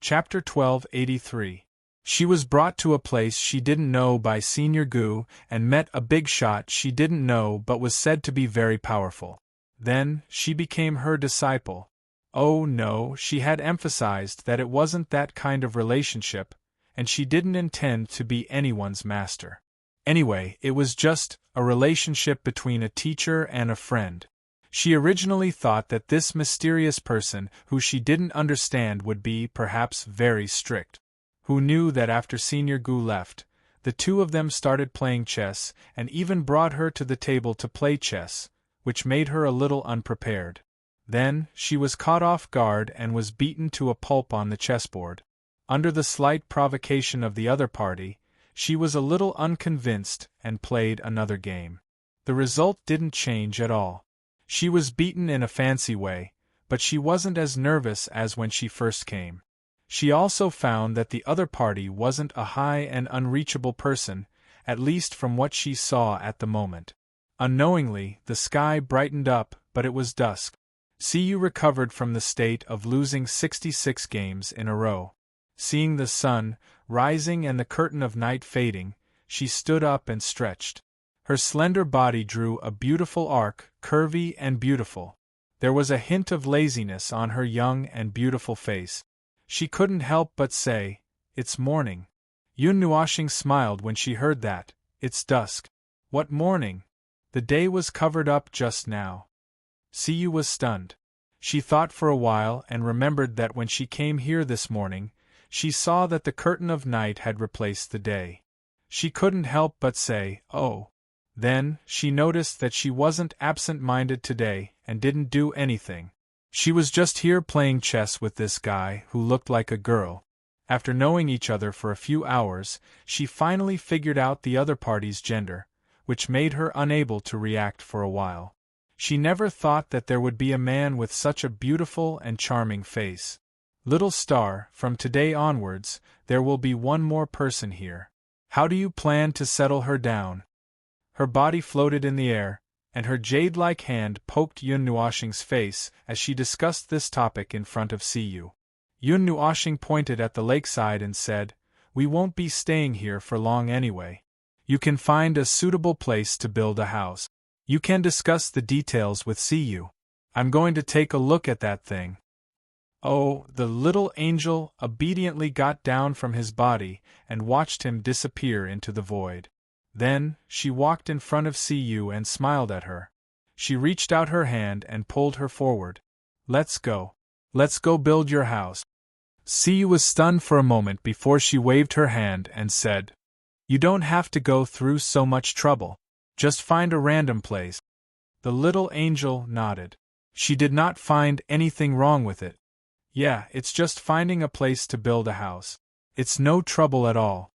Chapter 1283. She was brought to a place she didn't know by Senior Gu and met a big shot she didn't know but was said to be very powerful. Then, she became her disciple. Oh no, she had emphasized that it wasn't that kind of relationship, and she didn't intend to be anyone's master. Anyway, it was just a relationship between a teacher and a friend. She originally thought that this mysterious person who she didn't understand would be, perhaps, very strict. Who knew that after Senior Gu left, the two of them started playing chess and even brought her to the table to play chess, which made her a little unprepared. Then, she was caught off guard and was beaten to a pulp on the chessboard. Under the slight provocation of the other party, she was a little unconvinced and played another game. The result didn't change at all. She was beaten in a fancy way, but she wasn't as nervous as when she first came. She also found that the other party wasn't a high and unreachable person, at least from what she saw at the moment. Unknowingly, the sky brightened up, but it was dusk. Siyu recovered from the state of losing 66 games in a row. Seeing the sun rising and the curtain of night fading, she stood up and stretched. Her slender body drew a beautiful arc, curvy and beautiful. There was a hint of laziness on her young and beautiful face. She couldn't help but say, "It's morning." Yun Nuoxing smiled when she heard that. "It's dusk." "What morning? The day was covered up just now." Siyu was stunned. She thought for a while and remembered that when she came here this morning, she saw that the curtain of night had replaced the day. She couldn't help but say, "Oh." Then, she noticed that she wasn't absent-minded today and didn't do anything. She was just here playing chess with this guy who looked like a girl. After knowing each other for a few hours, she finally figured out the other party's gender, which made her unable to react for a while. She never thought that there would be a man with such a beautiful and charming face. "Little star, from today onwards, there will be one more person here. How do you plan to settle her down?" Her body floated in the air, and her jade-like hand poked Yun Nuoxing's face as she discussed this topic in front of Siyu. Yun Nuoxing pointed at the lakeside and said, "We won't be staying here for long anyway. You can find a suitable place to build a house. You can discuss the details with Siyu. I'm going to take a look at that thing." Oh, the little angel obediently got down from his body and watched him disappear into the void. Then, she walked in front of Siyu and smiled at her. She reached out her hand and pulled her forward. "Let's go. Let's go build your house." Siyu was stunned for a moment before she waved her hand and said, "You don't have to go through so much trouble. Just find a random place." The little angel nodded. She did not find anything wrong with it. "Yeah, it's just finding a place to build a house. It's no trouble at all."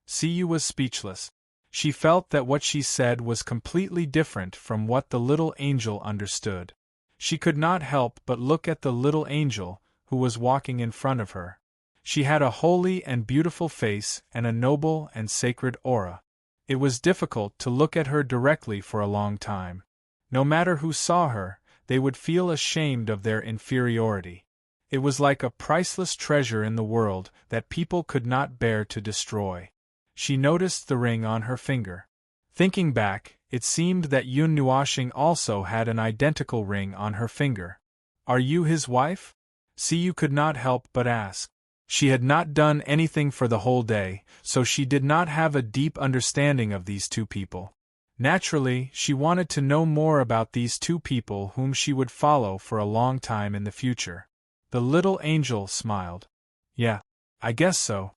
Siyu was speechless. She felt that what she said was completely different from what the little angel understood. She could not help but look at the little angel, who was walking in front of her. She had a holy and beautiful face and a noble and sacred aura. It was difficult to look at her directly for a long time. No matter who saw her, they would feel ashamed of their inferiority. It was like a priceless treasure in the world that people could not bear to destroy. She noticed the ring on her finger. Thinking back, it seemed that Yun Nuoxing also had an identical ring on her finger. "Are you his wife?" Siyu could not help but ask. She had not done anything for the whole day, so she did not have a deep understanding of these two people. Naturally, she wanted to know more about these two people whom she would follow for a long time in the future. The little angel smiled. "Yeah, I guess so.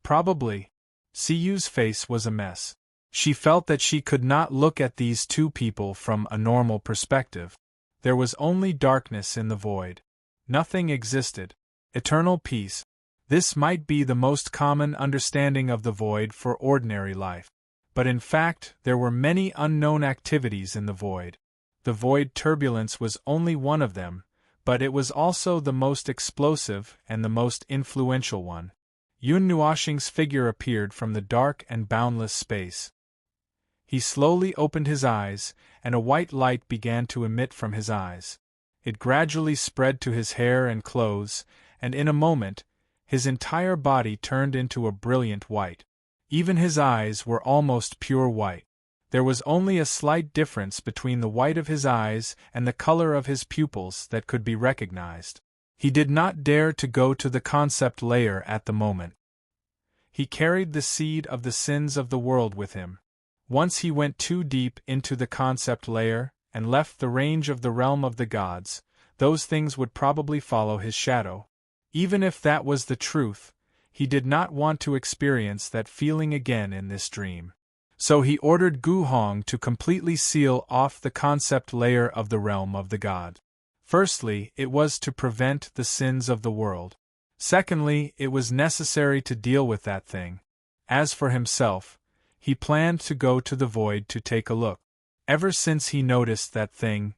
Probably." Siyu's face was a mess. She felt that she could not look at these two people from a normal perspective. There was only darkness in the void. Nothing existed. Eternal peace. This might be the most common understanding of the void for ordinary life. But in fact, there were many unknown activities in the void. The void turbulence was only one of them, but it was also the most explosive and the most influential one. Yun Nuoxing's figure appeared from the dark and boundless space. He slowly opened his eyes, and a white light began to emit from his eyes. It gradually spread to his hair and clothes, and in a moment, His entire body turned into a brilliant white. Even his eyes were almost pure white. There was only a slight difference between the white of his eyes and the color of his pupils that could be recognized. He did not dare to go to the concept layer at the moment. He carried the seed of the sins of the world with him. Once he went too deep into the concept layer and left the range of the realm of the gods, those things would probably follow his shadow. Even if that was the truth, he did not want to experience that feeling again in this dream. So he ordered Gu Hong to completely seal off the concept layer of the realm of the god. Firstly, it was to prevent the sins of the world. Secondly, it was necessary to deal with that thing. As for himself, he planned to go to the void to take a look. Ever since he noticed that thing,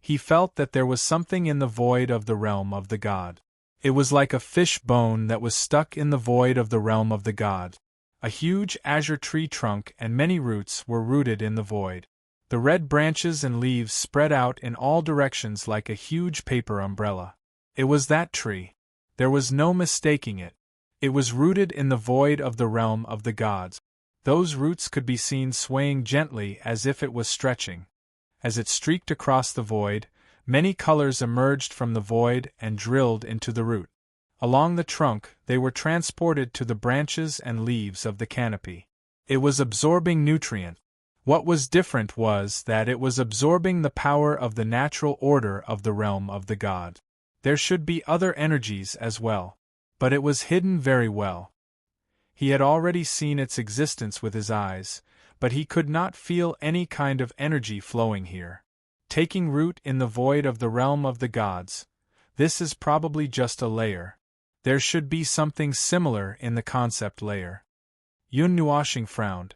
he felt that there was something in the void of the realm of the god. It was like a fish bone that was stuck in the void of the realm of the god. A huge azure tree trunk and many roots were rooted in the void. The red branches and leaves spread out in all directions like a huge paper umbrella. It was that tree. There was no mistaking it. It was rooted in the void of the realm of the gods. Those roots could be seen swaying gently as if it was stretching. As it streaked across the void, many colors emerged from the void and drilled into the root. Along the trunk, they were transported to the branches and leaves of the canopy. It was absorbing nutrient. What was different was that it was absorbing the power of the natural order of the realm of the god. There should be other energies as well, but it was hidden very well. He had already seen its existence with his eyes, but he could not feel any kind of energy flowing here. Taking root in the void of the realm of the gods, this is probably just a layer. There should be something similar in the concept layer. Yun Nuoshing frowned.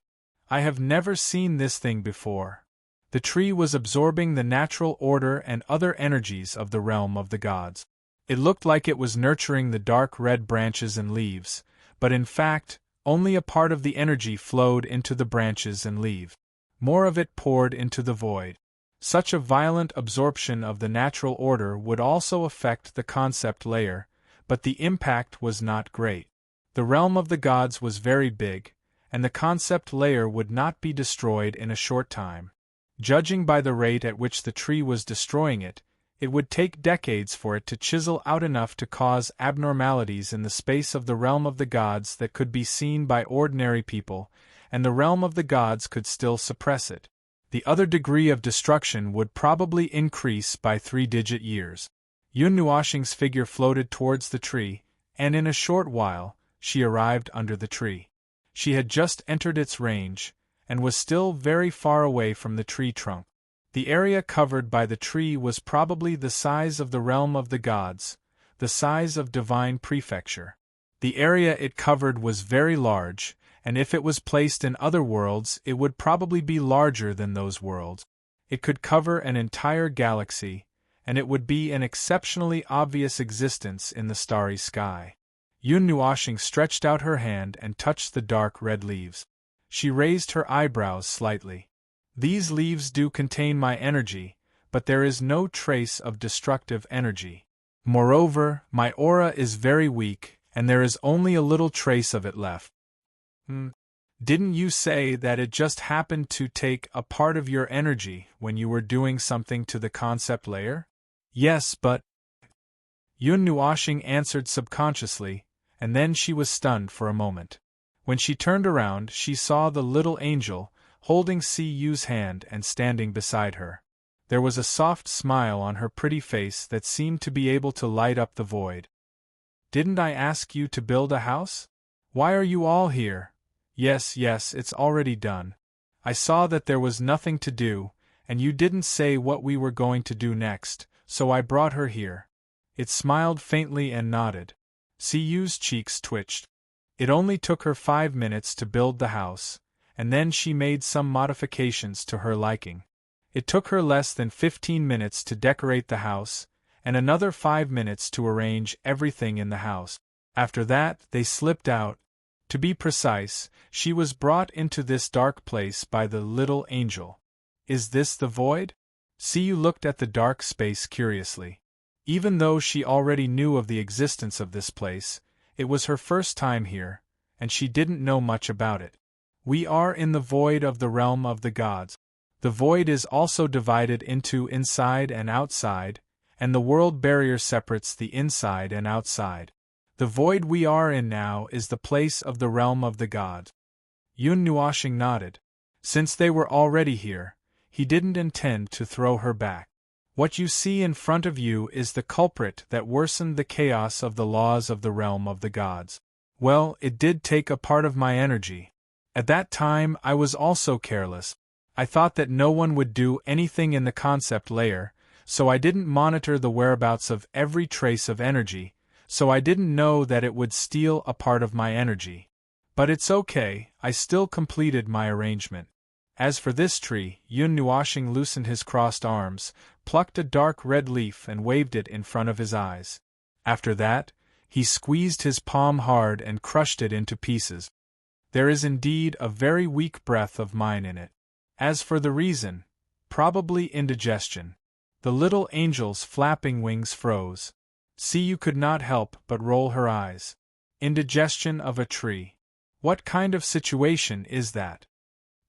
I have never seen this thing before. The tree was absorbing the natural order and other energies of the realm of the gods. It looked like it was nurturing the dark red branches and leaves, but in fact, only a part of the energy flowed into the branches and leaves. More of it poured into the void. Such a violent absorption of the natural order would also affect the concept layer, but the impact was not great. The realm of the gods was very big, and the concept layer would not be destroyed in a short time. Judging by the rate at which the tree was destroying it, it would take decades for it to chisel out enough to cause abnormalities in the space of the realm of the gods that could be seen by ordinary people, and the realm of the gods could still suppress it. The other degree of destruction would probably increase by 3-digit years. Yun Nuoshing's figure floated towards the tree, and in a short while, she arrived under the tree. She had just entered its range, and was still very far away from the tree trunk. The area covered by the tree was probably the size of the realm of the gods, the size of divine prefecture. The area it covered was very large, and if it was placed in other worlds it would probably be larger than those worlds. It could cover an entire galaxy, and it would be an exceptionally obvious existence in the starry sky. Yun Nuoshing stretched out her hand and touched the dark red leaves. She raised her eyebrows slightly. These leaves do contain my energy, but there is no trace of destructive energy. Moreover, my aura is very weak, and there is only a little trace of it left. Didn't you say that it just happened to take a part of your energy when you were doing something to the concept layer? Yes, but... Yun Nuoshing answered subconsciously, and then she was stunned for a moment. When she turned around, she saw the little angel, holding Si Yu's hand and standing beside her. There was a soft smile on her pretty face that seemed to be able to light up the void. Didn't I ask you to build a house? Why are you all here? Yes, it's already done. I saw that there was nothing to do, and you didn't say what we were going to do next, so I brought her here. It smiled faintly and nodded. Si Yu's cheeks twitched. It only took her 5 minutes to build the house, and then she made some modifications to her liking. It took her less than 15 minutes to decorate the house, and another 5 minutes to arrange everything in the house. After that, they slipped out. To be precise, she was brought into this dark place by the little angel. Is this the void? Si Yu looked at the dark space curiously. Even though she already knew of the existence of this place, It was her first time here, and she didn't know much about it. We are in the void of the realm of the gods. The void is also divided into inside and outside, and the world barrier separates the inside and outside. The void we are in now is the place of the realm of the gods. Yun Nuoshing nodded. Since they were already here, he didn't intend to throw her back. What you see in front of you is the culprit that worsened the chaos of the laws of the realm of the gods. Well, it did take a part of my energy. At that time I was also careless. I thought that no one would do anything in the concept layer, so I didn't monitor the whereabouts of every trace of energy, so I didn't know that it would steal a part of my energy. But it's okay, I still completed my arrangement. As for this tree, Yun Nuoshing loosened his crossed arms, plucked a dark red leaf and waved it in front of his eyes. After that, he squeezed his palm hard and crushed it into pieces. There is indeed a very weak breath of mine in it. As for the reason, probably indigestion. The little angel's flapping wings froze. Siyu could not help but roll her eyes. Indigestion of a tree. What kind of situation is that?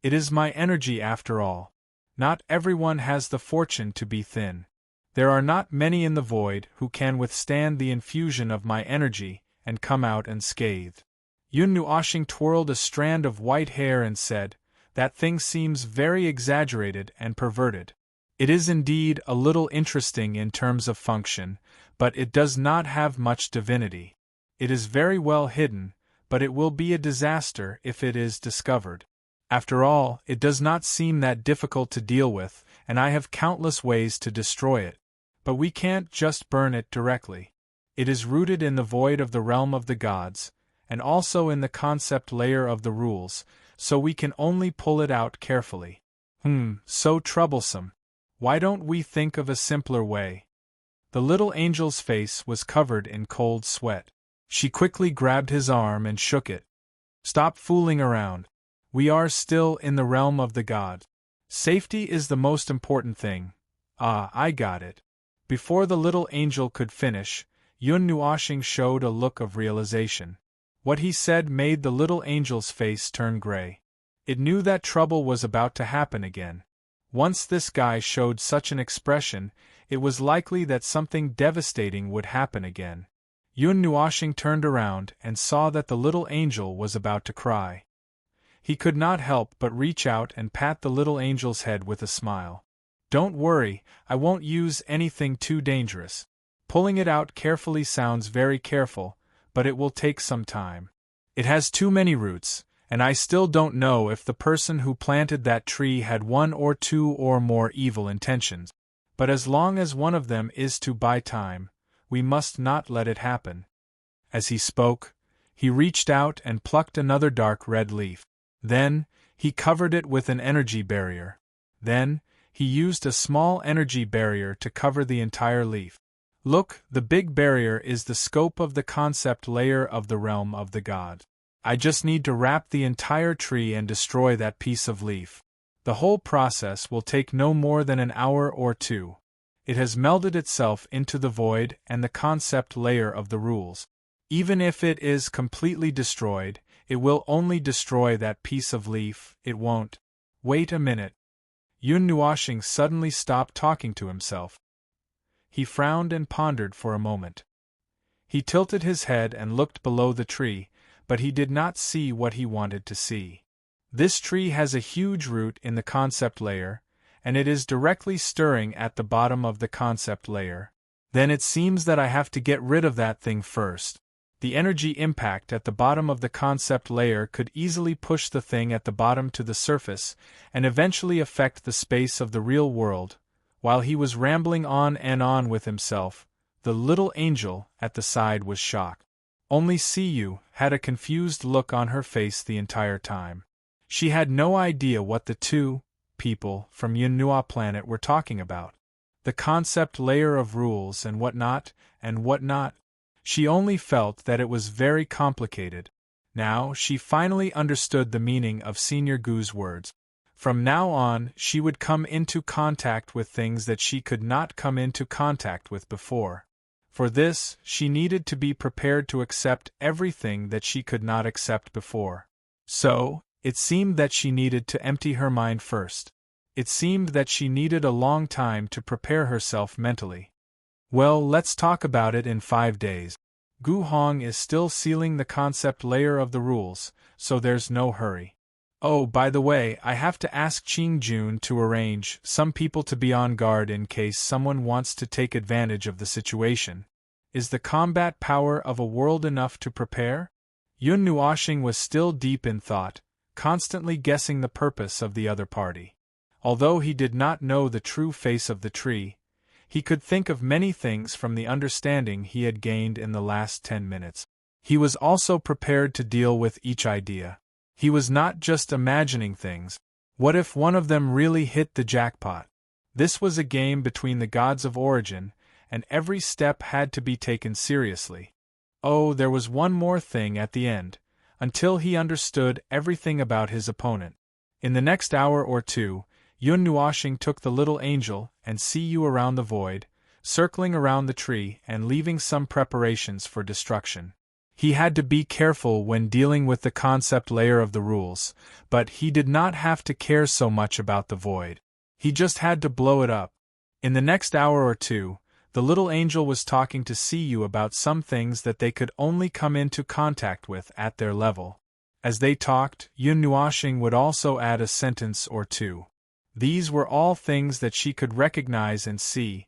It is my energy after all. Not everyone has the fortune to be thin. There are not many in the void who can withstand the infusion of my energy and come out unscathed. Yun Nuoshing twirled a strand of white hair and said, "That thing seems very exaggerated and perverted. It is indeed a little interesting in terms of function, but it does not have much divinity. It is very well hidden, but it will be a disaster if it is discovered. After all, it does not seem that difficult to deal with, and I have countless ways to destroy it. But we can't just burn it directly. It is rooted in the void of the realm of the gods, and also in the concept layer of the rules, so we can only pull it out carefully." So troublesome. Why don't we think of a simpler way? The little angel's face was covered in cold sweat. She quickly grabbed his arm and shook it. "Stop fooling around. We are still in the realm of the gods. Safety is the most important thing. Ah, I got it." Before the little angel could finish, Yun Nuoshing showed a look of realization. What he said made the little angel's face turn gray. It knew that trouble was about to happen again. Once this guy showed such an expression, it was likely that something devastating would happen again. Yun Nuoshing turned around and saw that the little angel was about to cry. He could not help but reach out and pat the little angel's head with a smile. "Don't worry, I won't use anything too dangerous. Pulling it out carefully sounds very careful, but it will take some time. It has too many roots, and I still don't know if the person who planted that tree had one or two or more evil intentions. But as long as one of them is to buy time, we must not let it happen." As he spoke, he reached out and plucked another dark red leaf. Then, he covered it with an energy barrier. Then, he used a small energy barrier to cover the entire leaf. Look, the big barrier is the scope of the concept layer of the realm of the gods. I just need to wrap the entire tree and destroy that piece of leaf. The whole process will take no more than an hour or two. It has melded itself into the void and the concept layer of the rules. Even if it is completely destroyed, it will only destroy that piece of leaf, it won't. Wait a minute. Yun Nuoshing suddenly stopped talking to himself. He frowned and pondered for a moment. He tilted his head and looked below the tree, but he did not see what he wanted to see. This tree has a huge root in the concept layer, and it is directly stirring at the bottom of the concept layer. Then it seems that I have to get rid of that thing first. The energy impact at the bottom of the concept layer could easily push the thing at the bottom to the surface and eventually affect the space of the real world. While he was rambling on and on with himself, the little angel at the side was shocked. Only Siyu had a confused look on her face the entire time. She had no idea what the two people from Yunhua planet were talking about. The concept layer of rules and what not. She only felt that it was very complicated. Now she finally understood the meaning of Senior Gu's words. From now on, she would come into contact with things that she could not come into contact with before. For this, she needed to be prepared to accept everything that she could not accept before. So, it seemed that she needed to empty her mind first. It seemed that she needed a long time to prepare herself mentally. Well, let's talk about it in 5 days. Gu Hong is still sealing the concept layer of the rules, so there's no hurry. Oh, by the way, I have to ask Qing Jun to arrange some people to be on guard in case someone wants to take advantage of the situation. Is the combat power of a world enough to prepare? Yun Nuoxing was still deep in thought, constantly guessing the purpose of the other party. Although he did not know the true face of the tree, he could think of many things from the understanding he had gained in the last 10 minutes. He was also prepared to deal with each idea. He was not just imagining things. What if one of them really hit the jackpot? This was a game between the gods of origin, and every step had to be taken seriously. Oh, there was one more thing at the end, until he understood everything about his opponent. In the next hour or two, Yun Nuoxing took the little angel and see you around the void, circling around the tree and leaving some preparations for destruction. He had to be careful when dealing with the concept layer of the rules, but he did not have to care so much about the void. He just had to blow it up. In the next hour or two, the little angel was talking to Siyu about some things that they could only come into contact with at their level. As they talked, Yun Nuoxing would also add a sentence or two. These were all things that she could recognize and see.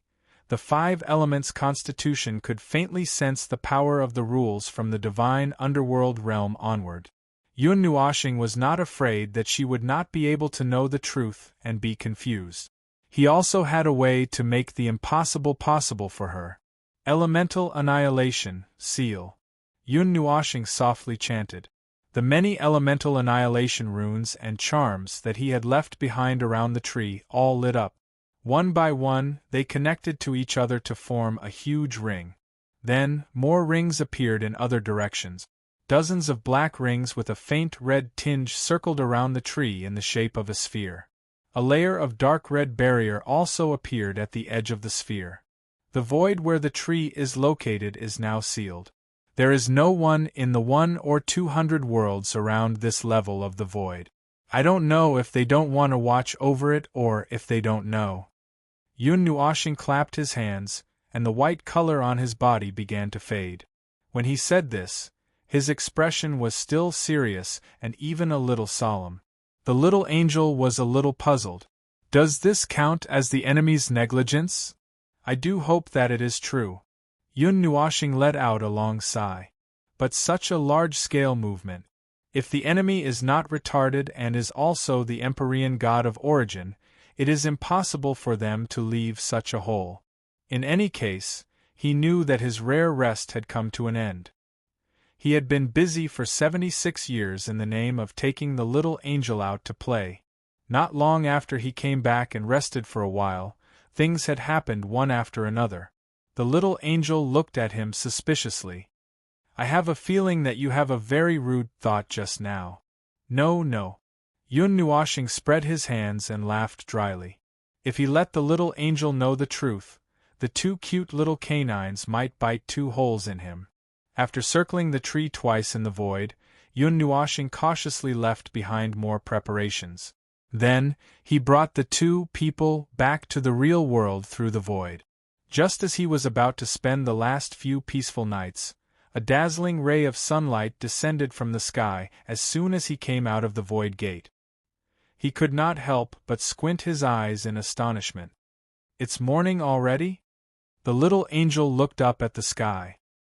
The 5 elements constitution could faintly sense the power of the rules from the divine underworld realm onward. Yun Nuoxing was not afraid that she would not be able to know the truth and be confused. He also had a way to make the impossible possible for her. Elemental annihilation, seal. Yun Nuoxing softly chanted. The many elemental annihilation runes and charms that he had left behind around the tree all lit up. One by one, they connected to each other to form a huge ring. Then, more rings appeared in other directions. Dozens of black rings with a faint red tinge circled around the tree in the shape of a sphere. A layer of dark red barrier also appeared at the edge of the sphere. The void where the tree is located is now sealed. There is no one in the 100 or 200 worlds around this level of the void. I don't know if they don't want to watch over it or if they don't know. Yun Nuoxing clapped his hands, and the white color on his body began to fade. When he said this, his expression was still serious and even a little solemn. The little angel was a little puzzled. Does this count as the enemy's negligence? I do hope that it is true. Yun Nuoxing let out a long sigh. But such a large-scale movement. If the enemy is not retarded and is also the Empyrean god of origin, it is impossible for them to leave such a hole. In any case, he knew that his rare rest had come to an end. He had been busy for 76 years in the name of taking the little angel out to play. Not long after he came back and rested for a while, things had happened one after another. The little angel looked at him suspiciously. I have a feeling that you have a very rude thought just now. No. Yun Nuoxing spread his hands and laughed dryly. If he let the little angel know the truth, the 2 cute little canines might bite 2 holes in him. After circling the tree twice in the void, Yun Nuoxing cautiously left behind more preparations. Then, he brought the 2 people back to the real world through the void. Just as he was about to spend the last few peaceful nights, a dazzling ray of sunlight descended from the sky as soon as he came out of the void gate. He could not help but squint his eyes in astonishment. It's morning already? The little angel looked up at the sky.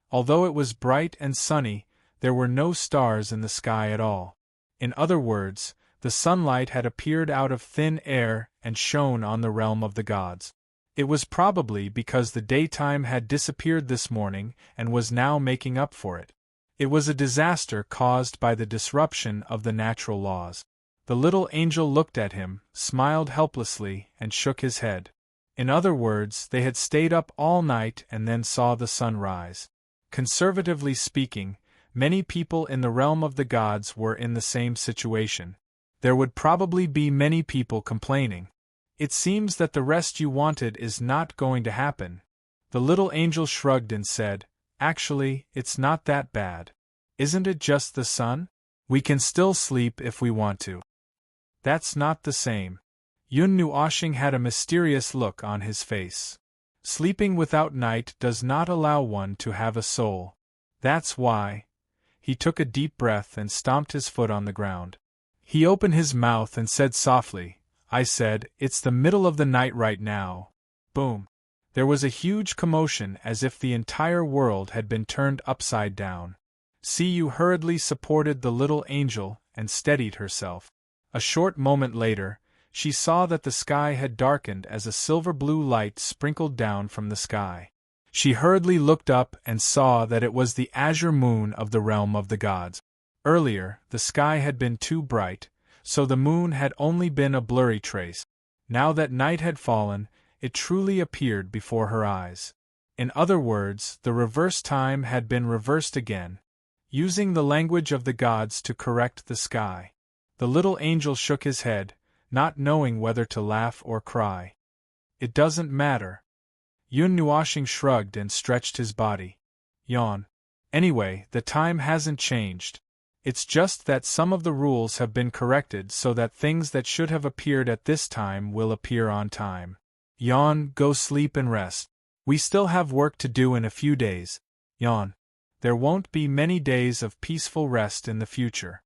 Although it was bright and sunny, there were no stars in the sky at all. In other words, the sunlight had appeared out of thin air and shone on the realm of the gods. It was probably because the daytime had disappeared this morning and was now making up for it. It was a disaster caused by the disruption of the natural laws. The little angel looked at him, smiled helplessly, and shook his head. In other words, they had stayed up all night and then saw the sun rise. Conservatively speaking, many people in the realm of the gods were in the same situation. There would probably be many people complaining. It seems that the rest you wanted is not going to happen. The little angel shrugged and said, "Actually, it's not that bad. Isn't it just the sun? We can still sleep if we want to." "That's not the same." Yun Nuoshing had a mysterious look on his face. "Sleeping without night does not allow one to have a soul. That's why." He took a deep breath and stomped his foot on the ground. He opened his mouth and said softly, "I said, it's the middle of the night right now." Boom. There was a huge commotion as if the entire world had been turned upside down. Siyu hurriedly supported the little angel and steadied herself. A short moment later, she saw that the sky had darkened as a silver-blue light sprinkled down from the sky. She hurriedly looked up and saw that it was the azure moon of the realm of the gods. Earlier, the sky had been too bright, so the moon had only been a blurry trace. Now that night had fallen, it truly appeared before her eyes. In other words, the reverse time had been reversed again, using the language of the gods to correct the sky. The little angel shook his head, not knowing whether to laugh or cry. "It doesn't matter." Yun Nuoshing shrugged and stretched his body. Yawn. "Anyway, the time hasn't changed. It's just that some of the rules have been corrected so that things that should have appeared at this time will appear on time." Yawn. "Go sleep and rest. We still have work to do in a few days." Yawn. "There won't be many days of peaceful rest in the future."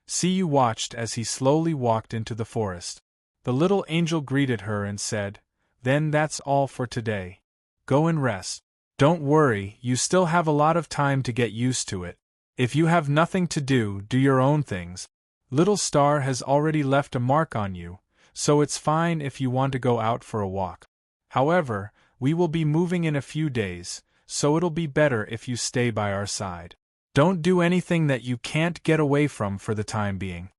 Siyu watched as he slowly walked into the forest. The little angel greeted her and said, "Then that's all for today. Go and rest. Don't worry, you still have a lot of time to get used to it. If you have nothing to do, do your own things. Little Star has already left a mark on you, so it's fine if you want to go out for a walk. However, we will be moving in a few days, so it'll be better if you stay by our side. Don't do anything that you can't get away from for the time being."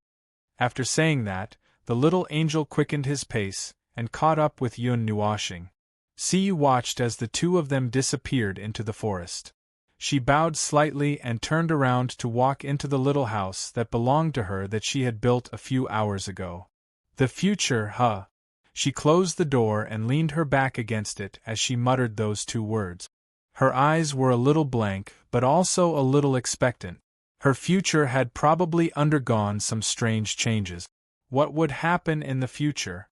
After saying that, the little angel quickened his pace and caught up with Yun Nuoshing. Siyu watched as the two of them disappeared into the forest. She bowed slightly and turned around to walk into the little house that belonged to her that she had built a few hours ago. The future, huh? She closed the door and leaned her back against it as she muttered those two words. Her eyes were a little blank, but also a little expectant. Her future had probably undergone some strange changes. What would happen in the future?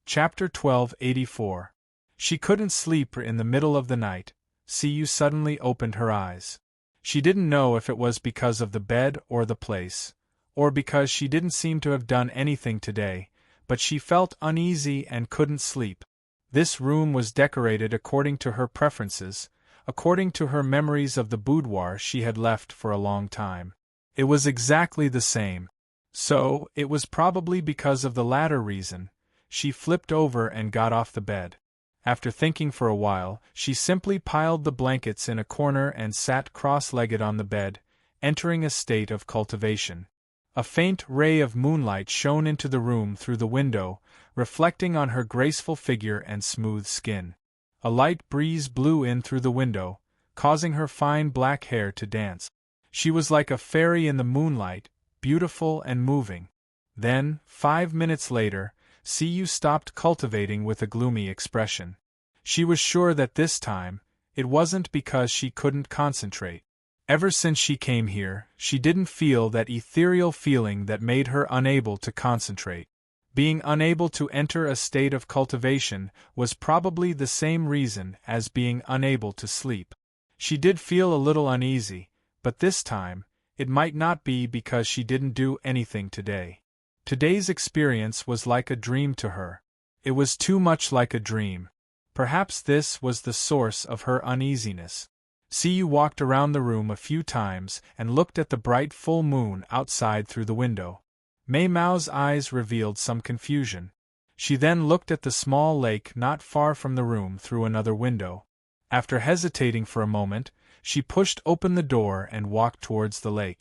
Chapter 1284. She couldn't sleep in the middle of the night. Siyu suddenly opened her eyes. She didn't know if it was because of the bed or the place, or because she didn't seem to have done anything today, but she felt uneasy and couldn't sleep. This room was decorated according to her preferences, according to her memories of the boudoir she had left for a long time. It was exactly the same. So, it was probably because of the latter reason. She flipped over and got off the bed. After thinking for a while, she simply piled the blankets in a corner and sat cross-legged on the bed, entering a state of cultivation. A faint ray of moonlight shone into the room through the window, reflecting on her graceful figure and smooth skin. A light breeze blew in through the window, causing her fine black hair to dance. She was like a fairy in the moonlight, beautiful and moving. Then, 5 minutes later, Siyu stopped cultivating with a gloomy expression. She was sure that this time, it wasn't because she couldn't concentrate. Ever since she came here, she didn't feel that ethereal feeling that made her unable to concentrate. Being unable to enter a state of cultivation was probably the same reason as being unable to sleep. She did feel a little uneasy, but this time, it might not be because she didn't do anything today. Today's experience was like a dream to her. It was too much like a dream. Perhaps this was the source of her uneasiness. Siyu walked around the room a few times and looked at the bright full moon outside through the window. Mei Mao's eyes revealed some confusion. She then looked at the small lake not far from the room through another window. After hesitating for a moment, she pushed open the door and walked towards the lake.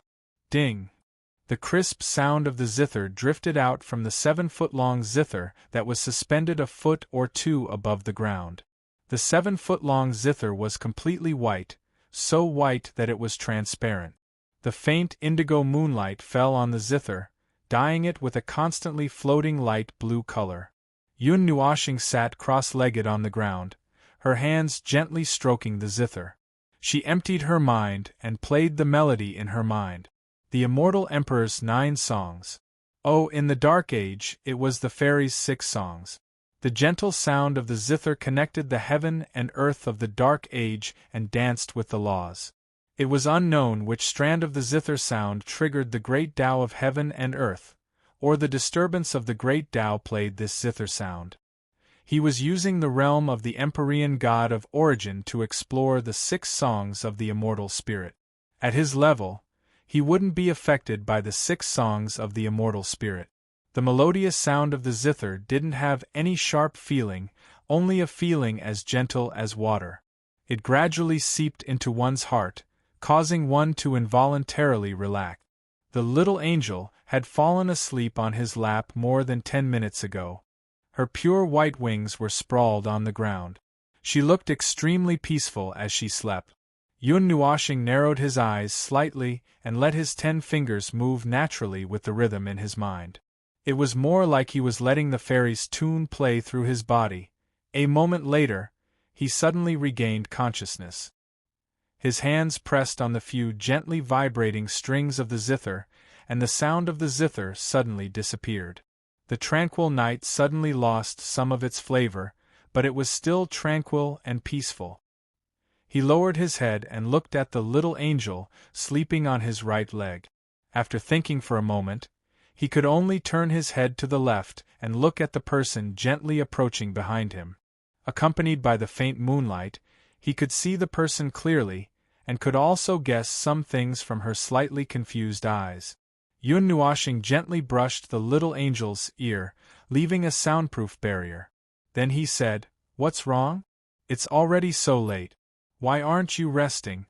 Ding! The crisp sound of the zither drifted out from the 7-foot-long zither that was suspended a foot or two above the ground. The 7-foot-long zither was completely white, so white that it was transparent. The faint indigo moonlight fell on the zither, dyeing it with a constantly floating light blue color. Yun Nuoshing sat cross-legged on the ground, her hands gently stroking the zither. She emptied her mind and played the melody in her mind. The immortal emperor's 9 songs. Oh, in the Dark Age, it was the fairies' 6 songs. The gentle sound of the zither connected the heaven and earth of the Dark Age and danced with the laws. It was unknown which strand of the zither sound triggered the great Tao of heaven and earth, or the disturbance of the great Tao played this zither sound. He was using the realm of the Empyrean god of origin to explore the 6 songs of the immortal spirit. At his level, he wouldn't be affected by the 6 songs of the immortal spirit. The melodious sound of the zither didn't have any sharp feeling, only a feeling as gentle as water. It gradually seeped into one's heart, causing one to involuntarily relax. The little angel had fallen asleep on his lap more than 10 minutes ago. Her pure white wings were sprawled on the ground. She looked extremely peaceful as she slept. Yun Nuoshing narrowed his eyes slightly and let his 10 fingers move naturally with the rhythm in his mind. It was more like he was letting the fairy's tune play through his body. A moment later, he suddenly regained consciousness. His hands pressed on the few gently vibrating strings of the zither, and the sound of the zither suddenly disappeared. The tranquil night suddenly lost some of its flavor, but it was still tranquil and peaceful. He lowered his head and looked at the little angel sleeping on his right leg. After thinking for a moment, he could only turn his head to the left and look at the person gently approaching behind him. Accompanied by the faint moonlight, he could see the person clearly, and could also guess some things from her slightly confused eyes. Yun Nuoshing gently brushed the little angel's ear, leaving a soundproof barrier. Then he said, "What's wrong? It's already so late. Why aren't you resting?"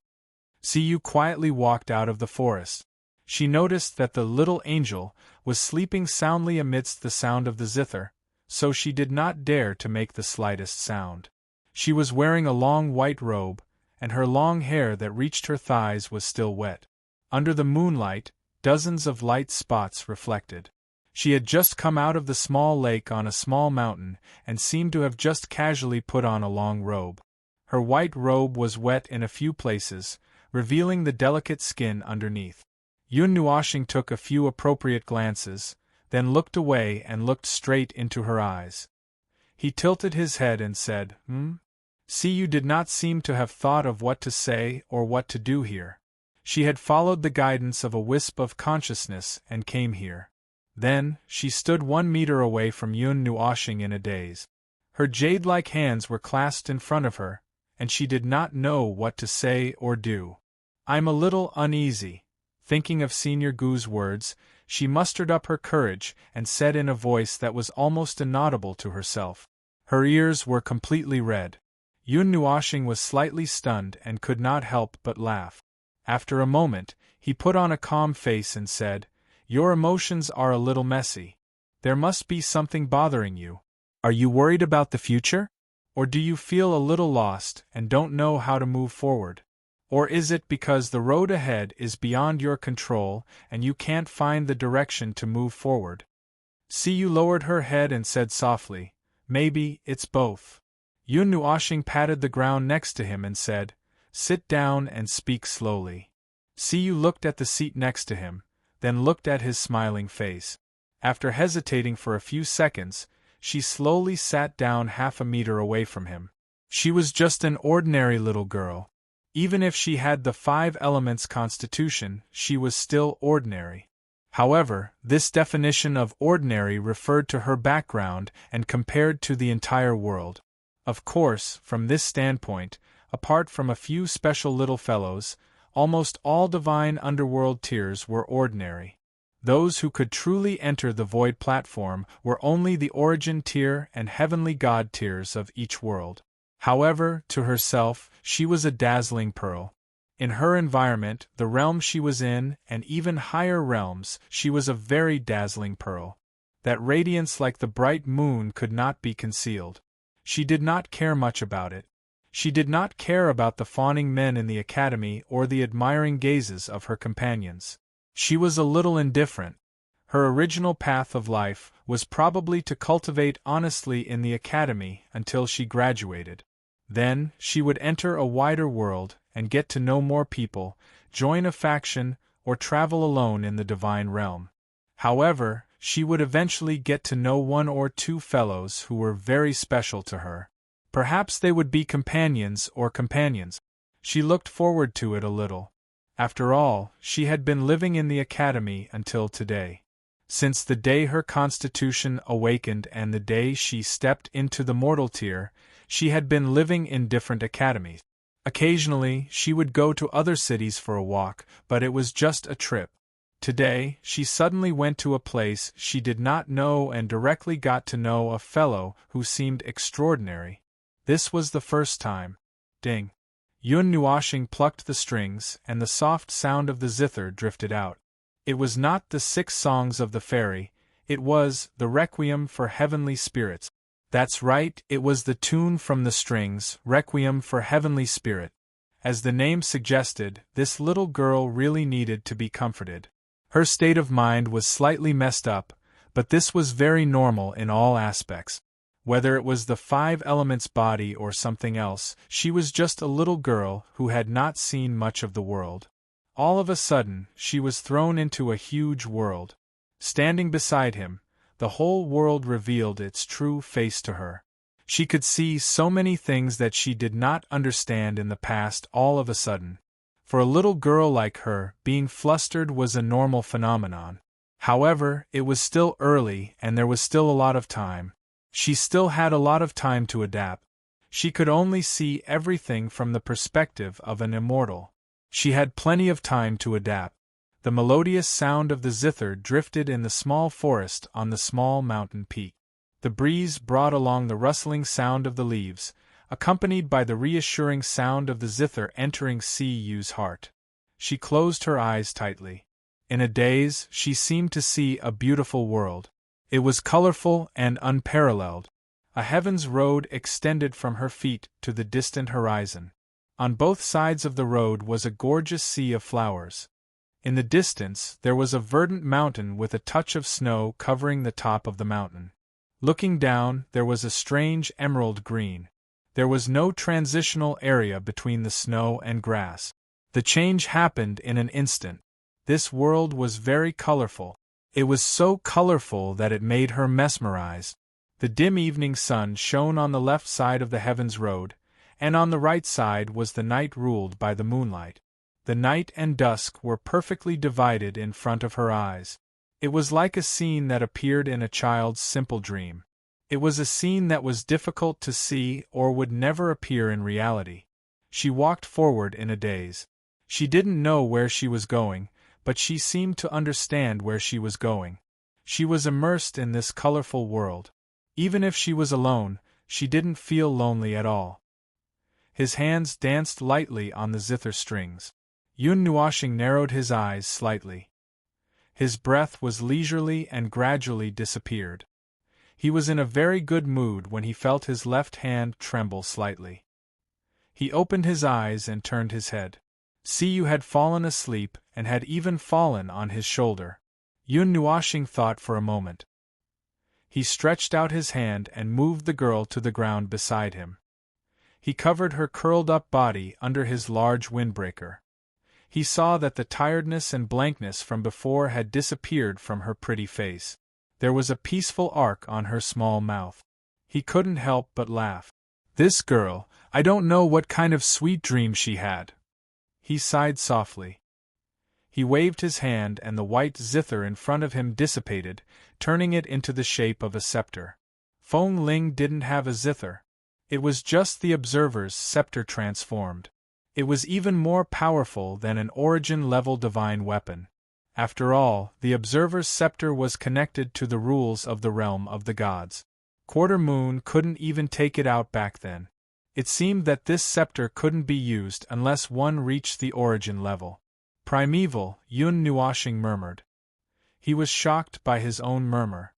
Siyu quietly walked out of the forest. She noticed that the little angel was sleeping soundly amidst the sound of the zither, so she did not dare to make the slightest sound. She was wearing a long white robe, and her long hair that reached her thighs was still wet. Under the moonlight, dozens of light spots reflected. She had just come out of the small lake on a small mountain and seemed to have just casually put on a long robe. Her white robe was wet in a few places, revealing the delicate skin underneath. Yun Nuoshing took a few appropriate glances, then looked away and looked straight into her eyes. He tilted his head and said, Siyu did not seem to have thought of what to say or what to do here. She had followed the guidance of a wisp of consciousness and came here. Then, she stood 1 meter away from Yun Nuoshing in a daze. Her jade-like hands were clasped in front of her, and she did not know what to say or do. "I'm a little uneasy." Thinking of Senior Gu's words, she mustered up her courage and said in a voice that was almost inaudible to herself. Her ears were completely red. Yun Nuoshing was slightly stunned and could not help but laugh. After a moment, he put on a calm face and said, "Your emotions are a little messy. There must be something bothering you. Are you worried about the future? Or do you feel a little lost and don't know how to move forward? Or is it because the road ahead is beyond your control and you can't find the direction to move forward?" Siyu lowered her head and said softly, "Maybe it's both." Yun Nuoshing patted the ground next to him and said, "Sit down and speak slowly." Siyu looked at the seat next to him, then looked at his smiling face. After hesitating for a few seconds, she slowly sat down 1/2 meter away from him. She was just an ordinary little girl. Even if she had the 5 elements constitution, she was still ordinary. However, this definition of ordinary referred to her background and compared to the entire world. Of course, from this standpoint, apart from a few special little fellows, almost all divine underworld tiers were ordinary. Those who could truly enter the void platform were only the origin tier and heavenly god tiers of each world. However, to herself, she was a dazzling pearl. In her environment, the realm she was in, and even higher realms, she was a very dazzling pearl. That radiance like the bright moon could not be concealed. She did not care much about it. She did not care about the fawning men in the academy or the admiring gazes of her companions. She was a little indifferent. Her original path of life was probably to cultivate honestly in the academy until she graduated. Then, she would enter a wider world, and get to know more people, join a faction, or travel alone in the divine realm. However, she would eventually get to know one or two fellows who were very special to her. Perhaps they would be companions or companions. She looked forward to it a little. After all, she had been living in the academy until today. Since the day her constitution awakened and the day she stepped into the mortal tier, she had been living in different academies. Occasionally, she would go to other cities for a walk, but it was just a trip. Today, she suddenly went to a place she did not know and directly got to know a fellow who seemed extraordinary. This was the first time. Ding! Yun Nuashing plucked the strings, and the soft sound of the zither drifted out. It was not the 6 songs of the fairy, it was the Requiem for Heavenly Spirits. That's right, it was the tune from the strings, Requiem for Heavenly Spirit. As the name suggested, this little girl really needed to be comforted. Her state of mind was slightly messed up, but this was very normal in all aspects. Whether it was the 5 elements body or something else, she was just a little girl who had not seen much of the world. All of a sudden, she was thrown into a huge world. Standing beside him, the whole world revealed its true face to her. She could see so many things that she did not understand in the past all of a sudden. For a little girl like her, being flustered was a normal phenomenon. However, it was still early and there was still a lot of time. She still had a lot of time to adapt. She could only see everything from the perspective of an immortal. She had plenty of time to adapt. The melodious sound of the zither drifted in the small forest on the small mountain peak. The breeze brought along the rustling sound of the leaves, accompanied by the reassuring sound of the zither entering Yu's heart. She closed her eyes tightly. In a daze, she seemed to see a beautiful world. It was colorful and unparalleled. A heaven's road extended from her feet to the distant horizon. On both sides of the road was a gorgeous sea of flowers. In the distance, there was a verdant mountain with a touch of snow covering the top of the mountain. Looking down, there was a strange emerald green. There was no transitional area between the snow and grass. The change happened in an instant. This world was very colorful. It was so colorful that it made her mesmerized. The dim evening sun shone on the left side of the heaven's road, and on the right side was the night ruled by the moonlight. The night and dusk were perfectly divided in front of her eyes. It was like a scene that appeared in a child's simple dream. It was a scene that was difficult to see or would never appear in reality. She walked forward in a daze. She didn't know where she was going, but she seemed to understand where she was going. She was immersed in this colorful world. Even if she was alone, she didn't feel lonely at all. His hands danced lightly on the zither strings. Yun Nuashing narrowed his eyes slightly. His breath was leisurely and gradually disappeared. He was in a very good mood when he felt his left hand tremble slightly. He opened his eyes and turned his head. Yu had fallen asleep and had even fallen on his shoulder. Yun Nuashing thought for a moment. He stretched out his hand and moved the girl to the ground beside him. He covered her curled-up body under his large windbreaker. He saw that the tiredness and blankness from before had disappeared from her pretty face. There was a peaceful arc on her small mouth. He couldn't help but laugh. This girl, I don't know what kind of sweet dream she had. He sighed softly. He waved his hand and the white zither in front of him dissipated, turning it into the shape of a scepter. Feng Ling didn't have a zither. It was just the observer's scepter transformed. It was even more powerful than an origin-level divine weapon. After all, the observer's scepter was connected to the rules of the realm of the gods. Quarter Moon couldn't even take it out back then. It seemed that this scepter couldn't be used unless one reached the origin level. Primeval, Yun Nuashing murmured. He was shocked by his own murmur.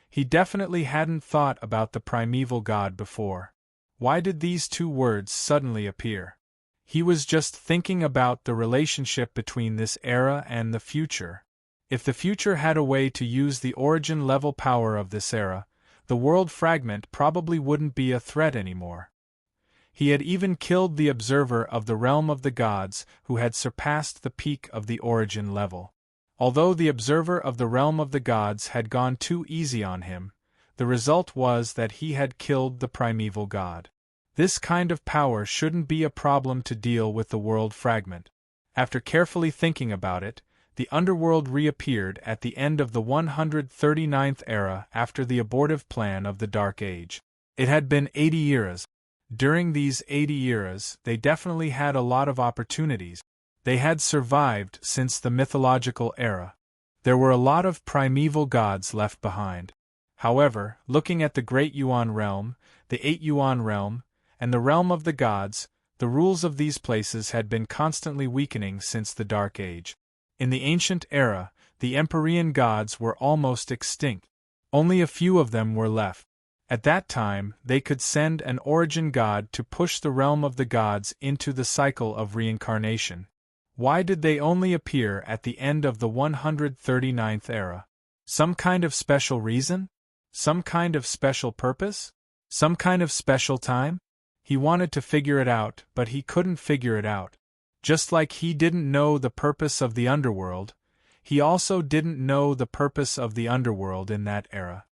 He definitely hadn't thought about the primeval god before. Why did these 2 words suddenly appear? He was just thinking about the relationship between this era and the future. If the future had a way to use the origin-level power of this era, the world fragment probably wouldn't be a threat anymore. He had even killed the observer of the realm of the gods who had surpassed the peak of the origin level. Although the observer of the realm of the gods had gone too easy on him, the result was that he had killed the primeval god. This kind of power shouldn't be a problem to deal with the world fragment. After carefully thinking about it, the underworld reappeared at the end of the 139th era after the abortive plan of the Dark Age. It had been 80 eras. During these 80 eras, they definitely had a lot of opportunities. They had survived since the mythological era. There were a lot of primeval gods left behind. However, looking at the Great Yuan realm, the 8 Yuan realm, and the realm of the gods, the rules of these places had been constantly weakening since the Dark Age. In the ancient era, the Empyrean gods were almost extinct. Only a few of them were left. At that time, they could send an origin god to push the realm of the gods into the cycle of reincarnation. Why did they only appear at the end of the 139th era? Some kind of special reason? Some kind of special purpose? Some kind of special time? He wanted to figure it out, but he couldn't figure it out. Just like he didn't know the purpose of the underworld, he also didn't know the purpose of the underworld in that era.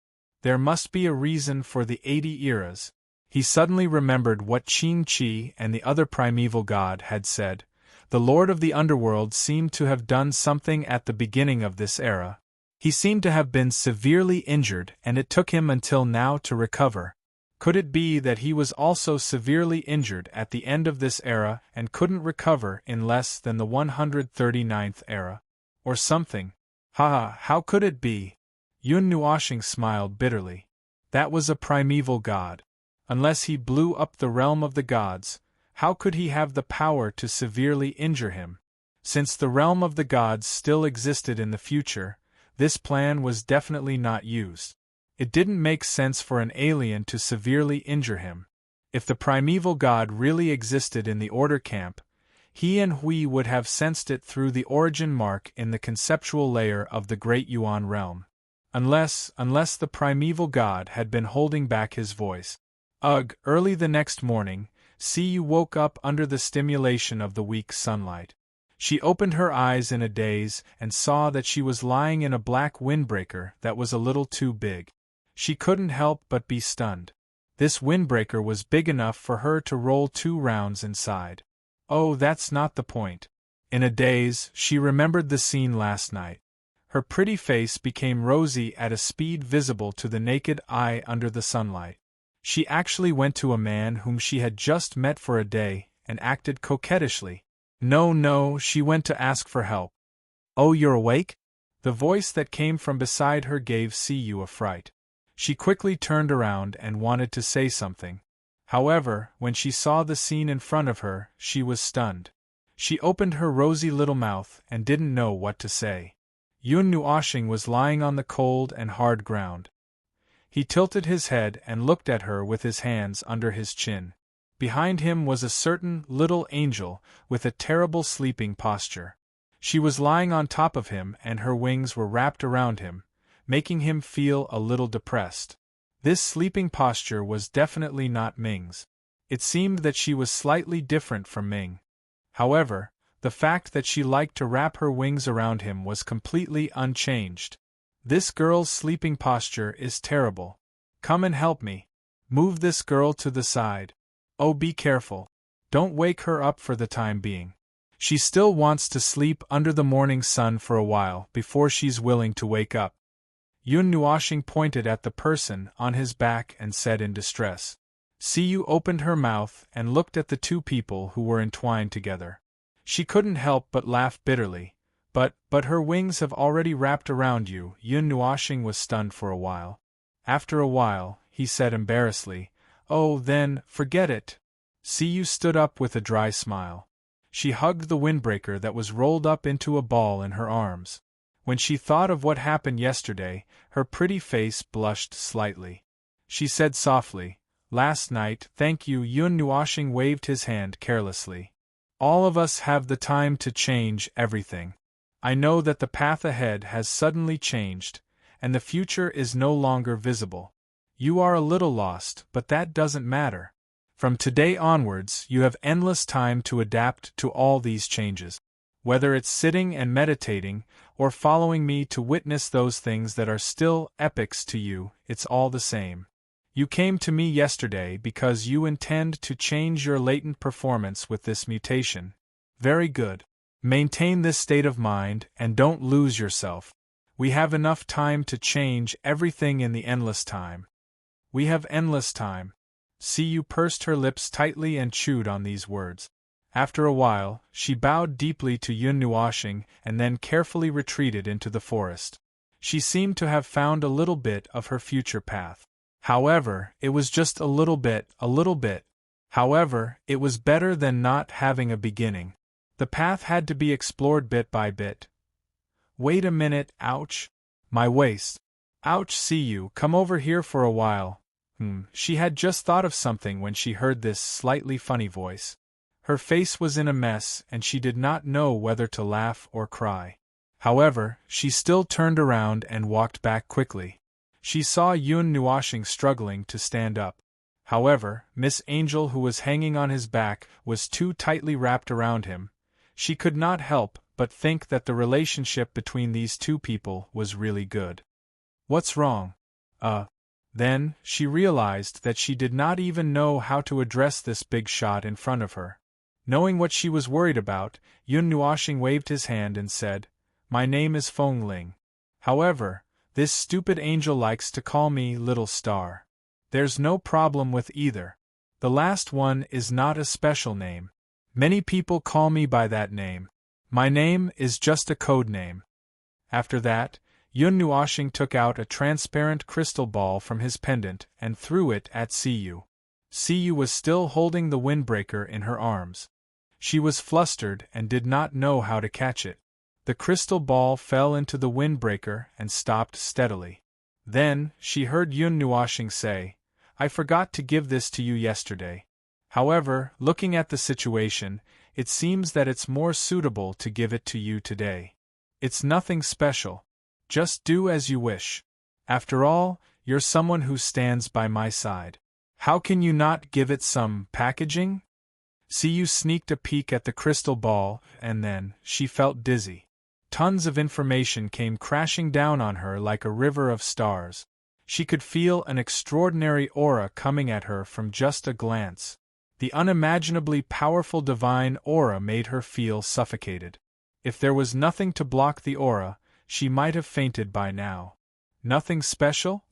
There must be a reason for the 80 eras. He suddenly remembered what Qin Chi and the other primeval god had said. The Lord of the Underworld seemed to have done something at the beginning of this era. He seemed to have been severely injured, and it took him until now to recover. Could it be that he was also severely injured at the end of this era and couldn't recover in less than the 139th era? Or something? How could it be? Yun Nuoshing smiled bitterly. That was a primeval god. Unless he blew up the realm of the gods, how could he have the power to severely injure him? Since the realm of the gods still existed in the future, this plan was definitely not used. It didn't make sense for an alien to severely injure him. If the primeval god really existed in the Order camp, he and Hui would have sensed it through the origin mark in the conceptual layer of the Great Yuan realm. Unless the primeval god had been holding back his voice. Ugh! Early the next morning, Siyu woke up under the stimulation of the weak sunlight. She opened her eyes in a daze and saw that she was lying in a black windbreaker that was a little too big. She couldn't help but be stunned. This windbreaker was big enough for her to roll 2 rounds inside. Oh, that's not the point. In a daze, she remembered the scene last night. Her pretty face became rosy at a speed visible to the naked eye under the sunlight. She actually went to a man whom she had just met for a day and acted coquettishly. No, she went to ask for help. Oh, you're awake? The voice that came from beside her gave Siyu a fright. She quickly turned around and wanted to say something. However, when she saw the scene in front of her, she was stunned. She opened her rosy little mouth and didn't know what to say. Yun Nuoshing was lying on the cold and hard ground. He tilted his head and looked at her with his hands under his chin. Behind him was a certain little angel with a terrible sleeping posture. She was lying on top of him and her wings were wrapped around him, making him feel a little depressed. This sleeping posture was definitely not Ming's. It seemed that she was slightly different from Ming. However, the fact that she liked to wrap her wings around him was completely unchanged. This girl's sleeping posture is terrible. Come and help me. Move this girl to the side. Oh, be careful. Don't wake her up for the time being. She still wants to sleep under the morning sun for a while before she's willing to wake up. Yun Nuoshing pointed at the person on his back and said in distress. Siyu opened her mouth and looked at the 2 people who were entwined together. She couldn't help but laugh bitterly. But her wings have already wrapped around you. Yun Nuoshing was stunned for a while. After a while, he said embarrassedly, Oh, then, forget it. Siyu stood up with a dry smile. She hugged the windbreaker that was rolled up into a ball in her arms. When she thought of what happened yesterday, her pretty face blushed slightly. She said softly, Last night, thank you. Yun Nuoshing waved his hand carelessly. All of us have the time to change everything. I know that the path ahead has suddenly changed, and the future is no longer visible. You are a little lost, but that doesn't matter. From today onwards, you have endless time to adapt to all these changes. Whether it's sitting and meditating, or following me to witness those things that are still epics to you, it's all the same. You came to me yesterday because you intend to change your latent performance with this mutation. Very good. Maintain this state of mind and don't lose yourself. We have enough time to change everything in the endless time. We have endless time. Siyu pursed her lips tightly and chewed on these words. After a while, she bowed deeply to Yun Nuoshing and then carefully retreated into the forest. She seemed to have found a little bit of her future path. However, it was just a little bit. However, it was better than not having a beginning. The path had to be explored bit by bit. Wait a minute, ouch! My waist. Ouch, Siyu, come over here for a while. She had just thought of something when she heard this slightly funny voice. Her face was in a mess and she did not know whether to laugh or cry. However, she still turned around and walked back quickly. She saw Yun Nuoshing struggling to stand up. However, Miss Angel, who was hanging on his back, was too tightly wrapped around him. She could not help but think that the relationship between these two people was really good. What's wrong? Then, she realized that she did not even know how to address this big shot in front of her. Knowing what she was worried about, Yun Nuoshing waved his hand and said, "My name is Feng Ling. However, this stupid angel likes to call me Little Star. There's no problem with either. The last one is not a special name. Many people call me by that name. My name is just a code name." After that, Yun Nuoshing took out a transparent crystal ball from his pendant and threw it at Siyu. Siyu was still holding the windbreaker in her arms. She was flustered and did not know how to catch it. The crystal ball fell into the windbreaker and stopped steadily. Then, she heard Yun Nuoshing say, "I forgot to give this to you yesterday. However, looking at the situation, it seems that it's more suitable to give it to you today. It's nothing special. Just do as you wish. After all, you're someone who stands by my side. How can you not give it some packaging?" Siyu sneaked a peek at the crystal ball, and then, she felt dizzy. Tons of information came crashing down on her like a river of stars. She could feel an extraordinary aura coming at her from just a glance. The unimaginably powerful divine aura made her feel suffocated. If there was nothing to block the aura, she might have fainted by now. Nothing special?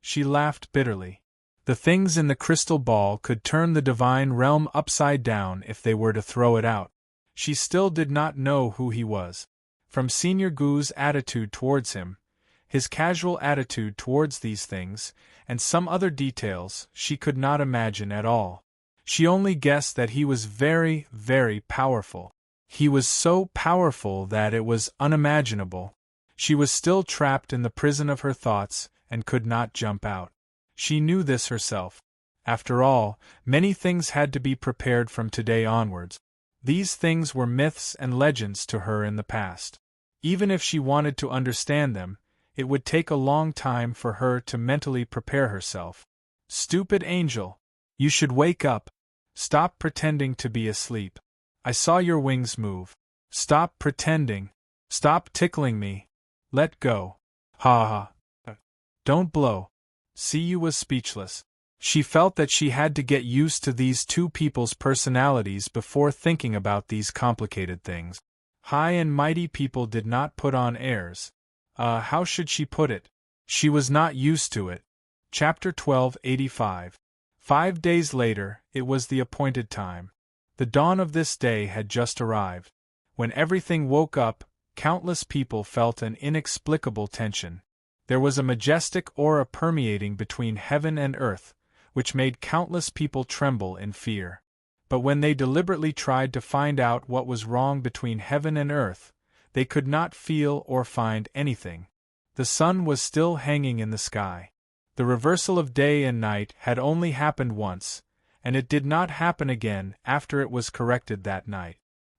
She laughed bitterly. The things in the crystal ball could turn the divine realm upside down if they were to throw it out. She still did not know who he was. From Senior Gu's attitude towards him, his casual attitude towards these things, and some other details, she could not imagine at all. She only guessed that he was very, very powerful. He was so powerful that it was unimaginable. She was still trapped in the prison of her thoughts and could not jump out. She knew this herself. After all, many things had to be prepared from today onwards. These things were myths and legends to her in the past. Even if she wanted to understand them, it would take a long time for her to mentally prepare herself. Stupid angel! You should wake up. Stop pretending to be asleep. I saw your wings move. Stop pretending. Stop tickling me. Let go. Ha ha. Don't blow. Siyu was speechless. She felt that she had to get used to these two people's personalities before thinking about these complicated things. High and mighty people did not put on airs. How should she put it? She was not used to it. Chapter 1285. 5 days later, it was the appointed time. The dawn of this day had just arrived. When everything woke up, countless people felt an inexplicable tension. There was a majestic aura permeating between heaven and earth, which made countless people tremble in fear. But when they deliberately tried to find out what was wrong between heaven and earth, they could not feel or find anything. The sun was still hanging in the sky. The reversal of day and night had only happened once, and it did not happen again after it was corrected that night.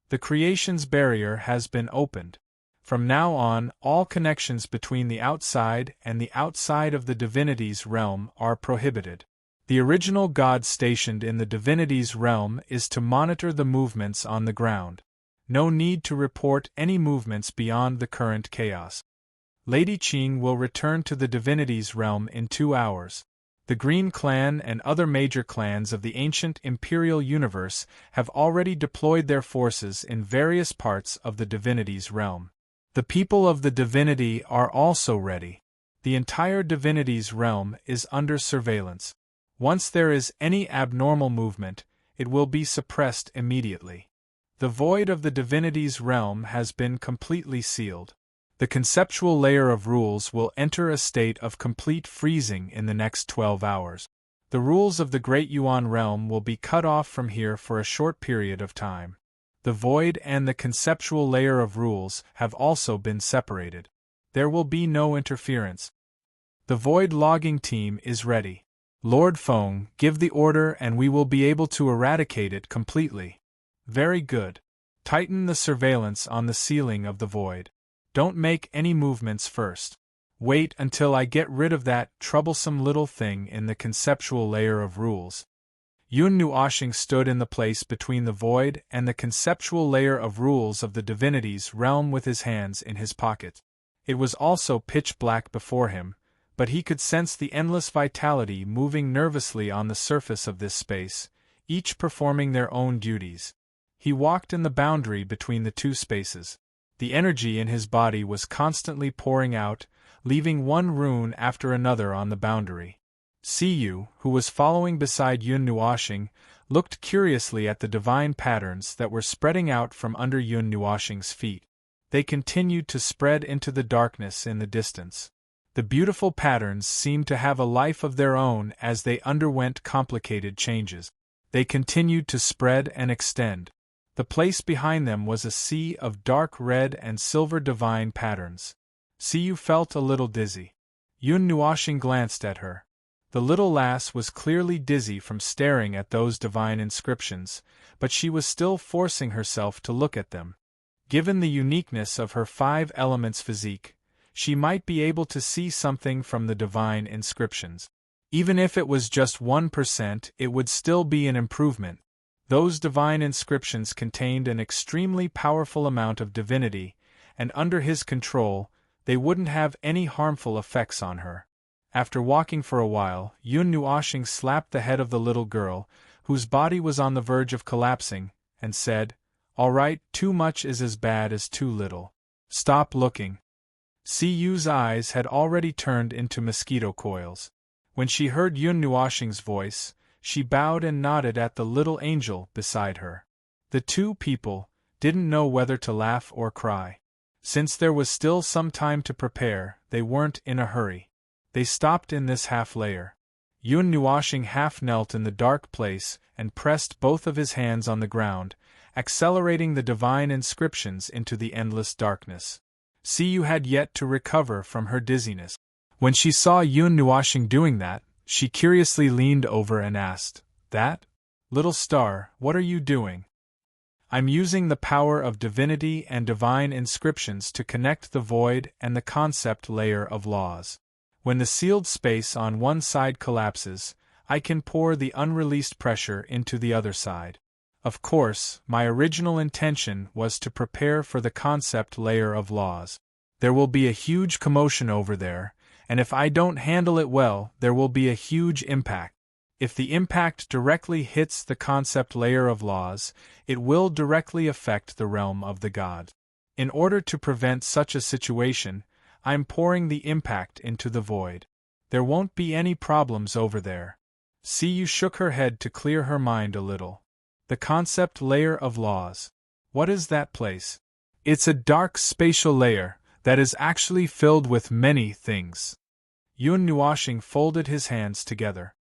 The creation's barrier has been opened. From now on, all connections between the outside and the outside of the divinity's realm are prohibited. The original god stationed in the divinity's realm is to monitor the movements on the ground. No need to report any movements beyond the current chaos. Lady Qing will return to the divinity's realm in 2 hours. The Green Clan and other major clans of the ancient imperial universe have already deployed their forces in various parts of the divinity's realm. The people of the divinity are also ready. The entire divinity's realm is under surveillance. Once there is any abnormal movement, it will be suppressed immediately. The void of the divinity's realm has been completely sealed. The conceptual layer of rules will enter a state of complete freezing in the next 12 hours. The rules of the Great Yuan realm will be cut off from here for a short period of time. The void and the conceptual layer of rules have also been separated. There will be no interference. The void logging team is ready. Lord Feng, give the order and we will be able to eradicate it completely. Very good. Tighten the surveillance on the ceiling of the void. Don't make any movements first. Wait until I get rid of that troublesome little thing in the conceptual layer of rules. Yun Nuoshing stood in the place between the void and the conceptual layer of rules of the divinity's realm with his hands in his pocket. It was also pitch black before him, but he could sense the endless vitality moving nervously on the surface of this space, each performing their own duties. He walked in the boundary between the two spaces. The energy in his body was constantly pouring out, leaving one rune after another on the boundary. Siyu, who was following beside Yun Nuoshing, looked curiously at the divine patterns that were spreading out from under Yun Nuoshing's feet. They continued to spread into the darkness in the distance. The beautiful patterns seemed to have a life of their own as they underwent complicated changes. They continued to spread and extend. The place behind them was a sea of dark red and silver divine patterns. Siyu felt a little dizzy. Yun Nuoshing glanced at her. The little lass was clearly dizzy from staring at those divine inscriptions, but she was still forcing herself to look at them. Given the uniqueness of her 5 elements physique, she might be able to see something from the divine inscriptions. Even if it was just 1%, it would still be an improvement. Those divine inscriptions contained an extremely powerful amount of divinity, and under his control, they wouldn't have any harmful effects on her. After walking for a while, Yun Nuoshing slapped the head of the little girl, whose body was on the verge of collapsing, and said, "All right, too much is as bad as too little. Stop looking." Siyu's eyes had already turned into mosquito coils. When she heard Yun Nuoshing's voice, she bowed and nodded at the little angel beside her. The two people didn't know whether to laugh or cry. Since there was still some time to prepare, they weren't in a hurry. They stopped in this half-layer. Yun Nuoshing half-knelt in the dark place and pressed both of his hands on the ground, accelerating the divine inscriptions into the endless darkness. Siyu had yet to recover from her dizziness. When she saw Yun Nuoshing doing that, she curiously leaned over and asked, "That? Little star, what are you doing?" "I'm using the power of divinity and divine inscriptions to connect the void and the concept layer of laws. When the sealed space on one side collapses, I can pour the unreleased pressure into the other side. Of course, my original intention was to prepare for the concept layer of laws. There will be a huge commotion over there, and if I don't handle it well, there will be a huge impact. If the impact directly hits the concept layer of laws, it will directly affect the realm of the gods. In order to prevent such a situation, I'm pouring the impact into the void. There won't be any problems over there." Siyu shook her head to clear her mind a little. "The concept layer of laws. What is that place?" "It's a dark spatial layer that is actually filled with many things." Yun Nuoshing folded his hands together.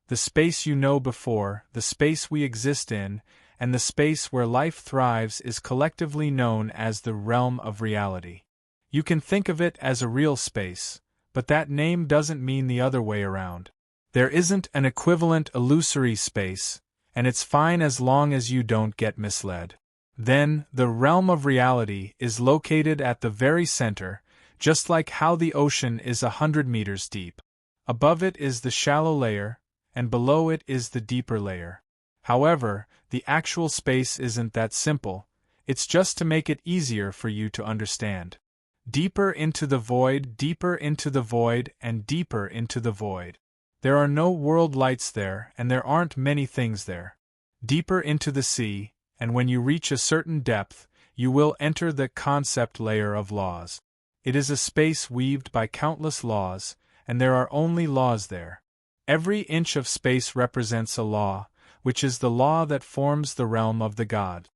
"The space you know before, the space we exist in, and the space where life thrives is collectively known as the realm of reality. You can think of it as a real space, but that name doesn't mean the other way around. There isn't an equivalent illusory space, and it's fine as long as you don't get misled. Then, the realm of reality is located at the very center, just like how the ocean is 100 meters deep. Above it is the shallow layer, and below it is the deeper layer. However, the actual space isn't that simple, it's just to make it easier for you to understand. Deeper into the void, deeper into the void, and deeper into the void. There are no world lights there, and there aren't many things there. Deeper into the sea, and when you reach a certain depth, you will enter the concept layer of laws. It is a space weaved by countless laws, and there are only laws there. Every inch of space represents a law, which is the law that forms the realm of the god.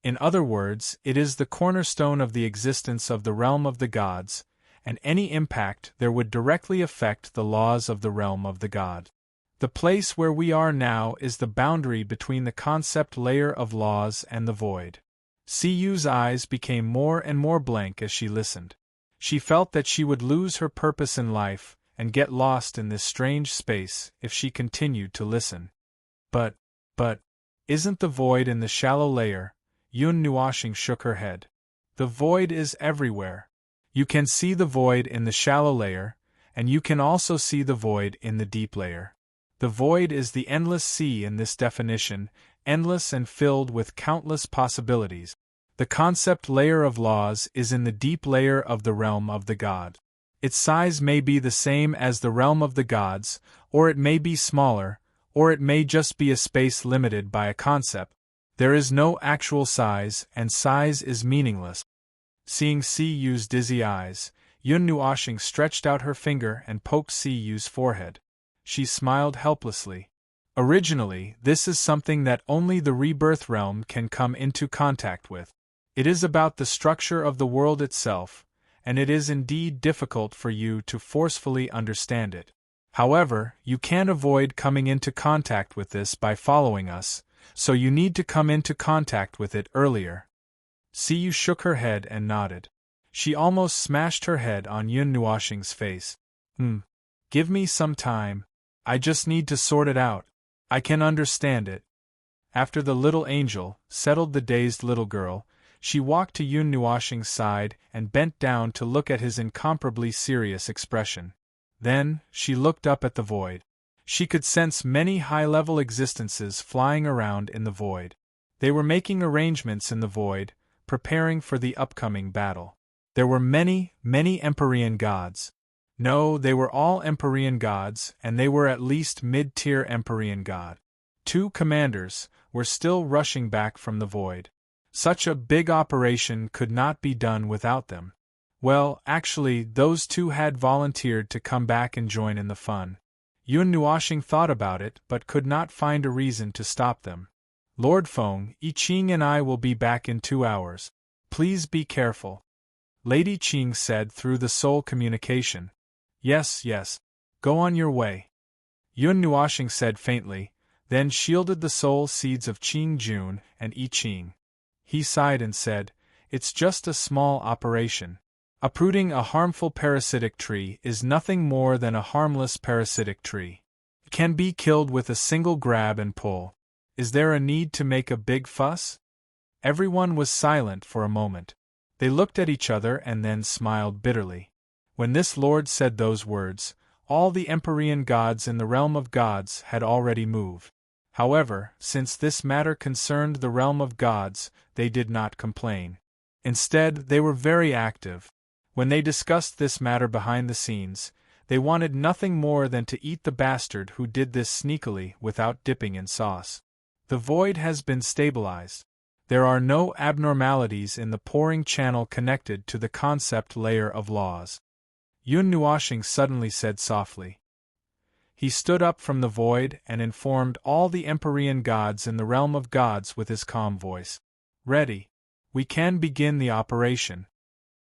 In other words, it is the cornerstone of the existence of the realm of the gods, and any impact there would directly affect the laws of the realm of the god. The place where we are now is the boundary between the concept layer of laws and the void. Siyu's eyes became more and more blank as she listened. She felt that she would lose her purpose in life and get lost in this strange space if she continued to listen. But, isn't the void in the shallow layer? Yun Nuoshing shook her head. The void is everywhere. You can see the void in the shallow layer, and you can also see the void in the deep layer. The void is the endless sea in this definition, endless and filled with countless possibilities. The concept layer of laws is in the deep layer of the realm of the god. Its size may be the same as the realm of the gods, or it may be smaller, or it may just be a space limited by a concept. There is no actual size, and size is meaningless. Seeing Siyu's dizzy eyes, Yun Nuoshing stretched out her finger and poked Siyu's forehead. She smiled helplessly. Originally, this is something that only the rebirth realm can come into contact with. It is about the structure of the world itself, and it is indeed difficult for you to forcefully understand it. However, you can't avoid coming into contact with this by following us, so you need to come into contact with it earlier. Siyu shook her head and nodded. She almost smashed her head on Yun Nuoshing's face. Give me some time. I just need to sort it out. I can understand it. After the little angel settled the dazed little girl, she walked to Yun Nuoshing's side and bent down to look at his incomparably serious expression. Then, she looked up at the void. She could sense many high-level existences flying around in the void. They were making arrangements in the void, preparing for the upcoming battle. There were many, many Empyrean gods. No, they were all Empyrean gods, and they were at least mid-tier Empyrean god. 2 commanders were still rushing back from the void. Such a big operation could not be done without them. Well, actually, those 2 had volunteered to come back and join in the fun. Yun Nuoshing thought about it but could not find a reason to stop them. Lord Feng, I Ching and I will be back in 2 hours. Please be careful. Lady Qing said through the soul communication. Yes. Go on your way. Yun Nuoshing said faintly, then shielded the soul seeds of Qing Jun and I Ching. He sighed and said, It's just a small operation. Uprooting a harmful parasitic tree is nothing more than a harmless parasitic tree. It can be killed with a single grab and pull. Is there a need to make a big fuss? Everyone was silent for a moment. They looked at each other and then smiled bitterly. When this lord said those words, all the Empyrean gods in the realm of gods had already moved. However, since this matter concerned the realm of gods, they did not complain. Instead, they were very active. When they discussed this matter behind the scenes, they wanted nothing more than to eat the bastard who did this sneakily without dipping in sauce. The void has been stabilized. There are no abnormalities in the pouring channel connected to the concept layer of laws. Yun Nuoshing suddenly said softly. He stood up from the void and informed all the Empyrean gods in the realm of gods with his calm voice. Ready. We can begin the operation.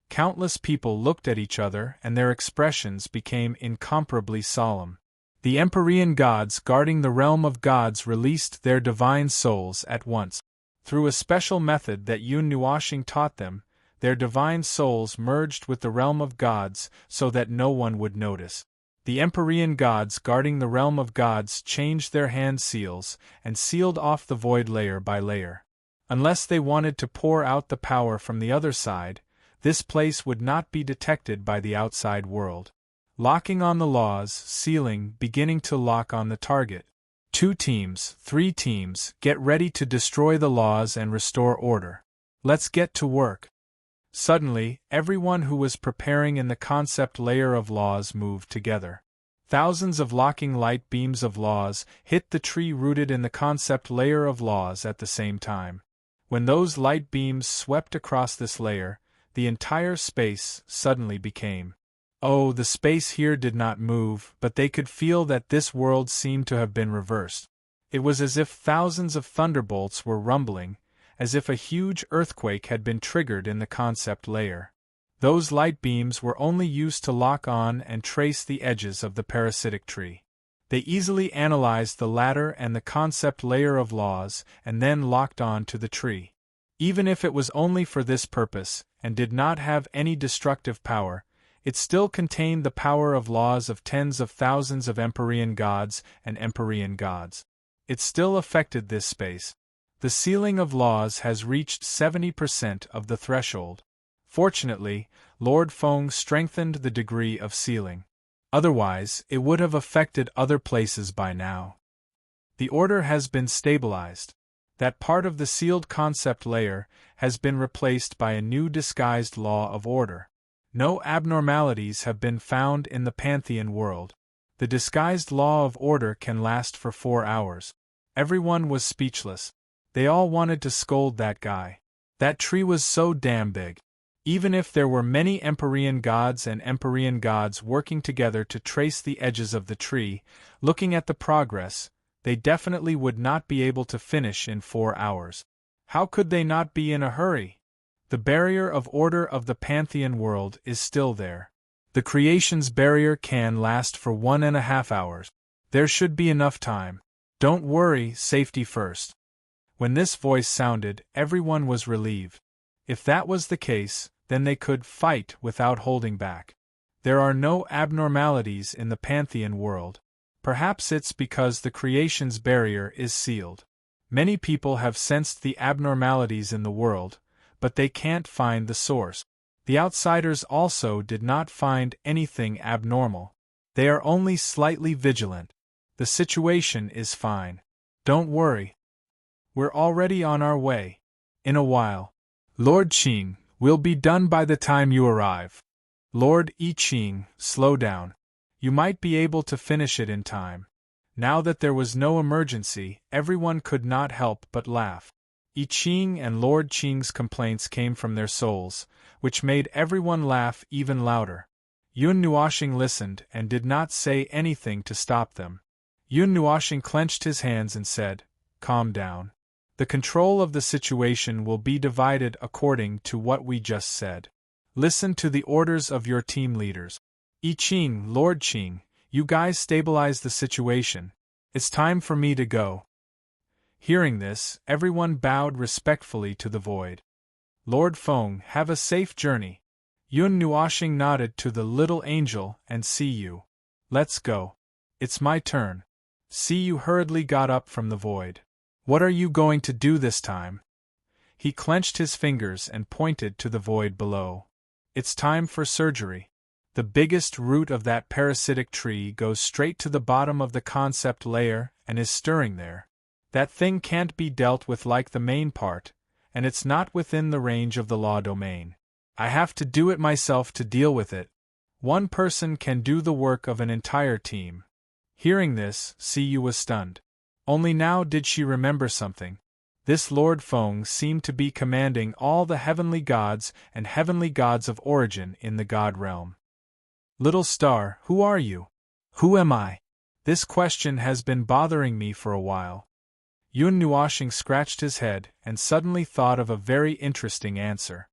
Countless people looked at each other and their expressions became incomparably solemn. The Empyrean gods guarding the realm of gods released their divine souls at once. Through a special method that Yun Nuoshing taught them, their divine souls merged with the realm of gods so that no one would notice. The Empyrean gods guarding the realm of gods changed their hand seals and sealed off the void layer by layer. Unless they wanted to pour out the power from the other side, this place would not be detected by the outside world. Locking on the laws, sealing, beginning to lock on the target. 2 teams, 3 teams, get ready to destroy the laws and restore order. Let's get to work. Suddenly, everyone who was preparing in the concept layer of laws moved together. Thousands of locking light beams of laws hit the tree rooted in the concept layer of laws at the same time. When those light beams swept across this layer, the entire space suddenly became. Oh, the space here did not move, but they could feel that this world seemed to have been reversed. It was as if thousands of thunderbolts were rumbling, as if a huge earthquake had been triggered in the concept layer. Those light beams were only used to lock on and trace the edges of the parasitic tree. They easily analyzed the ladder and the concept layer of laws and then locked on to the tree. Even if it was only for this purpose and did not have any destructive power, it still contained the power of laws of tens of thousands of Empyrean gods and Empyrean gods. It still affected this space. The ceiling of laws has reached 70% of the threshold. Fortunately, Lord Feng strengthened the degree of sealing. Otherwise, it would have affected other places by now. The order has been stabilized. That part of the sealed concept layer has been replaced by a new disguised law of order. No abnormalities have been found in the Pantheon world. The disguised law of order can last for 4 hours. Everyone was speechless. They all wanted to scold that guy. That tree was so damn big. Even if there were many Empyrean gods and Empyrean gods working together to trace the edges of the tree, looking at the progress, they definitely would not be able to finish in 4 hours. How could they not be in a hurry? The barrier of order of the Pantheon world is still there. The creation's barrier can last for 1.5 hours. There should be enough time. Don't worry, safety first. When this voice sounded, everyone was relieved. If that was the case, then they could fight without holding back. There are no abnormalities in the Pantheon world. Perhaps it's because the creation's barrier is sealed. Many people have sensed the abnormalities in the world, but they can't find the source. The outsiders also did not find anything abnormal. They are only slightly vigilant. The situation is fine. Don't worry. We're already on our way. In a while. Lord Qing, we'll be done by the time you arrive. Lord I Ching, slow down. You might be able to finish it in time. Now that there was no emergency, everyone could not help but laugh. I Ching and Lord Qing's complaints came from their souls, which made everyone laugh even louder. Yun Nuoxing listened and did not say anything to stop them. Yun Nuoxing clenched his hands and said, "Calm down. The control of the situation will be divided according to what we just said. Listen to the orders of your team leaders. I Ching, Lord Qing, you guys stabilize the situation. It's time for me to go." Hearing this, everyone bowed respectfully to the void. Lord Feng, have a safe journey. Yun Nuoxing nodded to the little angel and see you. Let's go. It's my turn. See you hurriedly got up from the void. What are you going to do this time? He clenched his fingers and pointed to the void below. It's time for surgery. The biggest root of that parasitic tree goes straight to the bottom of the concept layer and is stirring there. That thing can't be dealt with like the main part, and it's not within the range of the law domain. I have to do it myself to deal with it. One person can do the work of an entire team. Hearing this, Siyu was stunned. Only now did she remember something. This Lord Feng seemed to be commanding all the heavenly gods and heavenly gods of origin in the god realm. Little star, who are you? Who am I? This question has been bothering me for a while. Yun Nuoxing scratched his head and suddenly thought of a very interesting answer.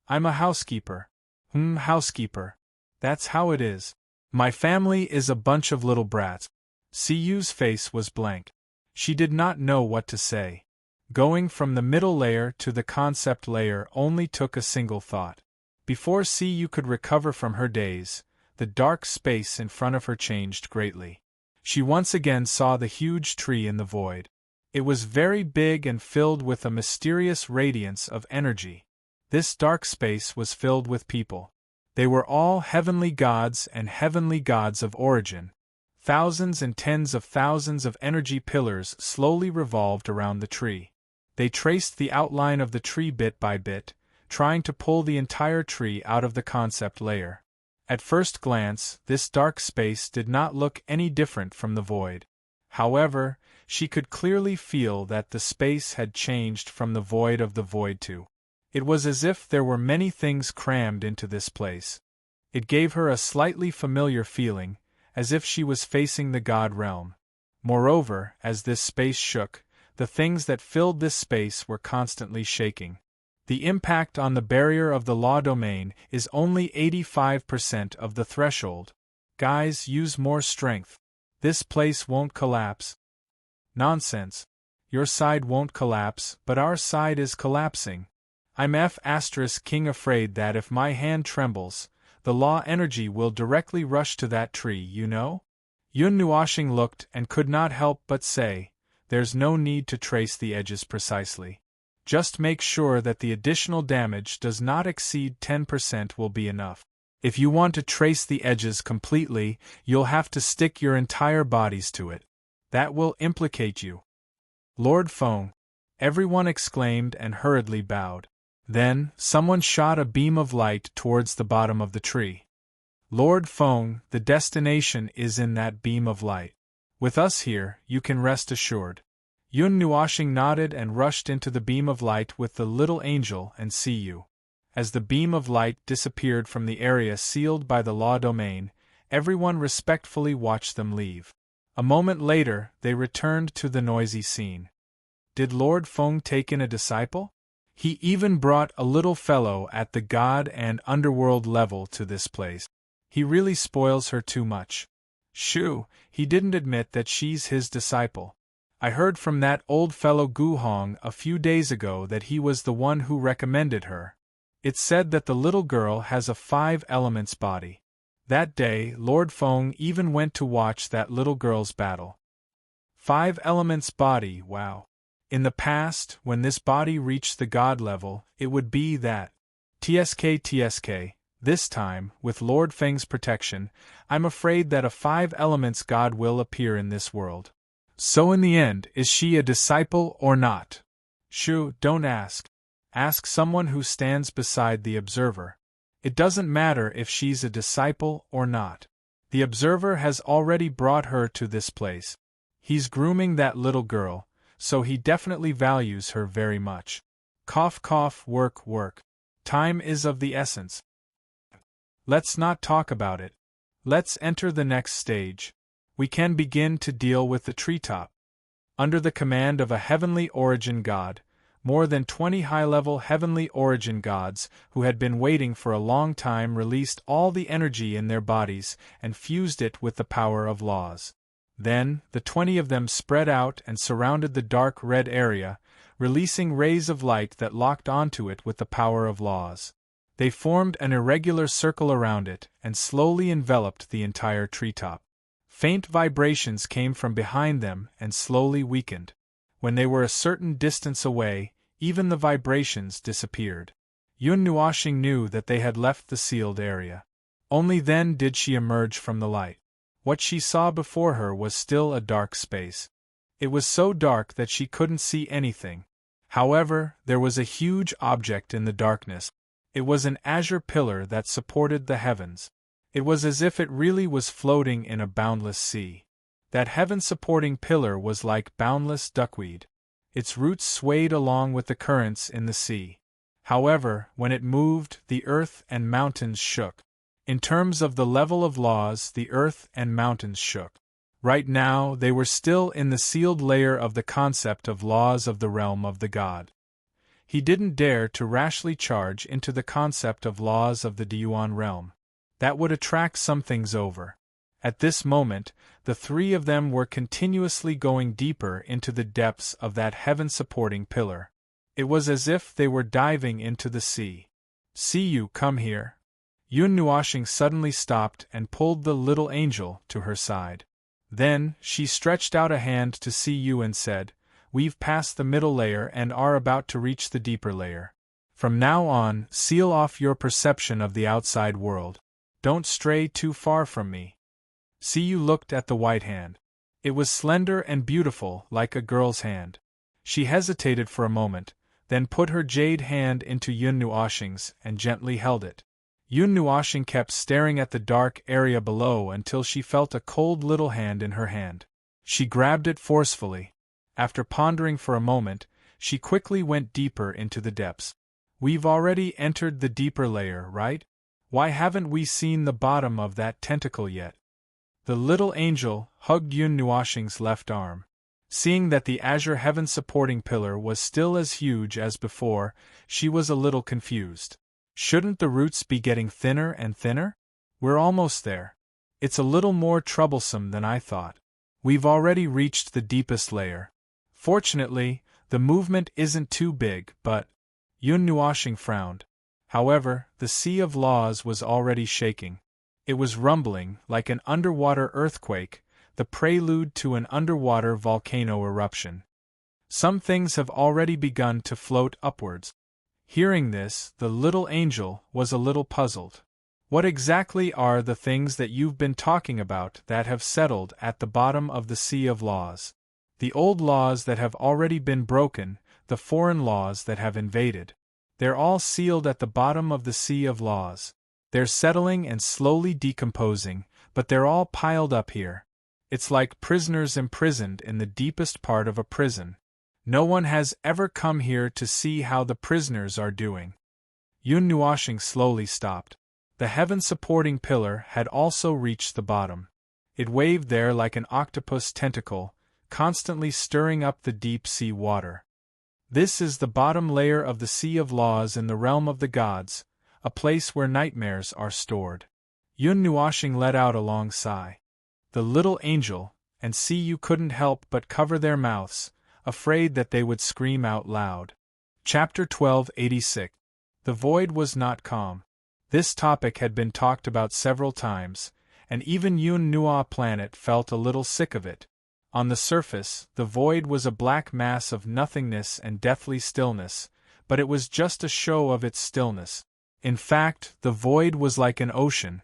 I'm a housekeeper. Housekeeper. That's how it is. My family is a bunch of little brats. Siyu's face was blank. She did not know what to say. Going from the middle layer to the concept layer only took a single thought. Before Siyu could recover from her daze, the dark space in front of her changed greatly. She once again saw the huge tree in the void. It was very big and filled with a mysterious radiance of energy. This dark space was filled with people. They were all heavenly gods and heavenly gods of origin. Thousands and tens of thousands of energy pillars slowly revolved around the tree. They traced the outline of the tree bit by bit, trying to pull the entire tree out of the concept layer. At first glance, this dark space did not look any different from the void. However, she could clearly feel that the space had changed from the void of the void to. It was as if there were many things crammed into this place. It gave her a slightly familiar feeling, as if she was facing the God realm. Moreover, as this space shook, the things that filled this space were constantly shaking. The impact on the barrier of the law domain is only 85% of the threshold. Guys, use more strength. This place won't collapse. Nonsense. Your side won't collapse, but our side is collapsing. I'm King afraid that if my hand trembles, the law energy will directly rush to that tree, you know? Yun Nuashing looked and could not help but say, there's no need to trace the edges precisely. Just make sure that the additional damage does not exceed 10% will be enough. If you want to trace the edges completely, you'll have to stick your entire bodies to it. That will implicate you. Lord Feng, everyone exclaimed and hurriedly bowed. Then, someone shot a beam of light towards the bottom of the tree. Lord Feng, the destination is in that beam of light. With us here, you can rest assured. Yun Nuashing nodded and rushed into the beam of light with the little angel and see you. As the beam of light disappeared from the area sealed by the law domain, everyone respectfully watched them leave. A moment later, they returned to the noisy scene. Did Lord Feng take in a disciple? He even brought a little fellow at the god and underworld level to this place. He really spoils her too much. Shoo, he didn't admit that she's his disciple. I heard from that old fellow Gu Hong a few days ago that he was the one who recommended her. It's said that the little girl has a 5 elements body. That day, Lord Feng even went to watch that little girl's battle. 5 elements body, wow. In the past, when this body reached the god level, it would be that. TSK. This time, with Lord Feng's protection, I'm afraid that a 5 elements god will appear in this world. So in the end, is she a disciple or not? Shoo, don't ask. Ask someone who stands beside the observer. It doesn't matter if she's a disciple or not. The observer has already brought her to this place. He's grooming that little girl, so he definitely values her very much. Cough cough, work. Time is of the essence. Let's not talk about it. Let's enter the next stage. We can begin to deal with the treetop. Under the command of a heavenly origin god, more than 20 high-level heavenly origin gods who had been waiting for a long time released all the energy in their bodies and fused it with the power of laws. Then, the 20 of them spread out and surrounded the dark red area, releasing rays of light that locked onto it with the power of laws. They formed an irregular circle around it and slowly enveloped the entire treetop. Faint vibrations came from behind them and slowly weakened. When they were a certain distance away, even the vibrations disappeared. Yun Nuashing knew that they had left the sealed area. Only then did she emerge from the light. What she saw before her was still a dark space. It was so dark that she couldn't see anything. However, there was a huge object in the darkness. It was an azure pillar that supported the heavens. It was as if it really was floating in a boundless sea. That heaven-supporting pillar was like boundless duckweed. Its roots swayed along with the currents in the sea. However, when it moved, the earth and mountains shook. In terms of the level of laws, the earth and mountains shook. Right now, they were still in the sealed layer of the concept of laws of the realm of the god. He didn't dare to rashly charge into the concept of laws of the Deyuan realm. That would attract some things over. At this moment, the 3 of them were continuously going deeper into the depths of that heaven-supporting pillar. It was as if they were diving into the sea. See you, come here. Yun Nuashing suddenly stopped and pulled the little angel to her side. Then, she stretched out a hand to see you and said, "We've passed the middle layer and are about to reach the deeper layer. From now on, seal off your perception of the outside world. Don't stray too far from me." See you looked at the white hand. It was slender and beautiful, like a girl's hand. She hesitated for a moment, then put her jade hand into Yun Nuoshing's and gently held it. Yun Nuoshing kept staring at the dark area below until she felt a cold little hand in her hand. She grabbed it forcefully. After pondering for a moment, she quickly went deeper into the depths. We've already entered the deeper layer, right? Why haven't we seen the bottom of that tentacle yet? The little angel hugged Yun Nuoshing's left arm. Seeing that the azure heaven supporting pillar was still as huge as before, she was a little confused. Shouldn't the roots be getting thinner and thinner? We're almost there. It's a little more troublesome than I thought. We've already reached the deepest layer. Fortunately, the movement isn't too big, but… Yun Nuoshing frowned. However, the Sea of Laws was already shaking. It was rumbling like an underwater earthquake, the prelude to an underwater volcano eruption. Some things have already begun to float upwards. Hearing this, the little angel was a little puzzled. What exactly are the things that you've been talking about that have settled at the bottom of the Sea of Laws? The old laws that have already been broken, the foreign laws that have invaded. They're all sealed at the bottom of the Sea of Laws. They're settling and slowly decomposing, but they're all piled up here. It's like prisoners imprisoned in the deepest part of a prison. No one has ever come here to see how the prisoners are doing. Yun Nuoshing slowly stopped. The heaven-supporting pillar had also reached the bottom. It waved there like an octopus tentacle, constantly stirring up the deep sea water. This is the bottom layer of the Sea of Laws in the realm of the gods, a place where nightmares are stored. Yun Nuoshing let out a long sigh. The little angel and See You couldn't help but cover their mouths, afraid that they would scream out loud. Chapter 1286. The void was not calm. This topic had been talked about several times, and even Yun Nuo planet felt a little sick of it. On the surface, the void was a black mass of nothingness and deathly stillness, but it was just a show of its stillness. In fact, the void was like an ocean.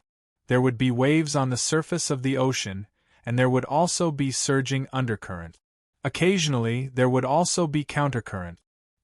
There would be waves on the surface of the ocean, and there would also be surging undercurrent. Occasionally, there would also be countercurrent.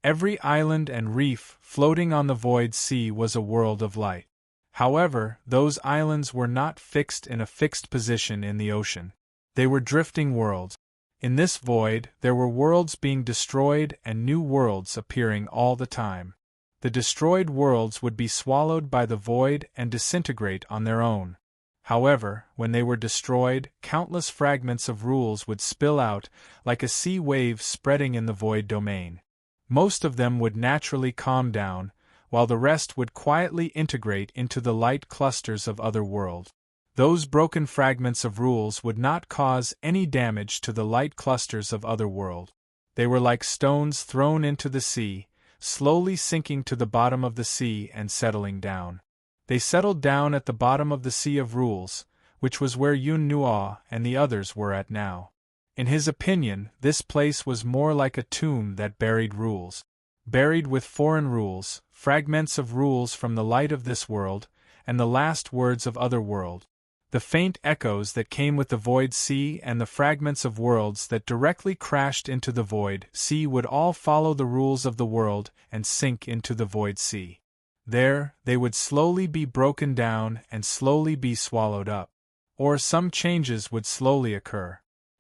Every island and reef floating on the void sea was a world of light. However, those islands were not fixed in a fixed position in the ocean. They were drifting worlds. In this void, there were worlds being destroyed and new worlds appearing all the time. The destroyed worlds would be swallowed by the void and disintegrate on their own. However, when they were destroyed, countless fragments of rules would spill out, like a sea wave spreading in the void domain. Most of them would naturally calm down, while the rest would quietly integrate into the light clusters of other worlds. Those broken fragments of rules would not cause any damage to the light clusters of other world. They were like stones thrown into the sea, slowly sinking to the bottom of the sea and settling down. They settled down at the bottom of the Sea of Rules, which was where Yun Nuo and the others were at now. In his opinion, this place was more like a tomb that buried rules. Buried with foreign rules, fragments of rules from the light of this world, and the last words of other world. The faint echoes that came with the void sea and the fragments of worlds that directly crashed into the void sea would all follow the rules of the world and sink into the void sea. There, they would slowly be broken down and slowly be swallowed up. Or some changes would slowly occur.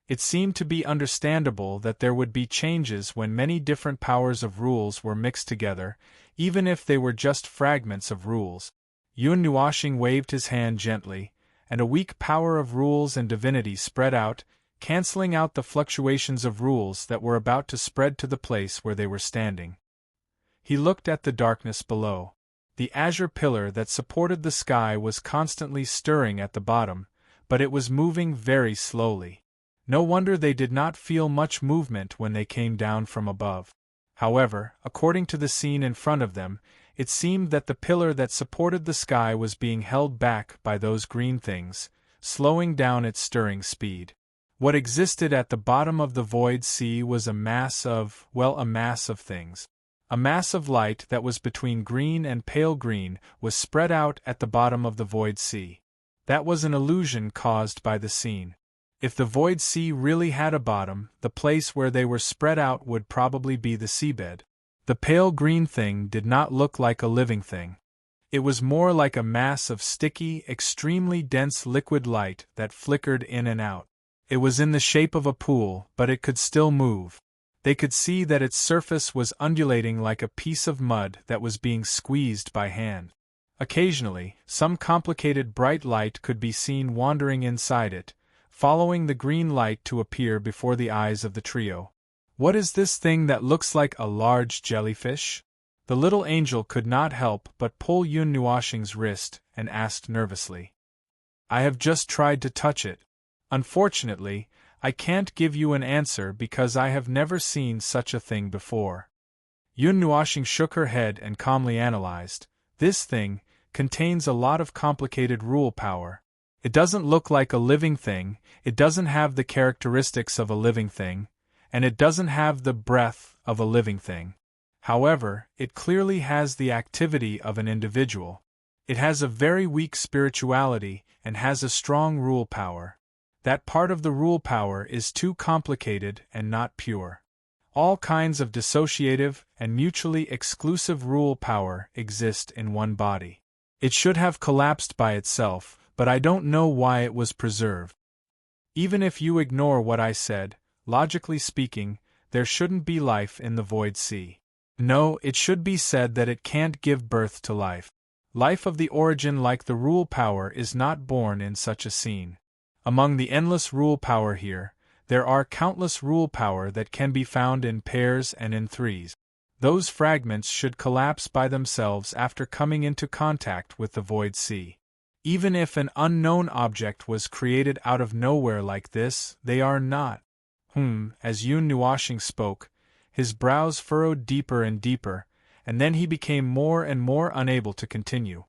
It seemed to be understandable that there would be changes when many different powers of rules were mixed together, even if they were just fragments of rules. Yun Nuoshing waved his hand gently, and a weak power of rules and divinity spread out, canceling out the fluctuations of rules that were about to spread to the place where they were standing. He looked at the darkness below. The azure pillar that supported the sky was constantly stirring at the bottom, but it was moving very slowly. No wonder they did not feel much movement when they came down from above. However, according to the scene in front of them, it seemed that the pillar that supported the sky was being held back by those green things, slowing down its stirring speed. What existed at the bottom of the void sea was a mass of things. A mass of light that was between green and pale green was spread out at the bottom of the void sea. That was an illusion caused by the scene. If the void sea really had a bottom, the place where they were spread out would probably be the seabed. The pale green thing did not look like a living thing. It was more like a mass of sticky, extremely dense liquid light that flickered in and out. It was in the shape of a pool, but it could still move. They could see that its surface was undulating like a piece of mud that was being squeezed by hand. Occasionally, some complicated bright light could be seen wandering inside it, following the green light to appear before the eyes of the trio. "What is this thing that looks like a large jellyfish?" The little angel could not help but pull Yun Nuoshing's wrist and asked nervously. "I have just tried to touch it. Unfortunately, I can't give you an answer because I have never seen such a thing before." Yun Nuoshing shook her head and calmly analyzed. "This thing contains a lot of complicated rule power. It doesn't look like a living thing, it doesn't have the characteristics of a living thing, and it doesn't have the breath of a living thing. However, it clearly has the activity of an individual. It has a very weak spirituality and has a strong rule power. That part of the rule power is too complicated and not pure. All kinds of dissociative and mutually exclusive rule power exist in one body. It should have collapsed by itself, but I don't know why it was preserved. Even if you ignore what I said, logically speaking, there shouldn't be life in the void sea. No, it should be said that it can't give birth to life. Life of the origin like the rule power is not born in such a scene. Among the endless rule power here, there are countless rule power that can be found in pairs and in threes. Those fragments should collapse by themselves after coming into contact with the void sea. Even if an unknown object was created out of nowhere like this, they are not. As Yun Nuoshing spoke, his brows furrowed deeper and deeper, and then he became more and more unable to continue.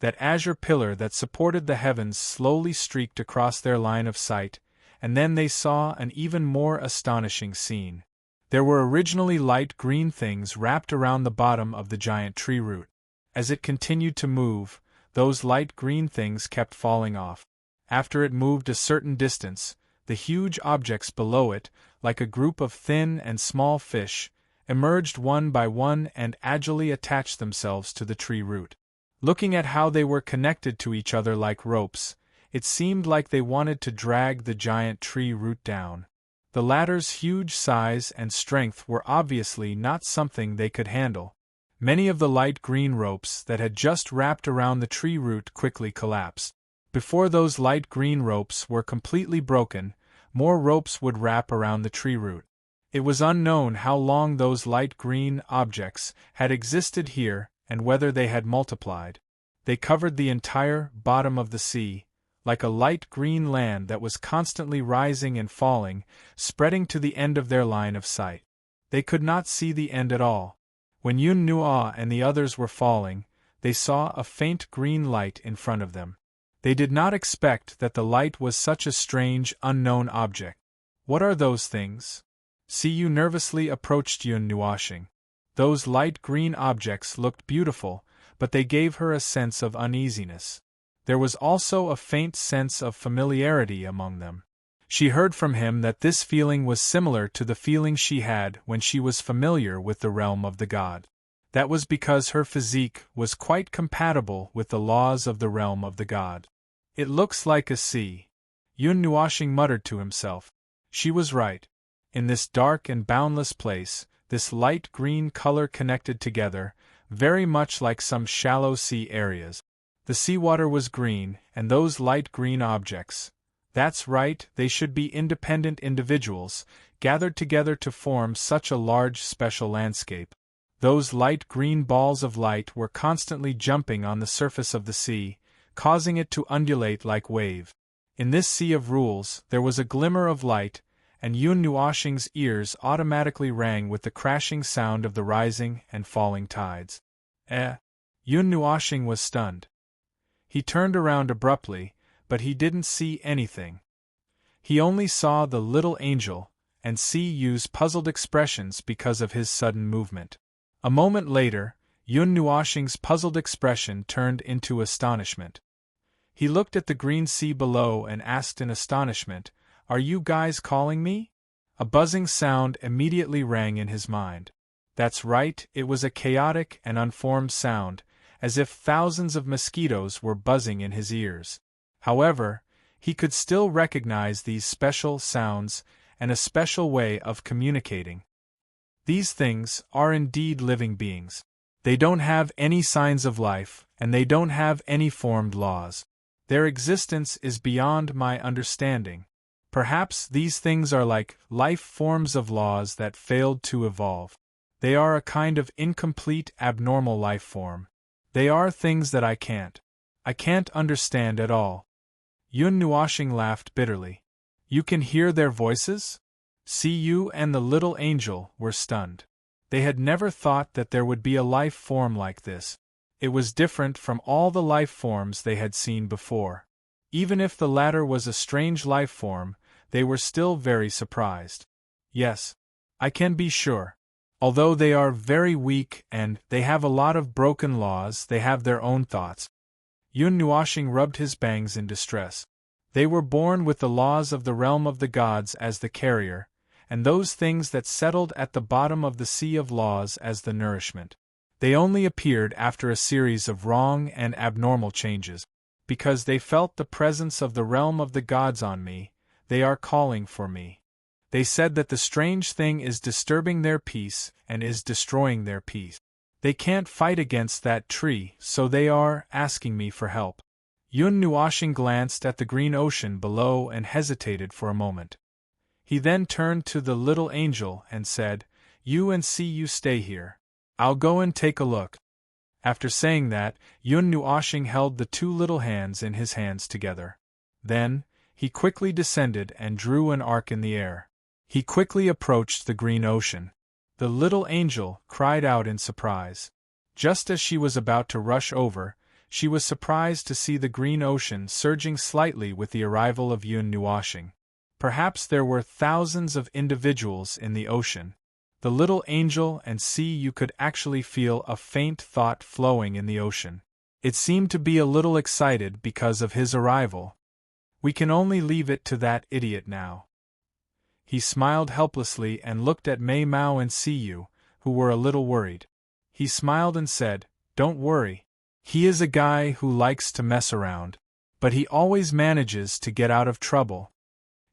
That azure pillar that supported the heavens slowly streaked across their line of sight, and then they saw an even more astonishing scene. There were originally light green things wrapped around the bottom of the giant tree root. As it continued to move, those light green things kept falling off. After it moved a certain distance, the huge objects below it, like a group of thin and small fish, emerged one by one and agilely attached themselves to the tree root. Looking at how they were connected to each other like ropes, it seemed like they wanted to drag the giant tree root down. The latter's huge size and strength were obviously not something they could handle. Many of the light green ropes that had just wrapped around the tree root quickly collapsed. Before those light green ropes were completely broken, more ropes would wrap around the tree root. It was unknown how long those light green objects had existed here and whether they had multiplied. They covered the entire bottom of the sea, like a light green land that was constantly rising and falling, spreading to the end of their line of sight. They could not see the end at all. When Yun Nuo and the others were falling, they saw a faint green light in front of them. They did not expect that the light was such a strange, unknown object. "What are those things?" Siyu nervously approached Yun Nuoshing. Those light green objects looked beautiful, but they gave her a sense of uneasiness. There was also a faint sense of familiarity among them. She heard from him that this feeling was similar to the feeling she had when she was familiar with the realm of the god. That was because her physique was quite compatible with the laws of the realm of the god. "It looks like a sea," Yun Nuoshing muttered to himself. She was right. In this dark and boundless place, this light green color connected together, very much like some shallow sea areas. The seawater was green, and those light green objects. That's right, they should be independent individuals, gathered together to form such a large special landscape. Those light green balls of light were constantly jumping on the surface of the sea, causing it to undulate like wave. In this sea of rules, there was a glimmer of light, and Yun Nuoshing's ears automatically rang with the crashing sound of the rising and falling tides. Yun Nuoshing was stunned. He turned around abruptly, but he didn't see anything. He only saw the little angel, and Siyu's puzzled expressions because of his sudden movement. A moment later, Yun Nuoshing's puzzled expression turned into astonishment. He looked at the green sea below and asked in astonishment, "Are you guys calling me?" A buzzing sound immediately rang in his mind. That's right, it was a chaotic and unformed sound, as if thousands of mosquitoes were buzzing in his ears. However, he could still recognize these special sounds and a special way of communicating. These things are indeed living beings. They don't have any signs of life, and they don't have any formed laws. Their existence is beyond my understanding. Perhaps these things are like life forms of laws that failed to evolve. They are a kind of incomplete, abnormal life form. They are things that I can't understand at all. Yun Nuashing laughed bitterly. You can hear their voices? See, you and the little angel were stunned. They had never thought that there would be a life form like this. It was different from all the life forms they had seen before. Even if the latter was a strange life form, they were still very surprised. Yes, I can be sure. Although they are very weak and they have a lot of broken laws, they have their own thoughts. Yun Nuashing rubbed his bangs in distress. They were born with the laws of the realm of the gods as the carrier, and those things that settled at the bottom of the sea of laws as the nourishment. They only appeared after a series of wrong and abnormal changes. Because they felt the presence of the realm of the gods on me, they are calling for me. They said that the strange thing is disturbing their peace and is destroying their peace. They can't fight against that tree, so they are asking me for help. Yun Nuashing glanced at the green ocean below and hesitated for a moment. He then turned to the little angel and said, "You and see you stay here. I'll go and take a look." After saying that, Yun Nuashing held the two little hands in his hands together. Then, he quickly descended and drew an arc in the air. He quickly approached the green ocean. The little angel cried out in surprise. Just as she was about to rush over, she was surprised to see the green ocean surging slightly with the arrival of Yun Nuashing. Perhaps there were thousands of individuals in the ocean. The little angel and see you could actually feel a faint thought flowing in the ocean. It seemed to be a little excited because of his arrival. We can only leave it to that idiot now. He smiled helplessly and looked at Mei Mao and Siyu, who were a little worried. He smiled and said, "Don't worry. He is a guy who likes to mess around, but he always manages to get out of trouble."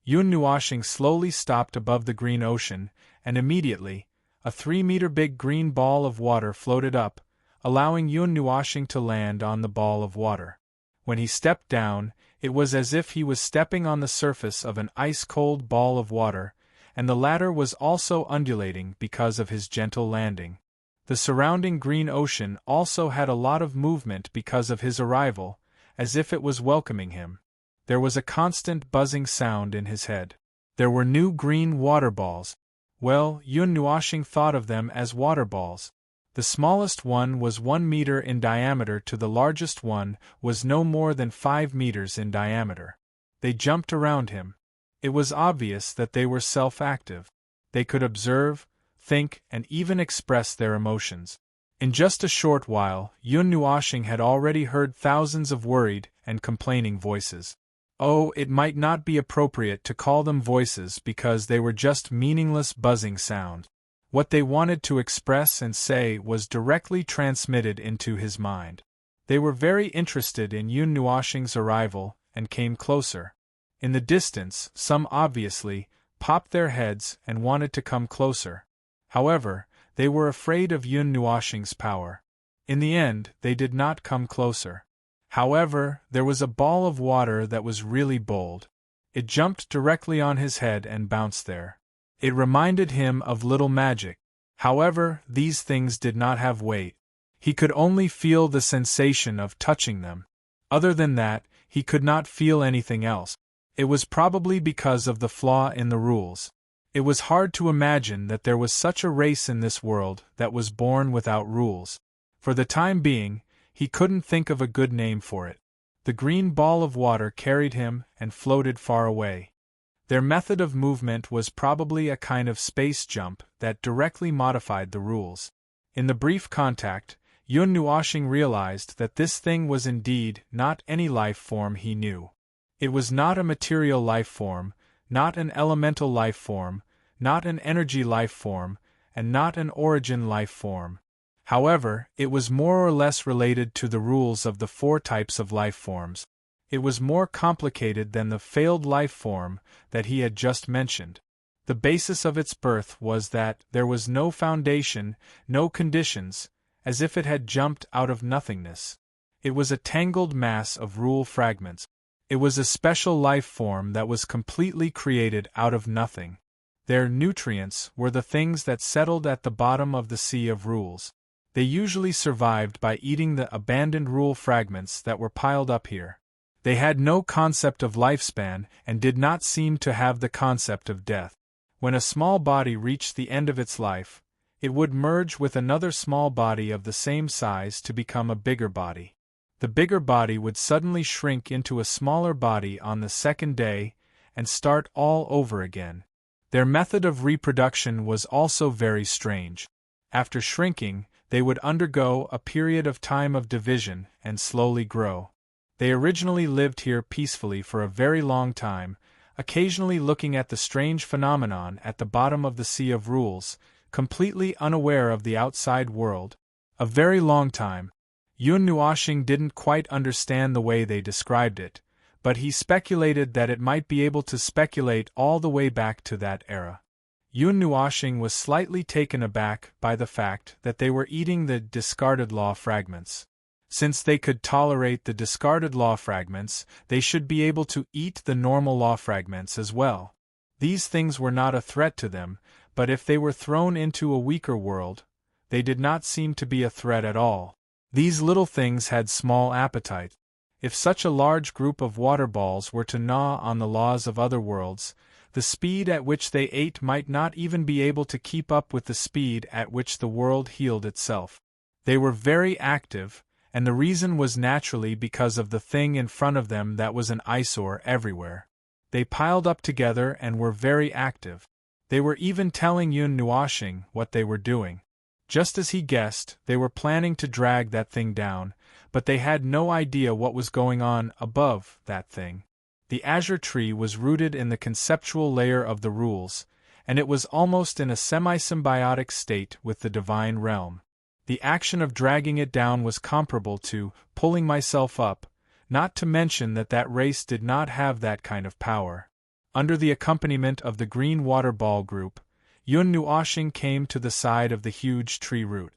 Yun Nuashing slowly stopped above the green ocean, and immediately, a 3-meter big green ball of water floated up, allowing Yun Nuashing to land on the ball of water. When he stepped down, it was as if he was stepping on the surface of an ice-cold ball of water, and the latter was also undulating because of his gentle landing. The surrounding green ocean also had a lot of movement because of his arrival, as if it was welcoming him. There was a constant buzzing sound in his head. There were new green water balls. Well, Yun Nuashing thought of them as water balls. The smallest one was 1 meter in diameter to the largest one was no more than 5 meters in diameter. They jumped around him. It was obvious that they were self-active. They could observe, think, and even express their emotions. In just a short while, Yun Nuashing had already heard thousands of worried and complaining voices. Oh, it might not be appropriate to call them voices because they were just meaningless buzzing sound. What they wanted to express and say was directly transmitted into his mind. They were very interested in Yun Nuashing's arrival and came closer. In the distance, some obviously popped their heads and wanted to come closer. However, they were afraid of Yun Nuashing's power. In the end, they did not come closer. However, there was a ball of water that was really bold. It jumped directly on his head and bounced there. It reminded him of little magic. However, these things did not have weight. He could only feel the sensation of touching them. Other than that, he could not feel anything else. It was probably because of the flaw in the rules. It was hard to imagine that there was such a race in this world that was born without rules. For the time being, he couldn't think of a good name for it. The green ball of water carried him and floated far away. Their method of movement was probably a kind of space jump that directly modified the rules. In the brief contact, Yun Nuoxing realized that this thing was indeed not any life form he knew. It was not a material life form, not an elemental life form, not an energy life form, and not an origin life form. However, it was more or less related to the rules of the 4 types of life forms. It was more complicated than the failed life form that he had just mentioned. The basis of its birth was that there was no foundation, no conditions, as if it had jumped out of nothingness. It was a tangled mass of rule fragments. It was a special life form that was completely created out of nothing. Their nutrients were the things that settled at the bottom of the sea of rules. They usually survived by eating the abandoned rule fragments that were piled up here. They had no concept of lifespan and did not seem to have the concept of death. When a small body reached the end of its life, it would merge with another small body of the same size to become a bigger body. The bigger body would suddenly shrink into a smaller body on the second day and start all over again. Their method of reproduction was also very strange. After shrinking, they would undergo a period of time of division and slowly grow. They originally lived here peacefully for a very long time, occasionally looking at the strange phenomenon at the bottom of the sea of rules, completely unaware of the outside world. A very long time. Yun Nuoxing didn't quite understand the way they described it, but he speculated that it might be able to speculate all the way back to that era. Yun Nuoxing was slightly taken aback by the fact that they were eating the discarded law fragments. Since they could tolerate the discarded law fragments, they should be able to eat the normal law fragments as well. These things were not a threat to them, but if they were thrown into a weaker world, they did not seem to be a threat at all. These little things had small appetite. If such a large group of water balls were to gnaw on the laws of other worlds, the speed at which they ate might not even be able to keep up with the speed at which the world healed itself. They were very active, and the reason was naturally because of the thing in front of them that was an eyesore everywhere. They piled up together and were very active. They were even telling Yun Nuoxing what they were doing. Just as he guessed, they were planning to drag that thing down, but they had no idea what was going on above that thing. The azure tree was rooted in the conceptual layer of the rules, and it was almost in a semi-symbiotic state with the divine realm. The action of dragging it down was comparable to pulling myself up, not to mention that race did not have that kind of power. Under the accompaniment of the green water ball group, Yun Nuoxing came to the side of the huge tree root.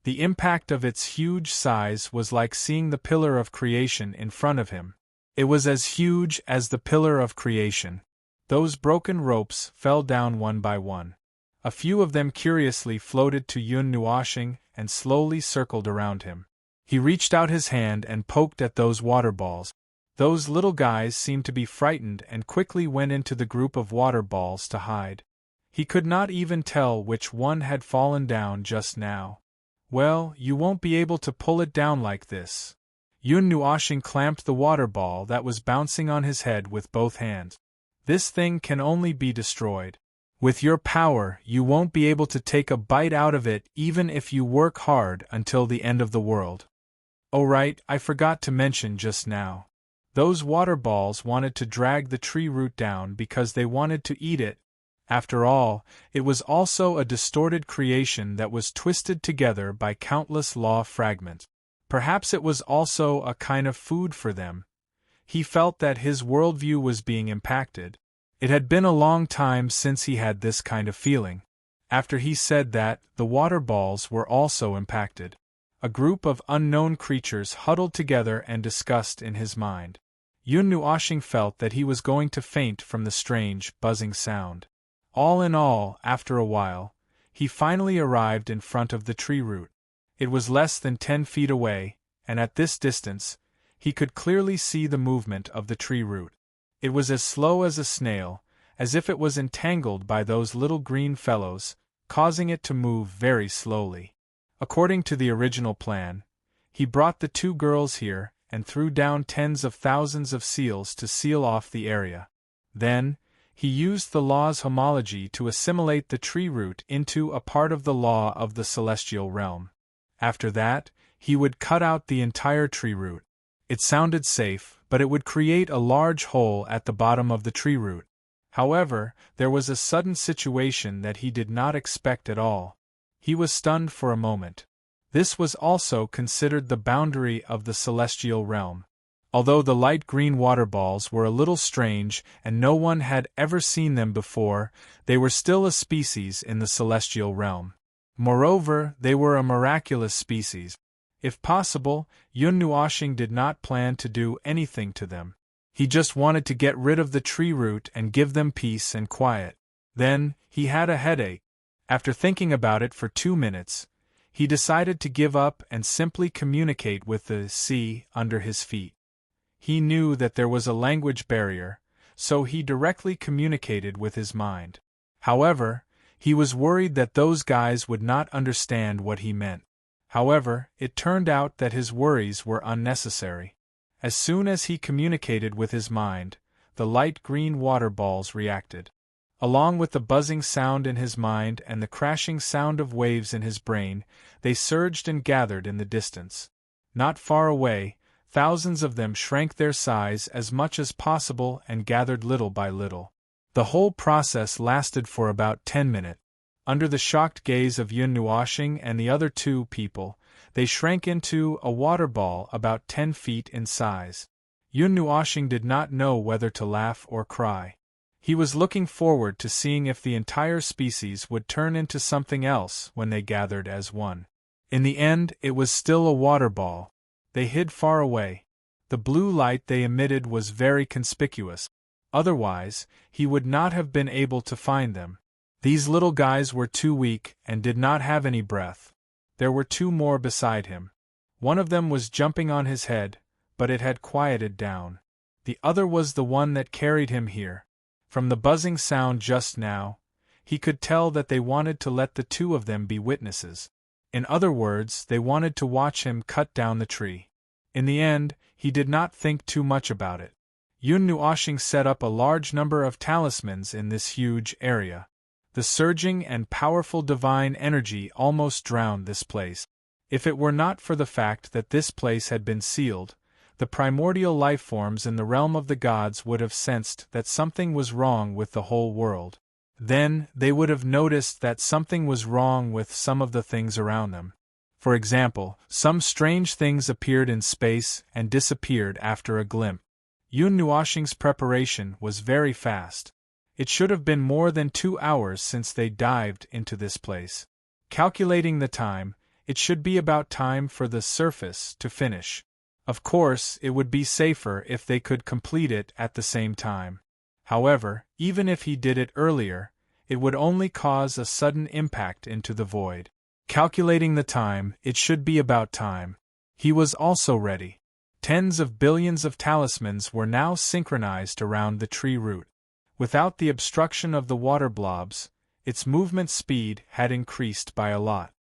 The impact of its huge size was like seeing the pillar of creation in front of him. It was as huge as the pillar of creation. Those broken ropes fell down one by one. A few of them curiously floated to Yun Nuoxing and slowly circled around him. He reached out his hand and poked at those water balls. Those little guys seemed to be frightened and quickly went into the group of water balls to hide. He could not even tell which one had fallen down just now. Well, you won't be able to pull it down like this. Yun Nuoxing clamped the water ball that was bouncing on his head with both hands. This thing can only be destroyed. With your power, you won't be able to take a bite out of it even if you work hard until the end of the world. Oh right, I forgot to mention just now. Those water balls wanted to drag the tree root down because they wanted to eat it. After all, it was also a distorted creation that was twisted together by countless law fragments. Perhaps it was also a kind of food for them. He felt that his worldview was being impacted. It had been a long time since he had this kind of feeling. After he said that, the water balls were also impacted. A group of unknown creatures huddled together and discussed in his mind. Yun Nuoxing felt that he was going to faint from the strange, buzzing sound. All in all, after a while, he finally arrived in front of the tree root. It was less than 10 feet away, and at this distance, he could clearly see the movement of the tree root. It was as slow as a snail, as if it was entangled by those little green fellows, causing it to move very slowly. According to the original plan, he brought the 2 girls here and threw down tens of thousands of seals to seal off the area. Then, he used the law's homology to assimilate the tree root into a part of the law of the celestial realm. After that, he would cut out the entire tree root. It sounded safe, but it would create a large hole at the bottom of the tree root. However, there was a sudden situation that he did not expect at all. He was stunned for a moment. This was also considered the boundary of the celestial realm. Although the light green water balls were a little strange and no one had ever seen them before, they were still a species in the celestial realm. Moreover, they were a miraculous species. If possible, Yun Nuoxing did not plan to do anything to them. He just wanted to get rid of the tree root and give them peace and quiet. Then, he had a headache. After thinking about it for 2 minutes, he decided to give up and simply communicate with the sea under his feet. He knew that there was a language barrier, so he directly communicated with his mind. However, he was worried that those guys would not understand what he meant. However, it turned out that his worries were unnecessary. As soon as he communicated with his mind, the light green water balls reacted. Along with the buzzing sound in his mind and the crashing sound of waves in his brain, they surged and gathered in the distance. Not far away, thousands of them shrank their size as much as possible and gathered little by little. The whole process lasted for about 10 minutes. Under the shocked gaze of Yun Nuoxing and the other 2 people, they shrank into a water ball about 10 feet in size. Yun Nuoxing did not know whether to laugh or cry. He was looking forward to seeing if the entire species would turn into something else when they gathered as one. In the end, it was still a water ball. They hid far away. The blue light they emitted was very conspicuous. Otherwise, he would not have been able to find them. These little guys were too weak and did not have any breath. There were 2 more beside him. One of them was jumping on his head, but it had quieted down. The other was the one that carried him here. From the buzzing sound just now, he could tell that they wanted to let the 2 of them be witnesses. In other words, they wanted to watch him cut down the tree. In the end, he did not think too much about it. Yun Nuoxing set up a large number of talismans in this huge area. The surging and powerful divine energy almost drowned this place. If it were not for the fact that this place had been sealed, the primordial life forms in the realm of the gods would have sensed that something was wrong with the whole world. Then, they would have noticed that something was wrong with some of the things around them. For example, some strange things appeared in space and disappeared after a glimpse. Yun Nuoxing's preparation was very fast. It should have been more than 2 hours since they dived into this place. Calculating the time, it should be about time for the surface to finish. Of course, it would be safer if they could complete it at the same time. However, even if he did it earlier, it would only cause a sudden impact into the void. Calculating the time, it should be about time. He was also ready. Tens of billions of talismans were now synchronized around the tree root. Without the obstruction of the water blobs, its movement speed had increased by a lot.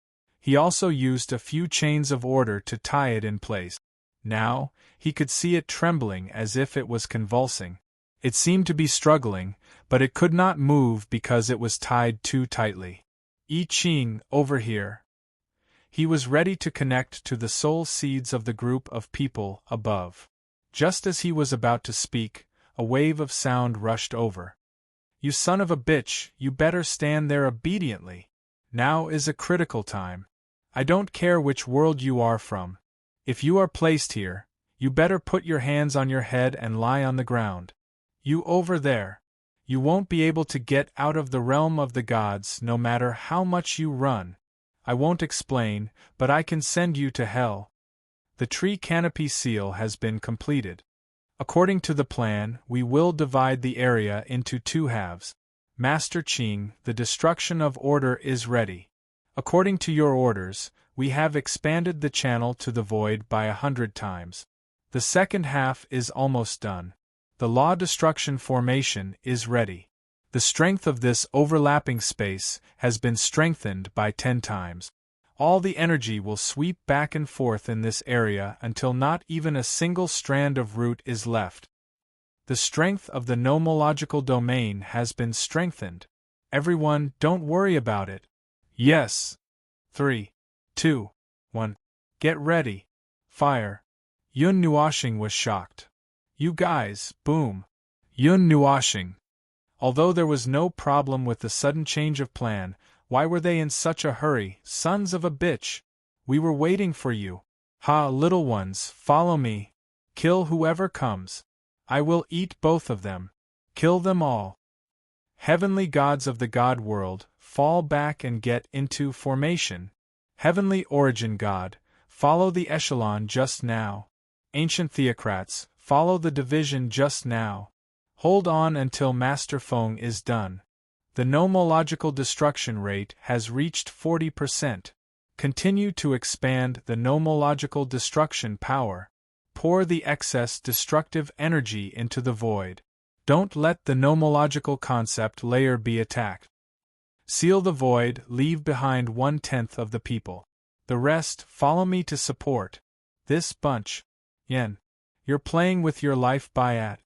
He also used a few chains of order to tie it in place. Now, he could see it trembling as if it was convulsing. It seemed to be struggling, but it could not move because it was tied too tightly. I Ching, over here. He was ready to connect to the soul seeds of the group of people above. Just as he was about to speak, a wave of sound rushed over. You son of a bitch, you better stand there obediently. Now is a critical time. I don't care which world you are from. If you are placed here, you better put your hands on your head and lie on the ground. You over there. You won't be able to get out of the realm of the gods no matter how much you run. I won't explain, but I can send you to hell. The tree canopy seal has been completed. According to the plan, we will divide the area into 2 halves. Master Qing, the destruction of order is ready. According to your orders, we have expanded the channel to the void by 100 times. The second half is almost done. The law destruction formation is ready. The strength of this overlapping space has been strengthened by 10 times. All the energy will sweep back and forth in this area until not even a single strand of root is left. The strength of the nomological domain has been strengthened. Everyone, don't worry about it. Yes. 3, 2, 1. Get ready. Fire. Yun Nuashing was shocked. You guys, boom. Yun Nuashing. Although there was no problem with the sudden change of plan, why were they in such a hurry, sons of a bitch? We were waiting for you. Ha, little ones, follow me. Kill whoever comes. I will eat both of them. Kill them all. Heavenly gods of the god world, fall back and get into formation. Heavenly origin god, follow the echelon just now. Ancient theocrats, follow the division just now. Hold on until Master Feng is done. The nomological destruction rate has reached 40%. Continue to expand the nomological destruction power. Pour the excess destructive energy into the void. Don't let the nomological concept layer be attacked. Seal the void, leave behind 1/10 of the people. The rest, follow me to support. This bunch. Yen. You're playing with your life Bayat.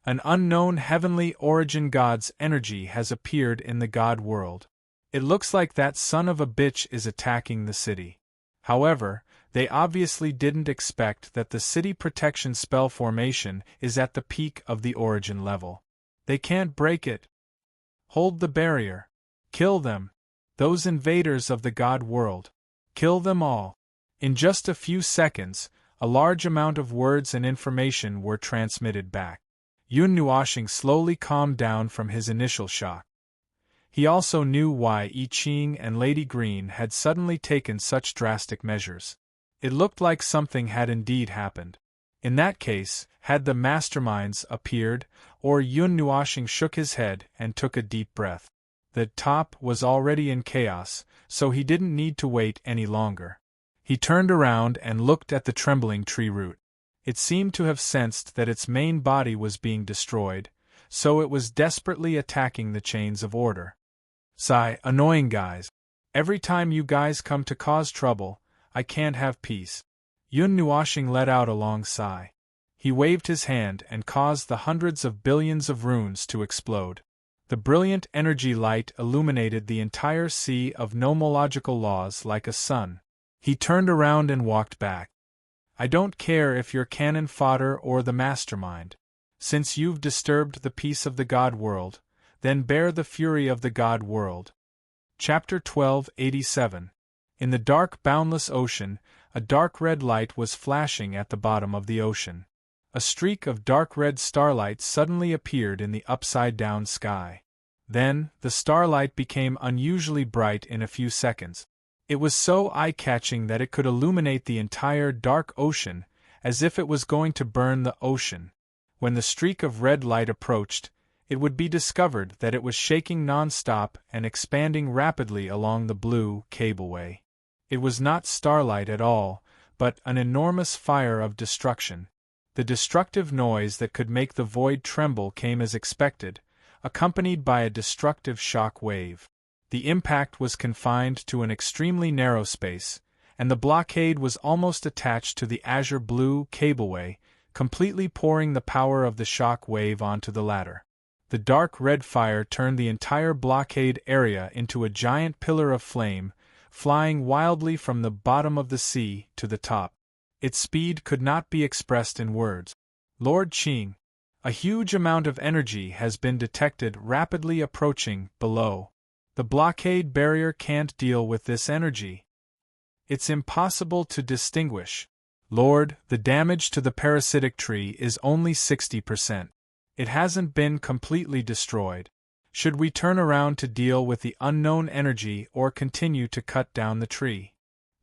An unknown heavenly origin god's energy has appeared in the god world. It looks like that son of a bitch is attacking the city. However, they obviously didn't expect that the city protection spell formation is at the peak of the origin level. They can't break it. Hold the barrier. Kill them. Those invaders of the god world. Kill them all. In just a few seconds, a large amount of words and information were transmitted back. Yun Nuashing slowly calmed down from his initial shock. He also knew why I Ching and Lady Green had suddenly taken such drastic measures. It looked like something had indeed happened. In that case, had the masterminds appeared, or Yun Nuashing shook his head and took a deep breath. The top was already in chaos, so he didn't need to wait any longer. He turned around and looked at the trembling tree root. It seemed to have sensed that its main body was being destroyed, so it was desperately attacking the chains of order. Sigh, annoying guys. Every time you guys come to cause trouble, I can't have peace. Yun Nuashing let out a long sigh. He waved his hand and caused the hundreds of billions of runes to explode. The brilliant energy light illuminated the entire sea of nomological laws like a sun. He turned around and walked back. I don't care if you're cannon fodder or the mastermind. Since you've disturbed the peace of the god world, then bear the fury of the god world. Chapter 1287. In the dark boundless ocean, a dark red light was flashing at the bottom of the ocean. A streak of dark red starlight suddenly appeared in the upside-down sky. Then, the starlight became unusually bright in a few seconds. It was so eye-catching that it could illuminate the entire dark ocean, as if it was going to burn the ocean. When the streak of red light approached, it would be discovered that it was shaking non-stop and expanding rapidly along the blue cableway. It was not starlight at all, but an enormous fire of destruction. The destructive noise that could make the void tremble came as expected, accompanied by a destructive shock wave. The impact was confined to an extremely narrow space, and the blockade was almost attached to the azure blue cableway, completely pouring the power of the shock wave onto the latter. The dark red fire turned the entire blockade area into a giant pillar of flame, flying wildly from the bottom of the sea to the top. Its speed could not be expressed in words. Lord Qing, a huge amount of energy has been detected rapidly approaching below. The blockade barrier can't deal with this energy. It's impossible to distinguish. Lord, the damage to the parasitic tree is only 60%. It hasn't been completely destroyed. Should we turn around to deal with the unknown energy or continue to cut down the tree?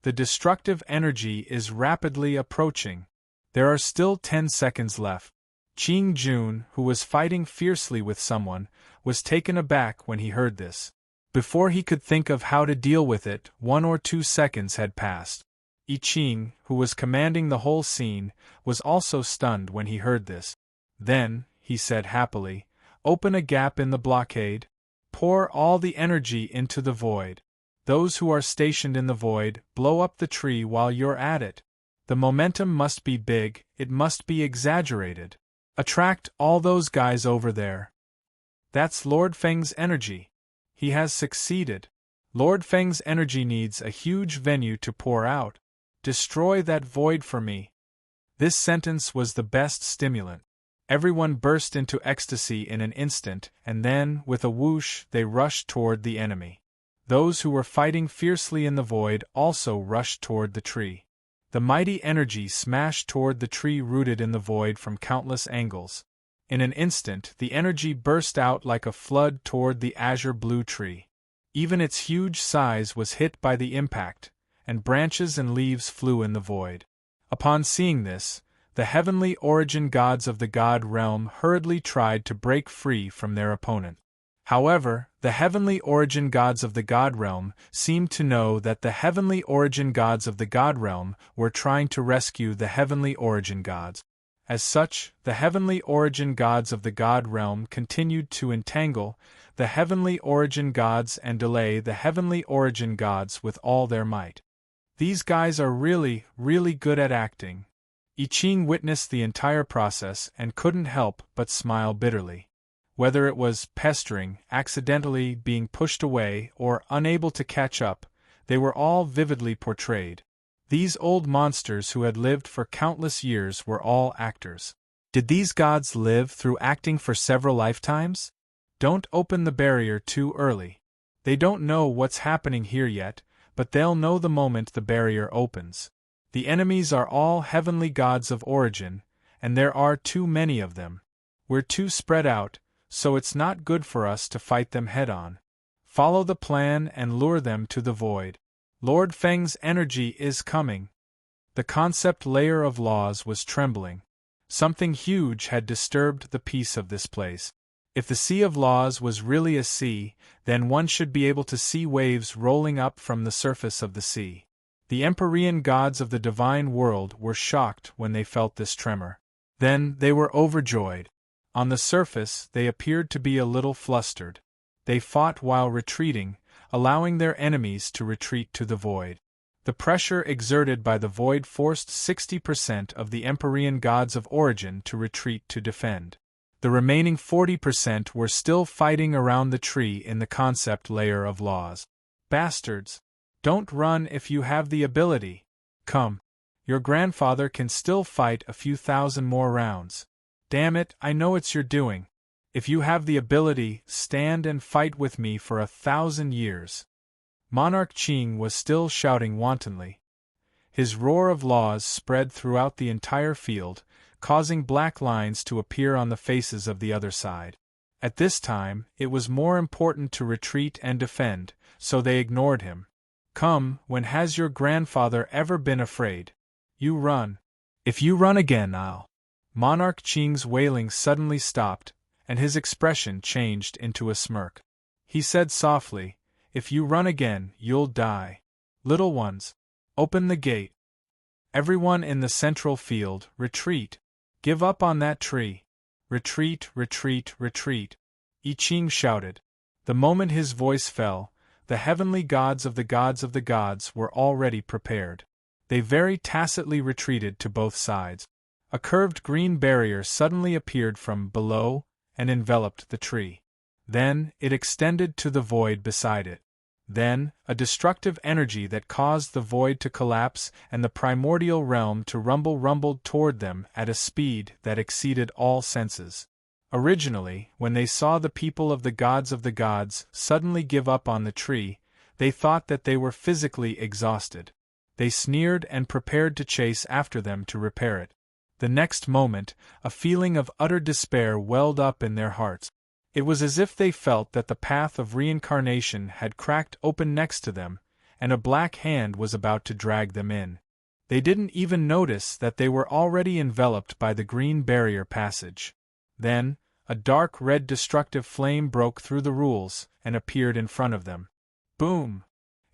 The destructive energy is rapidly approaching. There are still 10 seconds left. Qing Jun, who was fighting fiercely with someone, was taken aback when he heard this. Before he could think of how to deal with it, 1 or 2 seconds had passed. I Ching, who was commanding the whole scene, was also stunned when he heard this. Then, he said happily, open a gap in the blockade. Pour all the energy into the void. Those who are stationed in the void, blow up the tree while you're at it. The momentum must be big, it must be exaggerated. Attract all those guys over there. That's Lord Feng's energy. He has succeeded. Lord Feng's energy needs a huge venue to pour out. destroy that void for me." This sentence was the best stimulant. Everyone burst into ecstasy in an instant, and then, with a whoosh, they rushed toward the enemy. Those who were fighting fiercely in the void also rushed toward the tree. The mighty energy smashed toward the tree rooted in the void from countless angles. In an instant, the energy burst out like a flood toward the azure blue tree. Even its huge size was hit by the impact, and branches and leaves flew in the void. Upon seeing this, the heavenly origin gods of the god realm hurriedly tried to break free from their opponent. However, the heavenly origin gods of the god realm seemed to know that the heavenly origin gods of the god realm were trying to rescue the heavenly origin gods. As such, the heavenly origin gods of the god realm continued to entangle the heavenly origin gods and delay the heavenly origin gods with all their might. "These guys are really, really good at acting." I Ching witnessed the entire process and couldn't help but smile bitterly. Whether it was pestering, accidentally being pushed away, or unable to catch up, they were all vividly portrayed. These old monsters who had lived for countless years were all actors. Did these gods live through acting for several lifetimes? Don't open the barrier too early. They don't know what's happening here yet, but they'll know the moment the barrier opens. The enemies are all heavenly gods of origin, and there are too many of them. We're too spread out, so it's not good for us to fight them head-on. Follow the plan and lure them to the void. Lord Feng's energy is coming. The concept layer of laws was trembling. Something huge had disturbed the peace of this place. If the sea of laws was really a sea, then one should be able to see waves rolling up from the surface of the sea. The Empyrean gods of the divine world were shocked when they felt this tremor. Then they were overjoyed. On the surface, they appeared to be a little flustered. They fought while retreating, allowing their enemies to retreat to the void. The pressure exerted by the void forced 60% of the Empyrean gods of origin to retreat to defend. The remaining 40% were still fighting around the tree in the concept layer of laws. Bastards! Don't run if you have the ability. Come. Your grandfather can still fight a few thousand more rounds. Damn it, I know it's your doing. If you have the ability, stand and fight with me for 1,000 years. Monarch Qing was still shouting wantonly. His roar of laws spread throughout the entire field, causing black lines to appear on the faces of the other side. At this time, it was more important to retreat and defend, so they ignored him. Come, when has your grandfather ever been afraid? You run. If you run again, I'll. Monarch Qing's wailing suddenly stopped, and his expression changed into a smirk. He said softly, "If you run again, you'll die. Little ones, open the gate. Everyone in the central field, retreat. Give up on that tree. Retreat, retreat, retreat." I Ching shouted. The moment his voice fell, the heavenly gods of the gods were already prepared. They very tacitly retreated to both sides. A curved green barrier suddenly appeared from below and enveloped the tree. Then, it extended to the void beside it. Then, a destructive energy that caused the void to collapse and the primordial realm to rumbled toward them at a speed that exceeded all senses. Originally, when they saw the people of the gods suddenly give up on the tree, they thought that they were physically exhausted. They sneered and prepared to chase after them to repair it. The next moment, a feeling of utter despair welled up in their hearts. It was as if they felt that the path of reincarnation had cracked open next to them, and a black hand was about to drag them in. They didn't even notice that they were already enveloped by the green barrier passage. Then, a dark red destructive flame broke through the rules and appeared in front of them. Boom!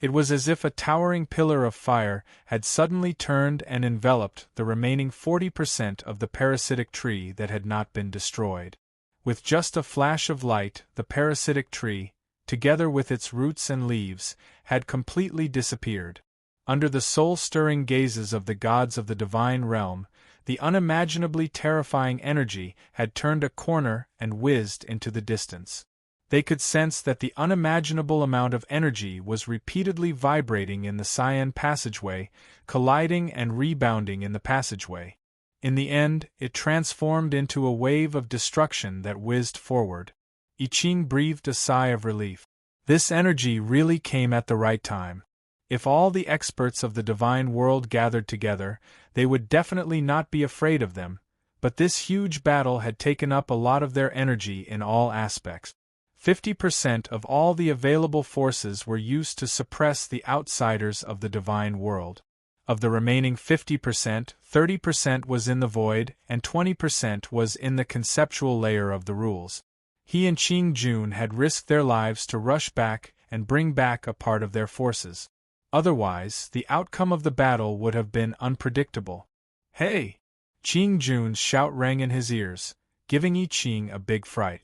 It was as if a towering pillar of fire had suddenly turned and enveloped the remaining 40% of the parasitic tree that had not been destroyed. With just a flash of light, the parasitic tree, together with its roots and leaves, had completely disappeared. Under the soul-stirring gazes of the gods of the divine realm, the unimaginably terrifying energy had turned a corner and whizzed into the distance. They could sense that the unimaginable amount of energy was repeatedly vibrating in the cyan passageway, colliding and rebounding in the passageway. In the end, it transformed into a wave of destruction that whizzed forward. I Ching breathed a sigh of relief. This energy really came at the right time. If all the experts of the divine world gathered together, they would definitely not be afraid of them, but this huge battle had taken up a lot of their energy in all aspects. 50% of all the available forces were used to suppress the outsiders of the divine world. Of the remaining 50%, 30% was in the void, and 20% was in the conceptual layer of the rules. He and Qing Jun had risked their lives to rush back and bring back a part of their forces. Otherwise, the outcome of the battle would have been unpredictable. "Hey!" Qing Jun's shout rang in his ears, giving I Ching a big fright.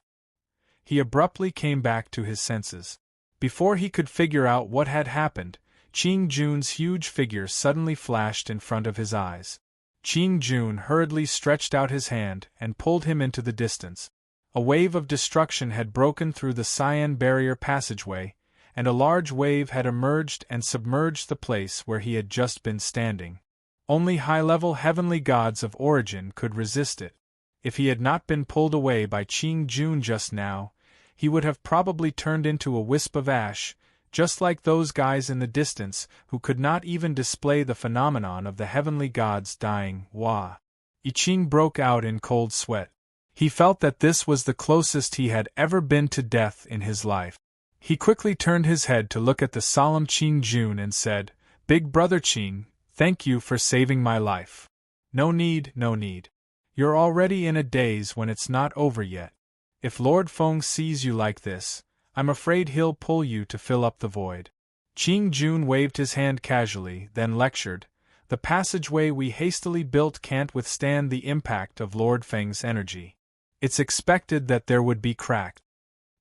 He abruptly came back to his senses. Before he could figure out what had happened, Qing Jun's huge figure suddenly flashed in front of his eyes. Qing Jun hurriedly stretched out his hand and pulled him into the distance. A wave of destruction had broken through the cyan barrier passageway, and a large wave had emerged and submerged the place where he had just been standing. Only high-level heavenly gods of origin could resist it. If he had not been pulled away by Qing Jun just now, he would have probably turned into a wisp of ash, just like those guys in the distance who could not even display the phenomenon of the heavenly gods dying. Wah! I Ching broke out in cold sweat. He felt that this was the closest he had ever been to death in his life. He quickly turned his head to look at the solemn Qing Jun and said, "Big brother Qing, thank you for saving my life." "No need, no need. You're already in a daze when it's not over yet. If Lord Feng sees you like this, I'm afraid he'll pull you to fill up the void." Qing Jun waved his hand casually, then lectured, "The passageway we hastily built can't withstand the impact of Lord Feng's energy. It's expected that there would be cracks."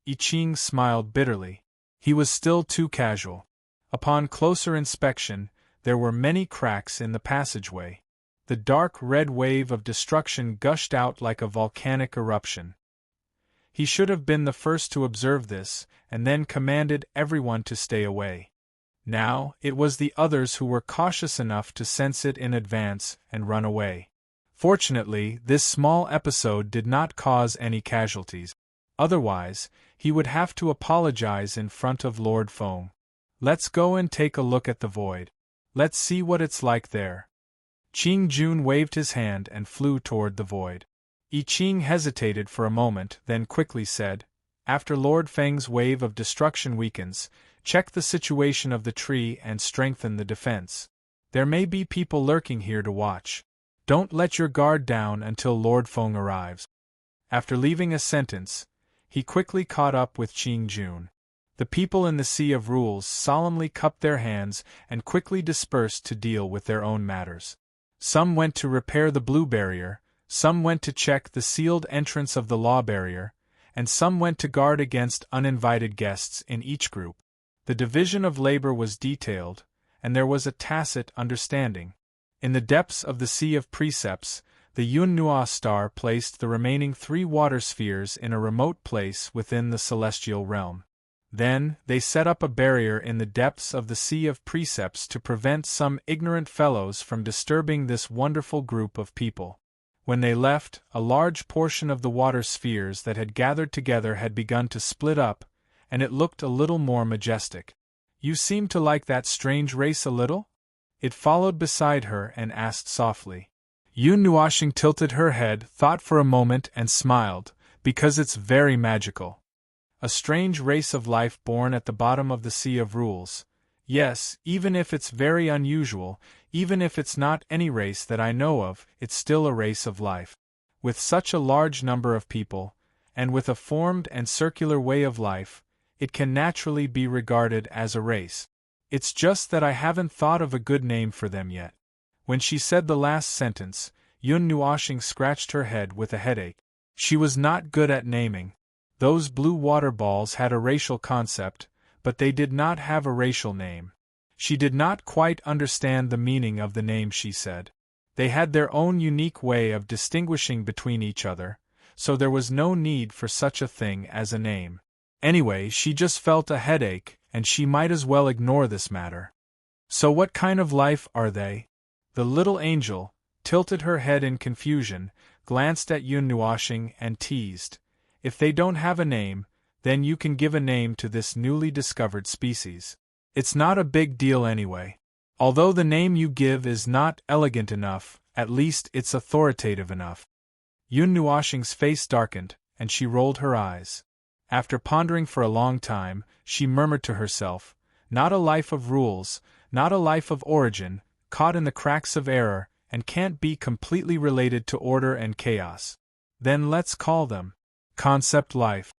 I Ching smiled bitterly. He was still too casual. Upon closer inspection, there were many cracks in the passageway. The dark red wave of destruction gushed out like a volcanic eruption. He should have been the first to observe this, and then commanded everyone to stay away. Now, it was the others who were cautious enough to sense it in advance and run away. Fortunately, this small episode did not cause any casualties. Otherwise, he would have to apologize in front of Lord Feng. "Let's go and take a look at the void. Let's see what it's like there." Qing Jun waved his hand and flew toward the void. I Ching hesitated for a moment, then quickly said, "After Lord Feng's wave of destruction weakens, check the situation of the tree and strengthen the defense. There may be people lurking here to watch. Don't let your guard down until Lord Feng arrives." After leaving a sentence, he quickly caught up with Qing Jun. The people in the Sea of Rules solemnly cupped their hands and quickly dispersed to deal with their own matters. Some went to repair the blue barrier, some went to check the sealed entrance of the law barrier, and some went to guard against uninvited guests in each group. The division of labor was detailed, and there was a tacit understanding. In the depths of the Sea of Precepts, the Yun Nua star placed the remaining 3 water spheres in a remote place within the celestial realm. Then, they set up a barrier in the depths of the Sea of Precepts to prevent some ignorant fellows from disturbing this wonderful group of people. When they left, a large portion of the water spheres that had gathered together had begun to split up, and it looked a little more majestic. "You seem to like that strange race a little?" It followed beside her and asked softly. Yun Nuashing tilted her head, thought for a moment and smiled, "Because it's very magical. A strange race of life born at the bottom of the Sea of Rules. Yes, even if it's very unusual, even if it's not any race that I know of, it's still a race of life. With such a large number of people, and with a formed and circular way of life, it can naturally be regarded as a race. It's just that I haven't thought of a good name for them yet." When she said the last sentence, Yun Nuashing scratched her head with a headache. She was not good at naming. Those blue water balls had a racial concept, but they did not have a racial name. She did not quite understand the meaning of the name she said. They had their own unique way of distinguishing between each other, so there was no need for such a thing as a name. Anyway, she just felt a headache, and she might as well ignore this matter. So what kind of life are they? The little angel tilted her head in confusion, glanced at Yun Nuoshing and teased. If they don't have a name, then you can give a name to this newly discovered species. It's not a big deal anyway. Although the name you give is not elegant enough, at least it's authoritative enough. Yun Nuoshing's face darkened, and she rolled her eyes. After pondering for a long time, she murmured to herself, not a life of rules, not a life of origin, caught in the cracks of error, and can't be completely related to order and chaos. Then let's call them concept life.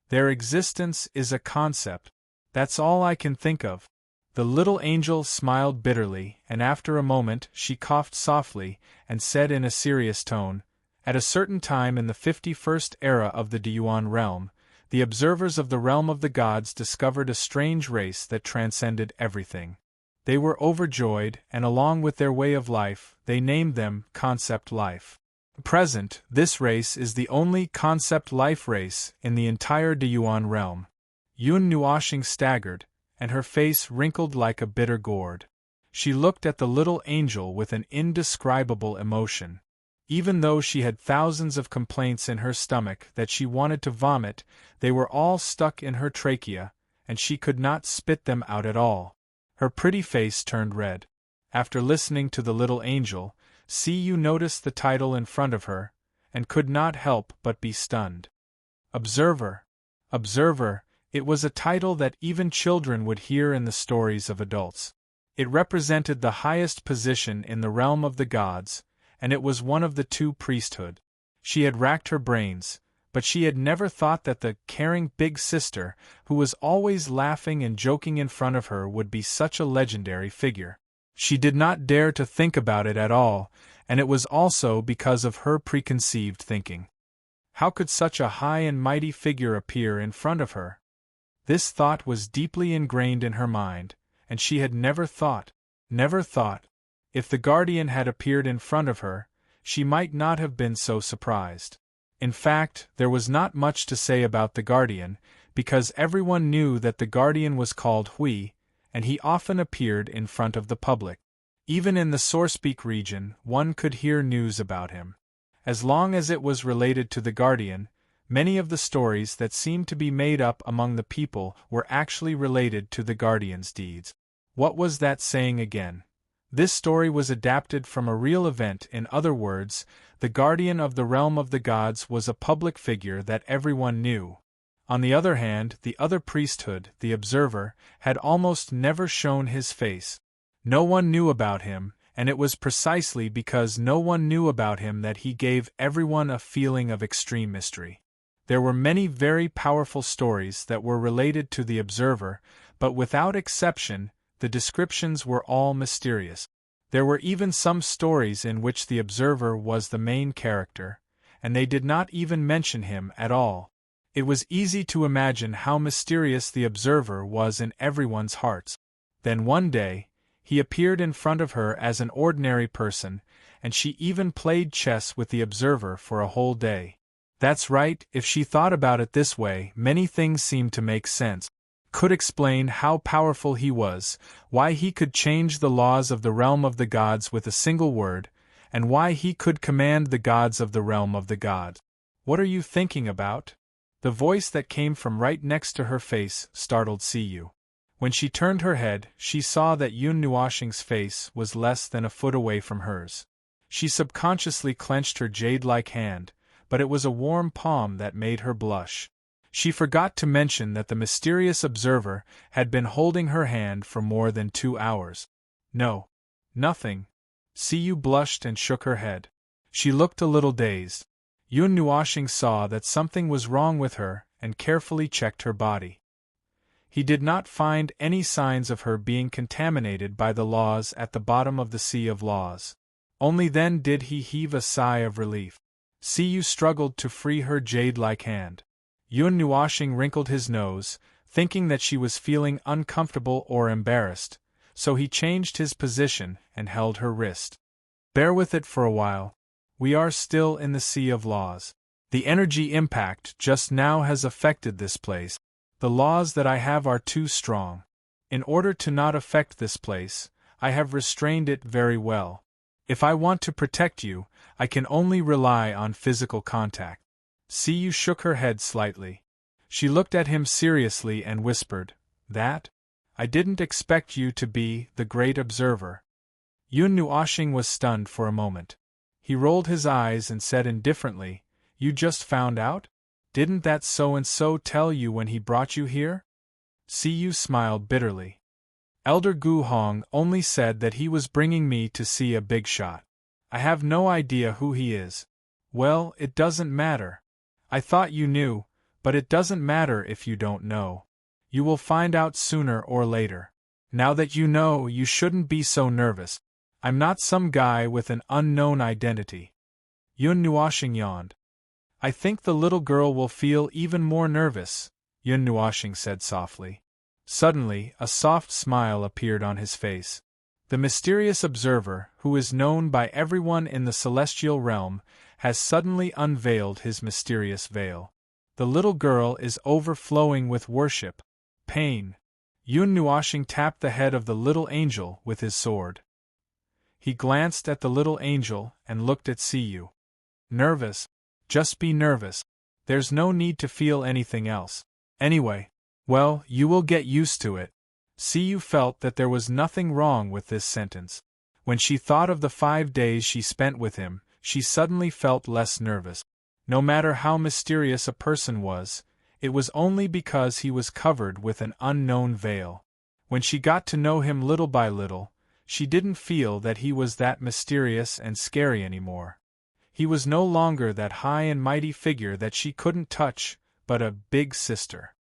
Their existence is a concept. That's all I can think of. The little angel smiled bitterly, and after a moment she coughed softly, and said in a serious tone, at a certain time in the 51st era of the Deyuan realm, the observers of the realm of the gods discovered a strange race that transcended everything. They were overjoyed, and along with their way of life, they named them Concept Life. At present, this race is the only Concept Life race in the entire Deyuan realm. Yun Nuoshing staggered, and her face wrinkled like a bitter gourd. She looked at the little angel with an indescribable emotion. Even though she had thousands of complaints in her stomach that she wanted to vomit, they were all stuck in her trachea, and she could not spit them out at all. Her pretty face turned red. After listening to the little angel, Siyu noticed the title in front of her, and could not help but be stunned. Observer. Observer, it was a title that even children would hear in the stories of adults. It represented the highest position in the realm of the gods, and it was one of the two priesthood. She had racked her brains, but she had never thought that the caring big sister, who was always laughing and joking in front of her, would be such a legendary figure. She did not dare to think about it at all, and it was also because of her preconceived thinking. How could such a high and mighty figure appear in front of her? This thought was deeply ingrained in her mind, and she had never thought. If the guardian had appeared in front of her, she might not have been so surprised. In fact, there was not much to say about the guardian, because everyone knew that the guardian was called Hui, and he often appeared in front of the public. Even in the Sorespeak region, one could hear news about him. As long as it was related to the guardian, many of the stories that seemed to be made up among the people were actually related to the guardian's deeds. What was that saying again? This story was adapted from a real event. In other words, the guardian of the realm of the gods was a public figure that everyone knew. On the other hand, the other priesthood, the observer, had almost never shown his face. No one knew about him, and it was precisely because no one knew about him that he gave everyone a feeling of extreme mystery. There were many very powerful stories that were related to the observer, but without exception, the descriptions were all mysterious. There were even some stories in which the observer was the main character, and they did not even mention him at all. It was easy to imagine how mysterious the observer was in everyone's hearts. Then one day, he appeared in front of her as an ordinary person, and she even played chess with the observer for a whole day. That's right, if she thought about it this way, many things seemed to make sense. Could explain how powerful he was, why he could change the laws of the realm of the gods with a single word, and why he could command the gods of the realm of the gods. What are you thinking about? The voice that came from right next to her face startled Siyu. When she turned her head, she saw that Yun Nuoshing's face was less than a foot away from hers. She subconsciously clenched her jade-like hand, but it was a warm palm that made her blush. She forgot to mention that the mysterious observer had been holding her hand for more than 2 hours. No. Nothing. Siyu blushed and shook her head. She looked a little dazed. Yun Nuoshing saw that something was wrong with her and carefully checked her body. He did not find any signs of her being contaminated by the laws at the bottom of the sea of laws. Only then did he heave a sigh of relief. Siyu struggled to free her jade-like hand. Yun Nuoshing wrinkled his nose, thinking that she was feeling uncomfortable or embarrassed, so he changed his position and held her wrist. Bear with it for a while. We are still in the sea of laws. The energy impact just now has affected this place. The laws that I have are too strong. In order to not affect this place, I have restrained it very well. If I want to protect you, I can only rely on physical contact. Siyu shook her head slightly. She looked at him seriously and whispered, "That? I didn't expect you to be the great observer." Yun Nuoxing was stunned for a moment. He rolled his eyes and said indifferently, "You just found out? Didn't that so-and-so tell you when he brought you here?" Siyu smiled bitterly. "Elder Gu Hong only said that he was bringing me to see a big shot. I have no idea who he is." "Well, it doesn't matter. I thought you knew, but it doesn't matter if you don't know. You will find out sooner or later. Now that you know, you shouldn't be so nervous. I'm not some guy with an unknown identity." Yun Nuoxing yawned. "I think the little girl will feel even more nervous," Yun Nuoxing said softly. Suddenly, a soft smile appeared on his face. "The mysterious observer, who is known by everyone in the celestial realm, has suddenly unveiled his mysterious veil. The little girl is overflowing with worship. Pain." Yun Nuoxing tapped the head of the little angel with his sword. He glanced at the little angel and looked at Siyu. "Nervous? Just be nervous. There's no need to feel anything else. Anyway, well, you will get used to it." Siyu felt that there was nothing wrong with this sentence. When she thought of the 5 days she spent with him, she suddenly felt less nervous. No matter how mysterious a person was, it was only because he was covered with an unknown veil. When she got to know him little by little, she didn't feel that he was that mysterious and scary anymore. He was no longer that high and mighty figure that she couldn't touch, but a big sister.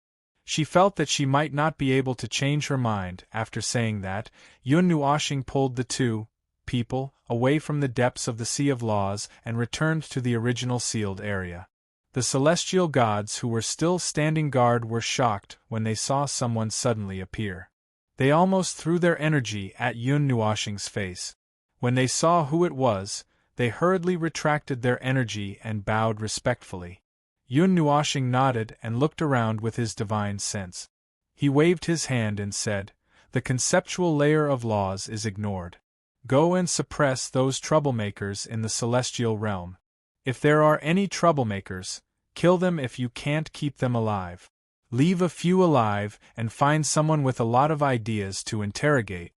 She felt that she might not be able to change her mind. After saying that, Yun Nuoxing pulled the two people away from the depths of the Sea of Laws and returned to the original sealed area. The celestial gods who were still standing guard were shocked when they saw someone suddenly appear. They almost threw their energy at Yun Nuoxing's face. When they saw who it was, they hurriedly retracted their energy and bowed respectfully. Yun Nuoxing nodded and looked around with his divine sense. He waved his hand and said, "The conceptual layer of laws is ignored. Go and suppress those troublemakers in the celestial realm. If there are any troublemakers, kill them if you can't keep them alive. Leave a few alive and find someone with a lot of ideas to interrogate."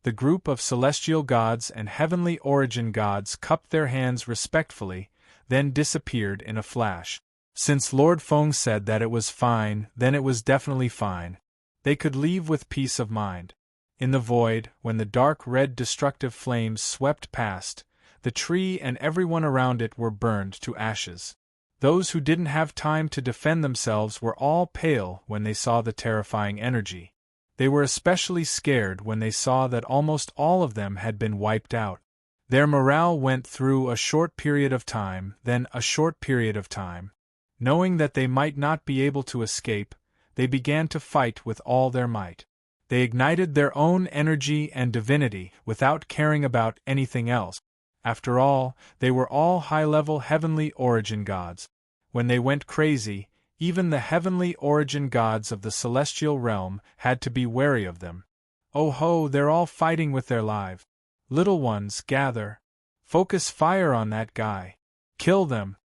The group of celestial gods and heavenly origin gods cupped their hands respectfully, then disappeared in a flash. Since Lord Feng said that it was fine, then it was definitely fine. They could leave with peace of mind. In the void, when the dark red destructive flames swept past, the tree and everyone around it were burned to ashes. Those who didn't have time to defend themselves were all pale when they saw the terrifying energy. They were especially scared when they saw that almost all of them had been wiped out. Their morale went through a short period of time, then a short period of time. Knowing that they might not be able to escape, they began to fight with all their might. They ignited their own energy and divinity without caring about anything else. After all, they were all high-level heavenly origin gods. When they went crazy, even the heavenly origin gods of the celestial realm had to be wary of them. Oh ho, they're all fighting with their lives. Little ones, gather. Focus fire on that guy. Kill them.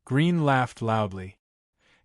Green laughed loudly.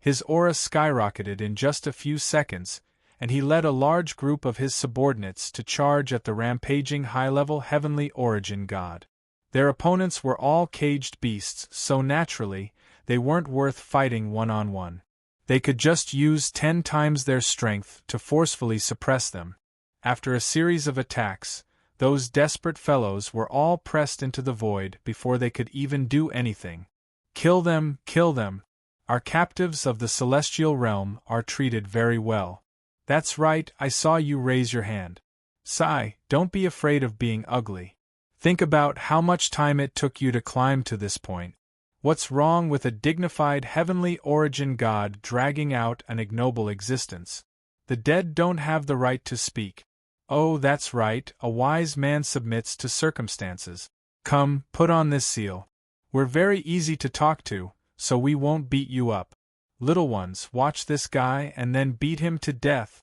His aura skyrocketed in just a few seconds, and he led a large group of his subordinates to charge at the rampaging high-level heavenly origin god. Their opponents were all caged beasts, so naturally, they weren't worth fighting one-on-one. They could just use 10 times their strength to forcefully suppress them. After a series of attacks, those desperate fellows were all pressed into the void before they could even do anything. Kill them, kill them. Our captives of the celestial realm are treated very well. That's right, I saw you raise your hand. Sigh, don't be afraid of being ugly. Think about how much time it took you to climb to this point. What's wrong with a dignified heavenly origin god dragging out an ignoble existence? The dead don't have the right to speak. Oh, that's right, a wise man submits to circumstances. Come, put on this seal. We're very easy to talk to, so we won't beat you up. "Little ones, watch this guy and then beat him to death."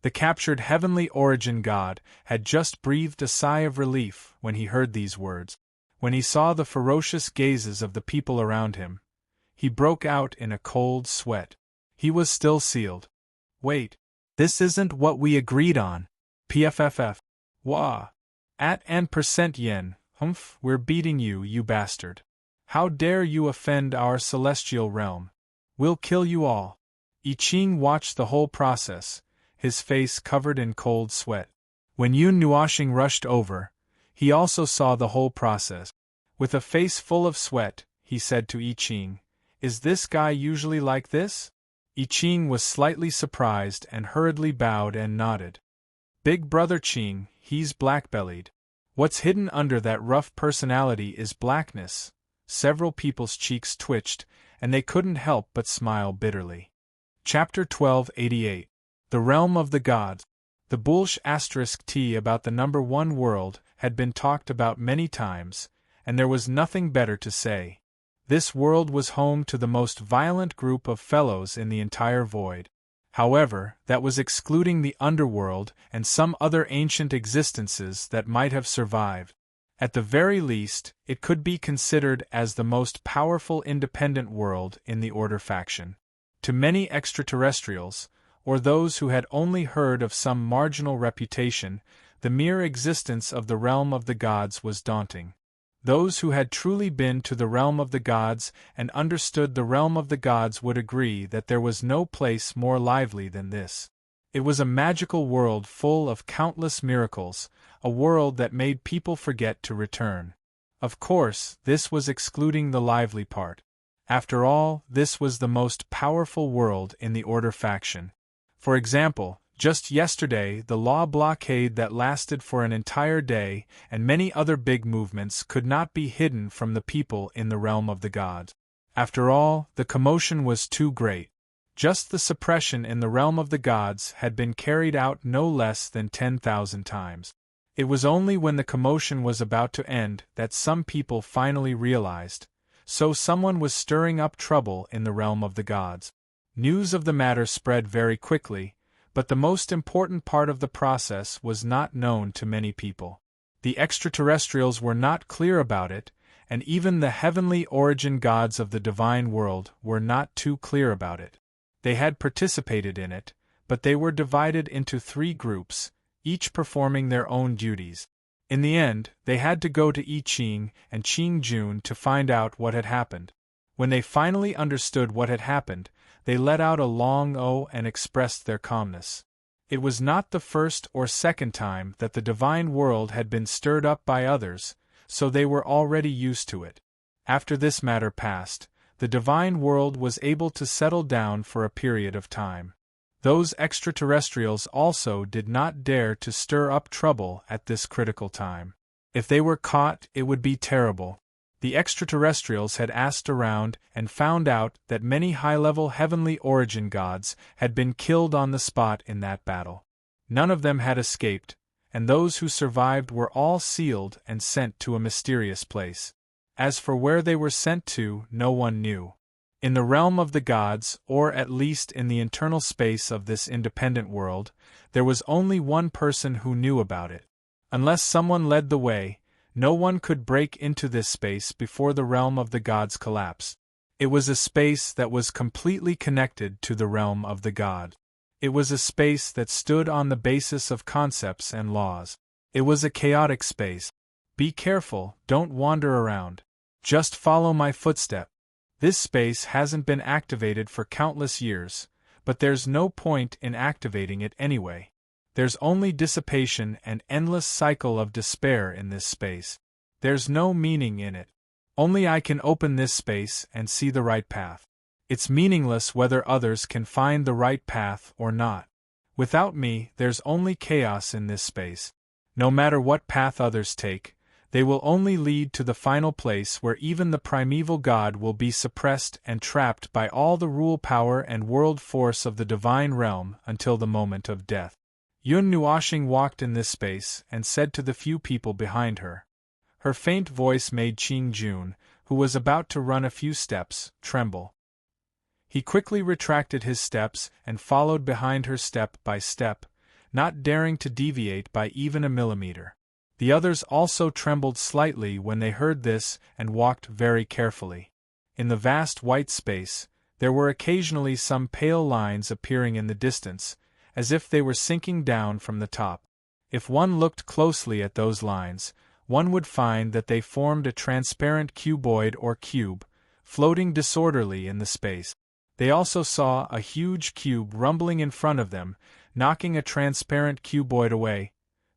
The captured heavenly origin god had just breathed a sigh of relief when he heard these words. When he saw the ferocious gazes of the people around him, he broke out in a cold sweat. He was still sealed. "Wait. This isn't what we agreed on. PFFF. Wah. At and percent yen. Humph, we're beating you, you bastard. How dare you offend our celestial realm? We'll kill you all." I Ching watched the whole process, his face covered in cold sweat. When Yun Nuoshing rushed over, he also saw the whole process. With a face full of sweat, he said to I Ching, "Is this guy usually like this?" I Ching was slightly surprised and hurriedly bowed and nodded. "Big brother Ching, he's black-bellied. What's hidden under that rough personality is blackness." Several people's cheeks twitched, and they couldn't help but smile bitterly. Chapter 1288. The Realm of the Gods. The **T about the number 1 world had been talked about many times, and there was nothing better to say. This world was home to the most violent group of fellows in the entire void. However, that was excluding the underworld and some other ancient existences that might have survived. At the very least, it could be considered as the most powerful independent world in the Order faction. To many extraterrestrials, or those who had only heard of some marginal reputation, the mere existence of the realm of the gods was daunting. Those who had truly been to the realm of the gods and understood the realm of the gods would agree that there was no place more lively than this. It was a magical world full of countless miracles, a world that made people forget to return. Of course, this was excluding the lively part. After all, this was the most powerful world in the Order faction. For example, just yesterday the law blockade that lasted for an entire day and many other big movements could not be hidden from the people in the realm of the gods. After all, the commotion was too great. Just the suppression in the realm of the gods had been carried out no less than 10,000 times. It was only when the commotion was about to end that some people finally realized, so someone was stirring up trouble in the realm of the gods. News of the matter spread very quickly, but the most important part of the process was not known to many people. The extraterrestrials were not clear about it, and even the heavenly origin gods of the divine world were not too clear about it. They had participated in it, but they were divided into 3 groups, each performing their own duties. In the end, they had to go to I Ching and Ching Jun to find out what had happened. When they finally understood what had happened, they let out a long "oh" and expressed their calmness. It was not the first or second time that the divine world had been stirred up by others, so they were already used to it. After this matter passed, the divine world was able to settle down for a period of time. Those extraterrestrials also did not dare to stir up trouble at this critical time. If they were caught, it would be terrible. The extraterrestrials had asked around and found out that many high-level heavenly origin gods had been killed on the spot in that battle. None of them had escaped, and those who survived were all sealed and sent to a mysterious place. As for where they were sent to, no one knew. In the realm of the gods, or at least in the internal space of this independent world, there was only one person who knew about it. Unless someone led the way, no one could break into this space before the realm of the gods collapsed. It was a space that was completely connected to the realm of the gods. It was a space that stood on the basis of concepts and laws. It was a chaotic space. Be careful, don't wander around. Just follow my footstep. This space hasn't been activated for countless years, but there's no point in activating it anyway. There's only dissipation and endless cycle of despair in this space. There's no meaning in it. Only I can open this space and see the right path. It's meaningless whether others can find the right path or not. Without me, there's only chaos in this space. No matter what path others take, they will only lead to the final place where even the primeval god will be suppressed and trapped by all the rule power and world force of the divine realm until the moment of death. Yun Nuoshing walked in this space and said to the few people behind her. Her faint voice made Ching Jun, who was about to run a few steps, tremble. He quickly retracted his steps and followed behind her step by step, not daring to deviate by even a millimeter. The others also trembled slightly when they heard this and walked very carefully. In the vast white space, there were occasionally some pale lines appearing in the distance, as if they were sinking down from the top. If one looked closely at those lines, one would find that they formed a transparent cuboid or cube, floating disorderly in the space. They also saw a huge cube rumbling in front of them, knocking a transparent cuboid away.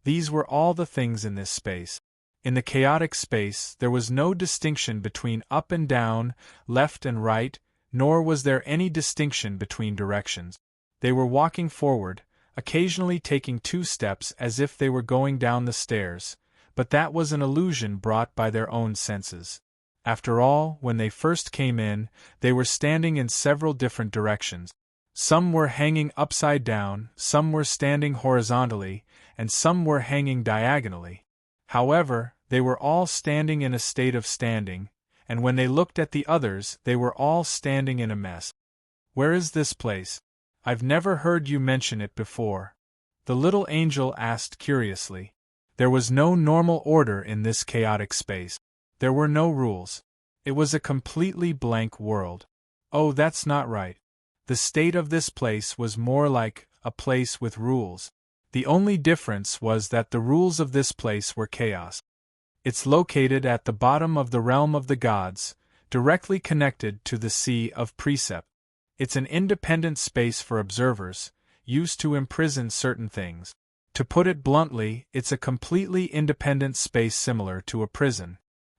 These were all the things in this space. In the chaotic space, there was no distinction between up and down, left and right, nor was there any distinction between directions. They were walking forward, occasionally taking 2 steps as if they were going down the stairs, but that was an illusion brought by their own senses. After all, when they first came in, they were standing in several different directions. Some were hanging upside down, some were standing horizontally, and some were hanging diagonally. However, they were all standing in a state of standing, and when they looked at the others, they were all standing in a mess. "Where is this place? I've never heard you mention it before," the little angel asked curiously. There was no normal order in this chaotic space. There were no rules. It was a completely blank world. Oh, that's not right. The state of this place was more like a place with rules. The only difference was that the rules of this place were chaos. It's located at the bottom of the realm of the gods, directly connected to the Sea of Precept. It's an independent space for observers, used to imprison certain things. To put it bluntly, it's a completely independent space similar to a prison.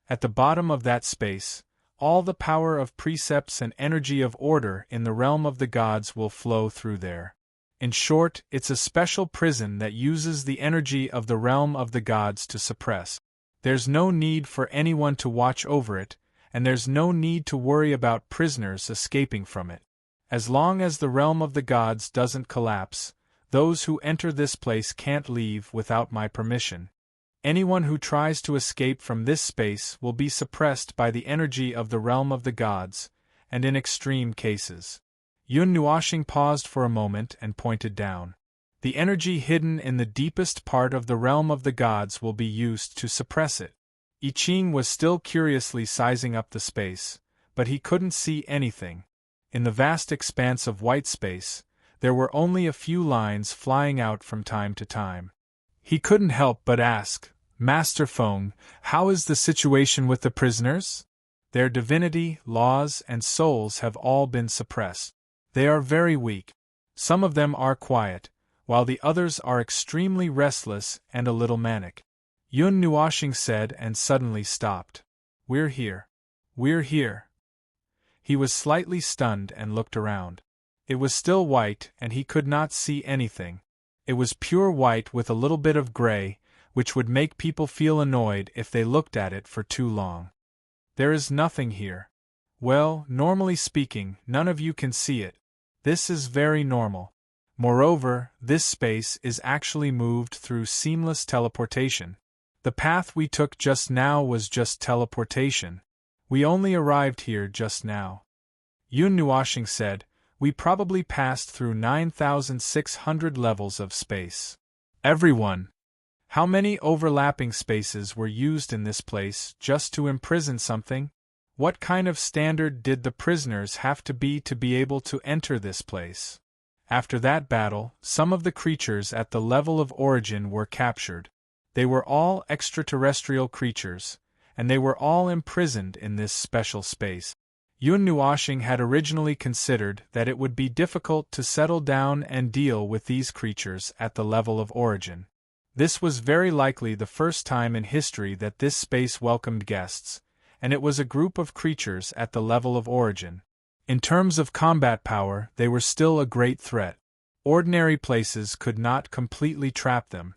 At the bottom of that space, all the power of precepts and energy of order in the realm of the gods will flow through there. In short, it's a special prison that uses the energy of the realm of the gods to suppress. There's no need for anyone to watch over it, and there's no need to worry about prisoners escaping from it. As long as the realm of the gods doesn't collapse, those who enter this place can't leave without my permission. Anyone who tries to escape from this space will be suppressed by the energy of the realm of the gods, and in extreme cases. Yun Nuoshing paused for a moment and pointed down. The energy hidden in the deepest part of the realm of the gods will be used to suppress it. I Ching was still curiously sizing up the space, but he couldn't see anything. In the vast expanse of white space, there were only a few lines flying out from time to time. He couldn't help but ask, "Master Feng, how is the situation with the prisoners? Their divinity, laws, and souls have all been suppressed. They are very weak. Some of them are quiet, while the others are extremely restless and a little manic." Yun Nuoshing said and suddenly stopped. "We're here. We're here." He was slightly stunned and looked around. It was still white and he could not see anything. It was pure white with a little bit of gray, which would make people feel annoyed if they looked at it for too long. "There is nothing here." "Well, normally speaking, none of you can see it. This is very normal. Moreover, this space is actually moved through seamless teleportation. The path we took just now was just teleportation. We only arrived here just now." Yun Nuoshing said, "We probably passed through 9,600 levels of space." Everyone! How many overlapping spaces were used in this place just to imprison something? What kind of standard did the prisoners have to be able to enter this place? After that battle, some of the creatures at the level of origin were captured. They were all extraterrestrial creatures, and they were all imprisoned in this special space. Yun Nuoshing had originally considered that it would be difficult to settle down and deal with these creatures at the level of origin. This was very likely the first time in history that this space welcomed guests, and it was a group of creatures at the level of origin. In terms of combat power, they were still a great threat. Ordinary places could not completely trap them.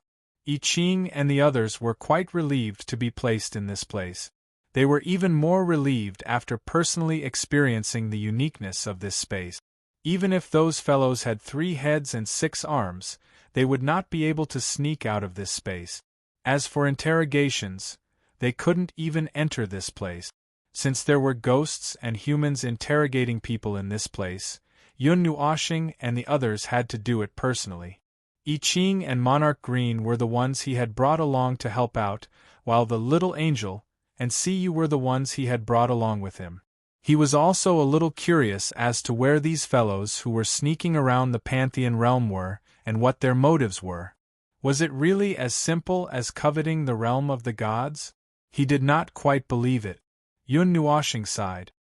I Ching and the others were quite relieved to be placed in this place. They were even more relieved after personally experiencing the uniqueness of this space. Even if those fellows had 3 heads and 6 arms, they would not be able to sneak out of this space. As for interrogations, they couldn't even enter this place. Since there were ghosts and humans interrogating people in this place, Yun Nuoshing and the others had to do it personally. I Ching and Monarch Green were the ones he had brought along to help out, while the little angel and Siyu were the ones he had brought along with him. He was also a little curious as to where these fellows who were sneaking around the Pantheon realm were, and what their motives were. Was it really as simple as coveting the realm of the gods? He did not quite believe it. Yun Nuoshing sighed.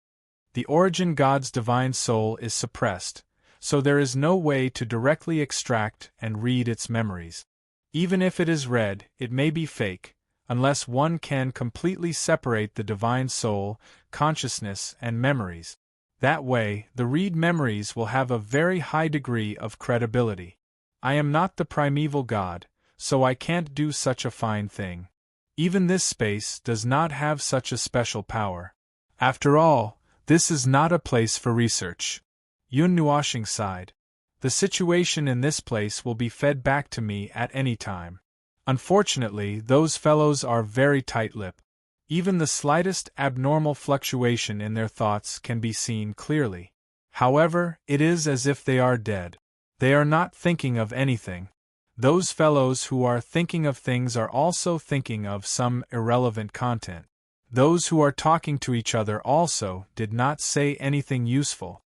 The origin god's divine soul is suppressed, so there is no way to directly extract and read its memories. Even if it is read, it may be fake, unless one can completely separate the divine soul, consciousness, and memories. That way, the read memories will have a very high degree of credibility. I am not the primeval god, so I can't do such a fine thing. Even this space does not have such a special power. After all, this is not a place for research. Yun Nuoshing sighed. The situation in this place will be fed back to me at any time. Unfortunately, those fellows are very tight-lipped. Even the slightest abnormal fluctuation in their thoughts can be seen clearly. However, it is as if they are dead. They are not thinking of anything. Those fellows who are thinking of things are also thinking of some irrelevant content. Those who are talking to each other also did not say anything useful.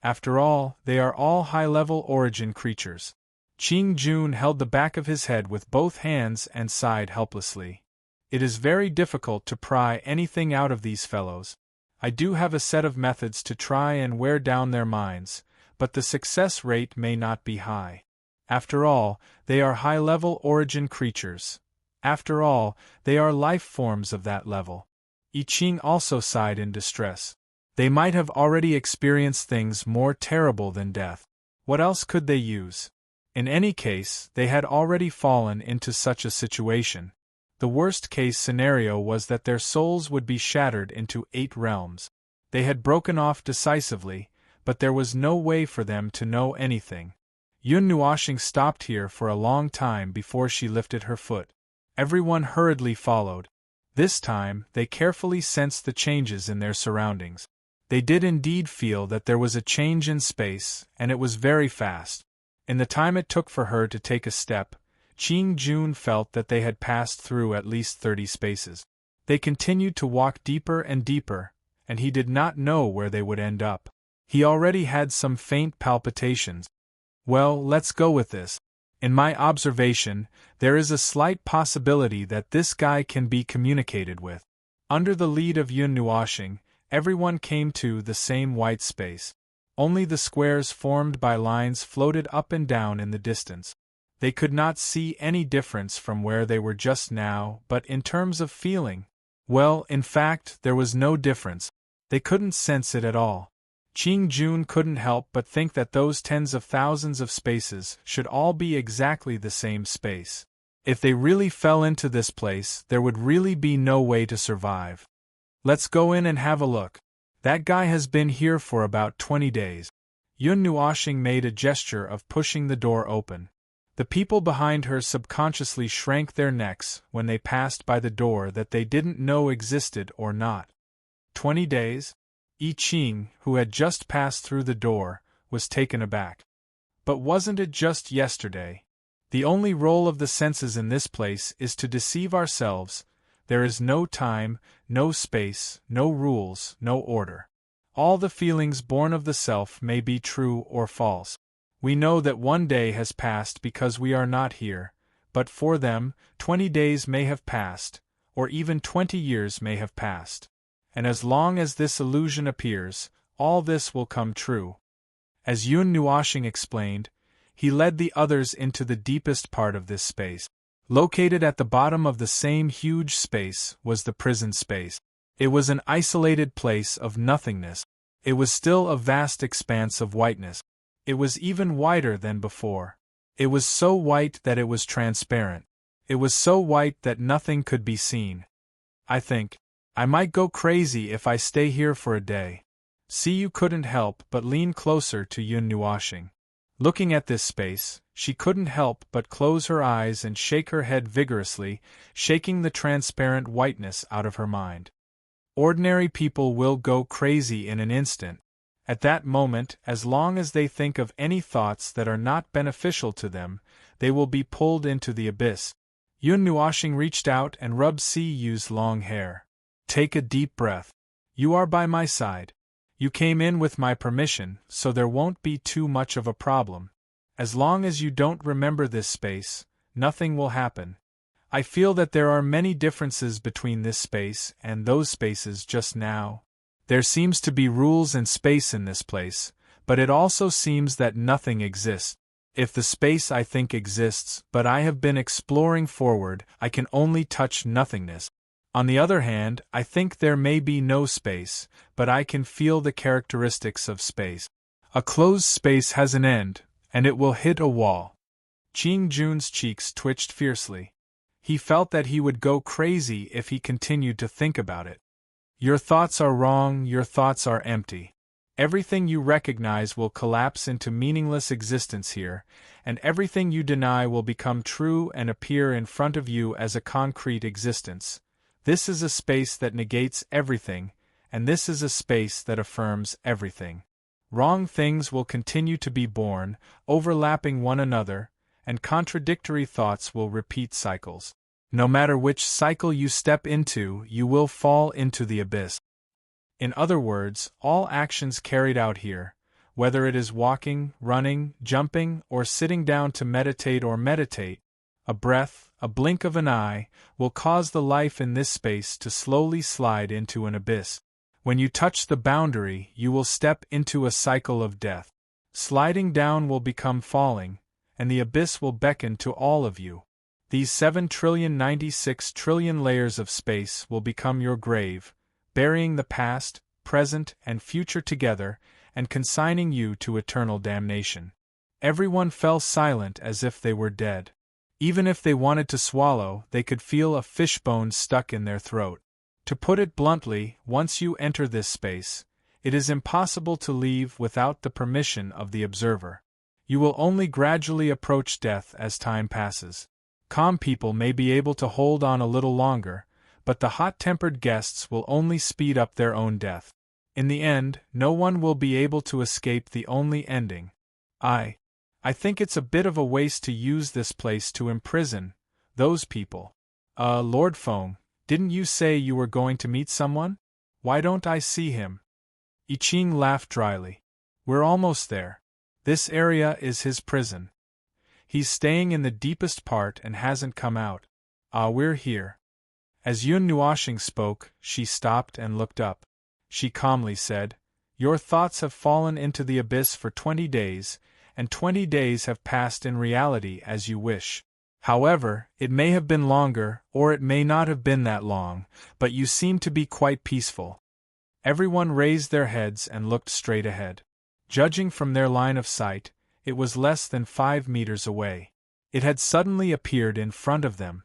After all, they are all high-level origin creatures. Qing Jun held the back of his head with both hands and sighed helplessly. It is very difficult to pry anything out of these fellows. I do have a set of methods to try and wear down their minds, but the success rate may not be high. After all, they are high-level origin creatures. After all, they are life forms of that level. I Ching also sighed in distress. They might have already experienced things more terrible than death. What else could they use? In any case, they had already fallen into such a situation. The worst-case scenario was that their souls would be shattered into 8 realms. They had broken off decisively, but there was no way for them to know anything. Yun Nuoshing stopped here for a long time before she lifted her foot. Everyone hurriedly followed. This time, they carefully sensed the changes in their surroundings. They did indeed feel that there was a change in space, and it was very fast. In the time it took for her to take a step, Qing Jun felt that they had passed through at least 30 spaces. They continued to walk deeper and deeper, and he did not know where they would end up. He already had some faint palpitations. Well, let's go with this. In my observation, there is a slight possibility that this guy can be communicated with. Under the lead of Yun Nuoshing, everyone came to the same white space. Only the squares formed by lines floated up and down in the distance. They could not see any difference from where they were just now, but in terms of feeling, well, in fact, there was no difference. They couldn't sense it at all. Qing Jun couldn't help but think that those tens of thousands of spaces should all be exactly the same space. If they really fell into this place, there would really be no way to survive. Let's go in and have a look. That guy has been here for about 20 days. Yun Nuoshing made a gesture of pushing the door open. The people behind her subconsciously shrank their necks when they passed by the door that they didn't know existed or not. 20 days? I Ching, who had just passed through the door, was taken aback. But wasn't it just yesterday? The only role of the senses in this place is to deceive ourselves. There is no time, no space, no rules, no order. All the feelings born of the self may be true or false. We know that one day has passed because we are not here, but for them, 20 days may have passed, or even 20 years may have passed. And as long as this illusion appears, all this will come true. As Yun Nuoshing explained, he led the others into the deepest part of this space. Located at the bottom of the same huge space was the prison space. It was an isolated place of nothingness. It was still a vast expanse of whiteness. It was even whiter than before. It was so white that it was transparent. It was so white that nothing could be seen. I think I might go crazy if I stay here for a day. Siyu couldn't help but lean closer to Yun Nuoshing. Looking at this space, she couldn't help but close her eyes and shake her head vigorously, shaking the transparent whiteness out of her mind. Ordinary people will go crazy in an instant. At that moment, as long as they think of any thoughts that are not beneficial to them, they will be pulled into the abyss. Yun Nuoshing reached out and rubbed Si Yu's long hair. Take a deep breath. You are by my side. You came in with my permission, so there won't be too much of a problem. As long as you don't remember this space, nothing will happen. I feel that there are many differences between this space and those spaces just now. There seems to be rules and space in this place, but it also seems that nothing exists. If the space I think exists, but I have been exploring forward, I can only touch nothingness. On the other hand, I think there may be no space, but I can feel the characteristics of space. A closed space has an end, and it will hit a wall. Qing Jun's cheeks twitched fiercely. He felt that he would go crazy if he continued to think about it. Your thoughts are wrong, your thoughts are empty. Everything you recognize will collapse into meaningless existence here, and everything you deny will become true and appear in front of you as a concrete existence. This is a space that negates everything, and this is a space that affirms everything. Wrong things will continue to be born, overlapping one another, and contradictory thoughts will repeat cycles. No matter which cycle you step into, you will fall into the abyss. In other words, all actions carried out here, whether it is walking, running, jumping, or sitting down to meditate, a breath, a blink of an eye, will cause the life in this space to slowly slide into an abyss. When you touch the boundary, you will step into a cycle of death. Sliding down will become falling, and the abyss will beckon to all of you. These 7,096,000,000,000,000 layers of space will become your grave, burying the past, present, and future together, and consigning you to eternal damnation. Everyone fell silent as if they were dead. Even if they wanted to swallow, they could feel a fishbone stuck in their throat. To put it bluntly, once you enter this space, it is impossible to leave without the permission of the observer. You will only gradually approach death as time passes. Calm people may be able to hold on a little longer, but the hot-tempered guests will only speed up their own death. In the end, no one will be able to escape the only ending. I think it's a bit of a waste to use this place to imprison those people. Lord Feng, didn't you say you were going to meet someone? Why don't I see him? I Ching laughed dryly. We're almost there. This area is his prison. He's staying in the deepest part and hasn't come out. We're here. As Yun Nuoshing spoke, she stopped and looked up. She calmly said, Your thoughts have fallen into the abyss for 20 days, and 20 days have passed in reality as you wish. However, it may have been longer, or it may not have been that long, but you seem to be quite peaceful. Everyone raised their heads and looked straight ahead. Judging from their line of sight, it was less than 5 meters away. It had suddenly appeared in front of them.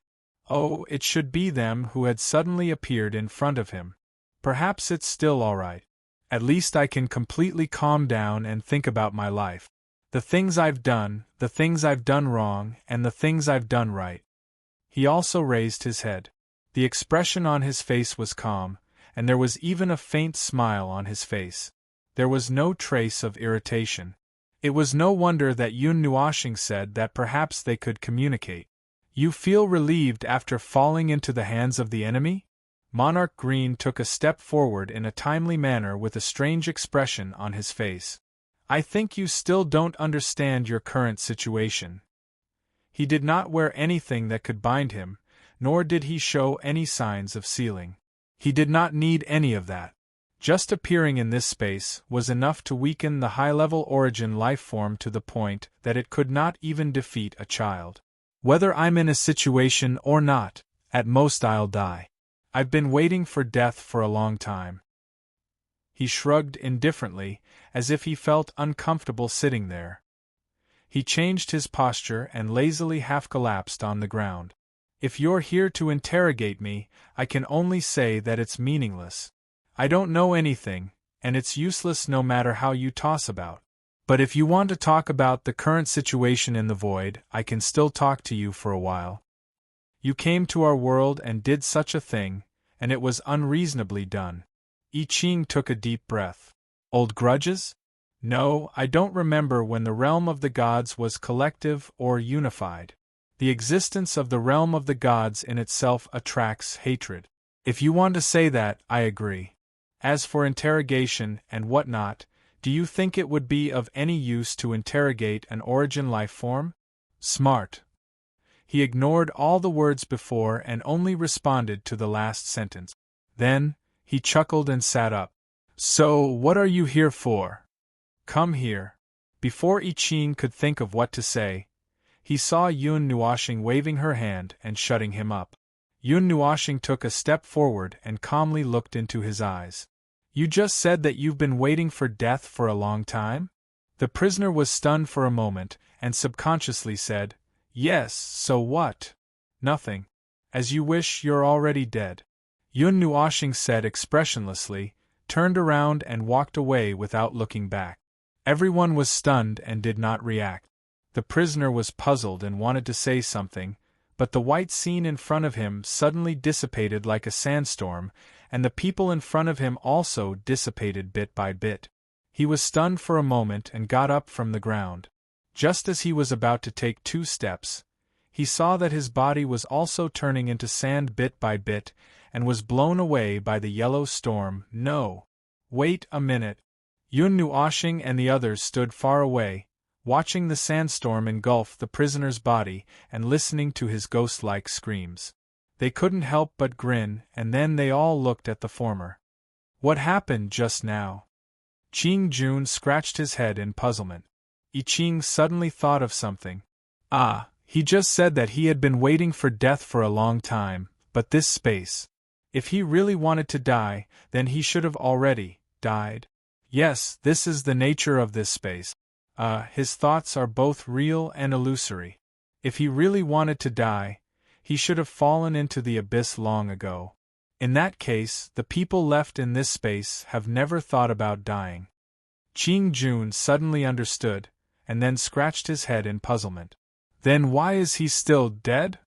Oh, it should be them who had suddenly appeared in front of him. Perhaps it's still all right. At least I can completely calm down and think about my life. The things I've done wrong, and the things I've done right. He also raised his head. The expression on his face was calm, and there was even a faint smile on his face. There was no trace of irritation. It was no wonder that Yun Nuoshing said that perhaps they could communicate. You feel relieved after falling into the hands of the enemy? Monarch Green took a step forward in a timely manner with a strange expression on his face. I think you still don't understand your current situation. He did not wear anything that could bind him, nor did he show any signs of sealing. He did not need any of that. Just appearing in this space was enough to weaken the high-level origin life form to the point that it could not even defeat a child. Whether I'm in a situation or not, at most I'll die. I've been waiting for death for a long time. He shrugged indifferently, as if he felt uncomfortable sitting there. He changed his posture and lazily half-collapsed on the ground. If you're here to interrogate me, I can only say that it's meaningless. I don't know anything, and it's useless no matter how you toss about. But if you want to talk about the current situation in the void, I can still talk to you for a while. You came to our world and did such a thing, and it was unreasonably done. I Ching took a deep breath. Old grudges? No, I don't remember when the realm of the gods was collective or unified. The existence of the realm of the gods in itself attracts hatred. If you want to say that, I agree. As for interrogation and whatnot, do you think it would be of any use to interrogate an origin life form? Smart. He ignored all the words before and only responded to the last sentence. Then, he chuckled and sat up. So, what are you here for? Come here. Before I Ching could think of what to say, he saw Yun Nuoxing waving her hand and shutting him up. Yun Nuoxing took a step forward and calmly looked into his eyes. You just said that you've been waiting for death for a long time? The prisoner was stunned for a moment, and subconsciously said, Yes, so what? Nothing. As you wish, you're already dead. Yun Nuoxing said expressionlessly, turned around and walked away without looking back. Everyone was stunned and did not react. The prisoner was puzzled and wanted to say something, but the white scene in front of him suddenly dissipated like a sandstorm, and the people in front of him also dissipated bit by bit. He was stunned for a moment and got up from the ground. Just as he was about to take 2 steps, he saw that his body was also turning into sand bit by bit, and was blown away by the yellow storm. No. Wait a minute. Yun Nuoxing and the others stood far away, watching the sandstorm engulf the prisoner's body and listening to his ghost-like screams. They couldn't help but grin, and then they all looked at the former. What happened just now? Qing Jun scratched his head in puzzlement. I Ching suddenly thought of something. Ah, he just said that he had been waiting for death for a long time, but this space. If he really wanted to die, then he should have already died. Yes, this is the nature of this space. His thoughts are both real and illusory. If he really wanted to die, he should have fallen into the abyss long ago. In that case, the people left in this space have never thought about dying. Qing Jun suddenly understood, and then scratched his head in puzzlement. Then why is he still dead?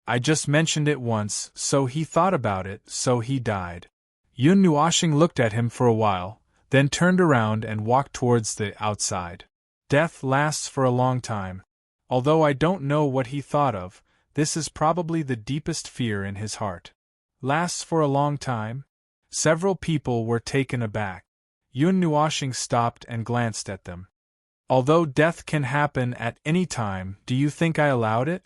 I just mentioned it once, so he thought about it, so he died. Yun Nuoxing looked at him for a while, then turned around and walked towards the outside. Death lasts for a long time. Although I don't know what he thought of, this is probably the deepest fear in his heart. Lasts for a long time? Several people were taken aback. Yun Nuoxing stopped and glanced at them. Although death can happen at any time, do you think I allowed it?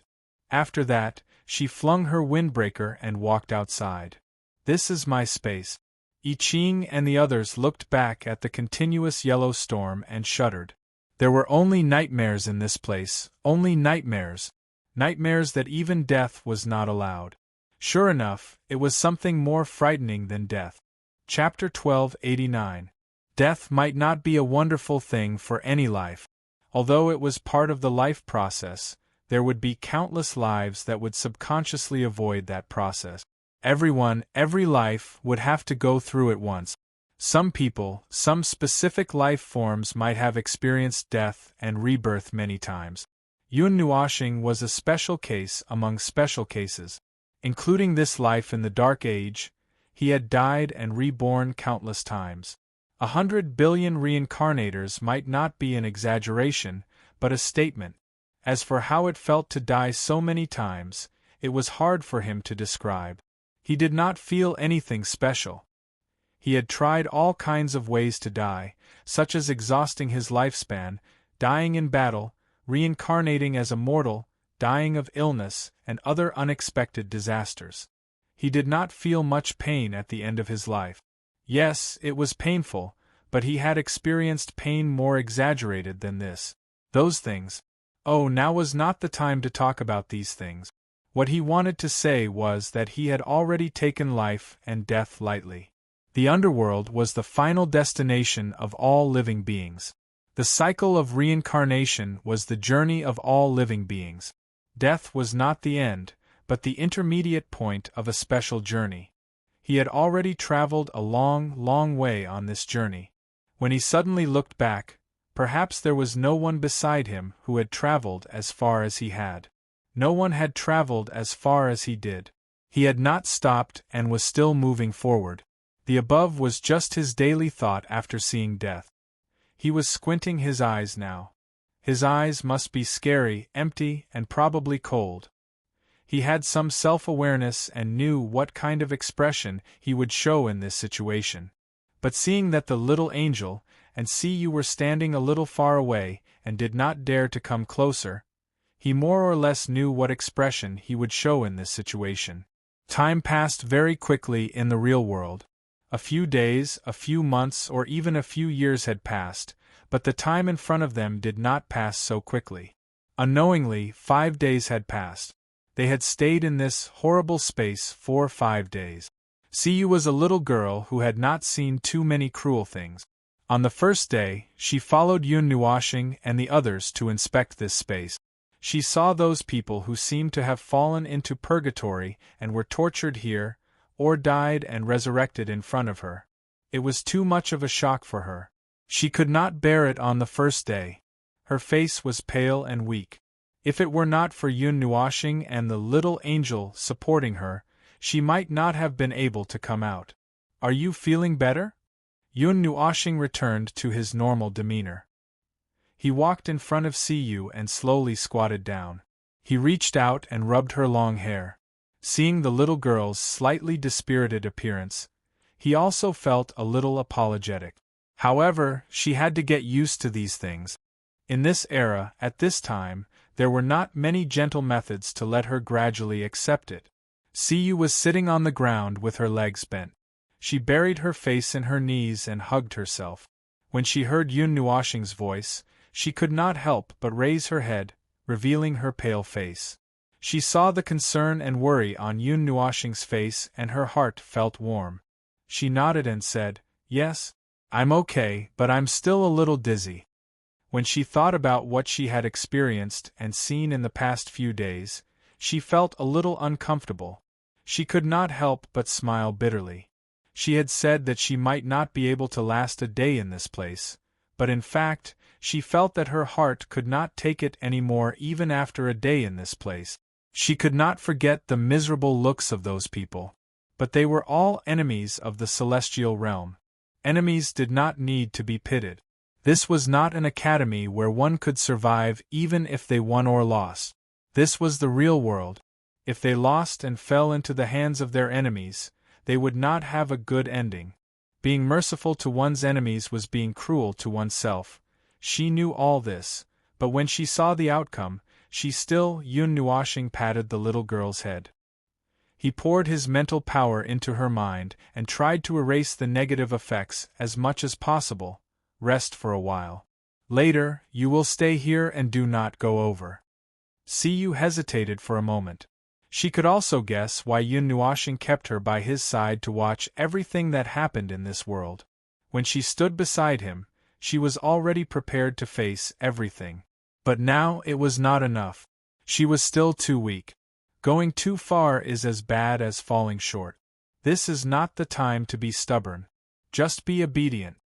After that, she flung her windbreaker and walked outside. This is my space. I Ching and the others looked back at the continuous yellow storm and shuddered. There were only nightmares in this place, only nightmares. Nightmares that even death was not allowed. Sure enough, it was something more frightening than death. Chapter 1289. Death might not be a wonderful thing for any life. Although it was part of the life process, there would be countless lives that would subconsciously avoid that process. Everyone, every life, would have to go through it once. Some people, some specific life forms might have experienced death and rebirth many times. Yun Nuoxing was a special case among special cases. Including this life in the Dark Age, he had died and reborn countless times. 100 billion reincarnators might not be an exaggeration, but a statement. As for how it felt to die so many times, it was hard for him to describe. He did not feel anything special. He had tried all kinds of ways to die, such as exhausting his lifespan, dying in battle, reincarnating as a mortal, dying of illness, and other unexpected disasters. He did not feel much pain at the end of his life. Yes, it was painful, but he had experienced pain more exaggerated than this. Those things. Oh, now was not the time to talk about these things. What he wanted to say was that he had already taken life and death lightly. The underworld was the final destination of all living beings. The cycle of reincarnation was the journey of all living beings. Death was not the end, but the intermediate point of a special journey. He had already traveled a long, long way on this journey. When he suddenly looked back, perhaps there was no one beside him who had traveled as far as he had. No one had traveled as far as he did. He had not stopped and was still moving forward. The above was just his daily thought after seeing death. He was squinting his eyes now. His eyes must be scary, empty, and probably cold. He had some self-awareness and knew what kind of expression he would show in this situation. But seeing that the little angel and see you were standing a little far away and did not dare to come closer, he more or less knew what expression he would show in this situation. Time passed very quickly in the real world. A few days, a few months, or even a few years had passed, but the time in front of them did not pass so quickly. Unknowingly, 5 days had passed. They had stayed in this horrible space for 5 days. Siyu was a little girl who had not seen too many cruel things. On the first day, she followed Yun Nuoshing and the others to inspect this space. She saw those people who seemed to have fallen into purgatory and were tortured here, or died and resurrected in front of her. It was too much of a shock for her. She could not bear it on the first day. Her face was pale and weak. If it were not for Yun Nuoshing and the little angel supporting her, she might not have been able to come out. "Are you feeling better?" Yun Nuoshing returned to his normal demeanor. He walked in front of Siyu and slowly squatted down. He reached out and rubbed her long hair. Seeing the little girl's slightly dispirited appearance, he also felt a little apologetic. However, she had to get used to these things. In this era, at this time, there were not many gentle methods to let her gradually accept it. Siyu was sitting on the ground with her legs bent. She buried her face in her knees and hugged herself. When she heard Yun Nuoshing's voice, she could not help but raise her head, revealing her pale face. She saw the concern and worry on Yun Nuoshing's face and her heart felt warm. She nodded and said, "Yes, I'm okay, but I'm still a little dizzy." When she thought about what she had experienced and seen in the past few days, she felt a little uncomfortable. She could not help but smile bitterly. She had said that she might not be able to last a day in this place, but in fact, she felt that her heart could not take it any more even after a day in this place. She could not forget the miserable looks of those people. But they were all enemies of the celestial realm. Enemies did not need to be pitied. This was not an academy where one could survive even if they won or lost. This was the real world. If they lost and fell into the hands of their enemies, they would not have a good ending. Being merciful to one's enemies was being cruel to oneself. She knew all this, but when she saw the outcome, Yun Nuoshing patted the little girl's head. He poured his mental power into her mind and tried to erase the negative effects as much as possible. "Rest for a while. Later, you will stay here and do not go over." Siyu hesitated for a moment. She could also guess why Yun Nuoshing kept her by his side to watch everything that happened in this world. When she stood beside him, she was already prepared to face everything. But now it was not enough. She was still too weak. Going too far is as bad as falling short. This is not the time to be stubborn. Just be obedient.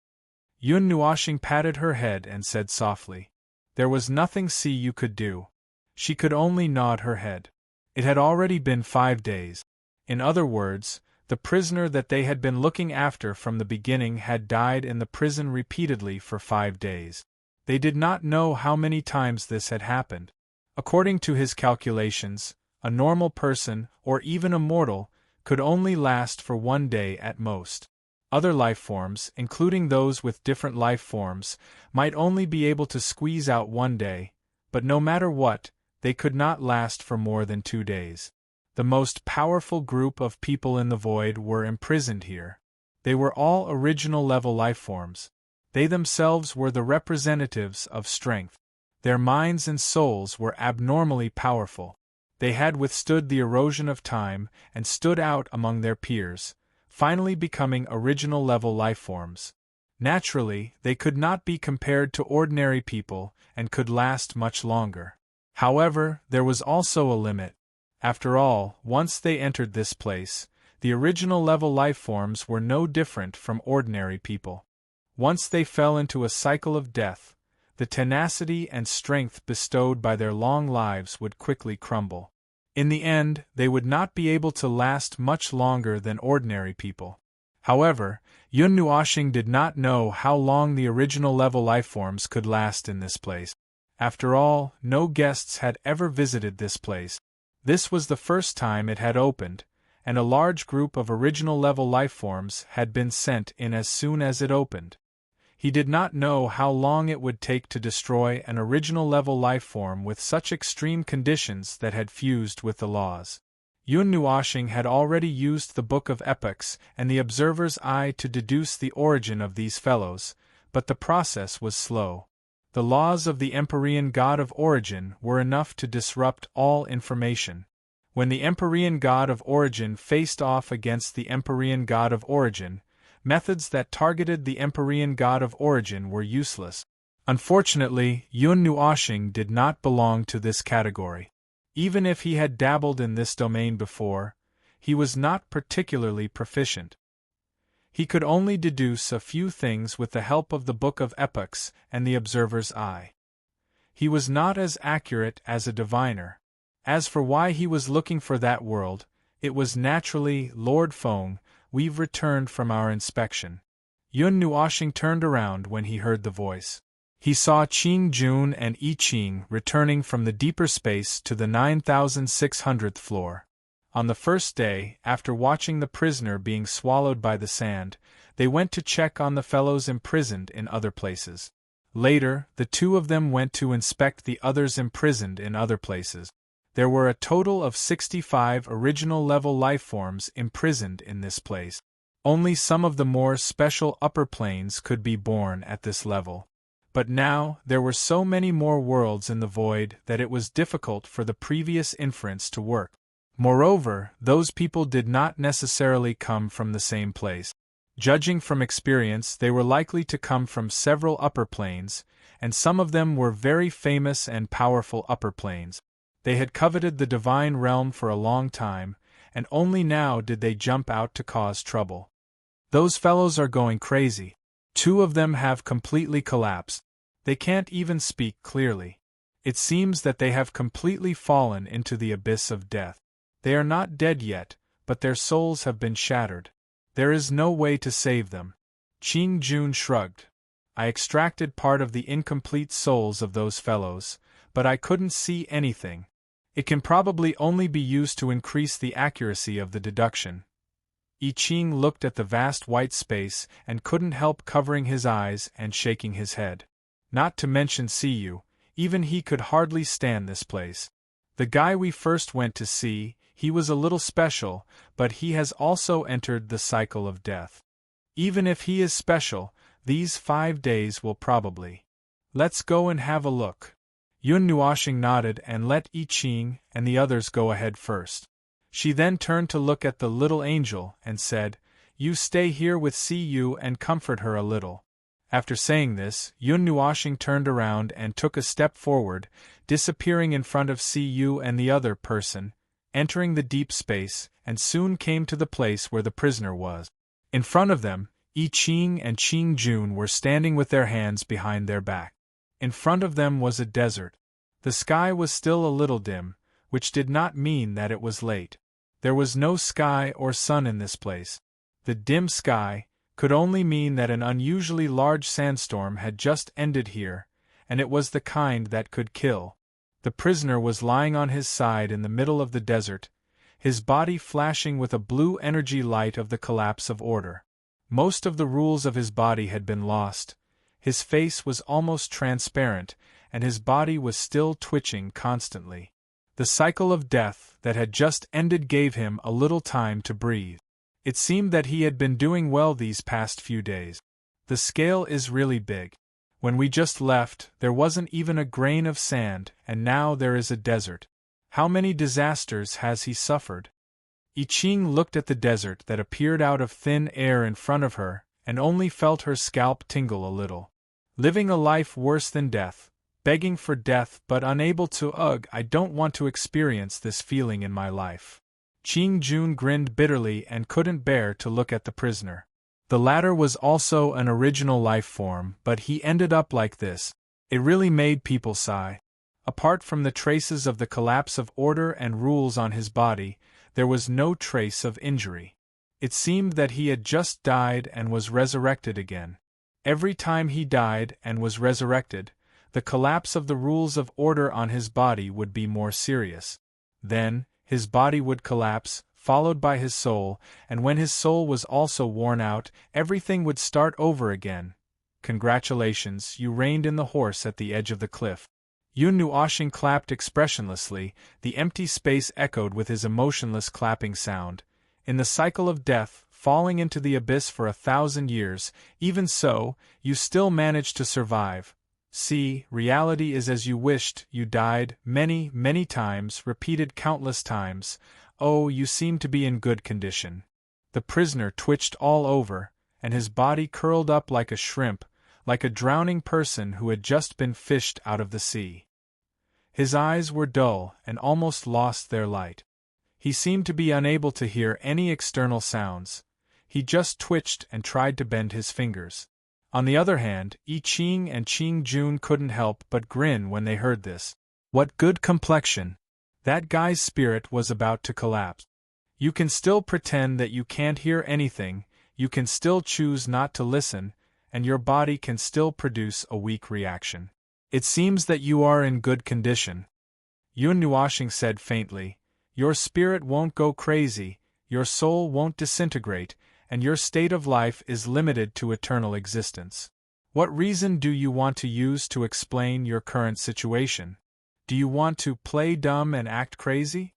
Yun Nuoshing patted her head and said softly. There was nothing Siyu could do. She could only nod her head. It had already been 5 days. In other words, the prisoner that they had been looking after from the beginning had died in the prison repeatedly for 5 days. They did not know how many times this had happened. According to his calculations, a normal person, or even a mortal, could only last for 1 day at most. Other life forms, including those with different life forms, might only be able to squeeze out 1 day, but no matter what, they could not last for more than 2 days. The most powerful group of people in the void were imprisoned here. They were all original level life forms. They themselves were the representatives of strength. Their minds and souls were abnormally powerful. They had withstood the erosion of time and stood out among their peers, finally becoming original level life forms. Naturally, they could not be compared to ordinary people and could last much longer. However, there was also a limit. After all, once they entered this place, the original level life forms were no different from ordinary people. Once they fell into a cycle of death, the tenacity and strength bestowed by their long lives would quickly crumble. In the end, they would not be able to last much longer than ordinary people. However, Yun Nuoxing did not know how long the original level lifeforms could last in this place. After all, no guests had ever visited this place. This was the first time it had opened, and a large group of original level lifeforms had been sent in as soon as it opened. He did not know how long it would take to destroy an original level lifeform with such extreme conditions that had fused with the laws. Yun Nuoxing had already used the Book of Epochs and the Observer's Eye to deduce the origin of these fellows, but the process was slow. The laws of the Empyrean God of Origin were enough to disrupt all information. When the Empyrean God of Origin faced off against the Empyrean God of Origin, methods that targeted the Empyrean God of Origin were useless. Unfortunately, Yun Nuoxing did not belong to this category. Even if he had dabbled in this domain before, he was not particularly proficient. He could only deduce a few things with the help of the Book of Epochs and the Observer's Eye. He was not as accurate as a diviner. As for why he was looking for that world, it was naturally, Lord Feng, we've returned from our inspection. Yun Nuoxing turned around when he heard the voice. He saw Qing Jun and I Ching returning from the deeper space to the 9,600th floor. On the first day, after watching the prisoner being swallowed by the sand, they went to check on the fellows imprisoned in other places. Later, the two of them went to inspect the others imprisoned in other places. There were a total of 65 original level lifeforms imprisoned in this place. Only some of the more special upper planes could be born at this level. But now, there were so many more worlds in the void that it was difficult for the previous inference to work. Moreover, those people did not necessarily come from the same place. Judging from experience, they were likely to come from several upper planes, and some of them were very famous and powerful upper planes. They had coveted the divine realm for a long time, and only now did they jump out to cause trouble. Those fellows are going crazy. Two of them have completely collapsed. They can't even speak clearly. It seems that they have completely fallen into the abyss of death. They are not dead yet, but their souls have been shattered. There is no way to save them. Qing Jun shrugged. I extracted part of the incomplete souls of those fellows, but I couldn't see anything. It can probably only be used to increase the accuracy of the deduction. I Ching looked at the vast white space and couldn't help covering his eyes and shaking his head. Not to mention Siyu, even he could hardly stand this place. The guy we first went to see, he was a little special, but he has also entered the cycle of death. Even if he is special, these 5 days will probably. Let's go and have a look. Yun Nuoxing nodded and let I Ching and the others go ahead first. She then turned to look at the little angel and said, "You stay here with Siyu and comfort her a little." After saying this, Yun Nuoxing turned around and took a step forward, disappearing in front of Siyu and the other person, entering the deep space, and soon came to the place where the prisoner was. In front of them, I Ching and Qing Jun were standing with their hands behind their back. In front of them was a desert. The sky was still a little dim, which did not mean that it was late. There was no sky or sun in this place. The dim sky could only mean that an unusually large sandstorm had just ended here, and it was the kind that could kill. The prisoner was lying on his side in the middle of the desert, his body flashing with a blue energy light of the collapse of order. Most of the rules of his body had been lost. His face was almost transparent, and his body was still twitching constantly. The cycle of death that had just ended gave him a little time to breathe. It seemed that he had been doing well these past few days. The scale is really big. When we just left, there wasn't even a grain of sand, and now there is a desert. How many disasters has he suffered? I Ching looked at the desert that appeared out of thin air in front of her, and only felt her scalp tingle a little. Living a life worse than death, begging for death but unable to. I don't want to experience this feeling in my life. Qing Jun grinned bitterly and couldn't bear to look at the prisoner. The latter was also an original life form, but he ended up like this. It really made people sigh. Apart from the traces of the collapse of order and rules on his body, there was no trace of injury. It seemed that he had just died and was resurrected again. Every time he died and was resurrected, the collapse of the rules of order on his body would be more serious. Then, his body would collapse, followed by his soul, and when his soul was also worn out, everything would start over again. Congratulations, you reined in the horse at the edge of the cliff. Yun Nuoshing clapped expressionlessly, the empty space echoed with his emotionless clapping sound. In the cycle of death, falling into the abyss for 1,000 years, even so, you still managed to survive. See, reality is as you wished, you died, many, many times, repeated countless times. Oh, you seem to be in good condition. The prisoner twitched all over, and his body curled up like a shrimp, like a drowning person who had just been fished out of the sea. His eyes were dull and almost lost their light. He seemed to be unable to hear any external sounds. He just twitched and tried to bend his fingers. On the other hand, I Ching and Ching Jun couldn't help but grin when they heard this. What good complexion! That guy's spirit was about to collapse. You can still pretend that you can't hear anything, you can still choose not to listen, and your body can still produce a weak reaction. It seems that you are in good condition. Yun Nuoshing said faintly. Your spirit won't go crazy, your soul won't disintegrate, and your state of life is limited to eternal existence. What reason do you want to use to explain your current situation? Do you want to play dumb and act crazy?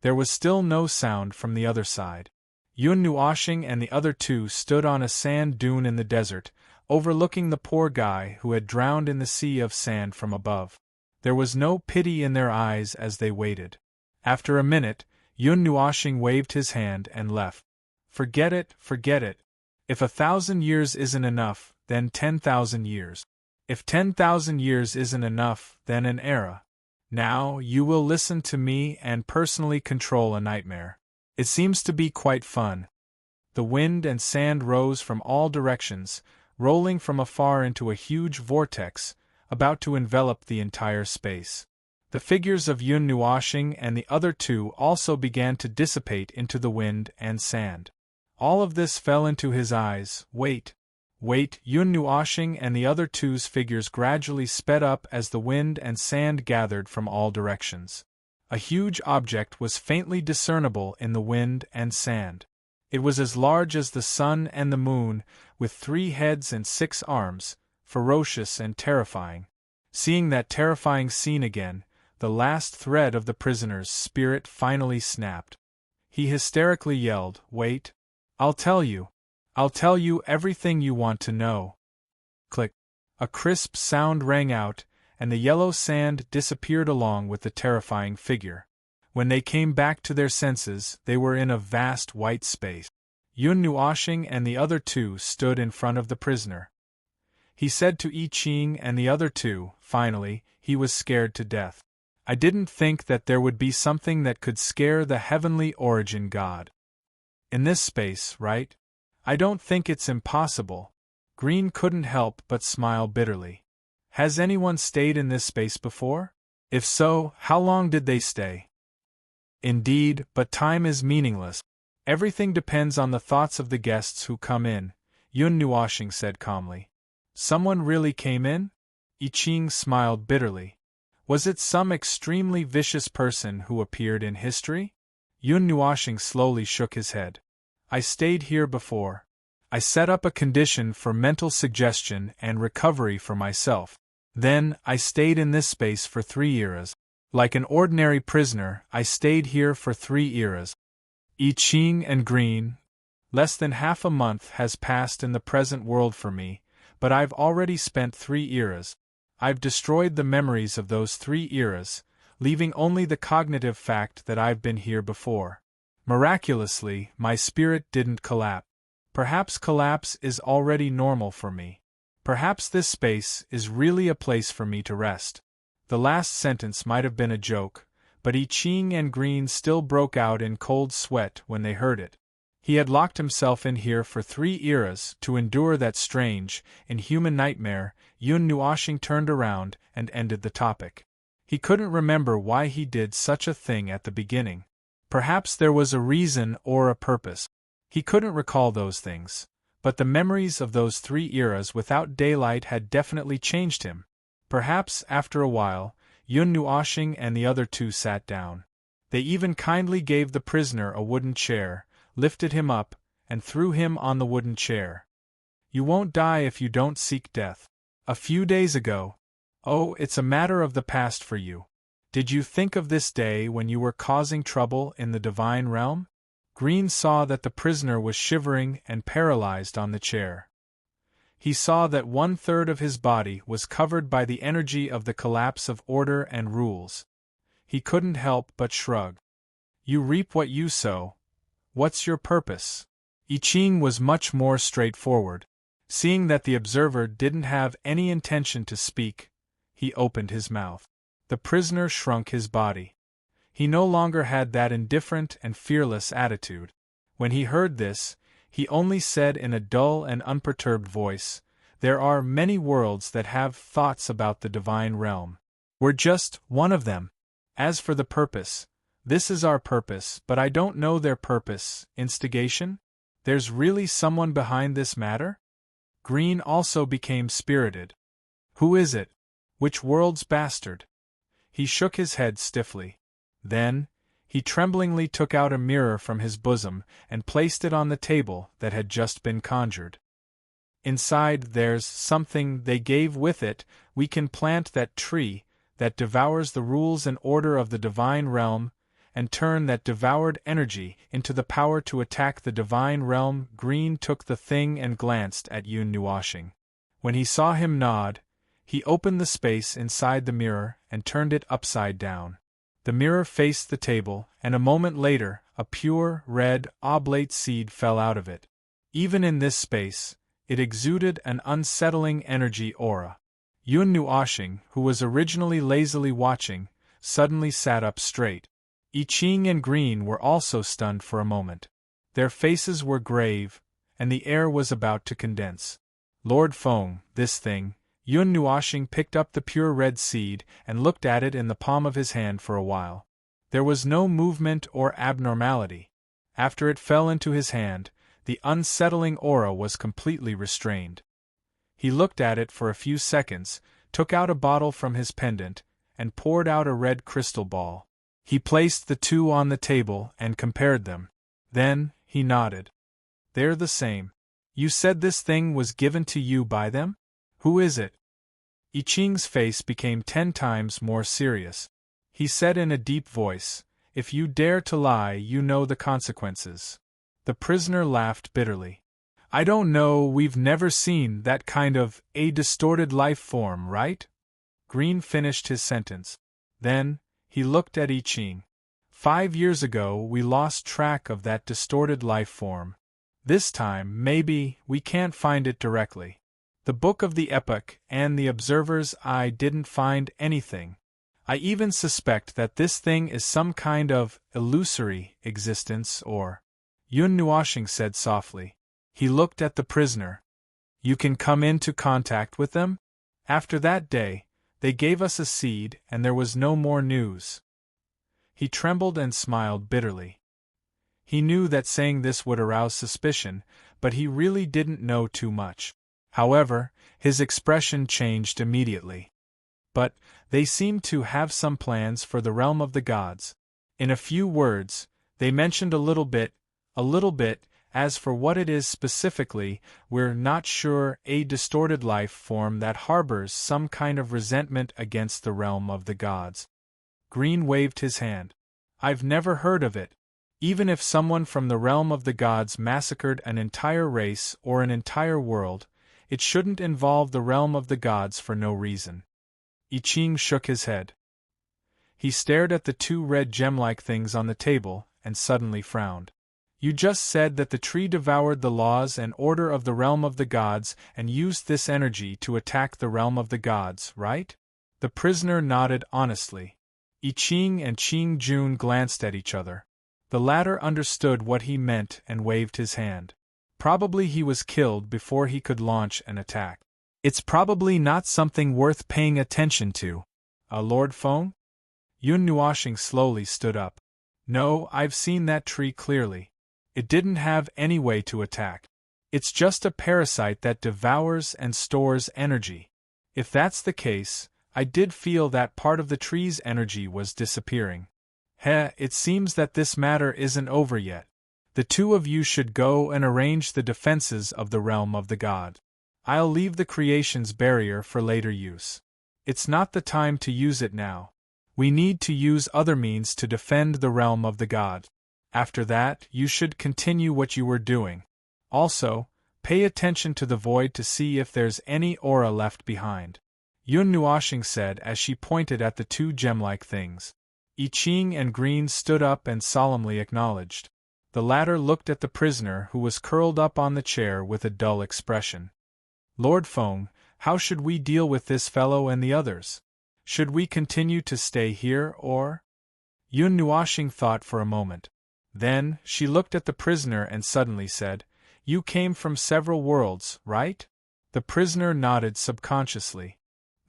There was still no sound from the other side. Yun Nuoshing and the other two stood on a sand dune in the desert, overlooking the poor guy who had drowned in the sea of sand from above. There was no pity in their eyes as they waited. After a minute, Yun Nuoshing waved his hand and left. Forget it, forget it. If 1,000 years isn't enough, then 10,000 years. If 10,000 years isn't enough, then an era. Now, you will listen to me and personally control a nightmare. It seems to be quite fun. The wind and sand rose from all directions, rolling from afar into a huge vortex, about to envelop the entire space. The figures of Yun Nuoshing and the other two also began to dissipate into the wind and sand. All of this fell into his eyes. Wait. Yun Nuoshing and the other two's figures gradually sped up as the wind and sand gathered from all directions. A huge object was faintly discernible in the wind and sand. It was as large as the sun and the moon, with 3 heads and 6 arms, ferocious and terrifying. Seeing that terrifying scene again, the last thread of the prisoner's spirit finally snapped. He hysterically yelled, Wait! I'll tell you everything you want to know. Click. A crisp sound rang out, and the yellow sand disappeared along with the terrifying figure. When they came back to their senses, they were in a vast white space. Yun Nuoshing and the other two stood in front of the prisoner. He said to I Ching and the other two, finally, he was scared to death. I didn't think that there would be something that could scare the heavenly origin god. In this space, right? I don't think it's impossible. Green couldn't help but smile bitterly. Has anyone stayed in this space before? If so, how long did they stay? Indeed, but time is meaningless. Everything depends on the thoughts of the guests who come in, Yun Nuoshing said calmly. Someone really came in? I Ching smiled bitterly. Was it some extremely vicious person who appeared in history? Yun Nuoshing slowly shook his head. I stayed here before. I set up a condition for mental suggestion and recovery for myself. Then, I stayed in this space for 3 eras. Like an ordinary prisoner, I stayed here for 3 eras. I Ching and Green. Less than half a month has passed in the present world for me, but I've already spent 3 eras. I've destroyed the memories of those 3 eras, leaving only the cognitive fact that I've been here before. Miraculously, my spirit didn't collapse. Perhaps collapse is already normal for me. Perhaps this space is really a place for me to rest. The last sentence might have been a joke, but I Ching and Green still broke out in cold sweat when they heard it. He had locked himself in here for 3 eras to endure that strange, inhuman nightmare. Yun Nuoshing turned around and ended the topic. He couldn't remember why he did such a thing at the beginning. Perhaps there was a reason or a purpose. He couldn't recall those things. But the memories of those 3 eras without daylight had definitely changed him. Perhaps, after a while, Yun Nuoshing and the other 2 sat down. They even kindly gave the prisoner a wooden chair, lifted him up, and threw him on the wooden chair. You won't die if you don't seek death. A few days ago. Oh, it's a matter of the past for you. Did you think of this day when you were causing trouble in the divine realm? Green saw that the prisoner was shivering and paralyzed on the chair. He saw that 1/3 of his body was covered by the energy of the collapse of order and rules. He couldn't help but shrug. You reap what you sow. What's your purpose? I Ching was much more straightforward. Seeing that the observer didn't have any intention to speak, he opened his mouth. The prisoner shrunk his body. He no longer had that indifferent and fearless attitude. When he heard this, he only said in a dull and unperturbed voice, "There are many worlds that have thoughts about the divine realm. We're just one of them. As for the purpose, this is our purpose, but I don't know their purpose. Instigation? There's really someone behind this matter?" Green also became spirited. Who is it? Which world's bastard? He shook his head stiffly. Then, he tremblingly took out a mirror from his bosom and placed it on the table that had just been conjured. Inside there's something they gave with it. We can plant that tree that devours the rules and order of the divine realm, and turn that devoured energy into the power to attack the divine realm. Green took the thing and glanced at Yun Nuoshing. When he saw him nod, he opened the space inside the mirror and turned it upside down. The mirror faced the table, and a moment later, a pure, red, oblate seed fell out of it. Even in this space, it exuded an unsettling energy aura. Yun Nuoshing, who was originally lazily watching, suddenly sat up straight. I Ching and Green were also stunned for a moment. Their faces were grave, and the air was about to condense. Lord Feng, this thing. Yun Nuoshing picked up the pure red seed and looked at it in the palm of his hand for a while. There was no movement or abnormality. After it fell into his hand, the unsettling aura was completely restrained. He looked at it for a few seconds, took out a bottle from his pendant, and poured out a red crystal ball. He placed the 2 on the table and compared them. Then, he nodded. They're the same. You said this thing was given to you by them? Who is it? I Ching's face became 10 times more serious. He said in a deep voice, "If you dare to lie, you know the consequences." The prisoner laughed bitterly. "I don't know, we've never seen that kind of a distorted life form, right?" Green finished his sentence. Then, he looked at I Ching. 5 years ago we lost track of that distorted life form. This time, maybe, we can't find it directly. The Book of the Epoch and the Observer's Eye didn't find anything. I even suspect that this thing is some kind of illusory existence or... Yun Nuoshing said softly. He looked at the prisoner. You can come into contact with them? After that day, they gave us a seed and there was no more news. He trembled and smiled bitterly. He knew that saying this would arouse suspicion, but he really didn't know too much. However, his expression changed immediately. But, they seemed to have some plans for the realm of the gods. In a few words, they mentioned a little bit, as for what it is specifically, we're not sure. A distorted life form that harbors some kind of resentment against the realm of the gods. Green waved his hand. I've never heard of it. Even if someone from the realm of the gods massacred an entire race or an entire world, it shouldn't involve the realm of the gods for no reason. I Ching shook his head. He stared at the 2 red gem-like things on the table and suddenly frowned. You just said that the tree devoured the laws and order of the realm of the gods and used this energy to attack the realm of the gods, right? The prisoner nodded honestly. I Ching and Ching Jun glanced at each other. The latter understood what he meant and waved his hand. Probably he was killed before he could launch an attack. It's probably not something worth paying attention to. Lord Feng? Yun Nuashing slowly stood up. No, I've seen that tree clearly. It didn't have any way to attack. It's just a parasite that devours and stores energy. If that's the case, I did feel that part of the tree's energy was disappearing. It seems that this matter isn't over yet. The two of you should go and arrange the defenses of the realm of the god. I'll leave the creation's barrier for later use. It's not the time to use it now. We need to use other means to defend the realm of the god. After that, you should continue what you were doing. Also, pay attention to the void to see if there's any aura left behind. Yun Nuashing said as she pointed at the two gem-like things. I Ching and Green stood up and solemnly acknowledged. The latter looked at the prisoner who was curled up on the chair with a dull expression. Lord Feng, how should we deal with this fellow and the others? Should we continue to stay here or? Yun Nuashing thought for a moment. Then, she looked at the prisoner and suddenly said, You came from several worlds, right? The prisoner nodded subconsciously.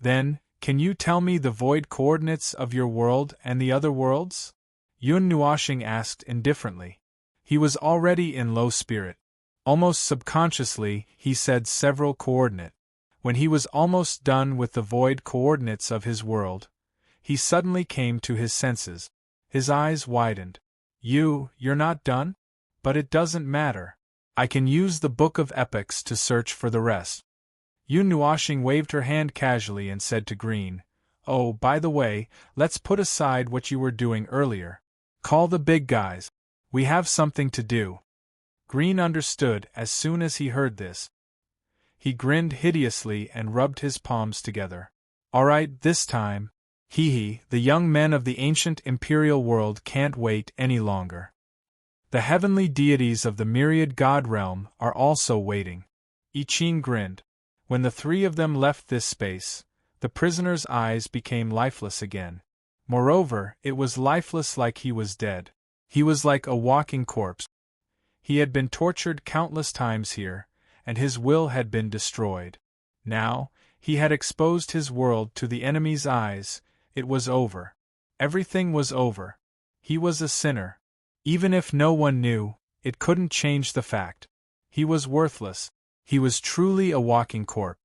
Then, can you tell me the void coordinates of your world and the other worlds? Yun Nuashing asked indifferently. He was already in low spirit. Almost subconsciously, he said several coordinate. When he was almost done with the void coordinates of his world, he suddenly came to his senses. His eyes widened. You're not done? But it doesn't matter. I can use the Book of Epics to search for the rest. Yun Nuashing waved her hand casually and said to Green, Oh, by the way, let's put aside what you were doing earlier. Call the big guys. We have something to do. Green understood as soon as he heard this. He grinned hideously and rubbed his palms together. All right, this time. The young men of the ancient imperial world can't wait any longer. The heavenly deities of the myriad god realm are also waiting. I Ching grinned. When the three of them left this space, the prisoner's eyes became lifeless again. Moreover, it was lifeless like he was dead. He was like a walking corpse. He had been tortured countless times here, and his will had been destroyed. Now, he had exposed his world to the enemy's eyes. It was over. Everything was over. He was a sinner. Even if no one knew, it couldn't change the fact. He was worthless. He was truly a walking corpse.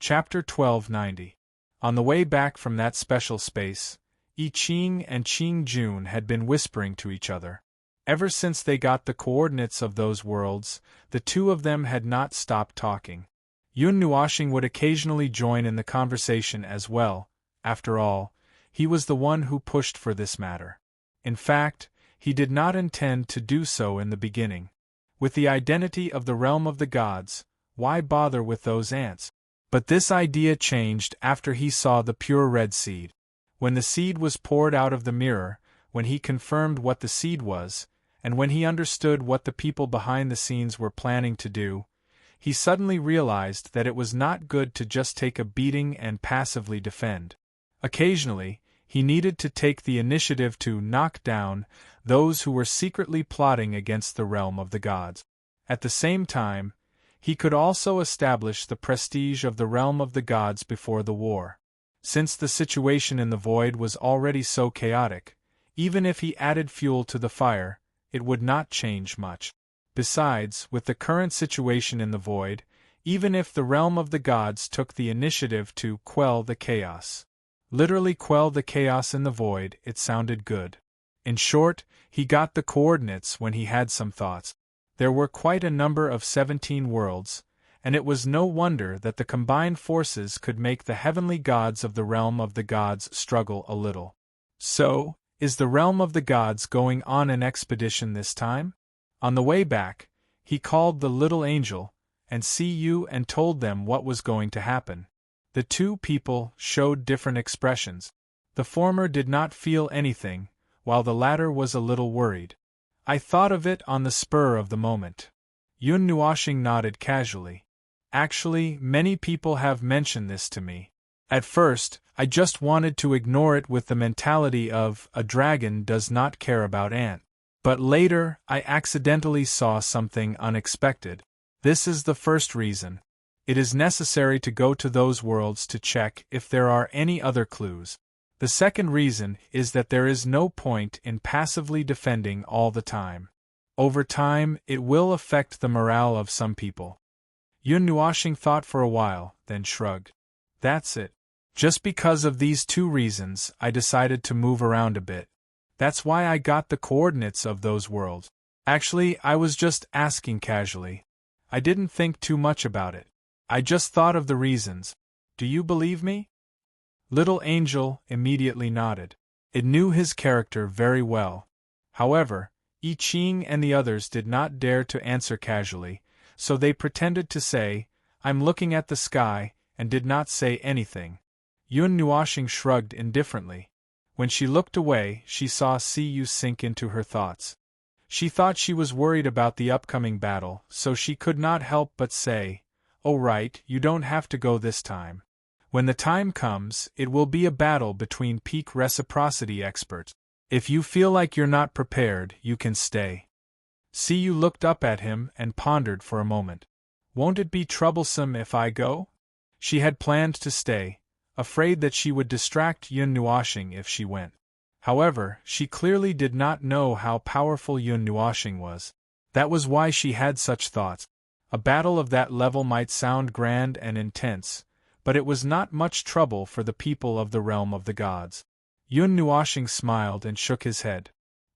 Chapter 1290. On the way back from that special space, I Ching and Qing Jun had been whispering to each other. Ever since they got the coordinates of those worlds, the two of them had not stopped talking. Yun Nuashing would occasionally join in the conversation as well. After all, he was the one who pushed for this matter. In fact, he did not intend to do so in the beginning. With the identity of the realm of the gods, why bother with those ants? But this idea changed after he saw the pure red seed. When the seed was poured out of the mirror, when he confirmed what the seed was, and when he understood what the people behind the scenes were planning to do, he suddenly realized that it was not good to just take a beating and passively defend. Occasionally, he needed to take the initiative to knock down those who were secretly plotting against the realm of the gods. At the same time, he could also establish the prestige of the realm of the gods before the war. Since the situation in the void was already so chaotic, even if he added fuel to the fire, it would not change much. Besides, with the current situation in the void, even if the realm of the gods took the initiative to quell the chaos, literally quell the chaos in the void, it sounded good. In short, he got the coordinates when he had some thoughts. There were quite a number of 17 worlds, and it was no wonder that the combined forces could make the heavenly gods of the realm of the gods struggle a little. So, is the realm of the gods going on an expedition this time? On the way back, he called the little angel, and Cu and told them what was going to happen. The two people showed different expressions. The former did not feel anything, while the latter was a little worried. I thought of it on the spur of the moment. Yun Nuashing nodded casually. Actually, many people have mentioned this to me. At first, I just wanted to ignore it with the mentality of, a dragon does not care about ants. But later, I accidentally saw something unexpected. This is the first reason. It is necessary to go to those worlds to check if there are any other clues. The second reason is that there is no point in passively defending all the time. Over time, it will affect the morale of some people. Yun Nuoxing thought for a while, then shrugged. That's it. Just because of these two reasons, I decided to move around a bit. That's why I got the coordinates of those worlds. Actually, I was just asking casually. I didn't think too much about it. I just thought of the reasons. Do you believe me? Little Angel immediately nodded. It knew his character very well. However, I Ching and the others did not dare to answer casually, so they pretended to say, "I'm looking at the sky," and did not say anything. Yun Nuoxing shrugged indifferently. When she looked away, she saw Siyu sink into her thoughts. She thought she was worried about the upcoming battle, so she could not help but say, "Oh right, you don't have to go this time. When the time comes, it will be a battle between peak reciprocity experts. If you feel like you're not prepared, you can stay." Siyu looked up at him and pondered for a moment. Won't it be troublesome if I go? She had planned to stay, afraid that she would distract Yun Nuoxing if she went. However, she clearly did not know how powerful Yun Nuoxing was. That was why she had such thoughts. A battle of that level might sound grand and intense, but it was not much trouble for the people of the realm of the gods. Yun Nuoxing smiled and shook his head.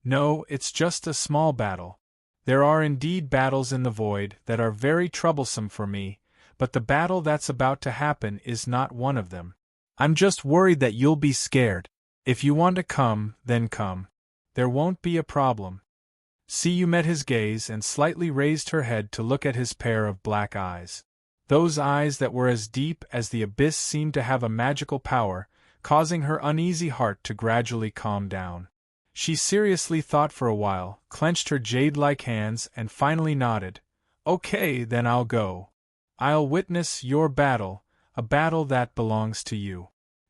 No, it's just a small battle. There are indeed battles in the void that are very troublesome for me, but the battle that's about to happen is not one of them. I'm just worried that you'll be scared. If you want to come, then come. There won't be a problem. Siyu met his gaze and slightly raised her head to look at his pair of black eyes. Those eyes that were as deep as the abyss seemed to have a magical power, causing her uneasy heart to gradually calm down. She seriously thought for a while, clenched her jade-like hands and finally nodded. Okay, then I'll go. I'll witness your battle, a battle that belongs to you.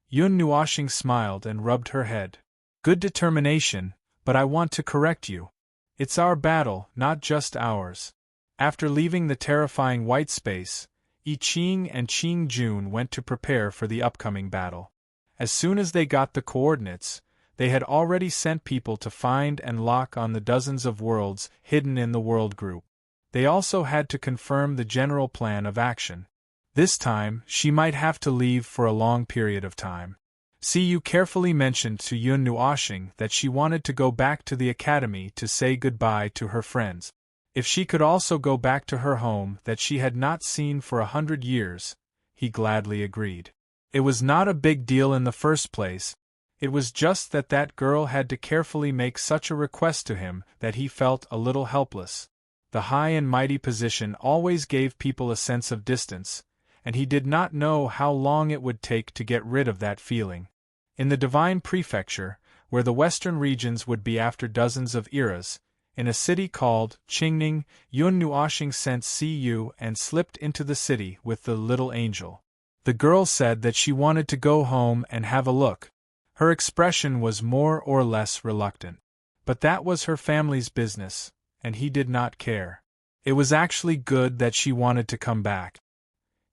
Yun Nuoxing smiled and rubbed her head. Good determination, but I want to correct you. It's our battle, not just ours. After leaving the terrifying white space, I Ching and Qing Jun went to prepare for the upcoming battle. As soon as they got the coordinates, they had already sent people to find and lock on the dozens of worlds hidden in the world group. They also had to confirm the general plan of action. This time, she might have to leave for a long period of time. Siyu carefully mentioned to Yun Nuoxing that she wanted to go back to the academy to say goodbye to her friends. If she could also go back to her home that she had not seen for 100 years, he gladly agreed. It was not a big deal in the first place. It was just that that girl had to carefully make such a request to him that he felt a little helpless. The high and mighty position always gave people a sense of distance, and he did not know how long it would take to get rid of that feeling. In the Divine Prefecture, where the western regions would be after dozens of eras, in a city called Qingning, Yun Nuoxing sent Siyu and slipped into the city with the little angel. The girl said that she wanted to go home and have a look. Her expression was more or less reluctant. But that was her family's business, and he did not care. It was actually good that she wanted to come back.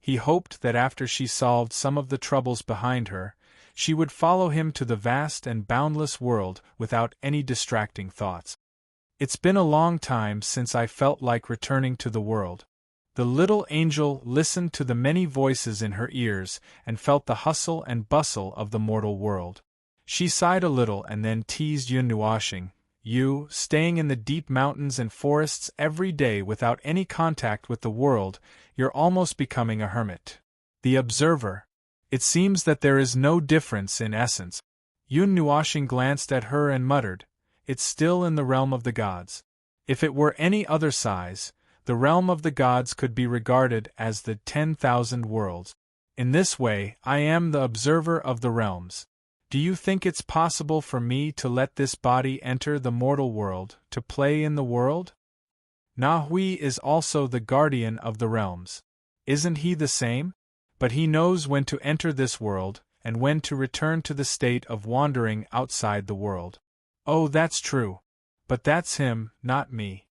He hoped that after she solved some of the troubles behind her, she would follow him to the vast and boundless world without any distracting thoughts. It's been a long time since I felt like returning to the world. The little angel listened to the many voices in her ears and felt the hustle and bustle of the mortal world. She sighed a little and then teased Yun Nuoxing. You, staying in the deep mountains and forests every day without any contact with the world, you're almost becoming a hermit. The observer. It seems that there is no difference in essence. Yun Nuoxing glanced at her and muttered, It's still in the realm of the gods. If it were any other size, the realm of the gods could be regarded as the 10,000 worlds. In this way, I am the observer of the realms. Do you think it's possible for me to let this body enter the mortal world, to play in the world? Na Hui is also the guardian of the realms. Isn't he the same? But he knows when to enter this world, and when to return to the state of wandering outside the world. Oh, that's true. But that's him, not me.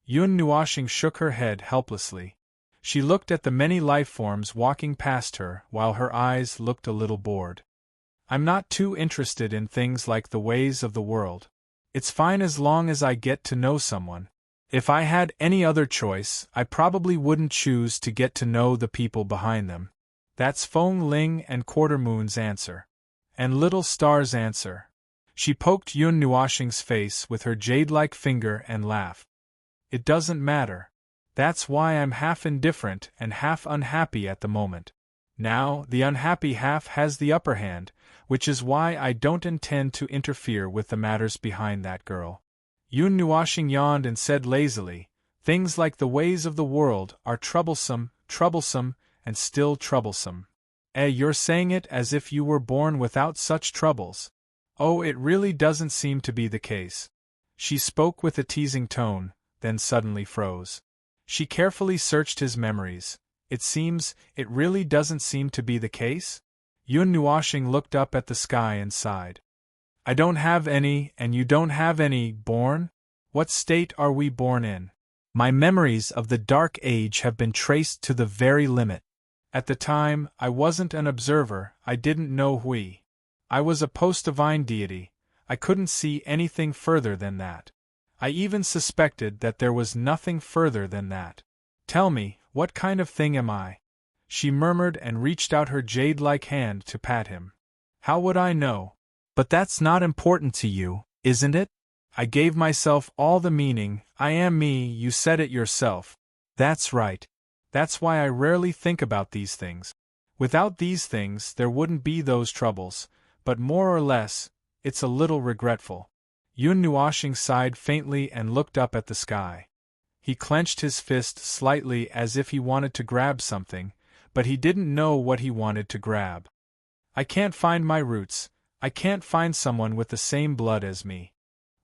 Yun Nuoxing shook her head helplessly. She looked at the many life forms walking past her while her eyes looked a little bored. I'm not too interested in things like the ways of the world. It's fine as long as I get to know someone. If I had any other choice, I probably wouldn't choose to get to know the people behind them. That's Feng Ling and Quarter Moon's answer. And Little Star's answer. She poked Yun Nuoxing's face with her jade-like finger and laughed. It doesn't matter. That's why I'm half indifferent and half unhappy at the moment. Now, the unhappy half has the upper hand, which is why I don't intend to interfere with the matters behind that girl. Yun Nuoxing yawned and said lazily, things like the ways of the world are troublesome, and still troublesome. You're saying it as if you were born without such troubles. Oh, it really doesn't seem to be the case. She spoke with a teasing tone, then suddenly froze. She carefully searched his memories. It really doesn't seem to be the case? Yun Nuoxing looked up at the sky and sighed. I don't have any, and you don't have any, born? What state are we born in? My memories of the Dark Age have been traced to the very limit. At the time, I wasn't an observer, I didn't know Hui. I was a post-divine deity, I couldn't see anything further than that. I even suspected that there was nothing further than that. Tell me, what kind of thing am I? She murmured and reached out her jade-like hand to pat him. How would I know? But that's not important to you, isn't it? I gave myself all the meaning, I am me, you said it yourself. That's right. That's why I rarely think about these things. Without these things there wouldn't be those troubles, but more or less, it's a little regretful. Yun Nuoxing sighed faintly and looked up at the sky. He clenched his fist slightly as if he wanted to grab something, but he didn't know what he wanted to grab. I can't find my roots, I can't find someone with the same blood as me.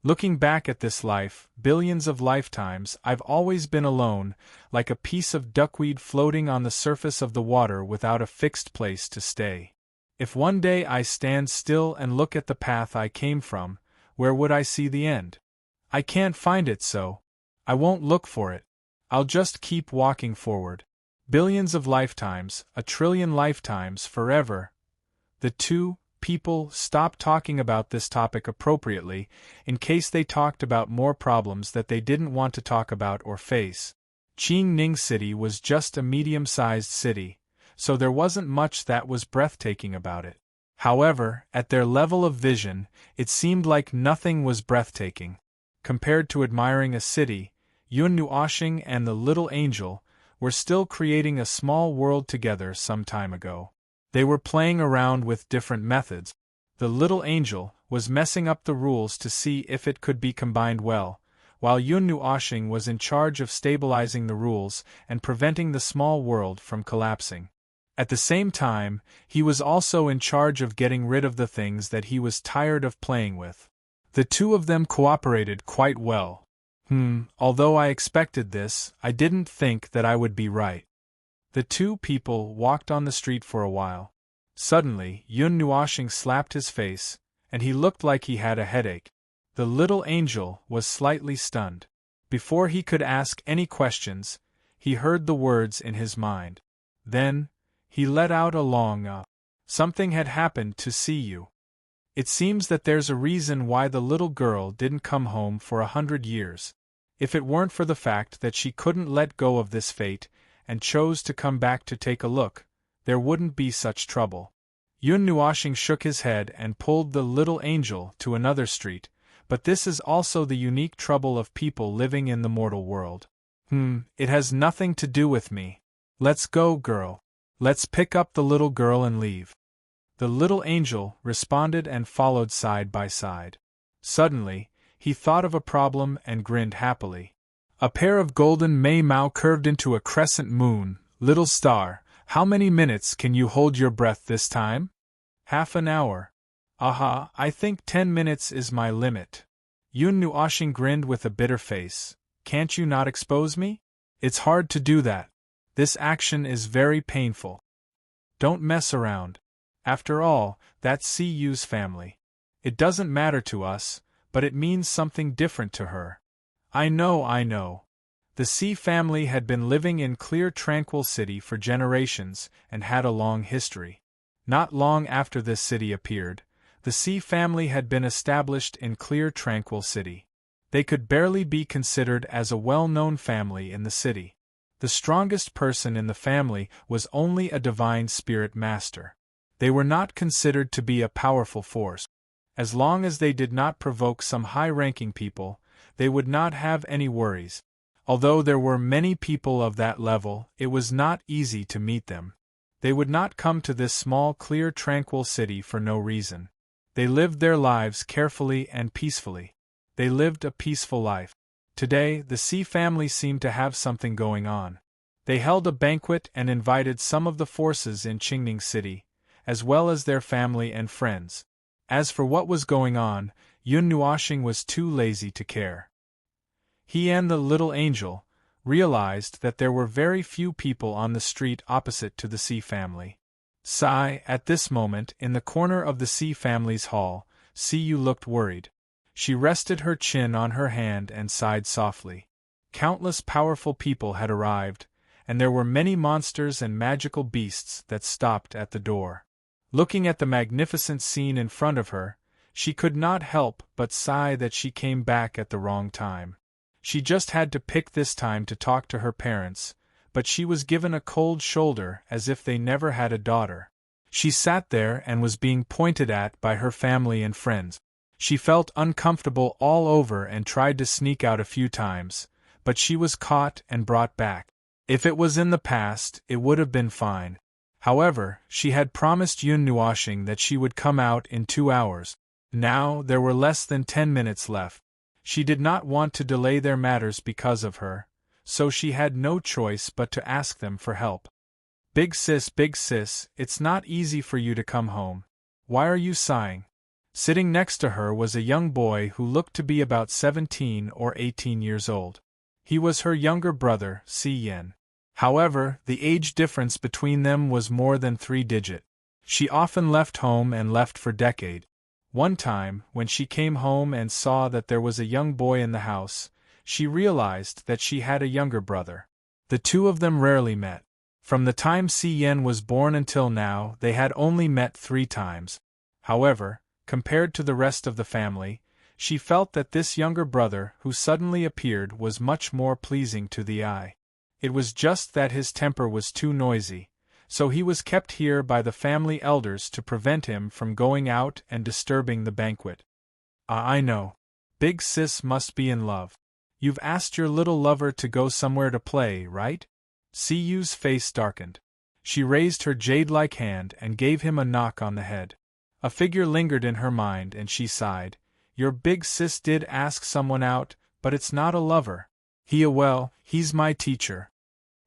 Looking back at this life, billions of lifetimes, I've always been alone, like a piece of duckweed floating on the surface of the water without a fixed place to stay. If one day I stand still and look at the path I came from, where would I see the end? I can't find it, so I won't look for it. I'll just keep walking forward. Billions of lifetimes, 1,000,000,000,000 lifetimes, forever. The two people stopped talking about this topic appropriately, in case they talked about more problems that they didn't want to talk about or face. Qing Ning City was just a medium-sized city, so there wasn't much that was breathtaking about it. However, at their level of vision, it seemed like nothing was breathtaking. Compared to admiring a city, Yun Nuoxing and the little angel were still creating a small world together some time ago. They were playing around with different methods. The little angel was messing up the rules to see if it could be combined well, while Yun Nuoxing was in charge of stabilizing the rules and preventing the small world from collapsing. At the same time, he was also in charge of getting rid of the things that he was tired of playing with. The two of them cooperated quite well. Although I expected this, I didn't think that I would be right. The two people walked on the street for a while. Suddenly, Yun Nuoxing slapped his face, and he looked like he had a headache. The little angel was slightly stunned. Before he could ask any questions, he heard the words in his mind. Then, he let out a long Something had happened to see you. It seems that there's a reason why the little girl didn't come home for 100 years. If it weren't for the fact that she couldn't let go of this fate, and chose to come back to take a look, there wouldn't be such trouble. Yun Nuoxing shook his head and pulled the little angel to another street, but this is also the unique trouble of people living in the mortal world. It has nothing to do with me. Let's go, girl. Let's pick up the little girl and leave. The little angel responded and followed side by side. Suddenly, he thought of a problem and grinned happily. A pair of golden May-Mao curved into a crescent moon. Little star, how many minutes can you hold your breath this time? Half an hour. Aha, I think 10 minutes is my limit. Yun Nuoxing grinned with a bitter face. Can't you not expose me? It's hard to do that. This action is very painful. Don't mess around. After all, that's CU's family. It doesn't matter to us, but it means something different to her. I know. The C family had been living in clear tranquil city for generations and had a long history. Not long after this city appeared, the C family had been established in clear, tranquil city. They could barely be considered as a well-known family in the city. The strongest person in the family was only a divine spirit master. They were not considered to be a powerful force. As long as they did not provoke some high-ranking people, they would not have any worries. Although there were many people of that level, it was not easy to meet them. They would not come to this small, clear, tranquil city for no reason. They lived their lives carefully and peacefully. They lived a peaceful life. Today, the C family seemed to have something going on. They held a banquet and invited some of the forces in Qingning City, as well as their family and friends. As for what was going on, Yun Nuoxing was too lazy to care. He and the little angel realized that there were very few people on the street opposite to the C family. At this moment, in the corner of the C family's hall, Siyu looked worried. She rested her chin on her hand and sighed softly. Countless powerful people had arrived, and there were many monsters and magical beasts that stopped at the door. Looking at the magnificent scene in front of her, she could not help but sigh that she came back at the wrong time. She just had to pick this time to talk to her parents, but she was given a cold shoulder as if they never had a daughter. She sat there and was being pointed at by her family and friends. She felt uncomfortable all over and tried to sneak out a few times, but she was caught and brought back. If it was in the past, it would have been fine. However, she had promised Yun Nuoxing that she would come out in 2 hours. Now there were less than 10 minutes left. She did not want to delay their matters because of her, so she had no choice but to ask them for help. Big sis, it's not easy for you to come home. Why are you sighing? Sitting next to her was a young boy who looked to be about 17 or 18 years old. He was her younger brother, Si Yen. However, the age difference between them was more than 3-digit. She often left home and left for decades. One time, when she came home and saw that there was a young boy in the house, she realized that she had a younger brother. The two of them rarely met. From the time Si Yen was born until now, they had only met 3 times. However, compared to the rest of the family, she felt that this younger brother who suddenly appeared was much more pleasing to the eye. It was just that his temper was too noisy, so he was kept here by the family elders to prevent him from going out and disturbing the banquet. I know. Big sis must be in love. You've asked your little lover to go somewhere to play, right? Siyu's face darkened. She raised her jade-like hand and gave him a knock on the head. A figure lingered in her mind and she sighed. Your big sis did ask someone out, but it's not a lover. He's my teacher.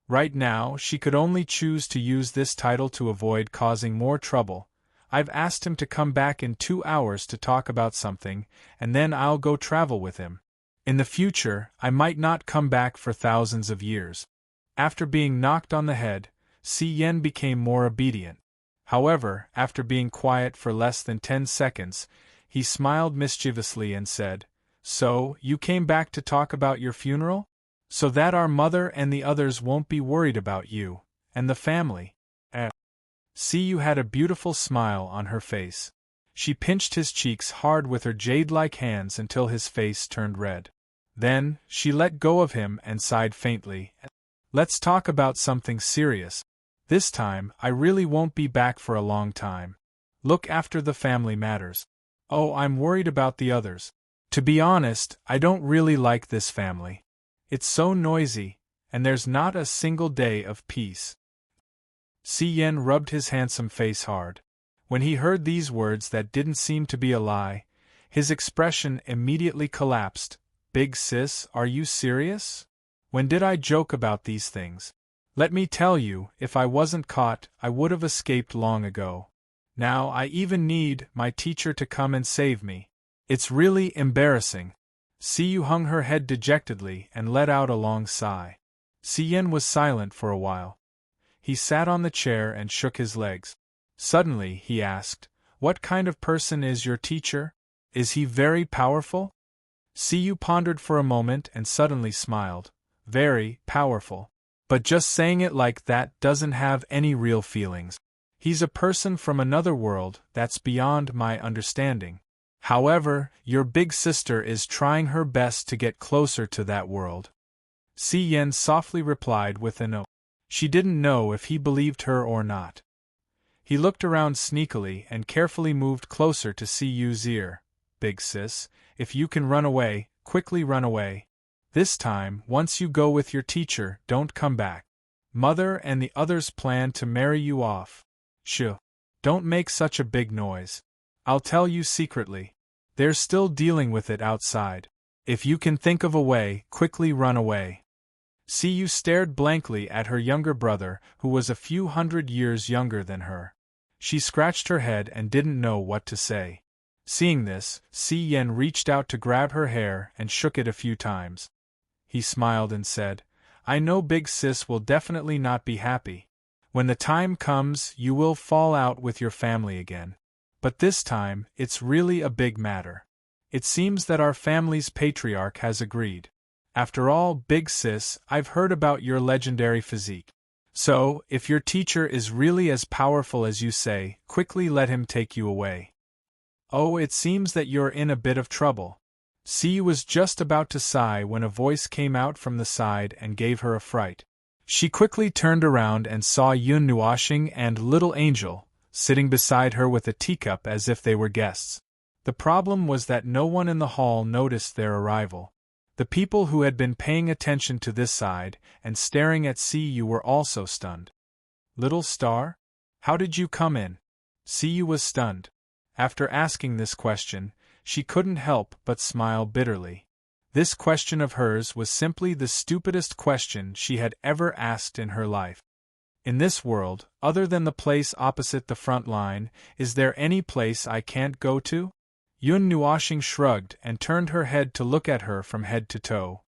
Right now, she could only choose to use this title to avoid causing more trouble. I've asked him to come back in 2 hours to talk about something, and then I'll go travel with him. In the future, I might not come back for thousands of years. After being knocked on the head, Si Yen became more obedient. However, after being quiet for less than 10 seconds, he smiled mischievously and said, So, you came back to talk about your funeral? So that our mother and the others won't be worried about you, and the family. Siyu had a beautiful smile on her face. She pinched his cheeks hard with her jade-like hands until his face turned red. Then, she let go of him and sighed faintly. Let's talk about something serious. This time, I really won't be back for a long time. Look after the family matters. Oh, I'm worried about the others. To be honest, I don't really like this family. It's so noisy, and there's not a single day of peace. Si Yen rubbed his handsome face hard. When he heard these words that didn't seem to be a lie, his expression immediately collapsed. Big sis, are you serious? When did I joke about these things? Let me tell you, if I wasn't caught, I would have escaped long ago. Now I even need my teacher to come and save me. It's really embarrassing. Siyu hung her head dejectedly and let out a long sigh. Si Yen was silent for a while. He sat on the chair and shook his legs. Suddenly, he asked, What kind of person is your teacher? Is he very powerful? Siyu pondered for a moment and suddenly smiled. Very powerful. But just saying it like that doesn't have any real feelings. He's a person from another world that's beyond my understanding. However, your big sister is trying her best to get closer to that world. Si Yen softly replied with an "oh." She didn't know if he believed her or not. He looked around sneakily and carefully moved closer to Si Yu's ear. Big sis, if you can run away, quickly run away. This time, once you go with your teacher, don't come back. Mother and the others plan to marry you off. Shh. Don't make such a big noise. I'll tell you secretly. They're still dealing with it outside. If you can think of a way, quickly run away. Si Yu stared blankly at her younger brother, who was a few hundred years younger than her. She scratched her head and didn't know what to say. Seeing this, Si Yen reached out to grab her hair and shook it a few times. He smiled and said, I know big sis will definitely not be happy. When the time comes, you will fall out with your family again. But this time, it's really a big matter. It seems that our family's patriarch has agreed. After all, big sis, I've heard about your legendary physique. So, if your teacher is really as powerful as you say, quickly let him take you away. Oh, it seems that you're in a bit of trouble. Si was just about to sigh when a voice came out from the side and gave her a fright. She quickly turned around and saw Yun Nuoxing and Little Angel, sitting beside her with a teacup as if they were guests. The problem was that no one in the hall noticed their arrival. The people who had been paying attention to this side and staring at Si Yu were also stunned. Little Star? How did you come in? Si Yu was stunned. After asking this question, she couldn't help but smile bitterly. This question of hers was simply the stupidest question she had ever asked in her life. In this world, other than the place opposite the front line, is there any place I can't go to? Yun Nuoxing shrugged and turned her head to look at her from head to toe.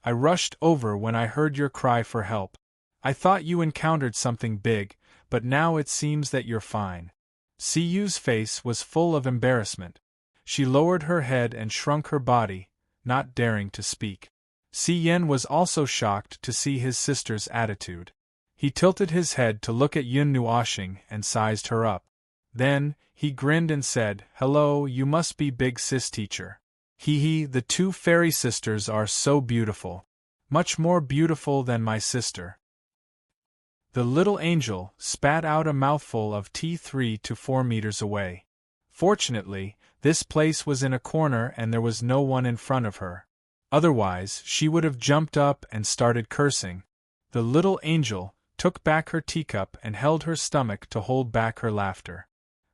I rushed over when I heard your cry for help. I thought you encountered something big, but now it seems that you're fine. Si Yu's face was full of embarrassment. She lowered her head and shrunk her body, not daring to speak. Si Yen was also shocked to see his sister's attitude. He tilted his head to look at Yun Nuoxing and sized her up. Then, he grinned and said, Hello, you must be big sis teacher. Hee, the two fairy sisters are so beautiful. Much more beautiful than my sister. The little angel spat out a mouthful of tea 3 to 4 meters away. Fortunately, this place was in a corner and there was no one in front of her. Otherwise, she would have jumped up and started cursing. The little angel took back her teacup and held her stomach to hold back her laughter.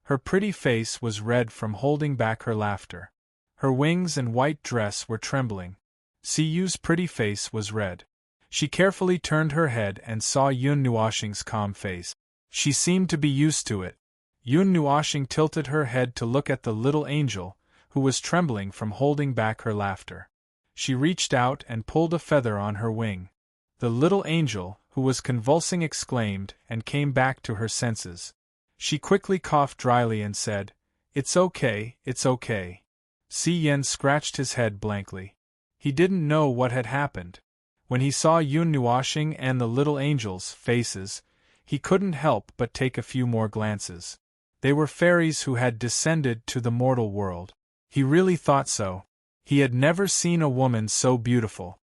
Her pretty face was red from holding back her laughter. Her wings and white dress were trembling. Si Yu's pretty face was red. She carefully turned her head and saw Yun Nuoxing's calm face. She seemed to be used to it. Yun Nuoxing tilted her head to look at the little angel, who was trembling from holding back her laughter. She reached out and pulled a feather on her wing. The little angel, who was convulsing, exclaimed and came back to her senses. She quickly coughed dryly and said, It's okay, it's okay. Si Yen scratched his head blankly. He didn't know what had happened. When he saw Yun Nuoxing and the little angel's faces, he couldn't help but take a few more glances. They were fairies who had descended to the mortal world. He really thought so. He had never seen a woman so beautiful.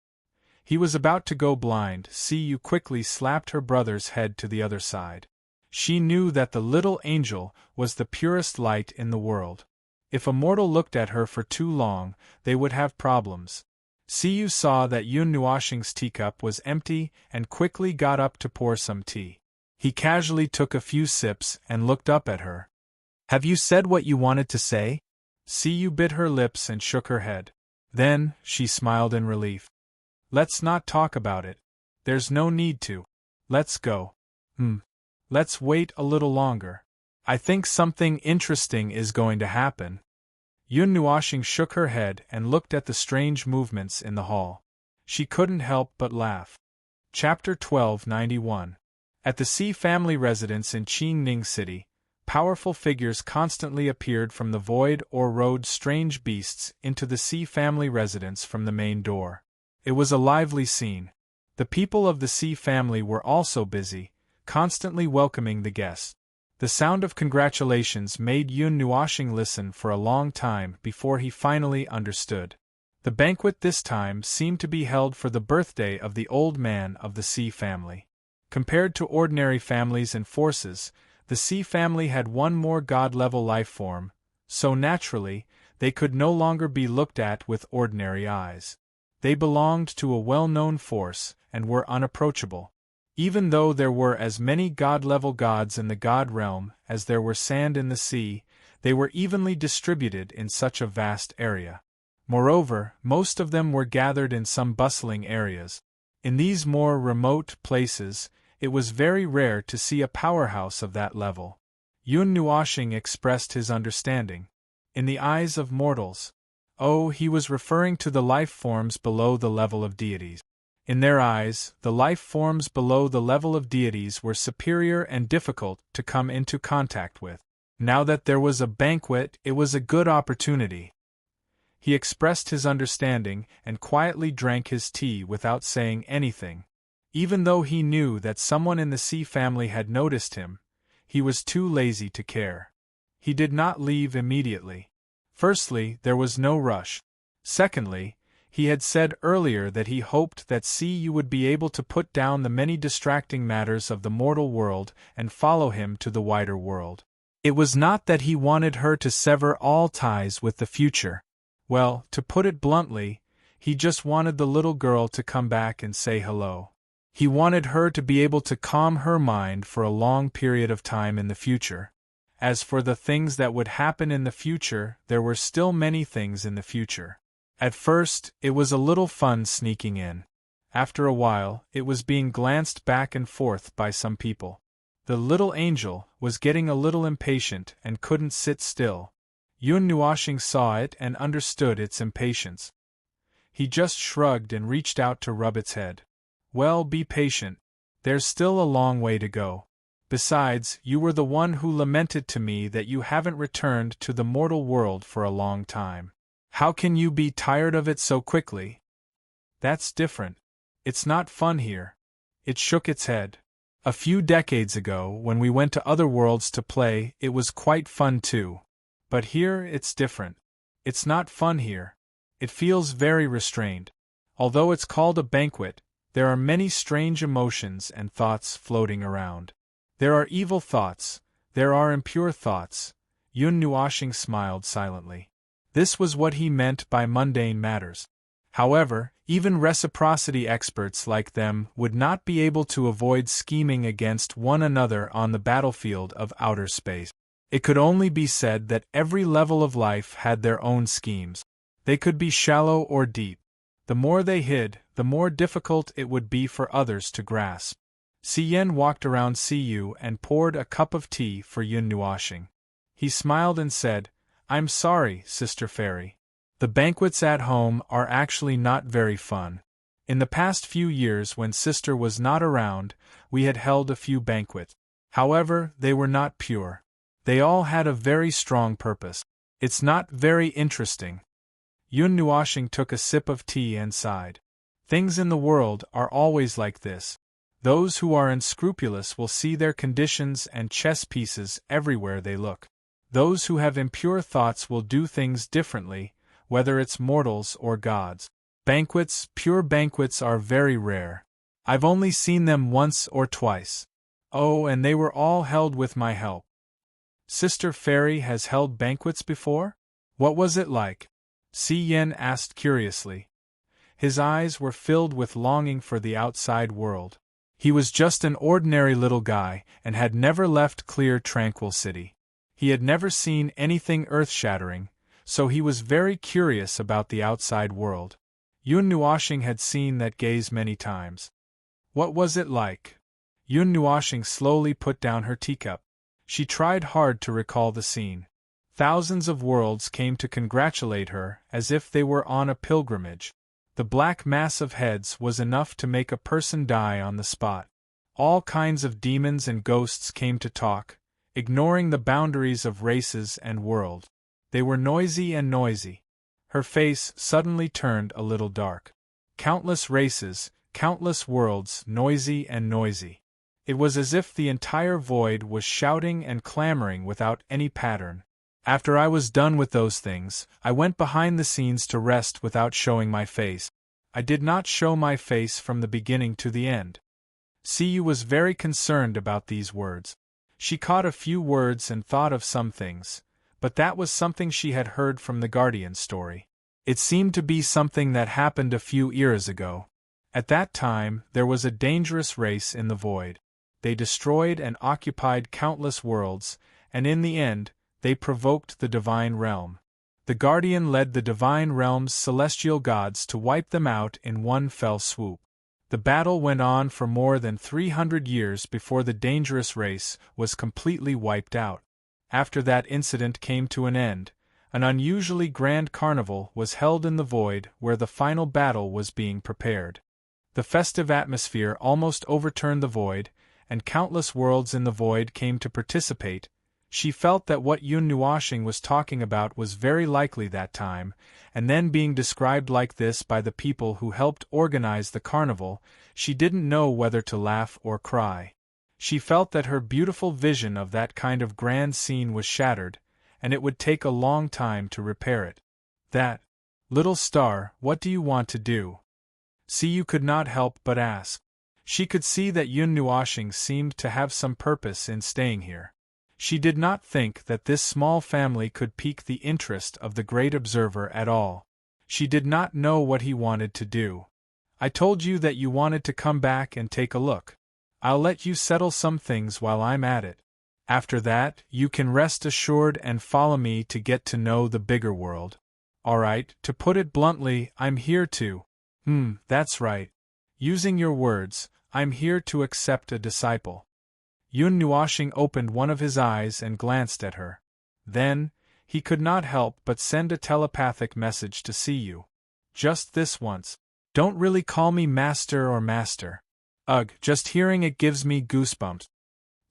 He was about to go blind. Si Yu quickly slapped her brother's head to the other side. She knew that the little angel was the purest light in the world. If a mortal looked at her for too long, they would have problems. Si Yu saw that Yun Nuoxing's teacup was empty and quickly got up to pour some tea. He casually took a few sips and looked up at her. Have you said what you wanted to say? Si Yu bit her lips and shook her head. Then, she smiled in relief. Let's not talk about it. There's no need to. Let's go. Let's wait a little longer. I think something interesting is going to happen. Yun Nuoxing shook her head and looked at the strange movements in the hall. She couldn't help but laugh. Chapter 1291. At the Si family residence in Qingning City, powerful figures constantly appeared from the void or rode strange beasts into the Si family residence from the main door. It was a lively scene. The people of the Si family were also busy, constantly welcoming the guests. The sound of congratulations made Yun Nuashing listen for a long time before he finally understood. The banquet this time seemed to be held for the birthday of the old man of the Sea family. Compared to ordinary families and forces, the Sea family had one more god-level life form, so naturally, they could no longer be looked at with ordinary eyes. They belonged to a well-known force and were unapproachable. Even though there were as many god-level gods in the god realm as there were sand in the sea, they were evenly distributed in such a vast area. Moreover, most of them were gathered in some bustling areas. In these more remote places, it was very rare to see a powerhouse of that level. Yun Nuashing expressed his understanding. In the eyes of mortals. Oh, he was referring to the life forms below the level of deities. In their eyes, the life forms below the level of deities were superior and difficult to come into contact with. Now that there was a banquet, it was a good opportunity. He expressed his understanding and quietly drank his tea without saying anything. Even though he knew that someone in the Sea family had noticed him, he was too lazy to care. He did not leave immediately. Firstly, there was no rush. Secondly, he had said earlier that he hoped that you would be able to put down the many distracting matters of the mortal world and follow him to the wider world. It was not that he wanted her to sever all ties with the future. Well, to put it bluntly, he just wanted the little girl to come back and say hello. He wanted her to be able to calm her mind for a long period of time in the future. As for the things that would happen in the future, there were still many things in the future. At first, it was a little fun sneaking in. After a while, it was being glanced back and forth by some people. The little angel was getting a little impatient and couldn't sit still. Yun Nuashing saw it and understood its impatience. He just shrugged and reached out to rub its head. Well, be patient. There's still a long way to go. Besides, you were the one who lamented to me that you haven't returned to the mortal world for a long time. How can you be tired of it so quickly? That's different. It's not fun here. It shook its head. A few decades ago, when we went to other worlds to play, it was quite fun too. But here, it's different. It's not fun here. It feels very restrained. Although it's called a banquet, there are many strange emotions and thoughts floating around. There are evil thoughts, there are impure thoughts. Yun Nuashing smiled silently. This was what he meant by mundane matters. However, even reciprocity experts like them would not be able to avoid scheming against one another on the battlefield of outer space. It could only be said that every level of life had their own schemes. They could be shallow or deep. The more they hid, the more difficult it would be for others to grasp. Yen walked around Cu and poured a cup of tea for Yun Nuashing. He smiled and said, "I'm sorry, Sister Fairy. The banquets at home are actually not very fun. In the past few years when Sister was not around, we had held a few banquets. However, they were not pure. They all had a very strong purpose. It's not very interesting." Yun Nuashing took a sip of tea and sighed. Things in the world are always like this. Those who are unscrupulous will see their conditions and chess pieces everywhere they look. Those who have impure thoughts will do things differently, whether it's mortals or gods. Banquets, pure banquets are very rare. I've only seen them once or twice. Oh, and they were all held with my help. Sister Fairy has held banquets before? What was it like? Yen asked curiously. His eyes were filled with longing for the outside world. He was just an ordinary little guy and had never left clear, tranquil city. He had never seen anything earth-shattering, so he was very curious about the outside world. Yun Nuashing had seen that gaze many times. What was it like? Yun Nuashing slowly put down her teacup. She tried hard to recall the scene. Thousands of worlds came to congratulate her as if they were on a pilgrimage. The black mass of heads was enough to make a person die on the spot. All kinds of demons and ghosts came to talk, ignoring the boundaries of races and world. They were noisy and noisy. Her face suddenly turned a little dark. Countless races, countless worlds, noisy and noisy. It was as if the entire void was shouting and clamoring without any pattern. After I was done with those things, I went behind the scenes to rest without showing my face. I did not show my face from the beginning to the end. Siyu was very concerned about these words. She caught a few words and thought of some things, but that was something she had heard from the Guardian's story. It seemed to be something that happened a few eras ago. At that time, there was a dangerous race in the void. They destroyed and occupied countless worlds, and in the end, they provoked the divine realm. The Guardian led the divine realm's celestial gods to wipe them out in one fell swoop. The battle went on for more than 300 years before the dangerous race was completely wiped out. After that incident came to an end, an unusually grand carnival was held in the void where the final battle was being prepared. The festive atmosphere almost overturned the void, and countless worlds in the void came to participate. She felt that what Yun Nuoshing was talking about was very likely that time, and then being described like this by the people who helped organize the carnival, she didn't know whether to laugh or cry. She felt that her beautiful vision of that kind of grand scene was shattered, and it would take a long time to repair it. That little star, what do you want to do? Siyu could not help but ask. She could see that Yun Nuoshing seemed to have some purpose in staying here. She did not think that this small family could pique the interest of the great observer at all. She did not know what he wanted to do. I told you that you wanted to come back and take a look. I'll let you settle some things while I'm at it. After that, you can rest assured and follow me to get to know the bigger world. Alright, to put it bluntly, I'm here to. That's right. Using your words, I'm here to accept a disciple. Yun Nuoshing opened one of his eyes and glanced at her. Then, he could not help but send a telepathic message to Siyu. Just this once. Don't really call me master or master. Ugh, just hearing it gives me goosebumps.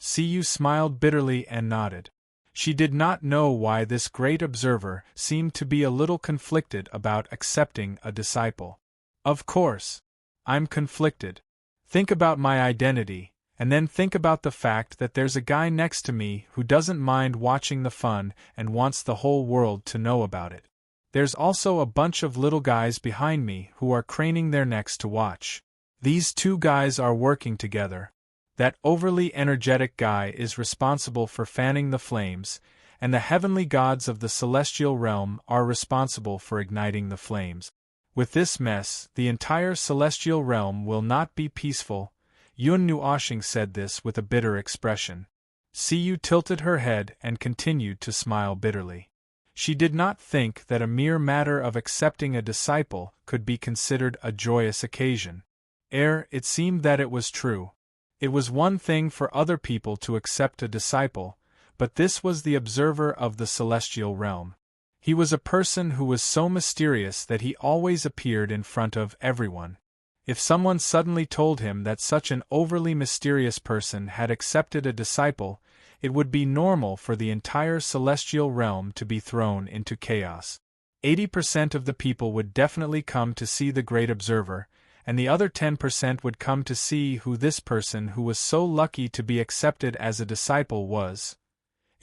Siyu smiled bitterly and nodded. She did not know why this great observer seemed to be a little conflicted about accepting a disciple. Of course. I'm conflicted. Think about my identity, and then think about the fact that there's a guy next to me who doesn't mind watching the fun and wants the whole world to know about it. There's also a bunch of little guys behind me who are craning their necks to watch. These two guys are working together. That overly energetic guy is responsible for fanning the flames, and the heavenly gods of the celestial realm are responsible for igniting the flames. With this mess, the entire celestial realm will not be peaceful. Yun Nuoshing said this with a bitter expression. Siyu tilted her head and continued to smile bitterly. She did not think that a mere matter of accepting a disciple could be considered a joyous occasion. It seemed that it was true. It was one thing for other people to accept a disciple, but this was the observer of the celestial realm. He was a person who was so mysterious that he always appeared in front of everyone. If someone suddenly told him that such an overly mysterious person had accepted a disciple, it would be normal for the entire celestial realm to be thrown into chaos. 80% of the people would definitely come to see the great observer, and the other 10% would come to see who this person who was so lucky to be accepted as a disciple was.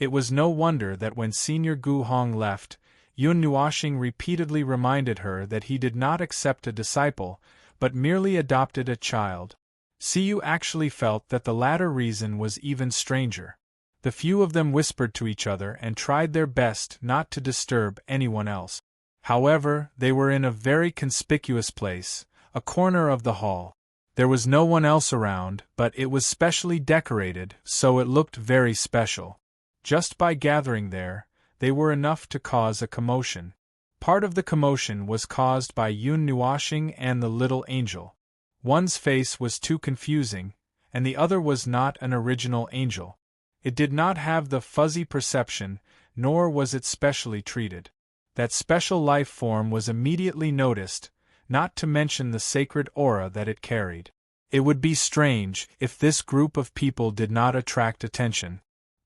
It was no wonder that when Senior Gu Hong left, Yun Nuoshing repeatedly reminded her that he did not accept a disciple, but merely adopted a child. Siyu actually felt that the latter reason was even stranger. The few of them whispered to each other and tried their best not to disturb anyone else. However, they were in a very conspicuous place, a corner of the hall. There was no one else around, but it was specially decorated, so it looked very special. Just by gathering there, they were enough to cause a commotion. Part of the commotion was caused by Yun Nuoshing and the little angel. One's face was too confusing, and the other was not an original angel. It did not have the fuzzy perception, nor was it specially treated. That special life form was immediately noticed, not to mention the sacred aura that it carried. It would be strange if this group of people did not attract attention.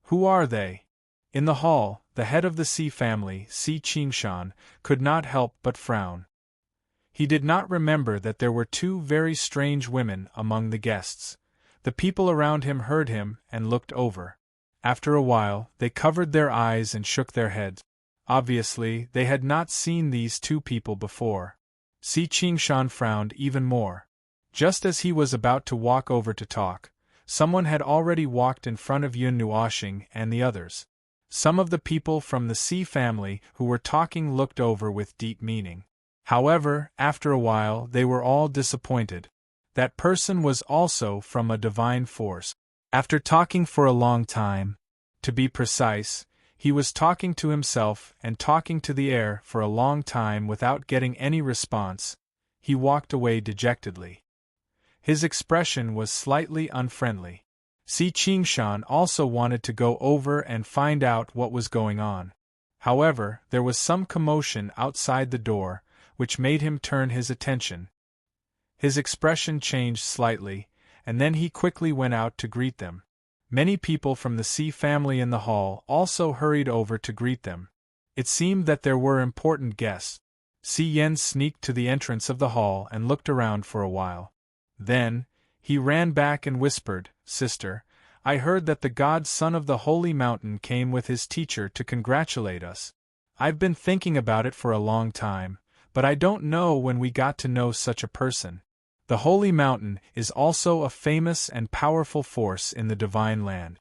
Who are they? In the hall, the head of the Si family, Si Qingshan, could not help but frown. He did not remember that there were two very strange women among the guests, The people around him heard him and looked over. After a while, they covered their eyes and shook their heads. Obviously, they had not seen these two people before. Si Qingshan frowned even more. Just as he was about to walk over to talk, someone had already walked in front of Yun Nuoxing and the others. Some of the people from the Si family who were talking looked over with deep meaning. However, after a while they were all disappointed. That person was also from a divine force. After talking for a long time, to be precise, he was talking to himself and talking to the air for a long time without getting any response, he walked away dejectedly. His expression was slightly unfriendly. Si Qingshan also wanted to go over and find out what was going on. However, there was some commotion outside the door, which made him turn his attention. His expression changed slightly, and then he quickly went out to greet them. Many people from the Si family in the hall also hurried over to greet them. It seemed that there were important guests. Si Yen sneaked to the entrance of the hall and looked around for a while. Then, he ran back and whispered, "Sister, I heard that the godson of the Holy Mountain came with his teacher to congratulate us. I've been thinking about it for a long time, but I don't know when we got to know such a person. The Holy Mountain is also a famous and powerful force in the Divine Land.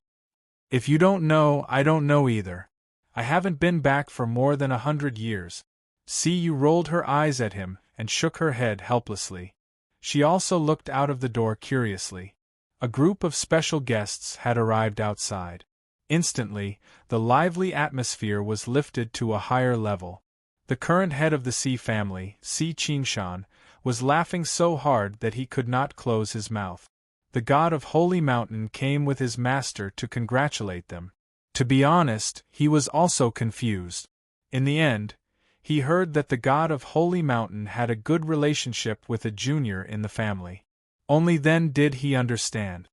If you don't know, I don't know either. I haven't been back for more than 100 years. Si Yu rolled her eyes at him and shook her head helplessly. She also looked out of the door curiously. A group of special guests had arrived outside. Instantly, the lively atmosphere was lifted to a higher level. The current head of the Si family, Si Qingshan, was laughing so hard that he could not close his mouth. The god of Holy Mountain came with his master to congratulate them. To be honest, he was also confused. In the end, he heard that the god of Holy Mountain had a good relationship with a junior in the family. Only then did he understand.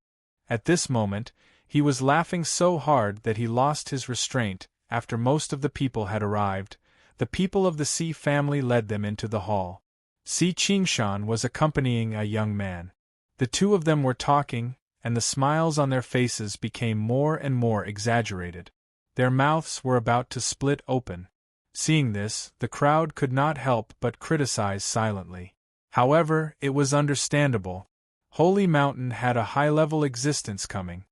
At this moment, he was laughing so hard that he lost his restraint. After most of the people had arrived, the people of the Si family led them into the hall. Si Qingshan was accompanying a young man. The two of them were talking, and the smiles on their faces became more and more exaggerated. Their mouths were about to split open. Seeing this, the crowd could not help but criticize silently. However, it was understandable. Holy Mountain had a high-level existence coming.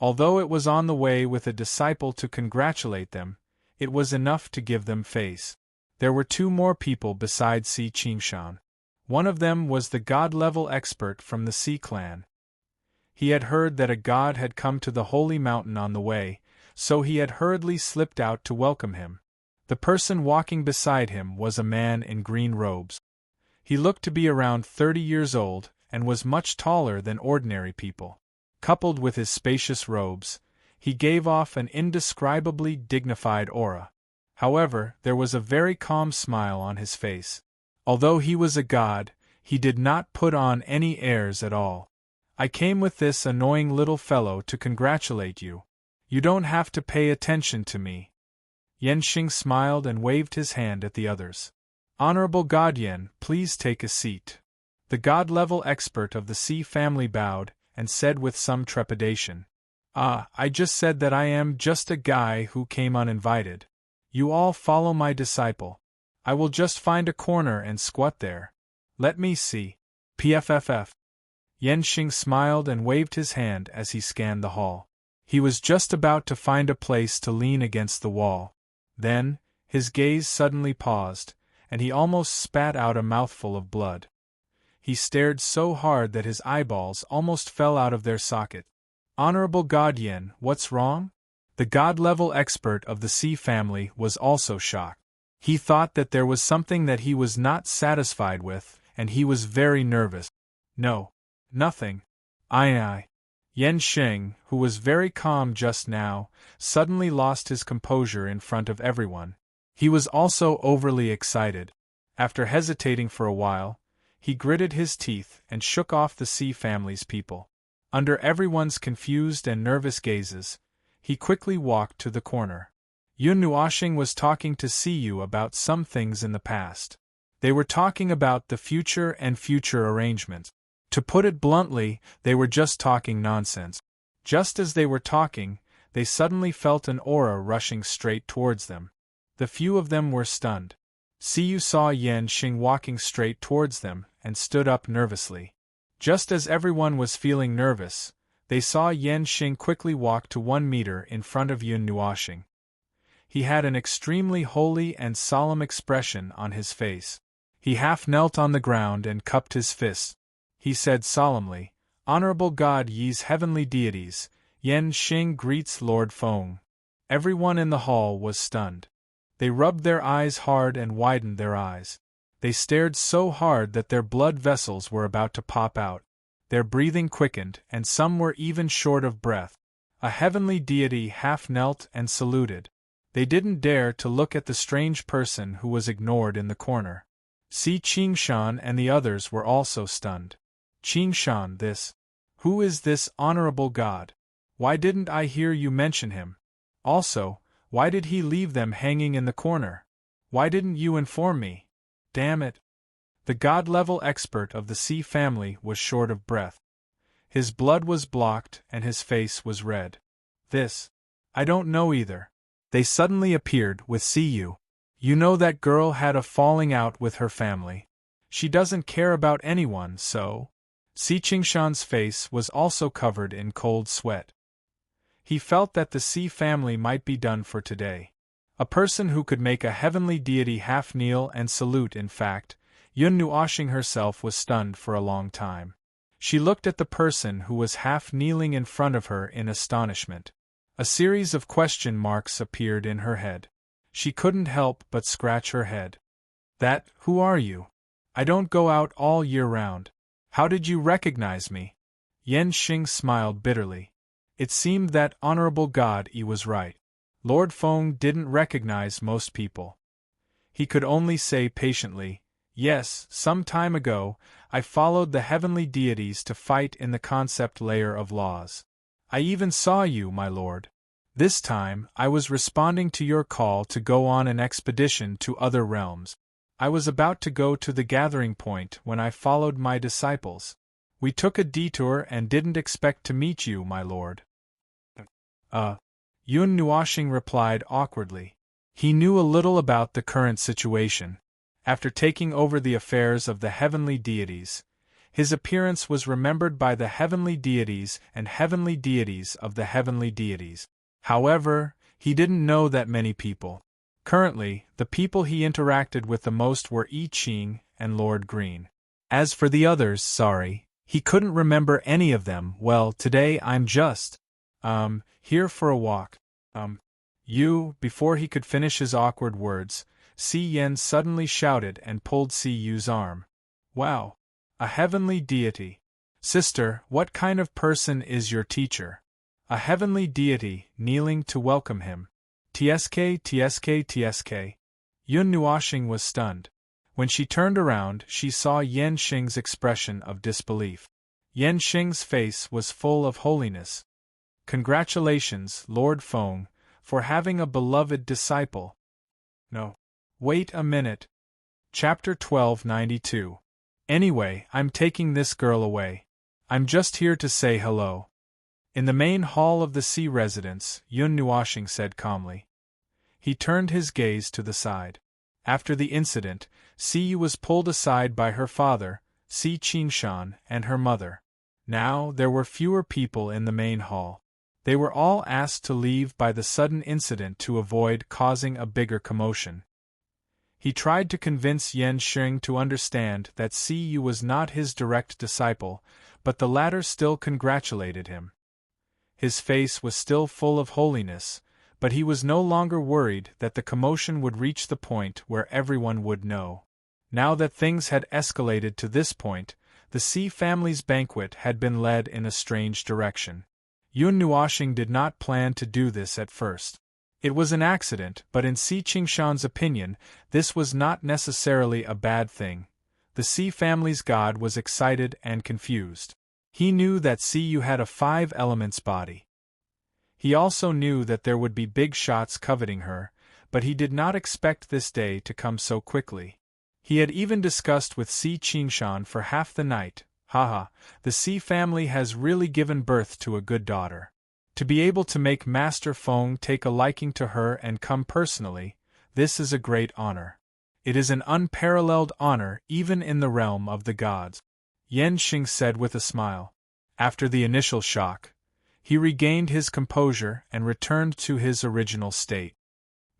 Although it was on the way with a disciple to congratulate them, it was enough to give them face. There were two more people besides Si Qingshan. One of them was the god-level expert from the Si clan. He had heard that a god had come to the Holy Mountain on the way, so he had hurriedly slipped out to welcome him. The person walking beside him was a man in green robes. He looked to be around 30 years old, and was much taller than ordinary people. Coupled with his spacious robes, he gave off an indescribably dignified aura. However, there was a very calm smile on his face. Although he was a god, he did not put on any airs at all. "I came with this annoying little fellow to congratulate you. You don't have to pay attention to me." Yanxing smiled and waved his hand at the others. "Honorable God Yen, please take a seat." The god-level expert of the Si family bowed, and said with some trepidation, I just said that I am just a guy who came uninvited. You all follow my disciple. I will just find a corner and squat there. Let me see. PFFF. Yanxing smiled and waved his hand as he scanned the hall. He was just about to find a place to lean against the wall. Then, his gaze suddenly paused, and he almost spat out a mouthful of blood. He stared so hard that his eyeballs almost fell out of their socket. "Honorable God Yen, what's wrong?" The god-level expert of the Si family was also shocked. He thought that there was something that he was not satisfied with, and he was very nervous. "No. Nothing. I. Yanxing, who was very calm just now, suddenly lost his composure in front of everyone. He was also overly excited. After hesitating for a while, he gritted his teeth and shook off the Si family's people. Under everyone's confused and nervous gazes, he quickly walked to the corner. Yun Nuoxing was talking to Si Yu about some things in the past. They were talking about the future and future arrangements. To put it bluntly, they were just talking nonsense. Just as they were talking, they suddenly felt an aura rushing straight towards them. The few of them were stunned. Siyu saw Yan Xing walking straight towards them, and stood up nervously. Just as everyone was feeling nervous, they saw Yan Xing quickly walk to 1 meter in front of Yun Nuoxing. He had an extremely holy and solemn expression on his face. He half knelt on the ground and cupped his fists. He said solemnly, "Honorable God, ye's heavenly deities, Yan Xing greets Lord Feng." Everyone in the hall was stunned. They rubbed their eyes hard and widened their eyes. They stared so hard that their blood vessels were about to pop out. Their breathing quickened, and some were even short of breath. A heavenly deity half knelt and saluted. They didn't dare to look at the strange person who was ignored in the corner. Si Qingshan and the others were also stunned. Qingshan, who is this honorable god? Why didn't I hear you mention him? Also, why did he leave them hanging in the corner? Why didn't you inform me? Damn it! The god-level expert of the Si family was short of breath. His blood was blocked and his face was red. I don't know either. They suddenly appeared with Siyu. You know that girl had a falling out with her family. She doesn't care about anyone, so… Si Qingshan's face was also covered in cold sweat. He felt that the Si family might be done for today. A person who could make a heavenly deity half kneel and salute. In fact, Yun Nuoxing herself was stunned for a long time. She looked at the person who was half kneeling in front of her in astonishment. A series of question marks appeared in her head. She couldn't help but scratch her head. Who are you? I don't go out all year round. How did you recognize me? Yan Xing smiled bitterly. It seemed that honorable God was right. Lord Feng didn't recognize most people. He could only say patiently, "Yes, some time ago, I followed the heavenly deities to fight in the concept layer of laws. I even saw you, my lord. This time, I was responding to your call to go on an expedition to other realms. I was about to go to the gathering point when I followed my disciples. We took a detour and didn't expect to meet you, my lord." Yun Nuoxing replied awkwardly. He knew a little about the current situation. After taking over the affairs of the heavenly deities, his appearance was remembered by the heavenly deities and heavenly deities of the heavenly deities. However, he didn't know that many people. Currently, the people he interacted with the most were I Ching and Lord Green. As for the others, he couldn't remember any of them. Well, today I'm just, here for a walk. Before he could finish his awkward words, Si Yen suddenly shouted and pulled Si Yu's arm. Wow! A heavenly deity. Sister, what kind of person is your teacher? A heavenly deity, kneeling to welcome him. Tsk. Yun Nuoxing was stunned. When she turned around, she saw Yan Xing's expression of disbelief. Yan Xing's face was full of holiness. Congratulations, Lord Feng, for having a beloved disciple. No. Wait a minute. Chapter 1292. Anyway, I'm taking this girl away. I'm just here to say hello. In the main hall of the Si residence, Yun Nuoxing said calmly. He turned his gaze to the side. After the incident, Siyu was pulled aside by her father, Si Qingshan, and her mother. Now, there were fewer people in the main hall. They were all asked to leave by the sudden incident to avoid causing a bigger commotion. He tried to convince Yan Xing to understand that Siyu was not his direct disciple, but the latter still congratulated him. His face was still full of holiness, but he was no longer worried that the commotion would reach the point where everyone would know. Now that things had escalated to this point, the Si family's banquet had been led in a strange direction. Yun Nuoxing did not plan to do this at first. It was an accident, but in Si Qingshan's opinion, this was not necessarily a bad thing. The Si family's god was excited and confused. He knew that Siyu had a 5 elements body. He also knew that there would be big shots coveting her, but he did not expect this day to come so quickly. He had even discussed with Si Qingshan for half the night. Haha, the C family has really given birth to a good daughter. To be able to make Master Feng take a liking to her and come personally, this is a great honor. It is an unparalleled honor even in the realm of the gods, Yan Xing said with a smile. After the initial shock, he regained his composure and returned to his original state.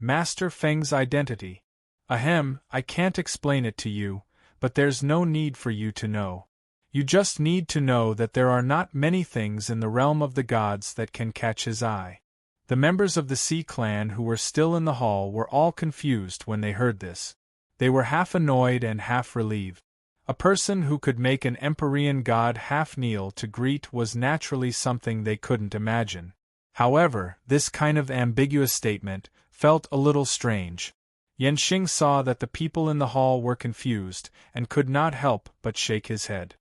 Master Feng's identity. Ahem, I can't explain it to you, but there's no need for you to know. You just need to know that there are not many things in the realm of the gods that can catch his eye. The members of the Sea clan who were still in the hall were all confused when they heard this. They were half annoyed and half relieved. A person who could make an Empyrean god half kneel to greet was naturally something they couldn't imagine. However, this kind of ambiguous statement felt a little strange. Yan Xing saw that the people in the hall were confused and could not help but shake his head.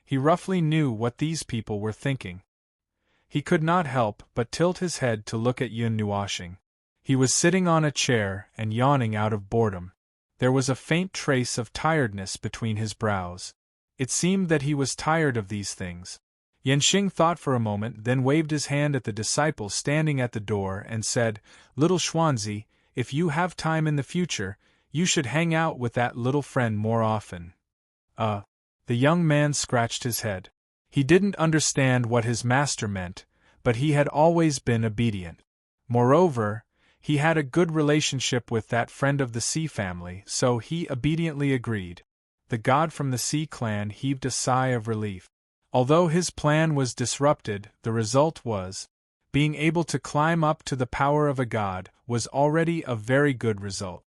He roughly knew what these people were thinking. He could not help but tilt his head to look at Yun Nuoxing. He was sitting on a chair and yawning out of boredom. There was a faint trace of tiredness between his brows. It seemed that he was tired of these things. Yan Xing thought for a moment, then waved his hand at the disciple standing at the door and said, "Little Xuanzi, if you have time in the future, you should hang out with that little friend more often." The young man scratched his head. He didn't understand what his master meant, but he had always been obedient. Moreover, he had a good relationship with that friend of the Sea family, so he obediently agreed. The god from the Sea clan heaved a sigh of relief. Although his plan was disrupted, the result was, being able to climb up to the power of a god was already a very good result.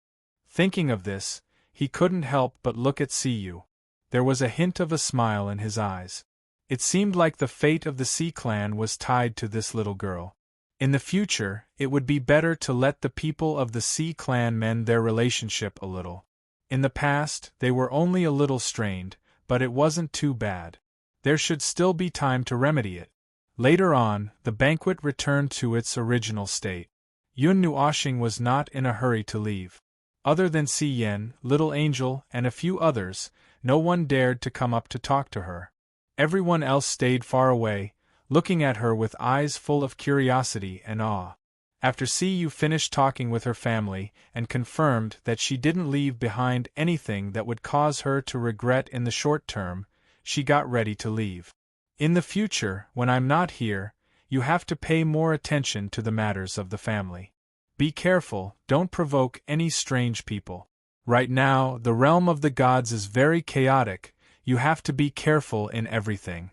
Thinking of this, he couldn't help but look at Siyu. There was a hint of a smile in his eyes. It seemed like the fate of the Sea clan was tied to this little girl. In the future, it would be better to let the people of the Sea clan mend their relationship a little. In the past, they were only a little strained, but it wasn't too bad. There should still be time to remedy it. Later on, the banquet returned to its original state. Yun Nuoxing was not in a hurry to leave. Other than Si Yen, Little Angel, and a few others, no one dared to come up to talk to her. Everyone else stayed far away, looking at her with eyes full of curiosity and awe. After Siyu finished talking with her family and confirmed that she didn't leave behind anything that would cause her to regret in the short term, she got ready to leave. In the future, when I'm not here, you have to pay more attention to the matters of the family. Be careful, don't provoke any strange people. Right now, the realm of the gods is very chaotic, you have to be careful in everything.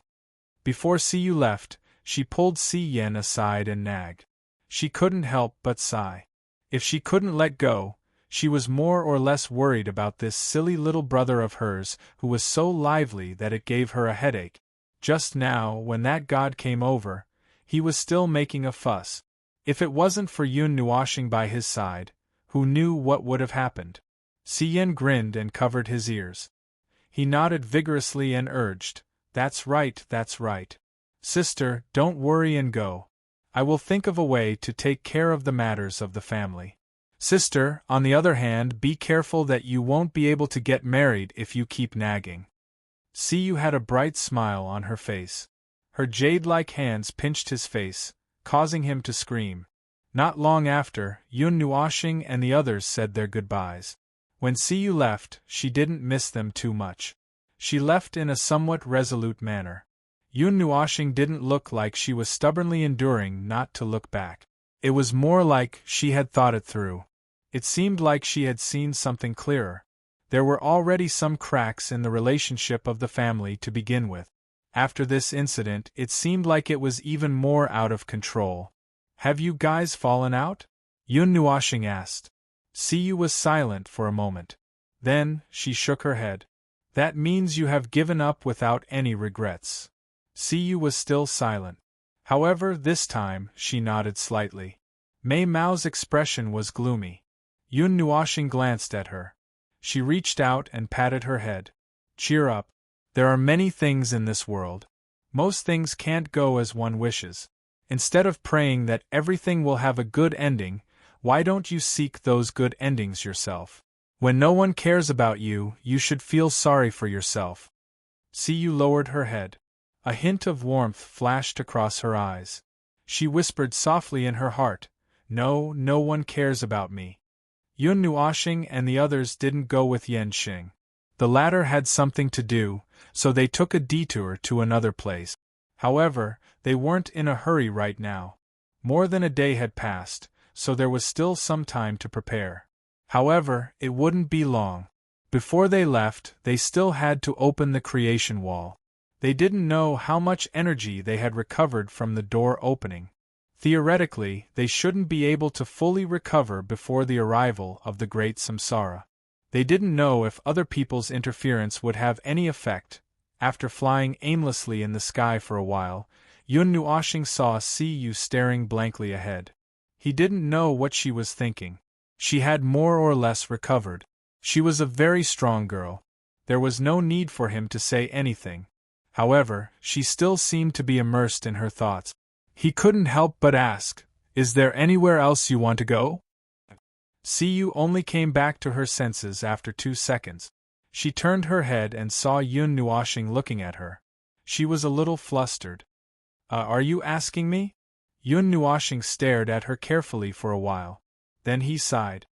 Before Siyu left, she pulled Si Yen aside and nagged. She couldn't help but sigh. If she couldn't let go, she was more or less worried about this silly little brother of hers who was so lively that it gave her a headache. Just now, when that god came over, he was still making a fuss. If it wasn't for Yun Nuoxing by his side, who knew what would have happened? Si Yen grinned and covered his ears. He nodded vigorously and urged, that's right. Sister, don't worry and go. I will think of a way to take care of the matters of the family. Sister, on the other hand, be careful that you won't be able to get married if you keep nagging." Siyu had a bright smile on her face. Her jade-like hands pinched his face, causing him to scream. Not long after, Yun Nuoxing and the others said their goodbyes. When Siyu left, she didn't miss them too much. She left in a somewhat resolute manner. Yun Nuoxing didn't look like she was stubbornly enduring not to look back. It was more like she had thought it through. It seemed like she had seen something clearer. There were already some cracks in the relationship of the family to begin with. After this incident, it seemed like it was even more out of control. "Have you guys fallen out?" Yun Nuoxing asked. Siyu was silent for a moment. Then, she shook her head. "That means you have given up without any regrets." Siyu was still silent. However, this time, she nodded slightly. Mei Mao's expression was gloomy. Yun Nuoxing glanced at her. She reached out and patted her head. "Cheer up. There are many things in this world. Most things can't go as one wishes. Instead of praying that everything will have a good ending, why don't you seek those good endings yourself? When no one cares about you, you should feel sorry for yourself." Siyu lowered her head. A hint of warmth flashed across her eyes. She whispered softly in her heart, "No, no one cares about me." Yun Nuoxing and the others didn't go with Yan Xing. The latter had something to do, so they took a detour to another place. However, they weren't in a hurry right now. More than a day had passed, so there was still some time to prepare. However, it wouldn't be long. Before they left, they still had to open the creation wall. They didn't know how much energy they had recovered from the door opening. Theoretically, they shouldn't be able to fully recover before the arrival of the Great Samsara. They didn't know if other people's interference would have any effect. After flying aimlessly in the sky for a while, Yun Nuoxing saw Siyu staring blankly ahead. He didn't know what she was thinking. She had more or less recovered. She was a very strong girl. There was no need for him to say anything. However, she still seemed to be immersed in her thoughts. He couldn't help but ask, "Is there anywhere else you want to go?" Siyu only came back to her senses after 2 seconds. She turned her head and saw Yun Nuoxing looking at her. She was a little flustered. Are you asking me?" Yun Nuoxing stared at her carefully for a while. Then he sighed.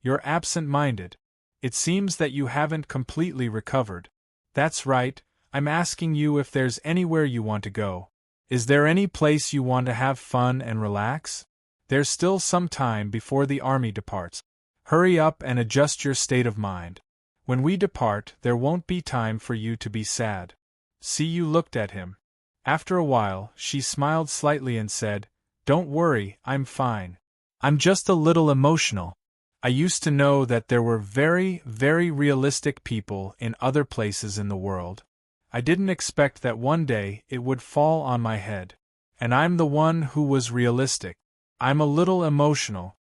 "You're absent-minded. It seems that you haven't completely recovered." "That's right, I'm asking you if there's anywhere you want to go. Is there any place you want to have fun and relax? There's still some time before the army departs. Hurry up and adjust your state of mind. When we depart, there won't be time for you to be sad." Siyu looked at him. After a while, she smiled slightly and said, "Don't worry, I'm fine. I'm just a little emotional. I used to know that there were very, very realistic people in other places in the world. I didn't expect that one day it would fall on my head. And I'm the one who was realistic. I'm a little emotional.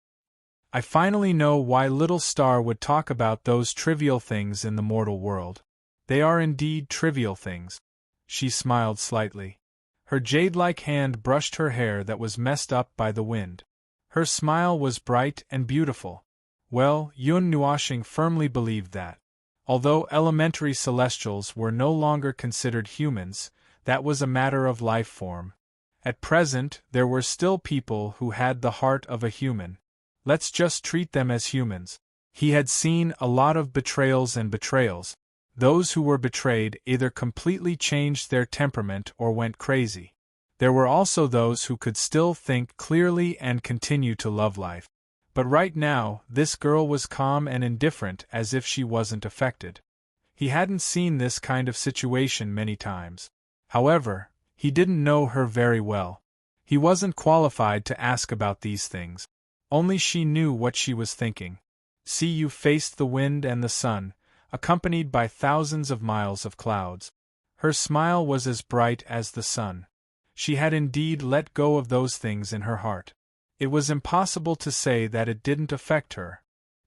I finally know why Little Star would talk about those trivial things in the mortal world. They are indeed trivial things." She smiled slightly. Her jade-like hand brushed her hair that was messed up by the wind. Her smile was bright and beautiful. Well, Yun Nuoxing firmly believed that. Although elementary celestials were no longer considered humans, that was a matter of life form. At present, there were still people who had the heart of a human. Let's just treat them as humans. He had seen a lot of betrayals and betrayals. Those who were betrayed either completely changed their temperament or went crazy. There were also those who could still think clearly and continue to love life. But right now, this girl was calm and indifferent as if she wasn't affected. He hadn't seen this kind of situation many times. However, he didn't know her very well. He wasn't qualified to ask about these things. Only she knew what she was thinking. Siyu faced the wind and the sun, accompanied by thousands of miles of clouds. Her smile was as bright as the sun. She had indeed let go of those things in her heart. It was impossible to say that it didn't affect her.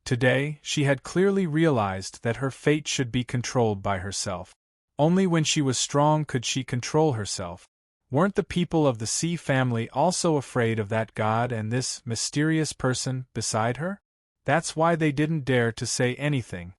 Today, she had clearly realized that her fate should be controlled by herself. Only when she was strong could she control herself. Weren't the people of the Sea family also afraid of that god and this mysterious person beside her? That's why they didn't dare to say anything.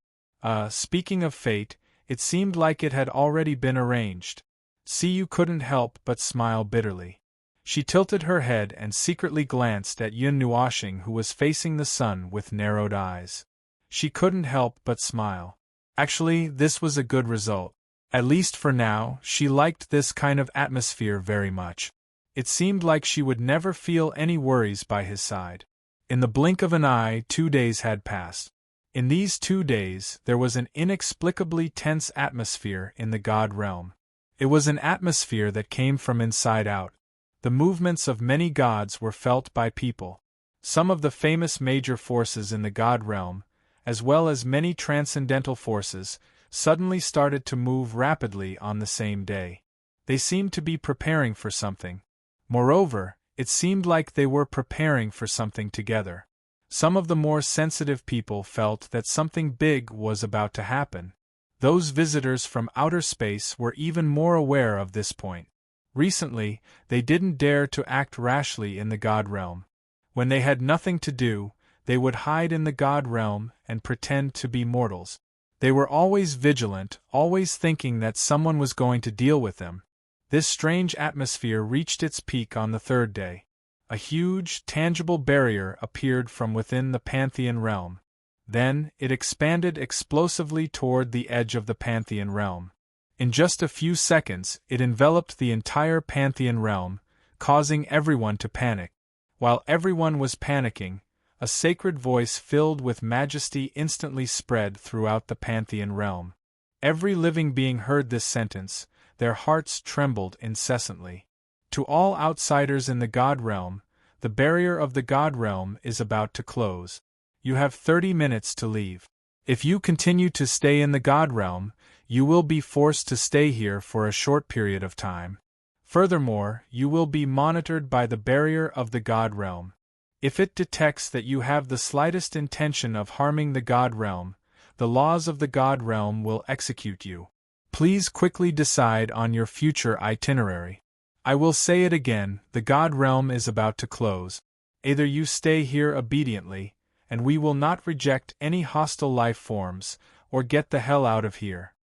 Speaking of fate, it seemed like it had already been arranged. Siyu couldn't help but smile bitterly. She tilted her head and secretly glanced at Yun Nuoxing, who was facing the sun with narrowed eyes. She couldn't help but smile. Actually, this was a good result. At least for now, she liked this kind of atmosphere very much. It seemed like she would never feel any worries by his side. In the blink of an eye, 2 days had passed. In these 2 days, there was an inexplicably tense atmosphere in the god realm. It was an atmosphere that came from inside out. The movements of many gods were felt by people. Some of the famous major forces in the god realm, as well as many transcendental forces, suddenly started to move rapidly on the same day. They seemed to be preparing for something. Moreover, it seemed like they were preparing for something together. Some of the more sensitive people felt that something big was about to happen. Those visitors from outer space were even more aware of this point. Recently, they didn't dare to act rashly in the god realm. When they had nothing to do, they would hide in the god realm and pretend to be mortals. They were always vigilant, always thinking that someone was going to deal with them. This strange atmosphere reached its peak on the third day. A huge, tangible barrier appeared from within the Pantheon realm. Then, it expanded explosively toward the edge of the Pantheon realm. In just a few seconds, it enveloped the entire Pantheon realm, causing everyone to panic. While everyone was panicking, a sacred voice filled with majesty instantly spread throughout the Pantheon realm. Every living being heard this sentence, their hearts trembled incessantly. To all outsiders in the God realm, the barrier of the God realm is about to close. You have 30 minutes to leave. If you continue to stay in the God realm, you will be forced to stay here for a short period of time. Furthermore, you will be monitored by the barrier of the God realm. If it detects that you have the slightest intention of harming the God realm, the laws of the God realm will execute you. Please quickly decide on your future itinerary. I will say it again, the God realm is about to close. Either you stay here obediently, and we will not reject any hostile life forms, or get the hell out of here.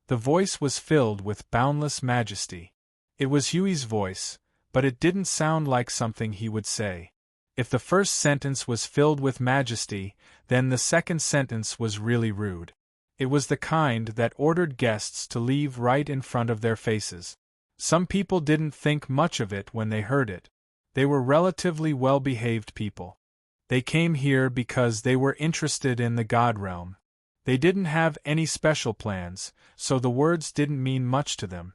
The voice was filled with boundless majesty. It was Huey's voice, but it didn't sound like something he would say. If the first sentence was filled with majesty, then the second sentence was really rude. It was the kind that ordered guests to leave right in front of their faces. Some people didn't think much of it when they heard it. They were relatively well-behaved people. They came here because they were interested in the God realm. They didn't have any special plans, so the words didn't mean much to them.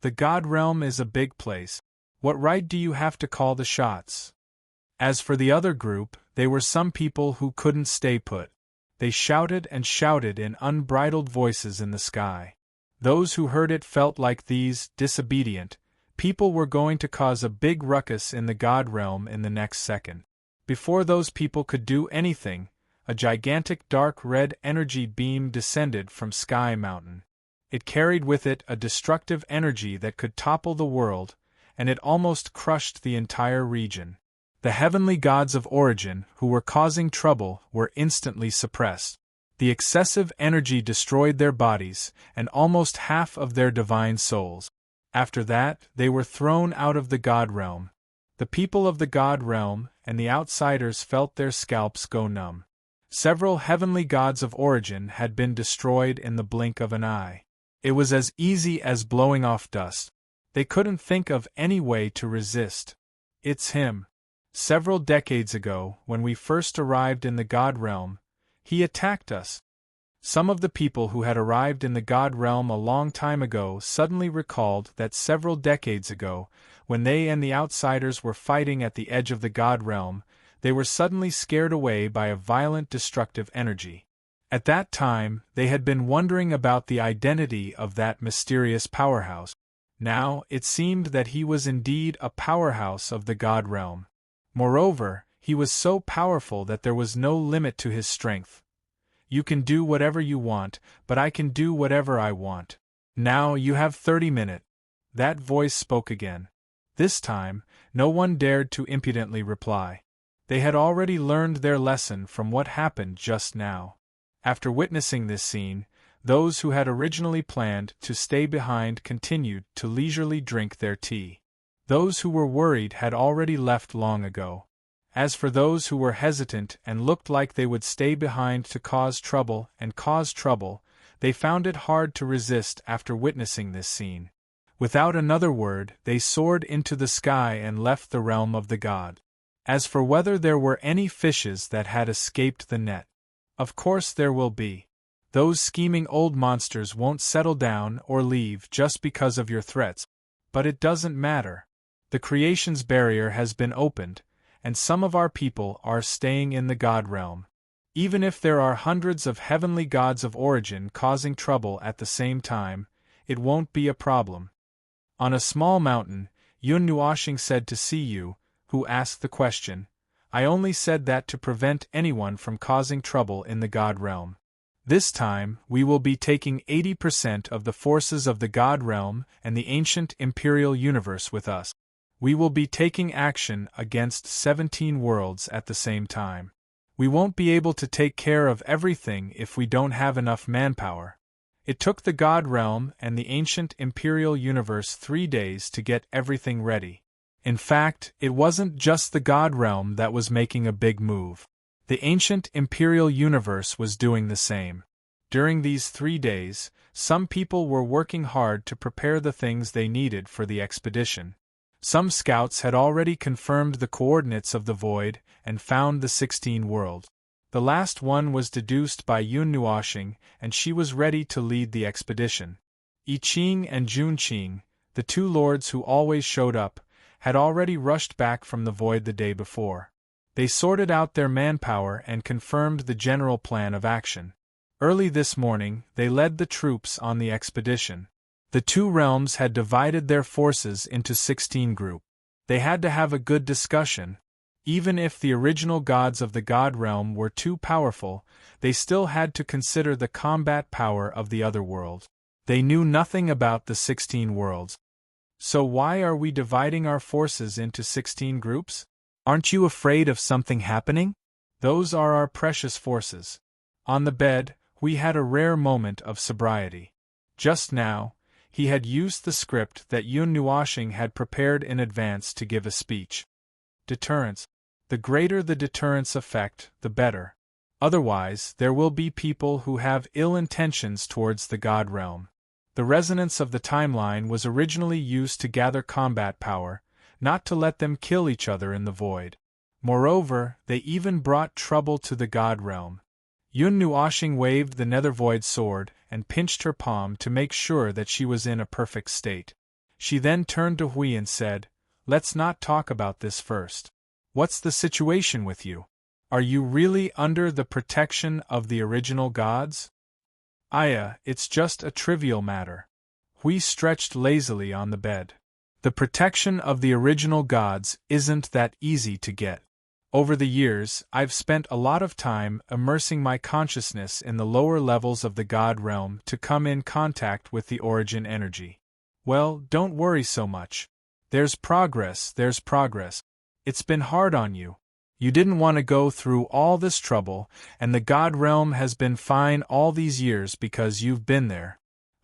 The God realm is a big place. What right do you have to call the shots? As for the other group, they were some people who couldn't stay put. They shouted and shouted in unbridled voices in the sky. Those who heard it felt like these disobedient people were going to cause a big ruckus in the God realm in the next second. Before those people could do anything, a gigantic dark red energy beam descended from Sky Mountain. It carried with it a destructive energy that could topple the world, and it almost crushed the entire region. The heavenly gods of origin who were causing trouble were instantly suppressed. The excessive energy destroyed their bodies and almost half of their divine souls. After that, they were thrown out of the God realm. The people of the God realm and the outsiders felt their scalps go numb. Several heavenly gods of origin had been destroyed in the blink of an eye. It was as easy as blowing off dust. They couldn't think of any way to resist. It's him. Several decades ago, when we first arrived in the God realm, he attacked us. Some of the people who had arrived in the God realm a long time ago suddenly recalled that several decades ago, when they and the outsiders were fighting at the edge of the God realm, they were suddenly scared away by a violent destructive energy. At that time, they had been wondering about the identity of that mysterious powerhouse. Now, it seemed that he was indeed a powerhouse of the God realm. Moreover, he was so powerful that there was no limit to his strength. You can do whatever you want, but I can do whatever I want. Now you have 30 minutes. That voice spoke again. This time, no one dared to impudently reply. They had already learned their lesson from what happened just now. After witnessing this scene, those who had originally planned to stay behind continued to leisurely drink their tea. Those who were worried had already left long ago. As for those who were hesitant and looked like they would stay behind to cause trouble, they found it hard to resist after witnessing this scene. Without another word, they soared into the sky and left the realm of the god. As for whether there were any fishes that had escaped the net, of course there will be. Those scheming old monsters won't settle down or leave just because of your threats, but it doesn't matter. The creation's barrier has been opened, and some of our people are staying in the God realm. Even if there are hundreds of heavenly gods of origin causing trouble at the same time, it won't be a problem. On a small mountain, Yun Nuashing said to Siyu, who asked the question, I only said that to prevent anyone from causing trouble in the God realm. This time, we will be taking 80% of the forces of the God realm and the ancient imperial universe with us. We will be taking action against 17 worlds at the same time. We won't be able to take care of everything if we don't have enough manpower. It took the God realm and the ancient imperial universe 3 days to get everything ready. In fact, it wasn't just the God realm that was making a big move. The ancient imperial universe was doing the same. During these 3 days, some people were working hard to prepare the things they needed for the expedition. Some scouts had already confirmed the coordinates of the void and found the 16 worlds. The last one was deduced by Yun Nuoxing, and she was ready to lead the expedition. I Ching and Jun Qing, the 2 lords who always showed up, had already rushed back from the void the day before. They sorted out their manpower and confirmed the general plan of action. Early this morning, they led the troops on the expedition. The 2 realms had divided their forces into 16 groups. They had to have a good discussion. Even if the original gods of the God realm were too powerful, they still had to consider the combat power of the other world. They knew nothing about the 16 worlds. So why are we dividing our forces into 16 groups? Aren't you afraid of something happening? Those are our precious forces. On the bed, we had a rare moment of sobriety. Just now, he had used the script that Yun Nuoxing had prepared in advance to give a speech. Deterrence. The greater the deterrence effect, the better. Otherwise, there will be people who have ill intentions towards the God realm. The resonance of the timeline was originally used to gather combat power, not to let them kill each other in the void. Moreover, they even brought trouble to the God realm. Yun Nuoxing waved the nethervoid sword and pinched her palm to make sure that she was in a perfect state. She then turned to Hui and said, "Let's not talk about this first. What's the situation with you? Are you really under the protection of the original gods?" "Aya, it's just a trivial matter." Hui stretched lazily on the bed. "The protection of the original gods isn't that easy to get. Over the years, I've spent a lot of time immersing my consciousness in the lower levels of the God realm to come in contact with the origin energy. Well, don't worry so much. There's progress. It's been hard on you. You didn't want to go through all this trouble, and the God realm has been fine all these years because you've been there.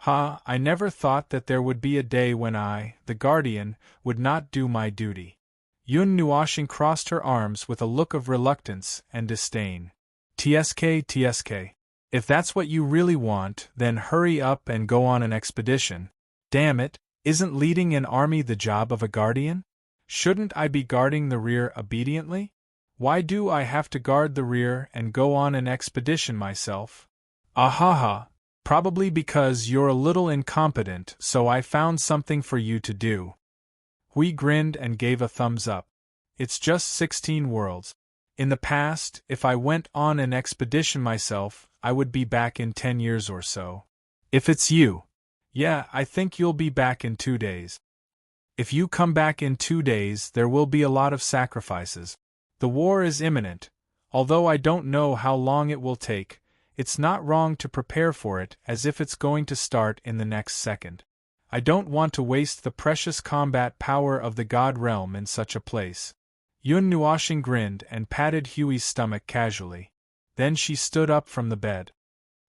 I never thought that there would be a day when I, the Guardian, would not do my duty." Yun Nuoxing crossed her arms with a look of reluctance and disdain. TSK. If that's what you really want, then hurry up and go on an expedition. Damn it, isn't leading an army the job of a guardian? Shouldn't I be guarding the rear obediently? Why do I have to guard the rear and go on an expedition myself? Ahaha, probably because you're a little incompetent, so I found something for you to do. Hui grinned and gave a thumbs up. It's just 16 worlds. In the past, if I went on an expedition myself, I would be back in 10 years or so. If it's you. Yeah, I think you'll be back in 2 days. If you come back in 2 days, there will be a lot of sacrifices. The war is imminent. Although I don't know how long it will take, it's not wrong to prepare for it as if it's going to start in the next second. I don't want to waste the precious combat power of the God realm in such a place. Yun Nuoxing grinned and patted Huey's stomach casually. Then she stood up from the bed.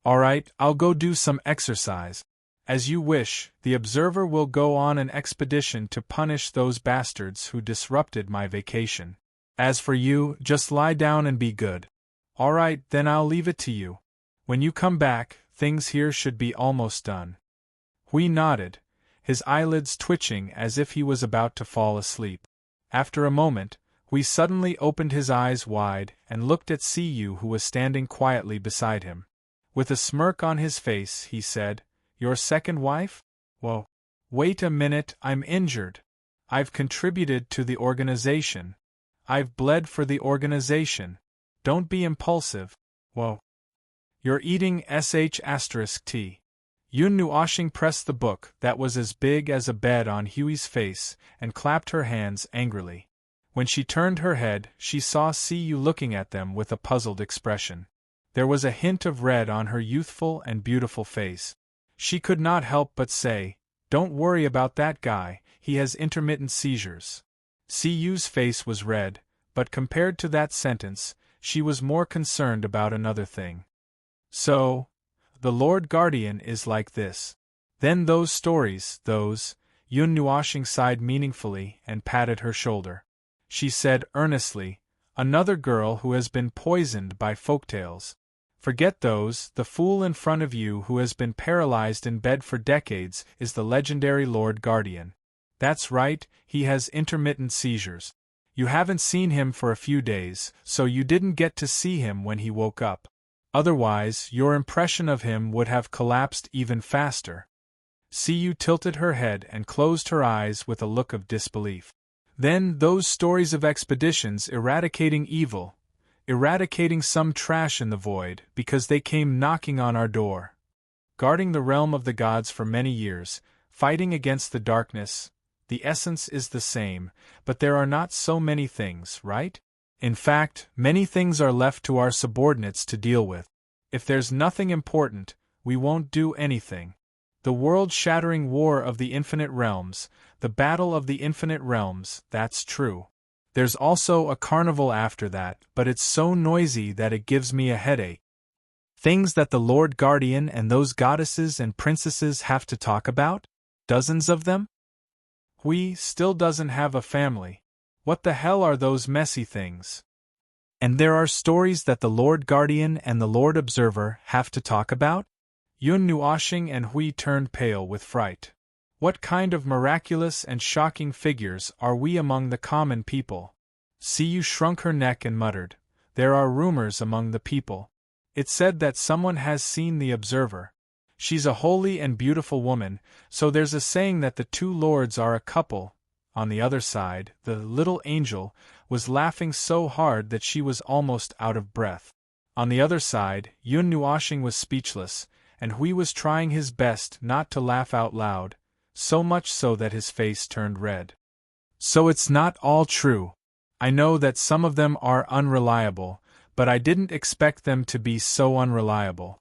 "All right, I'll go do some exercise. As you wish, the observer will go on an expedition to punish those bastards who disrupted my vacation. As for you, just lie down and be good." "All right, then I'll leave it to you. When you come back, things here should be almost done." Hui nodded, his eyelids twitching as if he was about to fall asleep. After a moment, Hui suddenly opened his eyes wide and looked at Siyu, who was standing quietly beside him. With a smirk on his face, he said, "Your second wife? Whoa. Wait a minute, I'm injured. I've contributed to the organization. I've bled for the organization. Don't be impulsive. Whoa. You're eating sh*t. Yun Nuoxing pressed the book that was as big as a bed on Huey's face and clapped her hands angrily. When she turned her head, she saw Siyu looking at them with a puzzled expression. There was a hint of red on her youthful and beautiful face. She could not help but say, "Don't worry about that guy, he has intermittent seizures." Siyu's face was red, but compared to that sentence, she was more concerned about another thing. So, the Lord Guardian is like this. Then those stories, those, Yun Nuashing sighed meaningfully and patted her shoulder. She said earnestly, another girl who has been poisoned by folktales. Forget those, the fool in front of you who has been paralyzed in bed for decades is the legendary Lord Guardian. That's right, he has intermittent seizures. You haven't seen him for a few days, so you didn't get to see him when he woke up. Otherwise, your impression of him would have collapsed even faster. Siyu tilted her head and closed her eyes with a look of disbelief. Then those stories of expeditions eradicating evil, eradicating some trash in the void because they came knocking on our door. Guarding the realm of the gods for many years, fighting against the darkness, the essence is the same, but there are not so many things, right? In fact, many things are left to our subordinates to deal with. If there's nothing important, we won't do anything. The world-shattering war of the infinite realms, the battle of the infinite realms, that's true. There's also a carnival after that, but it's so noisy that it gives me a headache. Things that the Lord Guardian and those goddesses and princesses have to talk about? Dozens of them? Hui still doesn't have a family. What the hell are those messy things? And there are stories that the Lord Guardian and the Lord Observer have to talk about? Yun Nuashing and Hui turned pale with fright. What kind of miraculous and shocking figures are we among the common people? Siyu shrunk her neck and muttered, there are rumors among the people. It's said that someone has seen the Observer. She's a holy and beautiful woman, so there's a saying that the two lords are a couple. On the other side, the little angel was laughing so hard that she was almost out of breath. On the other side, Yun Nuashing was speechless, and Hui was trying his best not to laugh out loud, so much so that his face turned red. So it's not all true. I know that some of them are unreliable, but I didn't expect them to be so unreliable.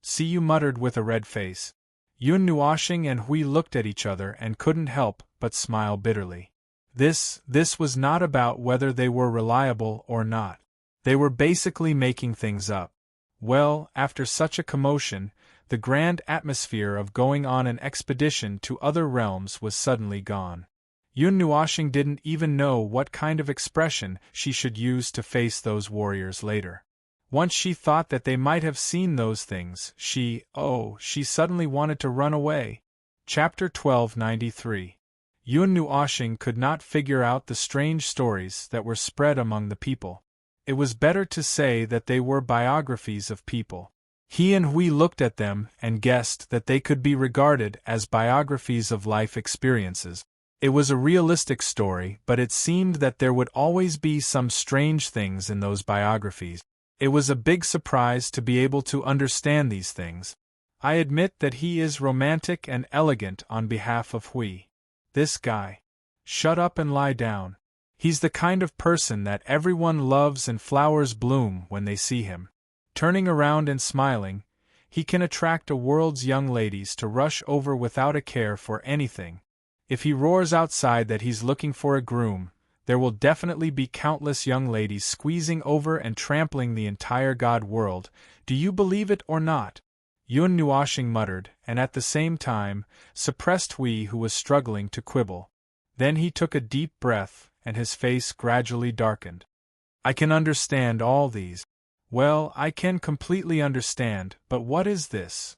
Siyu muttered with a red face. Yun Nuashing and Hui looked at each other and couldn't help but smile bitterly. This was not about whether they were reliable or not. They were basically making things up. Well, after such a commotion, the grand atmosphere of going on an expedition to other realms was suddenly gone. Yun Nuashing didn't even know what kind of expression she should use to face those warriors later. Once she thought that they might have seen those things, she suddenly wanted to run away. Chapter 1293. Yun Nuashing could not figure out the strange stories that were spread among the people. It was better to say that they were biographies of people. He and Hui looked at them and guessed that they could be regarded as biographies of life experiences. It was a realistic story, but it seemed that there would always be some strange things in those biographies. It was a big surprise to be able to understand these things. I admit that he is romantic and elegant on behalf of Hui. This guy. Shut up and lie down. He's the kind of person that everyone loves and flowers bloom when they see him. Turning around and smiling, he can attract a world's young ladies to rush over without a care for anything. If he roars outside that he's looking for a groom, there will definitely be countless young ladies squeezing over and trampling the entire god world. Do you believe it or not? Yun Nuashing muttered, and at the same time, suppressed Hui, who was struggling to quibble. Then he took a deep breath, and his face gradually darkened. I can understand all these. Well, I can completely understand, but what is this?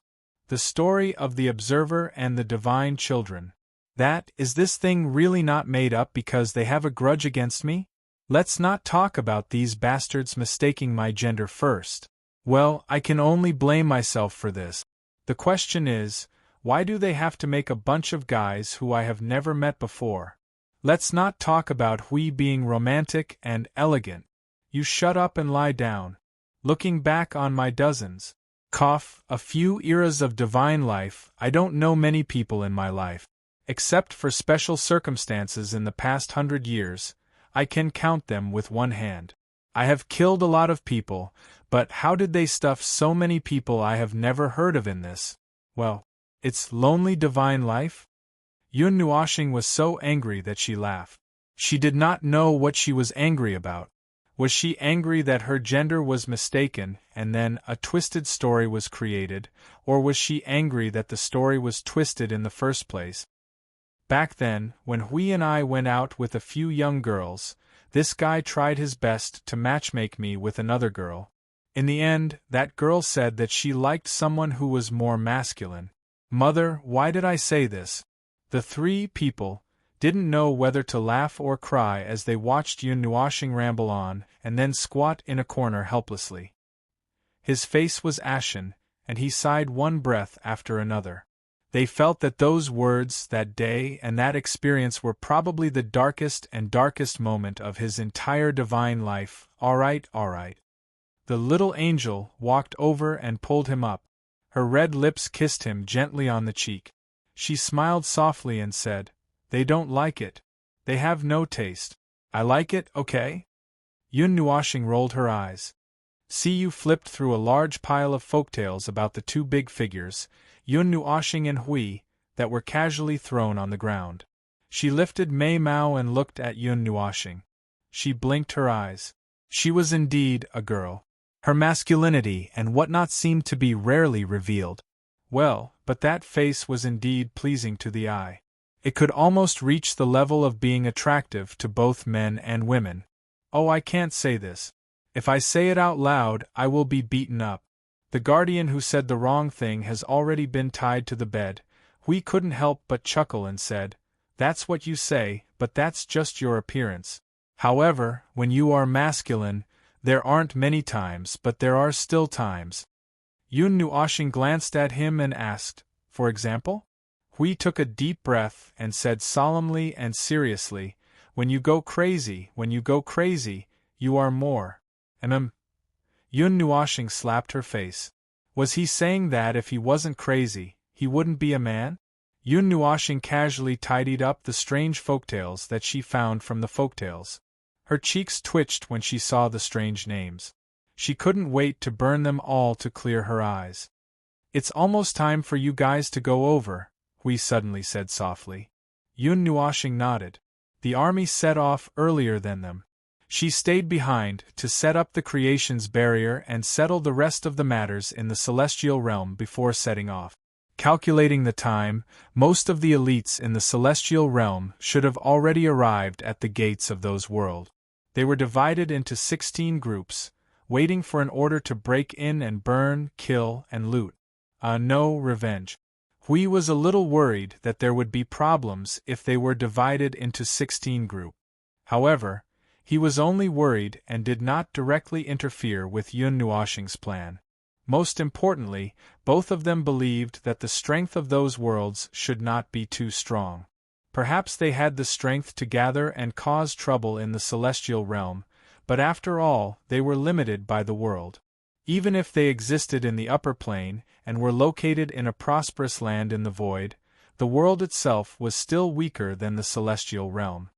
The story of the Observer and the Divine Children. Is this thing really not made up because they have a grudge against me? Let's not talk about these bastards mistaking my gender first. Well, I can only blame myself for this. The question is, why do they have to make a bunch of guys who I have never met before? Let's not talk about Hui being romantic and elegant. You shut up and lie down. Looking back on my dozens, a few eras of divine life, I don't know many people in my life. Except for special circumstances in the past 100 years, I can count them with one hand. I have killed a lot of people, but how did they stuff so many people I have never heard of in this? Well, it's lonely divine life? Yun Nuashing was so angry that she laughed. She did not know what she was angry about. Was she angry that her gender was mistaken and then a twisted story was created, or was she angry that the story was twisted in the first place? Back then, when Hui and I went out with a few young girls, this guy tried his best to matchmake me with another girl. In the end, that girl said that she liked someone who was more masculine. Mother, why did I say this? The three people didn't know whether to laugh or cry as they watched Yun Nuoshing ramble on and then squat in a corner helplessly. His face was ashen, and he sighed one breath after another. They felt that those words, that day, and that experience were probably the darkest moment of his entire divine life. All right. The little angel walked over and pulled him up. Her red lips kissed him gently on the cheek. She smiled softly and said, "They don't like it. They have no taste. I like it, okay?" Yun Nuoshing rolled her eyes. Siyu flipped through a large pile of folktales about the two big figures, Yun Nuoshing and Hui, that were casually thrown on the ground. She lifted Mei Mao and looked at Yun Nuoshing. She blinked her eyes. She was indeed a girl. Her masculinity and whatnot seemed to be rarely revealed. Well, but that face was indeed pleasing to the eye. It could almost reach the level of being attractive to both men and women. Oh, I can't say this. If I say it out loud, I will be beaten up. The guardian who said the wrong thing has already been tied to the bed. Hui couldn't help but chuckle and said, "That's what you say, but that's just your appearance. However, when you are masculine, there aren't many times, but there are still times." Yun Nuoshing glanced at him and asked, "For example?" Hui took a deep breath and said solemnly and seriously, when you go crazy, you are more. Yun Nuoshing slapped her face. Was he saying that if he wasn't crazy, he wouldn't be a man? Yun Nuoshing casually tidied up the strange folktales that she found from the folktales. Her cheeks twitched when she saw the strange names. She couldn't wait to burn them all to clear her eyes. "It's almost time for you guys to go over," Hui suddenly said softly. Yun Nuoshing nodded. The army set off earlier than them. She stayed behind to set up the creation's barrier and settle the rest of the matters in the celestial realm before setting off. Calculating the time, most of the elites in the celestial realm should have already arrived at the gates of those worlds. They were divided into 16 groups, waiting for an order to break in and burn, kill, and loot. No revenge. Hui was a little worried that there would be problems if they were divided into 16 groups. However, he was only worried and did not directly interfere with Yun Nuoshing's plan. Most importantly, both of them believed that the strength of those worlds should not be too strong. Perhaps they had the strength to gather and cause trouble in the celestial realm, but after all, they were limited by the world. Even if they existed in the upper plane and were located in a prosperous land in the void, the world itself was still weaker than the celestial realm.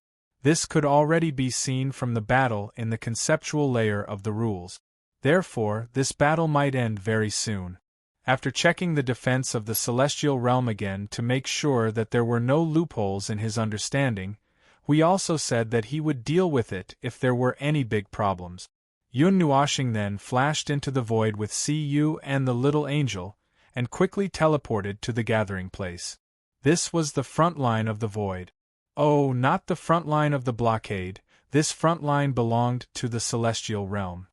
This could already be seen from the battle in the conceptual layer of the rules. Therefore, this battle might end very soon. After checking the defense of the celestial realm again to make sure that there were no loopholes in his understanding, Hui also said that he would deal with it if there were any big problems. Yun Nuoshing then flashed into the void with Siyu and the little angel, and quickly teleported to the gathering place. This was the front line of the void. Oh, not the front line of the blockade, this front line belonged to the celestial realm.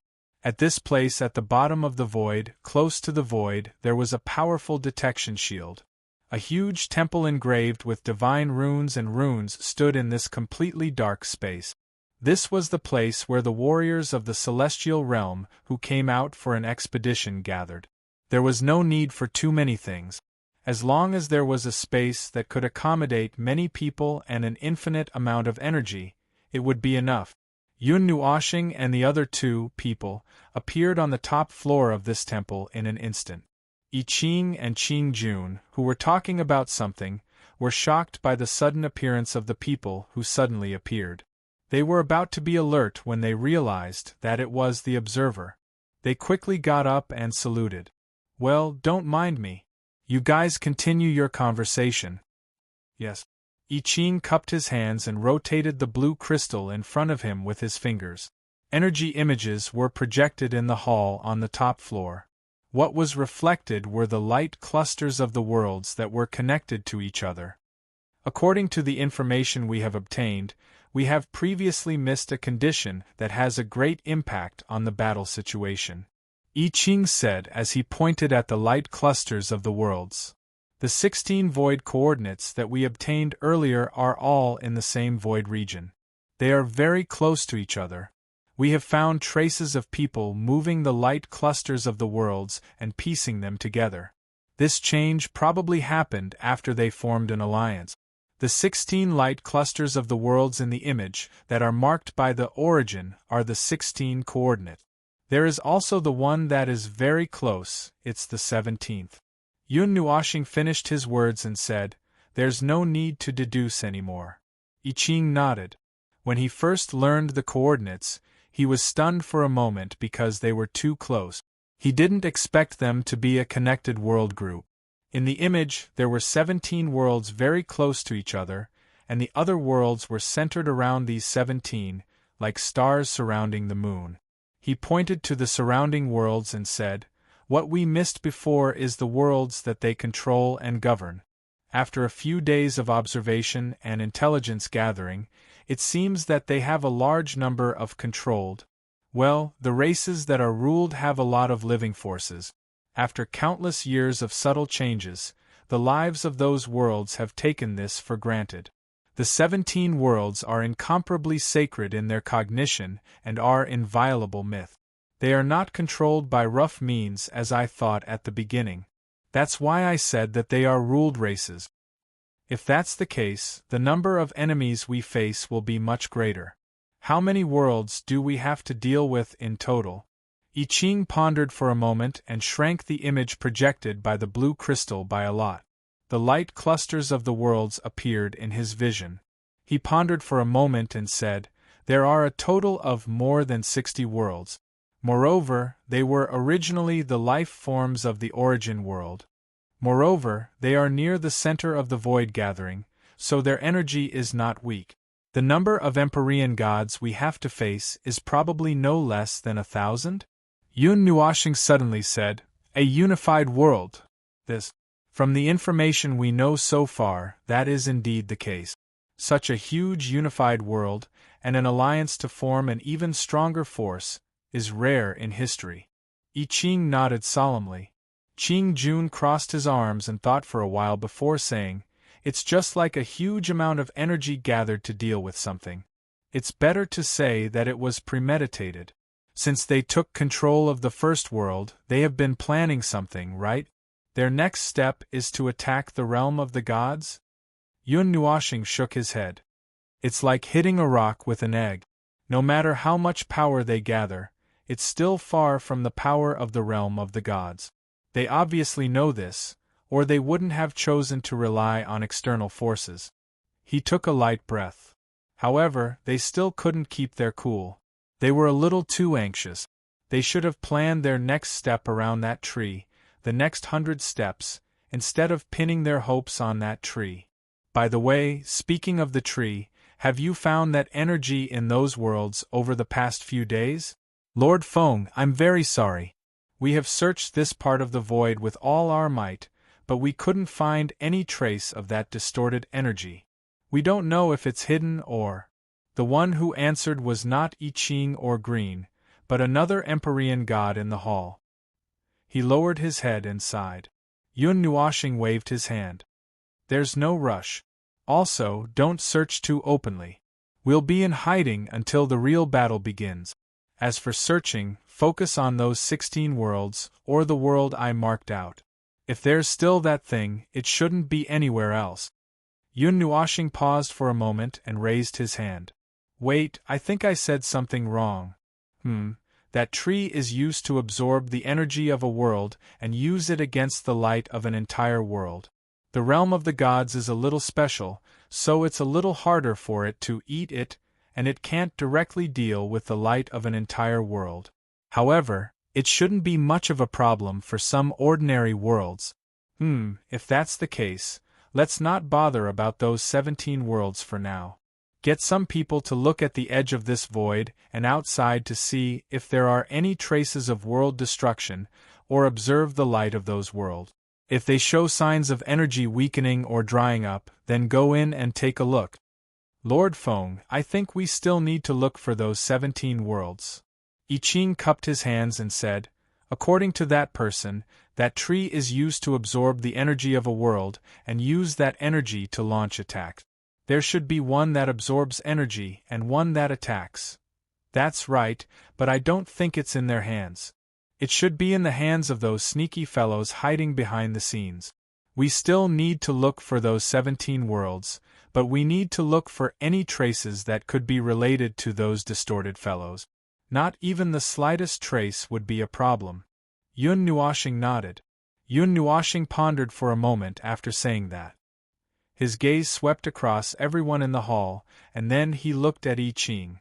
At this place at the bottom of the void, close to the void, there was a powerful detection shield. A huge temple engraved with divine runes and runes stood in this completely dark space. This was the place where the warriors of the celestial realm who came out for an expedition gathered. There was no need for too many things. As long as there was a space that could accommodate many people and an infinite amount of energy, it would be enough. Yun Nuoshing and the other two people appeared on the top floor of this temple in an instant. I Ching and Qing Jun, who were talking about something, were shocked by the sudden appearance of the people who suddenly appeared. They were about to be alert when they realized that it was the observer. They quickly got up and saluted. "Well, don't mind me. You guys continue your conversation." "Yes." I Ching cupped his hands and rotated the blue crystal in front of him with his fingers. Energy images were projected in the hall on the top floor. What was reflected were the light clusters of the worlds that were connected to each other. According to the information we have obtained, we have previously missed a condition that has a great impact on the battle situation. I Ching said as he pointed at the light clusters of the worlds. The 16 void coordinates that we obtained earlier are all in the same void region. They are very close to each other. We have found traces of people moving the light clusters of the worlds and piecing them together. This change probably happened after they formed an alliance. The 16 light clusters of the worlds in the image that are marked by the origin are the 16 coordinates. There is also the one that is very close, it's the 17th. Yun Nuoxing finished his words and said, "There's no need to deduce anymore." I Ching nodded. When he first learned the coordinates, he was stunned for a moment because they were too close. He didn't expect them to be a connected world group. In the image, there were 17 worlds very close to each other, and the other worlds were centered around these 17, like stars surrounding the moon. He pointed to the surrounding worlds and said, "What we missed before is the worlds that they control and govern." After a few days of observation and intelligence gathering, it seems that they have a large number of controlled. Well, the races that are ruled have a lot of living forces. After countless years of subtle changes, the lives of those worlds have taken this for granted. The 17 worlds are incomparably sacred in their cognition and are inviolable myth. They are not controlled by rough means as I thought at the beginning. That's why I said that they are ruled races. If that's the case, the number of enemies we face will be much greater. How many worlds do we have to deal with in total? I Ching pondered for a moment and shrank the image projected by the blue crystal by a lot. The light clusters of the worlds appeared in his vision. He pondered for a moment and said, "There are a total of more than 60 worlds. Moreover, they were originally the life forms of the origin world. Moreover, they are near the center of the void gathering, so their energy is not weak. The number of Empyrean gods we have to face is probably no less than 1,000? Yun Nuoxing suddenly said, "A unified world. This. From the information we know so far, that is indeed the case. Such a huge unified world, and an alliance to form an even stronger force, is rare in history." I Ching nodded solemnly. Qing Jun crossed his arms and thought for a while before saying, "It's just like a huge amount of energy gathered to deal with something. It's better to say that it was premeditated. Since they took control of the first world, they have been planning something, right? Their next step is to attack the realm of the gods?" Yun Nuoxing shook his head. "It's like hitting a rock with an egg. No matter how much power they gather, it's still far from the power of the realm of the gods. They obviously know this, or they wouldn't have chosen to rely on external forces." He took a light breath. However, they still couldn't keep their cool. They were a little too anxious. They should have planned their next step around that tree, the next 100 steps, instead of pinning their hopes on that tree. By the way, speaking of the tree, have you found that energy in those worlds over the past few days? Lord Feng, I'm very sorry. We have searched this part of the void with all our might, but we couldn't find any trace of that distorted energy. We don't know if it's hidden or... The one who answered was not I Ching or Green, but another Empyrean god in the hall. He lowered his head and sighed. Yun Nuoxing waved his hand. "There's no rush. Also, don't search too openly. We'll be in hiding until the real battle begins. As for searching, focus on those 16 worlds, or the world I marked out. If there's still that thing, it shouldn't be anywhere else." Yun Nuoxing paused for a moment and raised his hand. "Wait, I think I said something wrong. That tree is used to absorb the energy of a world and use it against the light of an entire world. The realm of the gods is a little special, so it's a little harder for it to eat it, and it can't directly deal with the light of an entire world. However, it shouldn't be much of a problem for some ordinary worlds. If that's the case, let's not bother about those 17 worlds for now. Get some people to look at the edge of this void and outside to see if there are any traces of world destruction, or observe the light of those worlds. If they show signs of energy weakening or drying up, then go in and take a look. Lord Feng, I think we still need to look for those 17 worlds. I Ching cupped his hands and said, according to that person, that tree is used to absorb the energy of a world and use that energy to launch attacks. There should be one that absorbs energy and one that attacks. That's right, but I don't think it's in their hands. It should be in the hands of those sneaky fellows hiding behind the scenes. We still need to look for those 17 worlds, but we need to look for any traces that could be related to those distorted fellows. Not even the slightest trace would be a problem. Yun Nuoshing nodded. Yun Nuoshing pondered for a moment after saying that. His gaze swept across everyone in the hall, and then he looked at I Ching.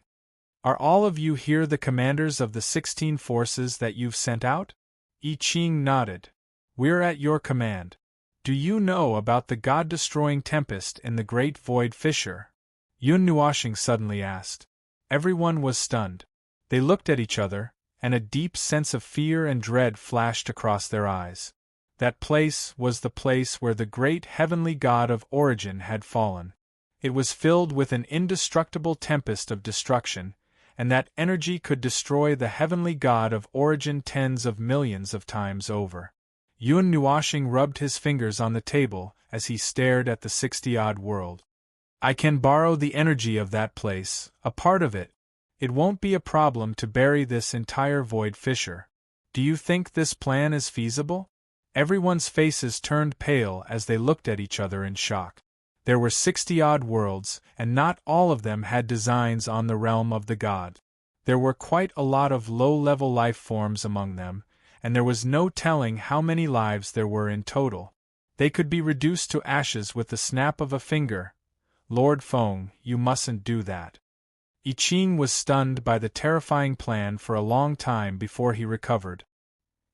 Are all of you here the commanders of the 16 forces that you've sent out? I Ching nodded. We're at your command. Do you know about the god-destroying tempest in the Great Void Fissure? Yun Nuoshing suddenly asked. Everyone was stunned. They looked at each other, and a deep sense of fear and dread flashed across their eyes. That place was the place where the great heavenly god of origin had fallen. It was filled with an indestructible tempest of destruction, and that energy could destroy the heavenly god of origin tens of millions of times over. Yun Nuoshing rubbed his fingers on the table as he stared at the 60-odd world. I can borrow the energy of that place, a part of it. It won't be a problem to bury this entire void fissure. Do you think this plan is feasible? Everyone's faces turned pale as they looked at each other in shock. There were 60-odd worlds, and not all of them had designs on the realm of the god. There were quite a lot of low-level life forms among them, and there was no telling how many lives there were in total. They could be reduced to ashes with the snap of a finger. Lord Feng, you mustn't do that. I Ching was stunned by the terrifying plan for a long time before he recovered.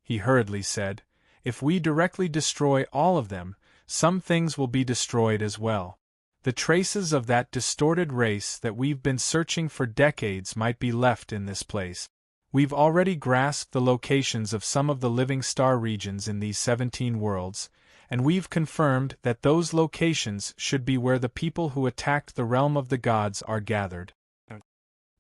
He hurriedly said, if we directly destroy all of them, some things will be destroyed as well. The traces of that distorted race that we've been searching for decades might be left in this place. We've already grasped the locations of some of the living star regions in these 17 worlds, and we've confirmed that those locations should be where the people who attacked the realm of the gods are gathered.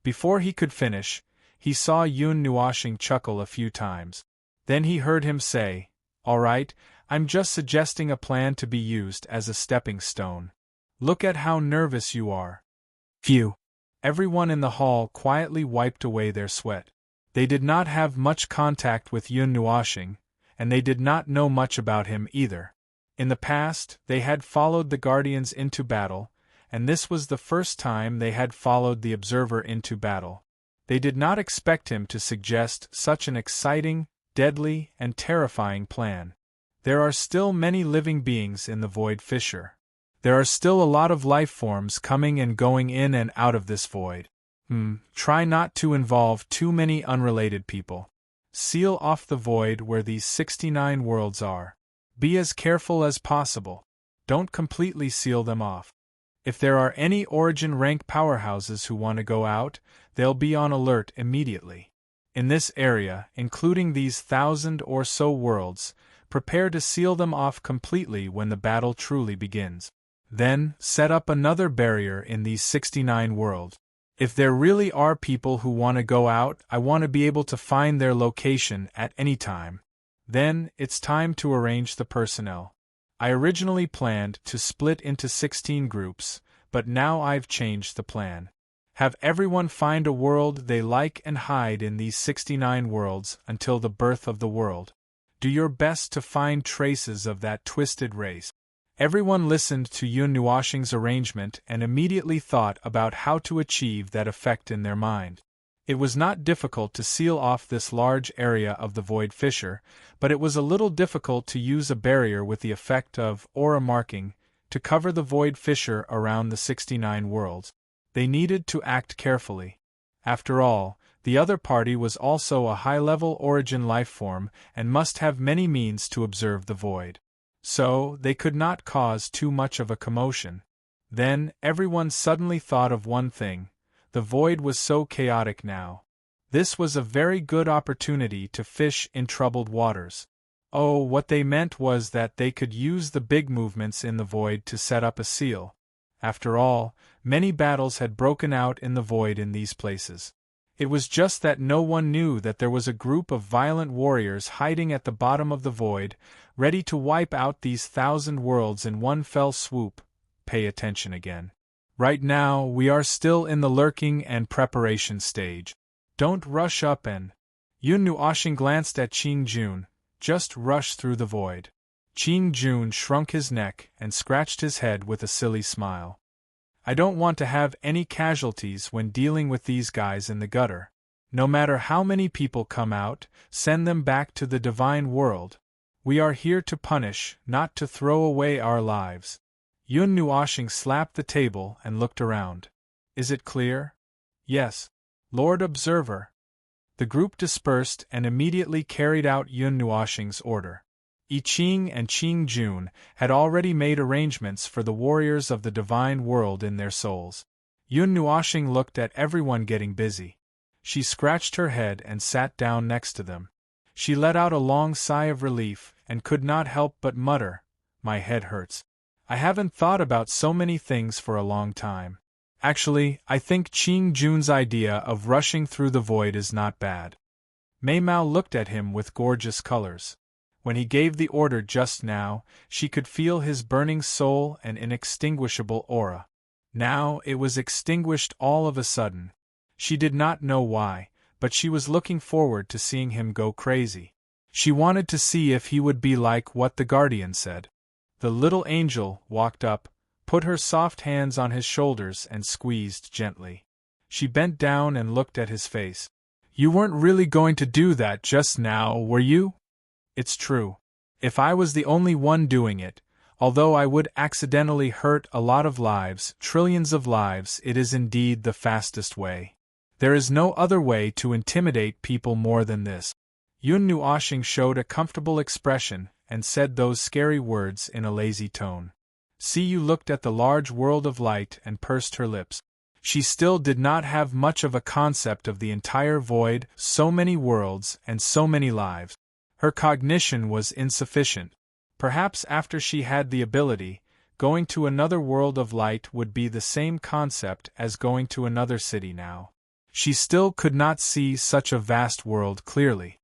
Before he could finish, he saw Yun Nuoshing chuckle a few times. Then he heard him say, all right, I'm just suggesting a plan to be used as a stepping stone. Look at how nervous you are. Phew. Everyone in the hall quietly wiped away their sweat. They did not have much contact with Yun Nuoshing, and they did not know much about him either. In the past, they had followed the Guardians into battle, and this was the first time they had followed the Observer into battle. They did not expect him to suggest such an exciting, deadly, and terrifying plan. There are still many living beings in the Void Fissure. There are still a lot of life forms coming and going in and out of this void. Try not to involve too many unrelated people. Seal off the void where these 69 worlds are. Be as careful as possible. Don't completely seal them off. If there are any origin rank powerhouses who want to go out, they'll be on alert immediately. In this area, including these 1,000 or so worlds, prepare to seal them off completely when the battle truly begins. Then, set up another barrier in these 69 worlds. If there really are people who want to go out, I want to be able to find their location at any time. Then, it's time to arrange the personnel. I originally planned to split into 16 groups, but now I've changed the plan. Have everyone find a world they like and hide in these 69 worlds until the birth of the world. Do your best to find traces of that twisted race. Everyone listened to Yun Nuoshing's arrangement and immediately thought about how to achieve that effect in their mind. It was not difficult to seal off this large area of the void fissure, but it was a little difficult to use a barrier with the effect of aura marking to cover the void fissure around the 69 worlds. They needed to act carefully. After all, the other party was also a high-level origin life form and must have many means to observe the void. So, they could not cause too much of a commotion. Then, everyone suddenly thought of one thing. The void was so chaotic now. This was a very good opportunity to fish in troubled waters. Oh, what they meant was that they could use the big movements in the void to set up a seal. After all, many battles had broken out in the void in these places. It was just that no one knew that there was a group of violent warriors hiding at the bottom of the void, ready to wipe out these 1,000 worlds in one fell swoop. Pay attention again. Right now, we are still in the lurking and preparation stage. Don't rush up and… Yun Nuoshing glanced at Qing Jun. Just rush through the void. Qing Jun shrunk his neck and scratched his head with a silly smile. I don't want to have any casualties when dealing with these guys in the gutter. No matter how many people come out, send them back to the divine world. We are here to punish, not to throw away our lives. Yun Nuoshing slapped the table and looked around. Is it clear? Yes, Lord Observer. The group dispersed and immediately carried out Yun Nuoshing's order. I Ching and Qing Jun had already made arrangements for the warriors of the divine world in their souls. Yun Nuoshing looked at everyone getting busy. She scratched her head and sat down next to them. She let out a long sigh of relief and could not help but mutter, "My head hurts. I haven't thought about so many things for a long time." Actually, I think Qing Jun's idea of rushing through the void is not bad. Mei Mao looked at him with gorgeous colors. When he gave the order just now, she could feel his burning soul and inextinguishable aura. Now it was extinguished all of a sudden. She did not know why, but she was looking forward to seeing him go crazy. She wanted to see if he would be like what the Guardian said. The little angel walked up, put her soft hands on his shoulders and squeezed gently. She bent down and looked at his face. "You weren't really going to do that just now, were you?" "It's true. If I was the only one doing it, although I would accidentally hurt a lot of lives, trillions of lives, it is indeed the fastest way. There is no other way to intimidate people more than this." Yun Nuoshing showed a comfortable expression and said those scary words in a lazy tone. Siyu looked at the large world of light and pursed her lips. She still did not have much of a concept of the entire void, so many worlds and so many lives. Her cognition was insufficient. Perhaps after she had the ability, going to another world of light would be the same concept as going to another city now. She still could not see such a vast world clearly.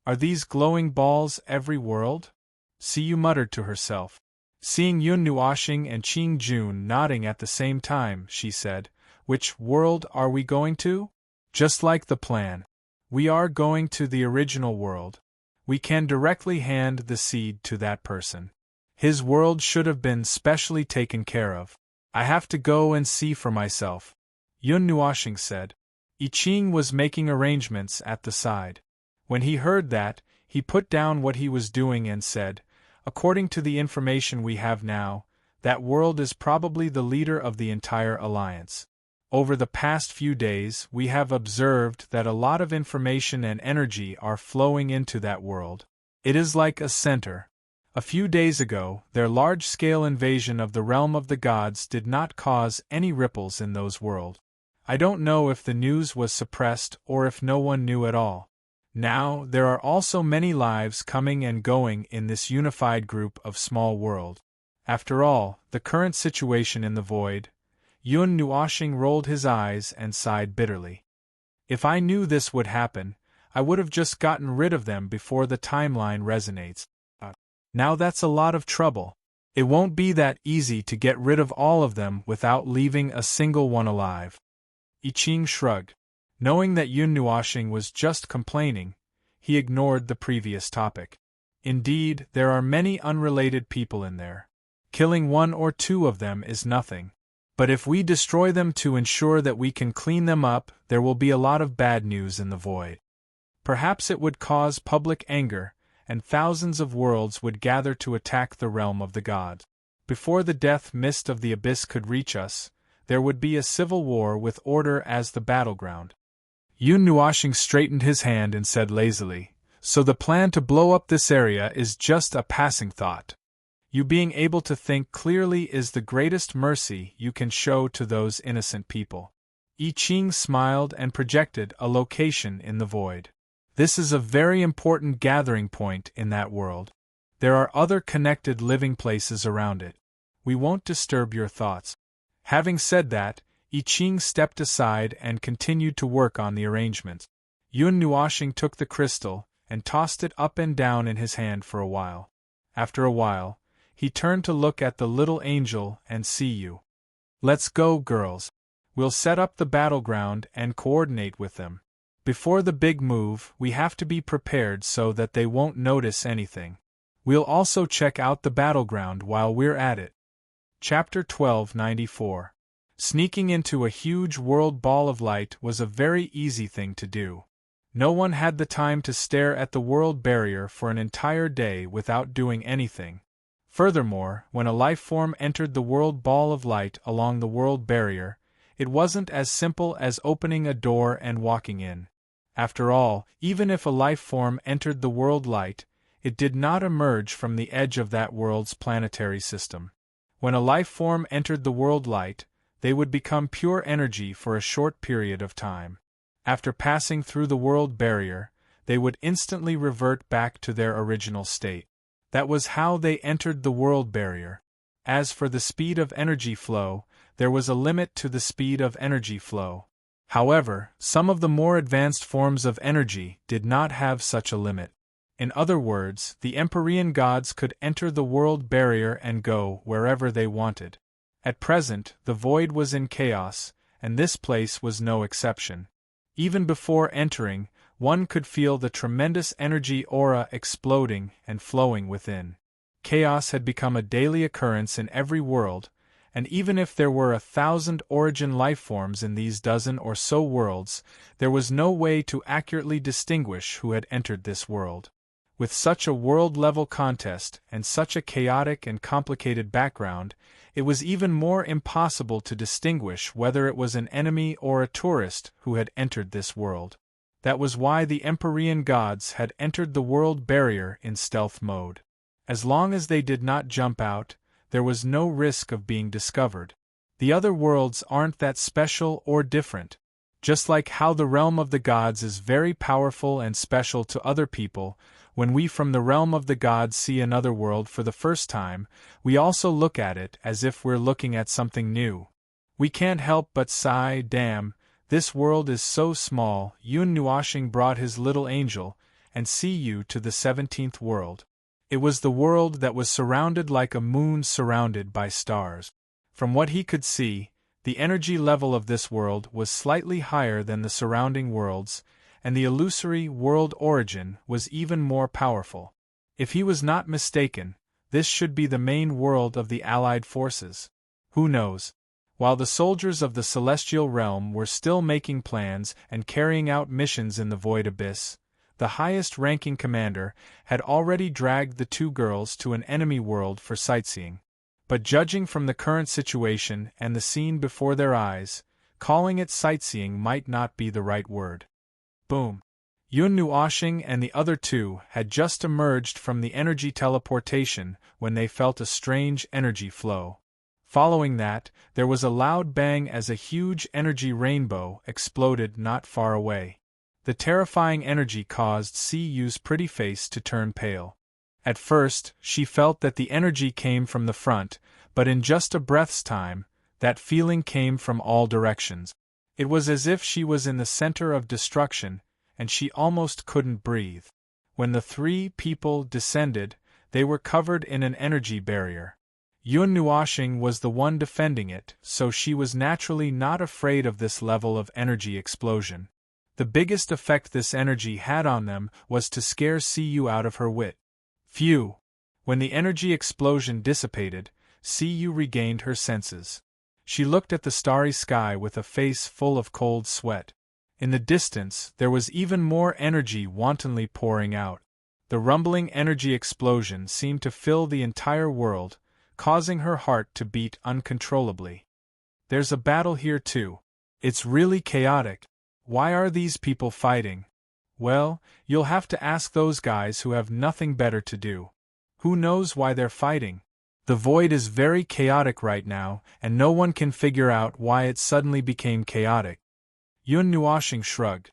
"Are these glowing balls every world?" Siyu muttered to herself. Seeing Yun Nuoshing and Qing Jun nodding at the same time, she said, "Which world are we going to?" "Just like the plan. We are going to the original world. We can directly hand the seed to that person. His world should have been specially taken care of. I have to go and see for myself," Yun Nuoshing said. I Ching was making arrangements at the side. When he heard that, he put down what he was doing and said, "According to the information we have now, that world is probably the leader of the entire alliance. Over the past few days, we have observed that a lot of information and energy are flowing into that world. It is like a center. A few days ago, their large-scale invasion of the realm of the gods did not cause any ripples in those worlds. I don't know if the news was suppressed or if no one knew at all. Now, there are also many lives coming and going in this unified group of small worlds. After all, the current situation in the void." Yun Nuoshing rolled his eyes and sighed bitterly. "If I knew this would happen, I would have just gotten rid of them before the timeline resonates. Now that's a lot of trouble. It won't be that easy to get rid of all of them without leaving a single one alive." I Ching shrugged. Knowing that Yun Nuoshing was just complaining, he ignored the previous topic. Indeed, there are many unrelated people in there. Killing one or two of them is nothing. But if we destroy them to ensure that we can clean them up, there will be a lot of bad news in the void. Perhaps it would cause public anger, and thousands of worlds would gather to attack the realm of the gods. Before the death mist of the abyss could reach us, there would be a civil war with order as the battleground. Yun Nuoshing straightened his hand and said lazily, "So the plan to blow up this area is just a passing thought." You being able to think clearly is the greatest mercy you can show to those innocent people. I Ching smiled and projected a location in the void. This is a very important gathering point in that world. There are other connected living places around it. We won't disturb your thoughts. Having said that, I Ching stepped aside and continued to work on the arrangements. Yun Nuoshing took the crystal and tossed it up and down in his hand for a while. After a while, he turned to look at the little angel and see you. Let's go, girls. We'll set up the battleground and coordinate with them. Before the big move, we have to be prepared so that they won't notice anything. We'll also check out the battleground while we're at it. Chapter 1294. Sneaking into a huge world ball of light was a very easy thing to do. No one had the time to stare at the world barrier for an entire day without doing anything. Furthermore, when a life form entered the world ball of light along the world barrier, it wasn't as simple as opening a door and walking in. After all, even if a life form entered the world light, it did not emerge from the edge of that world's planetary system. When a life form entered the world light, they would become pure energy for a short period of time. After passing through the world barrier, they would instantly revert back to their original state. That was how they entered the world barrier. As for the speed of energy flow, there was a limit to the speed of energy flow. However, some of the more advanced forms of energy did not have such a limit. In other words, the Empyrean gods could enter the world barrier and go wherever they wanted. At present, the void was in chaos, and this place was no exception. Even before entering, one could feel the tremendous energy aura exploding and flowing within. Chaos had become a daily occurrence in every world, and even if there were 1,000 origin lifeforms in these dozen or so worlds, there was no way to accurately distinguish who had entered this world. With such a world-level contest and such a chaotic and complicated background, it was even more impossible to distinguish whether it was an enemy or a tourist who had entered this world. That was why the Empyrean gods had entered the world barrier in stealth mode. As long as they did not jump out, there was no risk of being discovered. The other worlds aren't that special or different. Just like how the realm of the gods is very powerful and special to other people, when we from the realm of the gods see another world for the first time, we also look at it as if we're looking at something new. We can't help but sigh, damn, this world is so small. Yun Nuoshing brought his little angel, and see you to the 17th world. It was the world that was surrounded like a moon surrounded by stars. From what he could see, the energy level of this world was slightly higher than the surrounding worlds, and the illusory world origin was even more powerful. If he was not mistaken, this should be the main world of the Allied forces. Who knows? While the soldiers of the celestial realm were still making plans and carrying out missions in the void abyss, the highest-ranking commander had already dragged the two girls to an enemy world for sightseeing. But judging from the current situation and the scene before their eyes, calling it sightseeing might not be the right word. Boom. Yun Nuoshing and the other two had just emerged from the energy teleportation when they felt a strange energy flow. Following that, there was a loud bang as a huge energy rainbow exploded not far away. The terrifying energy caused Yu's pretty face to turn pale. At first, she felt that the energy came from the front, but in just a breath's time, that feeling came from all directions. It was as if she was in the center of destruction, and she almost couldn't breathe. When the three people descended, they were covered in an energy barrier. Yun Nuoshing was the one defending it, so she was naturally not afraid of this level of energy explosion. The biggest effect this energy had on them was to scare Yu out of her wit. Phew! When the energy explosion dissipated, Yu regained her senses. She looked at the starry sky with a face full of cold sweat. In the distance, there was even more energy wantonly pouring out. The rumbling energy explosion seemed to fill the entire world, causing her heart to beat uncontrollably. There's a battle here too. It's really chaotic. Why are these people fighting? Well, you'll have to ask those guys who have nothing better to do. Who knows why they're fighting? The void is very chaotic right now, and no one can figure out why it suddenly became chaotic. Yun Nuoshing shrugged.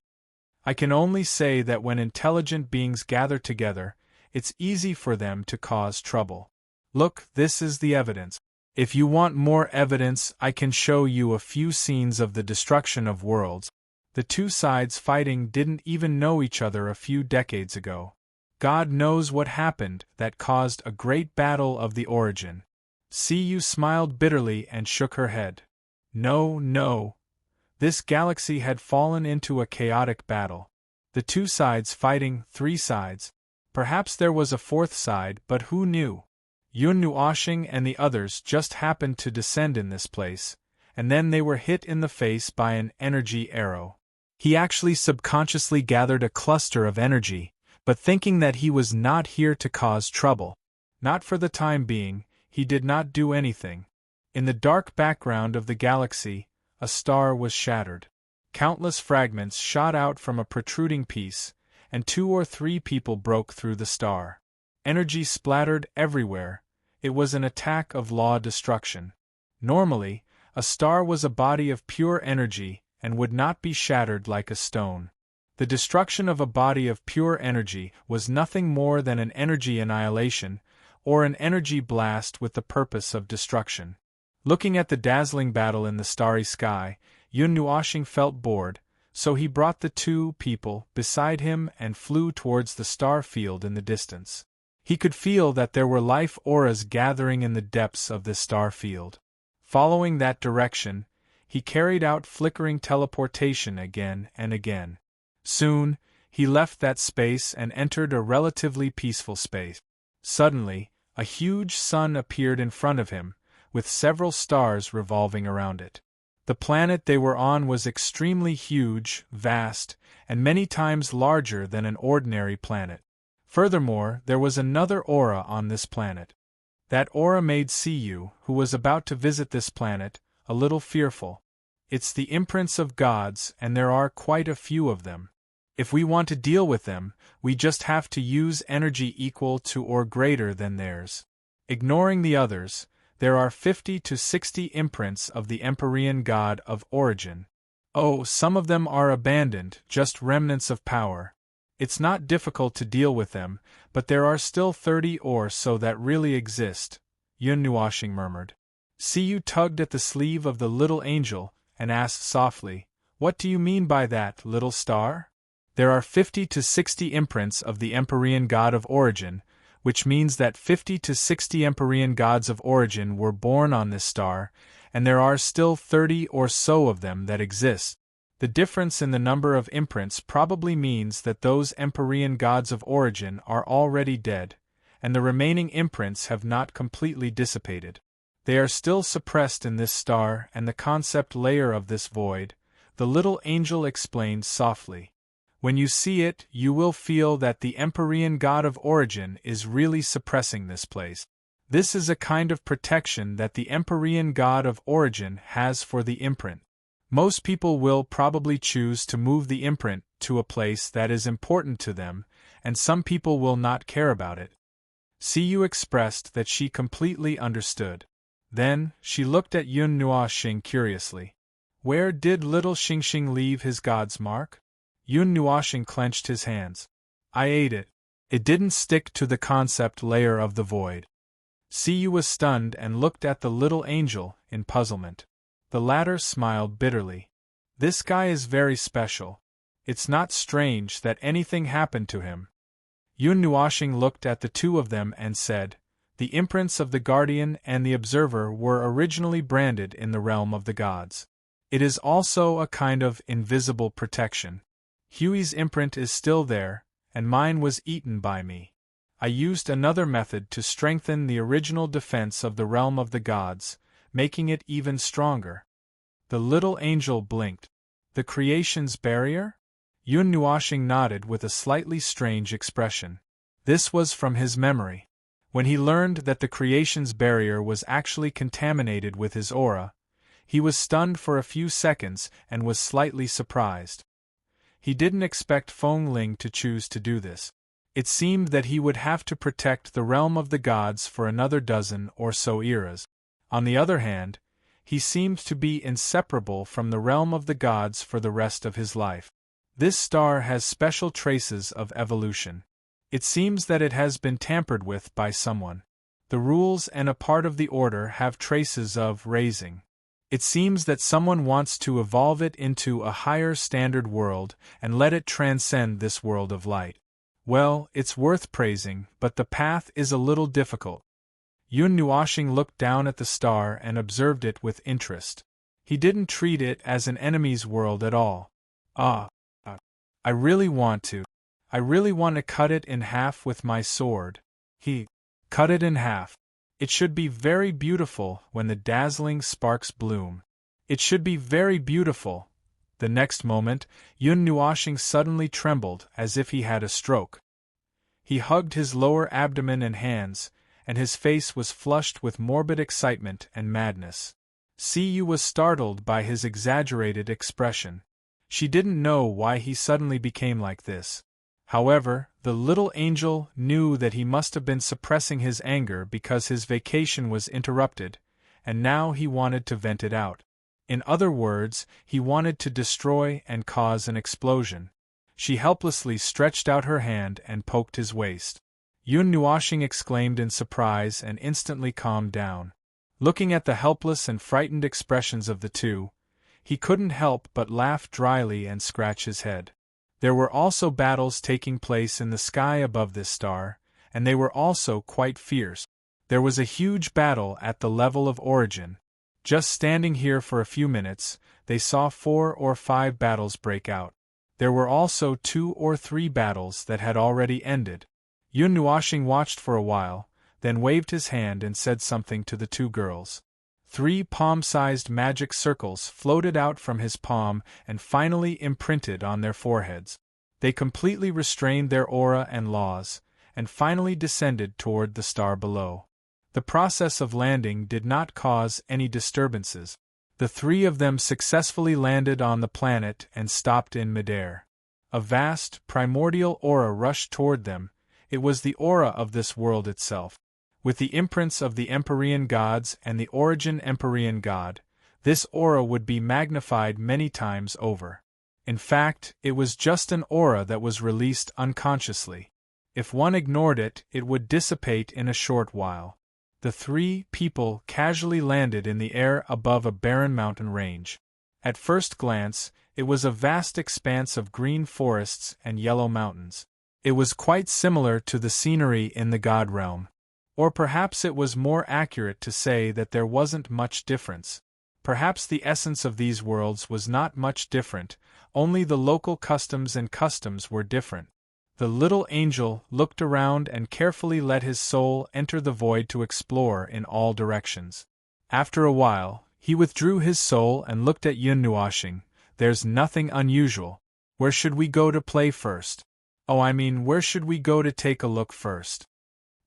I can only say that when intelligent beings gather together, it's easy for them to cause trouble. Look, this is the evidence. If you want more evidence, I can show you a few scenes of the destruction of worlds. The two sides fighting didn't even know each other a few decades ago. God knows what happened that caused a great battle of the origin. Siyu smiled bitterly and shook her head. No, no. This galaxy had fallen into a chaotic battle. The two sides fighting, three sides. Perhaps there was a fourth side, but who knew? Yun Nuoshing and the others just happened to descend in this place, and then they were hit in the face by an energy arrow. He actually subconsciously gathered a cluster of energy, but thinking that he was not here to cause trouble. Not for the time being, he did not do anything. In the dark background of the galaxy, a star was shattered. Countless fragments shot out from a protruding piece, and 2 or 3 people broke through the star. Energy splattered everywhere. It was an attack of law destruction. Normally, a star was a body of pure energy and would not be shattered like a stone. The destruction of a body of pure energy was nothing more than an energy annihilation, or an energy blast with the purpose of destruction. Looking at the dazzling battle in the starry sky, Yun Nuoshing felt bored, so he brought the 2 people beside him and flew towards the star field in the distance. He could feel that there were life auras gathering in the depths of this star field. Following that direction, he carried out flickering teleportation again and again. Soon, he left that space and entered a relatively peaceful space. Suddenly, a huge sun appeared in front of him, with several stars revolving around it. The planet they were on was extremely huge, vast, and many times larger than an ordinary planet. Furthermore, there was another aura on this planet. That aura made Siyu, who was about to visit this planet, a little fearful. It's the imprints of gods, and there are quite a few of them. If we want to deal with them, we just have to use energy equal to or greater than theirs. Ignoring the others, there are 50 to 60 imprints of the Empyrean god of origin. Oh, some of them are abandoned, just remnants of power. It's not difficult to deal with them, but there are still 30 or so that really exist, Yun Nuoshing murmured. Siyu tugged at the sleeve of the little angel and asked softly, "What do you mean by that, little star?" There are 50 to 60 imprints of the Empyrean god of origin, which means that 50 to 60 Empyrean gods of origin were born on this star, and there are still 30 or so of them that exist. The difference in the number of imprints probably means that those Empyrean gods of origin are already dead, and the remaining imprints have not completely dissipated. They are still suppressed in this star and the concept layer of this void, the little angel explained softly. When you see it, you will feel that the Empyrean god of origin is really suppressing this place. This is a kind of protection that the Empyrean god of origin has for the imprint. Most people will probably choose to move the imprint to a place that is important to them, and some people will not care about it. Siyu expressed that she completely understood. Then, she looked at Yun Nuoshing curiously. Where did little Xingxing leave his god's mark? Yun Nuoshing clenched his hands. I ate it. It didn't stick to the concept layer of the void. Siyu was stunned and looked at the little angel in puzzlement. The latter smiled bitterly. This guy is very special. It's not strange that anything happened to him. Yun Nuoshing looked at the 2 of them and said, The imprints of the Guardian and the Observer were originally branded in the realm of the gods. It is also a kind of invisible protection. Huey's imprint is still there, and mine was eaten by me. I used another method to strengthen the original defense of the realm of the gods, making it even stronger. The little angel blinked. The creation's barrier? Yun Nuoshing nodded with a slightly strange expression. This was from his memory. When he learned that the creation's barrier was actually contaminated with his aura, he was stunned for a few seconds and was slightly surprised. He didn't expect Feng Ling to choose to do this. It seemed that he would have to protect the realm of the gods for another dozen or so eras. On the other hand, he seemed to be inseparable from the realm of the gods for the rest of his life. This star has special traces of evolution. It seems that it has been tampered with by someone. The rules and a part of the order have traces of raising. It seems that someone wants to evolve it into a higher standard world and let it transcend this world of light. Well, it's worth praising, but the path is a little difficult. Yun Nuoshing looked down at the star and observed it with interest. He didn't treat it as an enemy's world at all. I really want to cut it in half with my sword. He cut it in half. It should be very beautiful when the dazzling sparks bloom. It should be very beautiful. The next moment, Yun Nuoshing suddenly trembled as if he had a stroke. He hugged his lower abdomen and hands, and his face was flushed with morbid excitement and madness. Siyu was startled by his exaggerated expression. She didn't know why he suddenly became like this. However, the little angel knew that he must have been suppressing his anger because his vacation was interrupted, and now he wanted to vent it out. In other words, he wanted to destroy and cause an explosion. She helplessly stretched out her hand and poked his waist. Yun Nuoshing exclaimed in surprise and instantly calmed down. Looking at the helpless and frightened expressions of the two, he couldn't help but laugh dryly and scratch his head. There were also battles taking place in the sky above this star, and they were also quite fierce. There was a huge battle at the level of origin. Just standing here for a few minutes, they saw 4 or 5 battles break out. There were also 2 or 3 battles that had already ended. Yun Nuoshing watched for a while, then waved his hand and said something to the 2 girls. 3 palm-sized magic circles floated out from his palm and finally imprinted on their foreheads. They completely restrained their aura and laws, and finally descended toward the star below. The process of landing did not cause any disturbances. The 3 of them successfully landed on the planet and stopped in midair. A vast, primordial aura rushed toward them. It was the aura of this world itself. With the imprints of the Empyrean gods and the origin Empyrean god, this aura would be magnified many times over. In fact, it was just an aura that was released unconsciously. If one ignored it, it would dissipate in a short while. The 3 people casually landed in the air above a barren mountain range. At first glance, it was a vast expanse of green forests and yellow mountains. It was quite similar to the scenery in the god realm. Or perhaps it was more accurate to say that there wasn't much difference. Perhaps the essence of these worlds was not much different, only the local customs were different. The little angel looked around and carefully let his soul enter the void to explore in all directions. After a while, he withdrew his soul and looked at Yun Nuoshing. There's nothing unusual. Where should we go to play first? Where should we go to take a look first?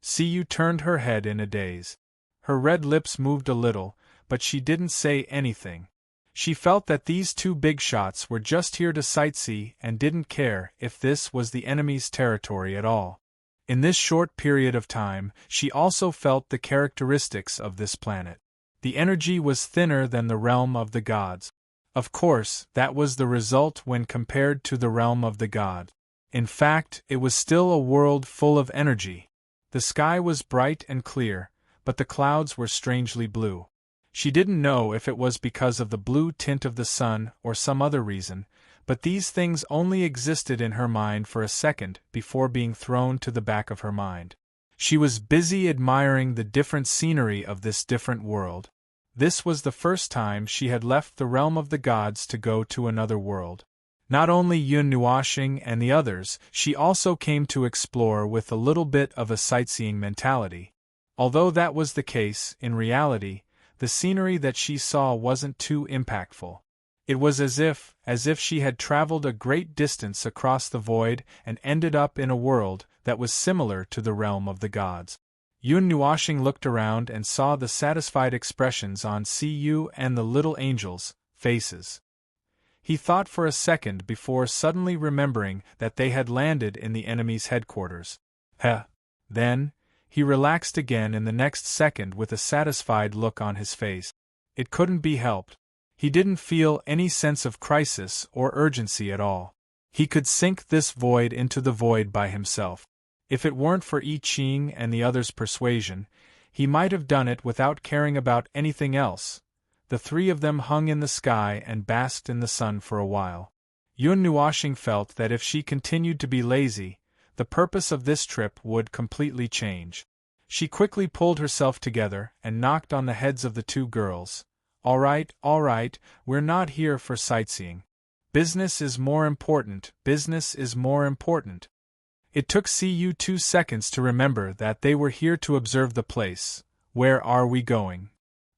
Siyu turned her head in a daze. Her red lips moved a little, but she didn't say anything. She felt that these 2 big shots were just here to sightsee and didn't care if this was the enemy's territory at all. In this short period of time, she also felt the characteristics of this planet. The energy was thinner than the realm of the gods. Of course, that was the result when compared to the realm of the gods. In fact, it was still a world full of energy. The sky was bright and clear, but the clouds were strangely blue. She didn't know if it was because of the blue tint of the sun or some other reason, but these things only existed in her mind for a second before being thrown to the back of her mind. She was busy admiring the different scenery of this different world. This was the first time she had left the realm of the gods to go to another world. Not only Yun Nuoshing and the others, she also came to explore with a little bit of a sightseeing mentality. Although that was the case, in reality, the scenery that she saw wasn't too impactful. It was as if she had traveled a great distance across the void and ended up in a world that was similar to the realm of the gods. Yun Nuoshing looked around and saw the satisfied expressions on Siyu and the little angels' faces. He thought for a second before suddenly remembering that they had landed in the enemy's headquarters. Heh. Then, he relaxed again in the next second with a satisfied look on his face. It couldn't be helped. He didn't feel any sense of crisis or urgency at all. He could sink this void into the void by himself. If it weren't for I Ching and the others' persuasion, he might have done it without caring about anything else. The three of them hung in the sky and basked in the sun for a while. Yun Nuoxing felt that if she continued to be lazy, the purpose of this trip would completely change. She quickly pulled herself together and knocked on the heads of the two girls. All right, we're not here for sightseeing. Business is more important, business is more important. It took Cu 2 seconds to remember that they were here to observe the place. Where are we going?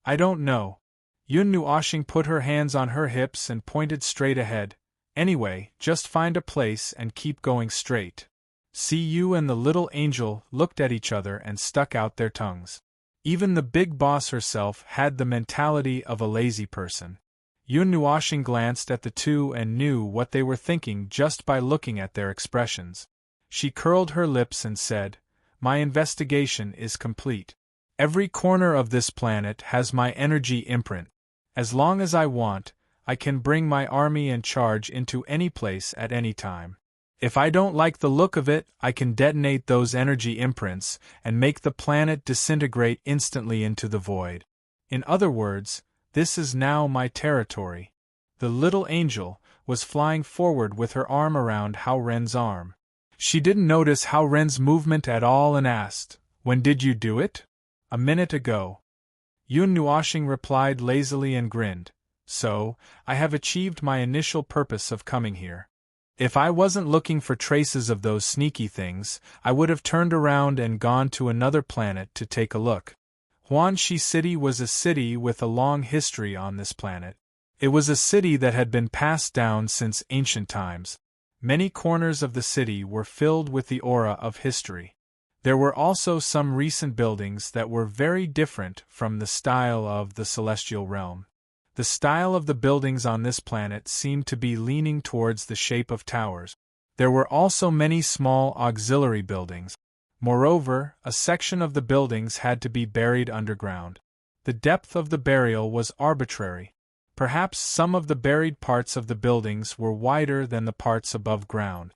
I don't know. Yun Nuoxing put her hands on her hips and pointed straight ahead. Anyway, just find a place and keep going straight. Cu and the little angel looked at each other and stuck out their tongues. Even the big boss herself had the mentality of a lazy person. Yun Nuoxing glanced at the two and knew what they were thinking just by looking at their expressions. She curled her lips and said, "My investigation is complete. Every corner of this planet has my energy imprint. As long as I want, I can bring my army and charge into any place at any time. If I don't like the look of it, I can detonate those energy imprints and make the planet disintegrate instantly into the void. In other words, this is now my territory." The little angel was flying forward with her arm around Hao Ren's arm. She didn't notice Hao Ren's movement at all and asked, "When did you do it?" "A minute ago." Yun Nuoxing replied lazily and grinned. "So, I have achieved my initial purpose of coming here. If I wasn't looking for traces of those sneaky things, I would have turned around and gone to another planet to take a look." Huanxi City was a city with a long history on this planet. It was a city that had been passed down since ancient times. Many corners of the city were filled with the aura of history. There were also some recent buildings that were very different from the style of the celestial realm. The style of the buildings on this planet seemed to be leaning towards the shape of towers. There were also many small auxiliary buildings. Moreover, a section of the buildings had to be buried underground. The depth of the burial was arbitrary. Perhaps some of the buried parts of the buildings were wider than the parts above ground.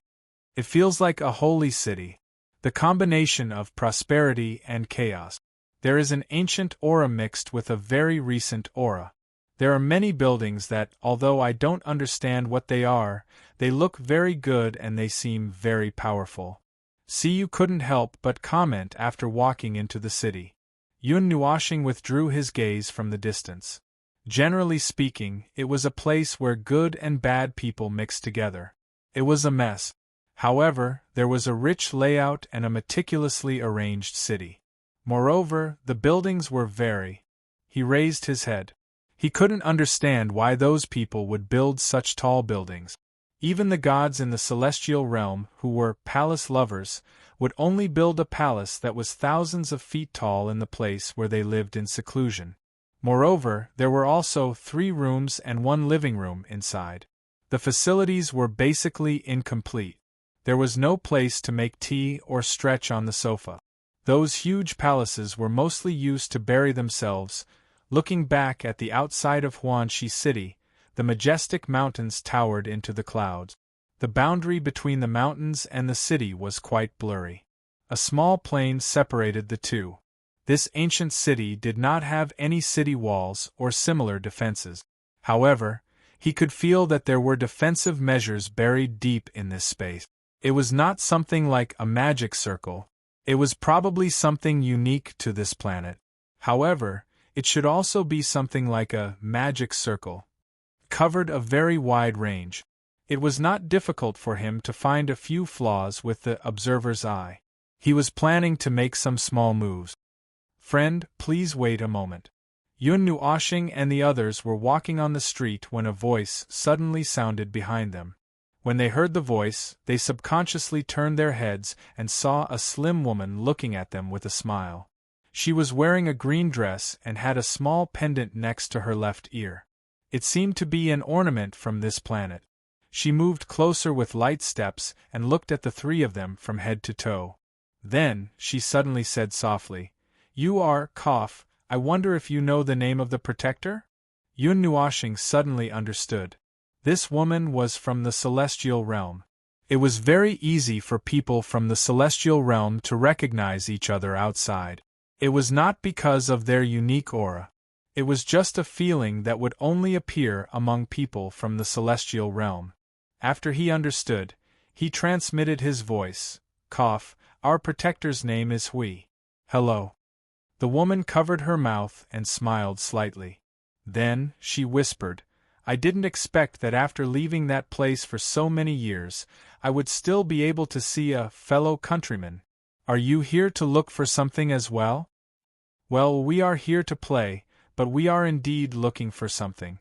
It feels like a holy city. The combination of prosperity and chaos. There is an ancient aura mixed with a very recent aura. There are many buildings that, although I don't understand what they are, they look very good and they seem very powerful. Cu couldn't help but comment after walking into the city. Yun Nuoxing withdrew his gaze from the distance. Generally speaking, it was a place where good and bad people mixed together. It was a mess. However, there was a rich layout and a meticulously arranged city. Moreover, the buildings were very... He raised his head. He couldn't understand why those people would build such tall buildings. Even the gods in the celestial realm, who were palace lovers, would only build a palace that was thousands of feet tall in the place where they lived in seclusion. Moreover, there were also 3 rooms and 1 living room inside. The facilities were basically incomplete. There was no place to make tea or stretch on the sofa. Those huge palaces were mostly used to bury themselves. Looking back at the outside of Huanxi City, the majestic mountains towered into the clouds. The boundary between the mountains and the city was quite blurry. A small plain separated the two. This ancient city did not have any city walls or similar defenses. However, he could feel that there were defensive measures buried deep in this space. It was not something like a magic circle. It was probably something unique to this planet. However, it should also be something like a magic circle. Covered a very wide range. It was not difficult for him to find a few flaws with the observer's eye. He was planning to make some small moves. "Friend, please wait a moment." Yun Nuoxing and the others were walking on the street when a voice suddenly sounded behind them. When they heard the voice, they subconsciously turned their heads and saw a slim woman looking at them with a smile. She was wearing a green dress and had a small pendant next to her left ear. It seemed to be an ornament from this planet. She moved closer with light steps and looked at the three of them from head to toe. Then, she suddenly said softly, "You are, I wonder if you know the name of the protector?" Yun Nuoshing suddenly understood. This woman was from the celestial realm. It was very easy for people from the celestial realm to recognize each other outside. It was not because of their unique aura. It was just a feeling that would only appear among people from the celestial realm. After he understood, he transmitted his voice. Our protector's name is Hui. Hello. The woman covered her mouth and smiled slightly. Then, she whispered, I didn't expect that after leaving that place for so many years, I would still be able to see a fellow countryman. Are you here to look for something as well? Well, we are here to play, but we are indeed looking for something.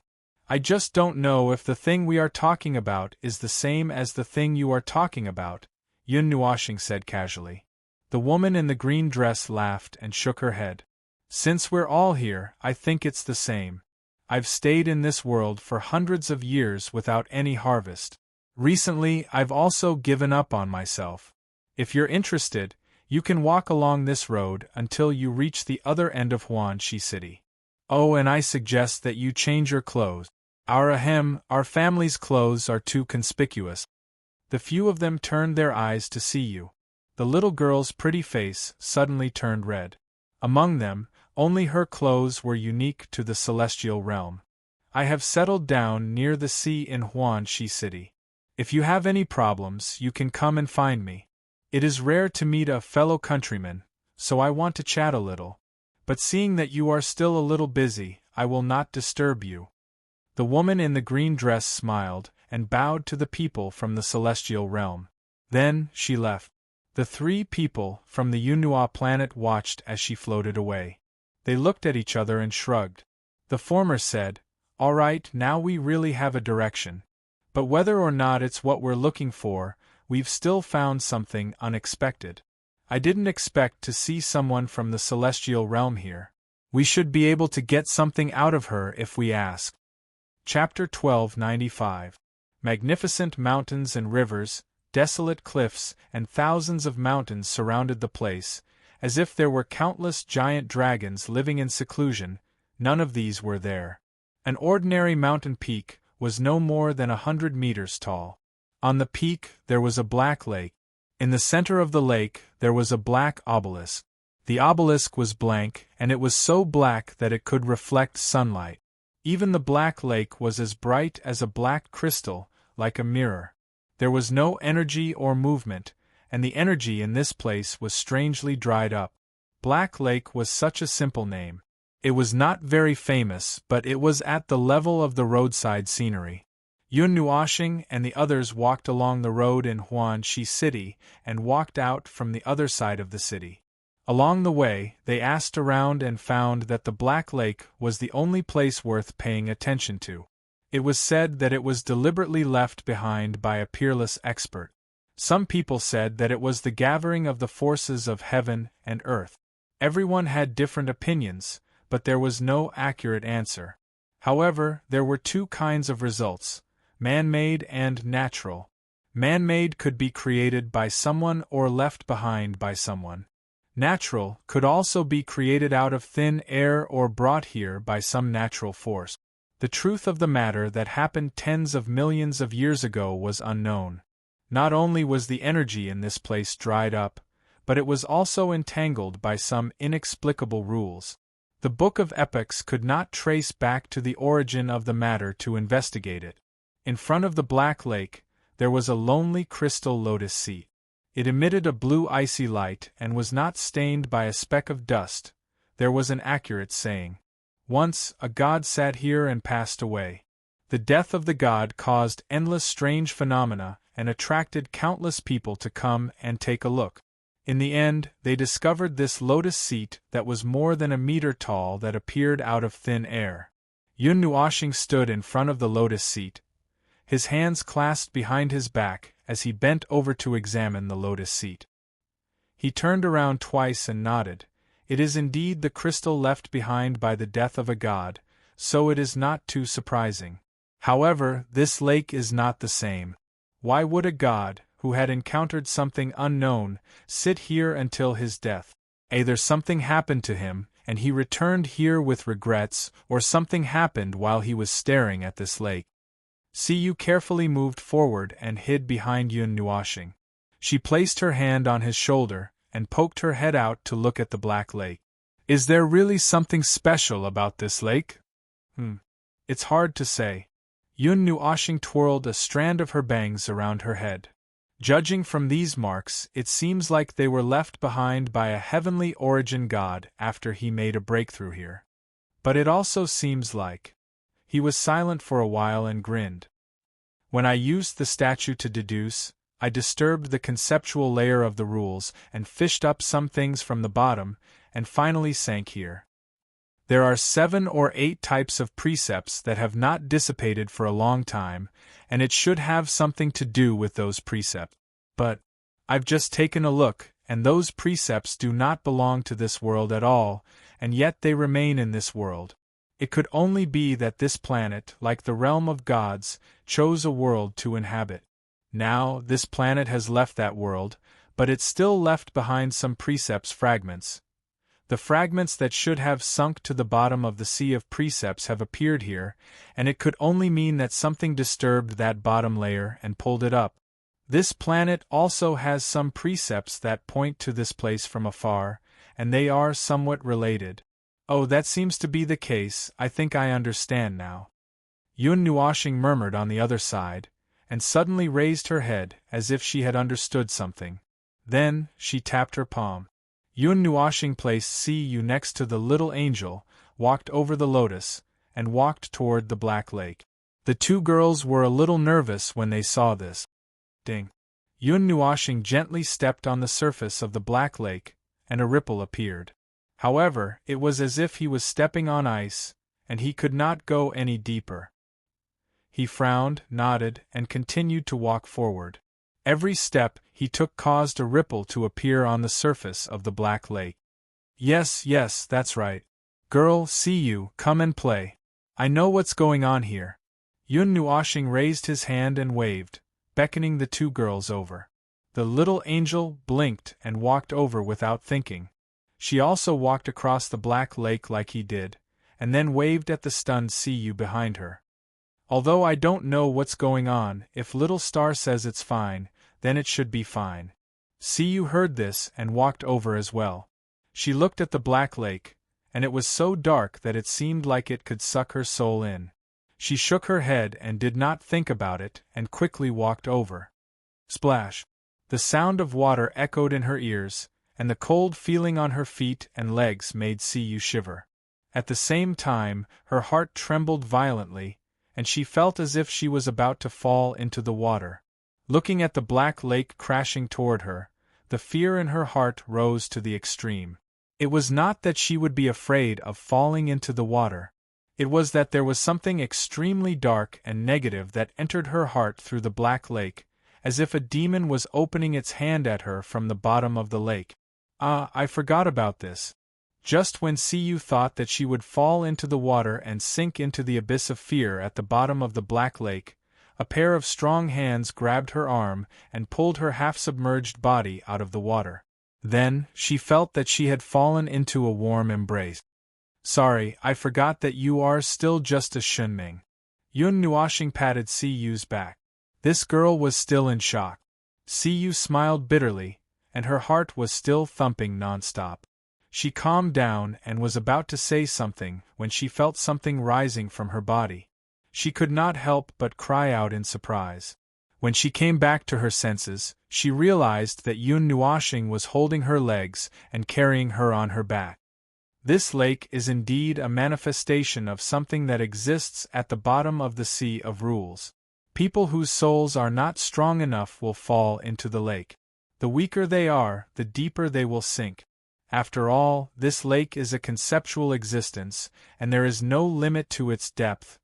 I just don't know if the thing we are talking about is the same as the thing you are talking about, Yun Nuoshing said casually. The woman in the green dress laughed and shook her head. Since we're all here, I think it's the same. I've stayed in this world for hundreds of years without any harvest. Recently, I've also given up on myself. If you're interested, you can walk along this road until you reach the other end of Huanxi City. Oh, and I suggest that you change your clothes. Our family's clothes are too conspicuous. The few of them turned their eyes to see you. The little girl's pretty face suddenly turned red. Among them, only her clothes were unique to the celestial realm. I have settled down near the sea in Huanxi City. If you have any problems, you can come and find me. It is rare to meet a fellow countryman, so I want to chat a little. But seeing that you are still a little busy, I will not disturb you. The woman in the green dress smiled and bowed to the people from the celestial realm. Then, she left. The three people from the Yunhua planet watched as she floated away. They looked at each other and shrugged. The former said, All right, now we really have a direction. But whether or not it's what we're looking for, we've still found something unexpected. I didn't expect to see someone from the celestial realm here. We should be able to get something out of her if we ask. Chapter 1295. Magnificent mountains and rivers, desolate cliffs, and thousands of mountains surrounded the place, as if there were countless giant dragons living in seclusion. None of these were there. An ordinary mountain peak was no more than 100 meters tall. On the peak there was a black lake. In the center of the lake there was a black obelisk. The obelisk was blank, and it was so black that it could reflect sunlight. Even the black lake was as bright as a black crystal, like a mirror. There was no energy or movement, and the energy in this place was strangely dried up. Black Lake was such a simple name. It was not very famous, but it was at the level of the roadside scenery. Yun Nuoshing and the others walked along the road in Huanxi City and walked out from the other side of the city. Along the way, they asked around and found that the Black Lake was the only place worth paying attention to. It was said that it was deliberately left behind by a peerless expert. Some people said that it was the gathering of the forces of heaven and earth. Everyone had different opinions, but there was no accurate answer. However, there were two kinds of results: man-made and natural. Man-made could be created by someone or left behind by someone. Natural could also be created out of thin air or brought here by some natural force. The truth of the matter that happened tens of millions of years ago was unknown. Not only was the energy in this place dried up, but it was also entangled by some inexplicable rules. The Book of Epochs could not trace back to the origin of the matter to investigate it. In front of the Black Lake, there was a lonely crystal lotus seat. It emitted a blue icy light and was not stained by a speck of dust. There was an accurate saying. Once, a god sat here and passed away. The death of the god caused endless strange phenomena and attracted countless people to come and take a look. In the end, they discovered this lotus seat that was more than a meter tall that appeared out of thin air. Yun Nuoshing stood in front of the lotus seat, his hands clasped behind his back as he bent over to examine the lotus seat. He turned around twice and nodded. It is indeed the crystal left behind by the death of a god, so it is not too surprising. However, this lake is not the same. Why would a god, who had encountered something unknown, sit here until his death? Either something happened to him, and he returned here with regrets, or something happened while he was staring at this lake. Siyu carefully moved forward and hid behind Yun Nuashing. She placed her hand on his shoulder, and poked her head out to look at the black lake. Is there really something special about this lake? It's hard to say. Yun Nuashing twirled a strand of her bangs around her head. Judging from these marks, it seems like they were left behind by a heavenly origin god after he made a breakthrough here. But it also seems like... He was silent for a while and grinned. When I used the statue to deduce, I disturbed the conceptual layer of the rules and fished up some things from the bottom, and finally sank here. There are 7 or 8 types of precepts that have not dissipated for a long time, and it should have something to do with those precepts. But I've just taken a look, and those precepts do not belong to this world at all, and yet they remain in this world. It could only be that this planet, like the realm of gods, chose a world to inhabit. Now, this planet has left that world, but it still left behind some precepts fragments. The fragments that should have sunk to the bottom of the sea of precepts have appeared here, and it could only mean that something disturbed that bottom layer and pulled it up. This planet also has some precepts that point to this place from afar, and they are somewhat related. Oh, that seems to be the case. I think I understand now. Yun Nuashing murmured on the other side, and suddenly raised her head as if she had understood something. Then, she tapped her palm. Yun Nuashing placed Siyu next to the little angel, walked over the lotus, and walked toward the black lake. The 2 girls were a little nervous when they saw this. Ding! Yun Nuashing gently stepped on the surface of the black lake, and a ripple appeared. However, it was as if he was stepping on ice, and he could not go any deeper. He frowned, nodded, and continued to walk forward. Every step he took caused a ripple to appear on the surface of the black lake. Yes, that's right. Girl, Siyu, come and play. I know what's going on here. Yun Nuashing raised his hand and waved, beckoning the 2 girls over. The little angel blinked and walked over without thinking. She also walked across the black lake like he did, and then waved at the stunned Siyu behind her. Although I don't know what's going on, if Little Star says it's fine, then it should be fine. Siyu heard this and walked over as well. She looked at the black lake, and it was so dark that it seemed like it could suck her soul in. She shook her head and did not think about it, and quickly walked over. Splash! The sound of water echoed in her ears, and the cold feeling on her feet and legs made Siyu shiver. At the same time, her heart trembled violently, and she felt as if she was about to fall into the water. Looking at the black lake crashing toward her, the fear in her heart rose to the extreme. It was not that she would be afraid of falling into the water. It was that there was something extremely dark and negative that entered her heart through the black lake, as if a demon was opening its hand at her from the bottom of the lake. Ah, I forgot about this. Just when Siyu thought that she would fall into the water and sink into the abyss of fear at the bottom of the black lake, a pair of strong hands grabbed her arm and pulled her half-submerged body out of the water. Then, she felt that she had fallen into a warm embrace. Sorry, I forgot that you are still just a Shunming. Yun Nuashing patted Siyu's back. This girl was still in shock. Siyu smiled bitterly, and her heart was still thumping non-stop. She calmed down and was about to say something when she felt something rising from her body. She could not help but cry out in surprise. When she came back to her senses, she realized that Yun Nuashing was holding her legs and carrying her on her back. This lake is indeed a manifestation of something that exists at the bottom of the sea of rules. People whose souls are not strong enough will fall into the lake. The weaker they are, the deeper they will sink. After all, this lake is a conceptual existence, and there is no limit to its depth.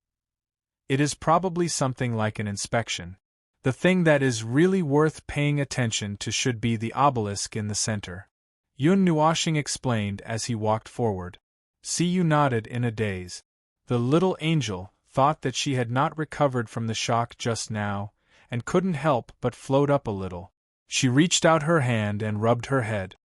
It is probably something like an inspection. The thing that is really worth paying attention to should be the obelisk in the center. Yun Nuashing explained as he walked forward. Siyu nodded in a daze. The little angel thought that she had not recovered from the shock just now, and couldn't help but float up a little. She reached out her hand and rubbed her head.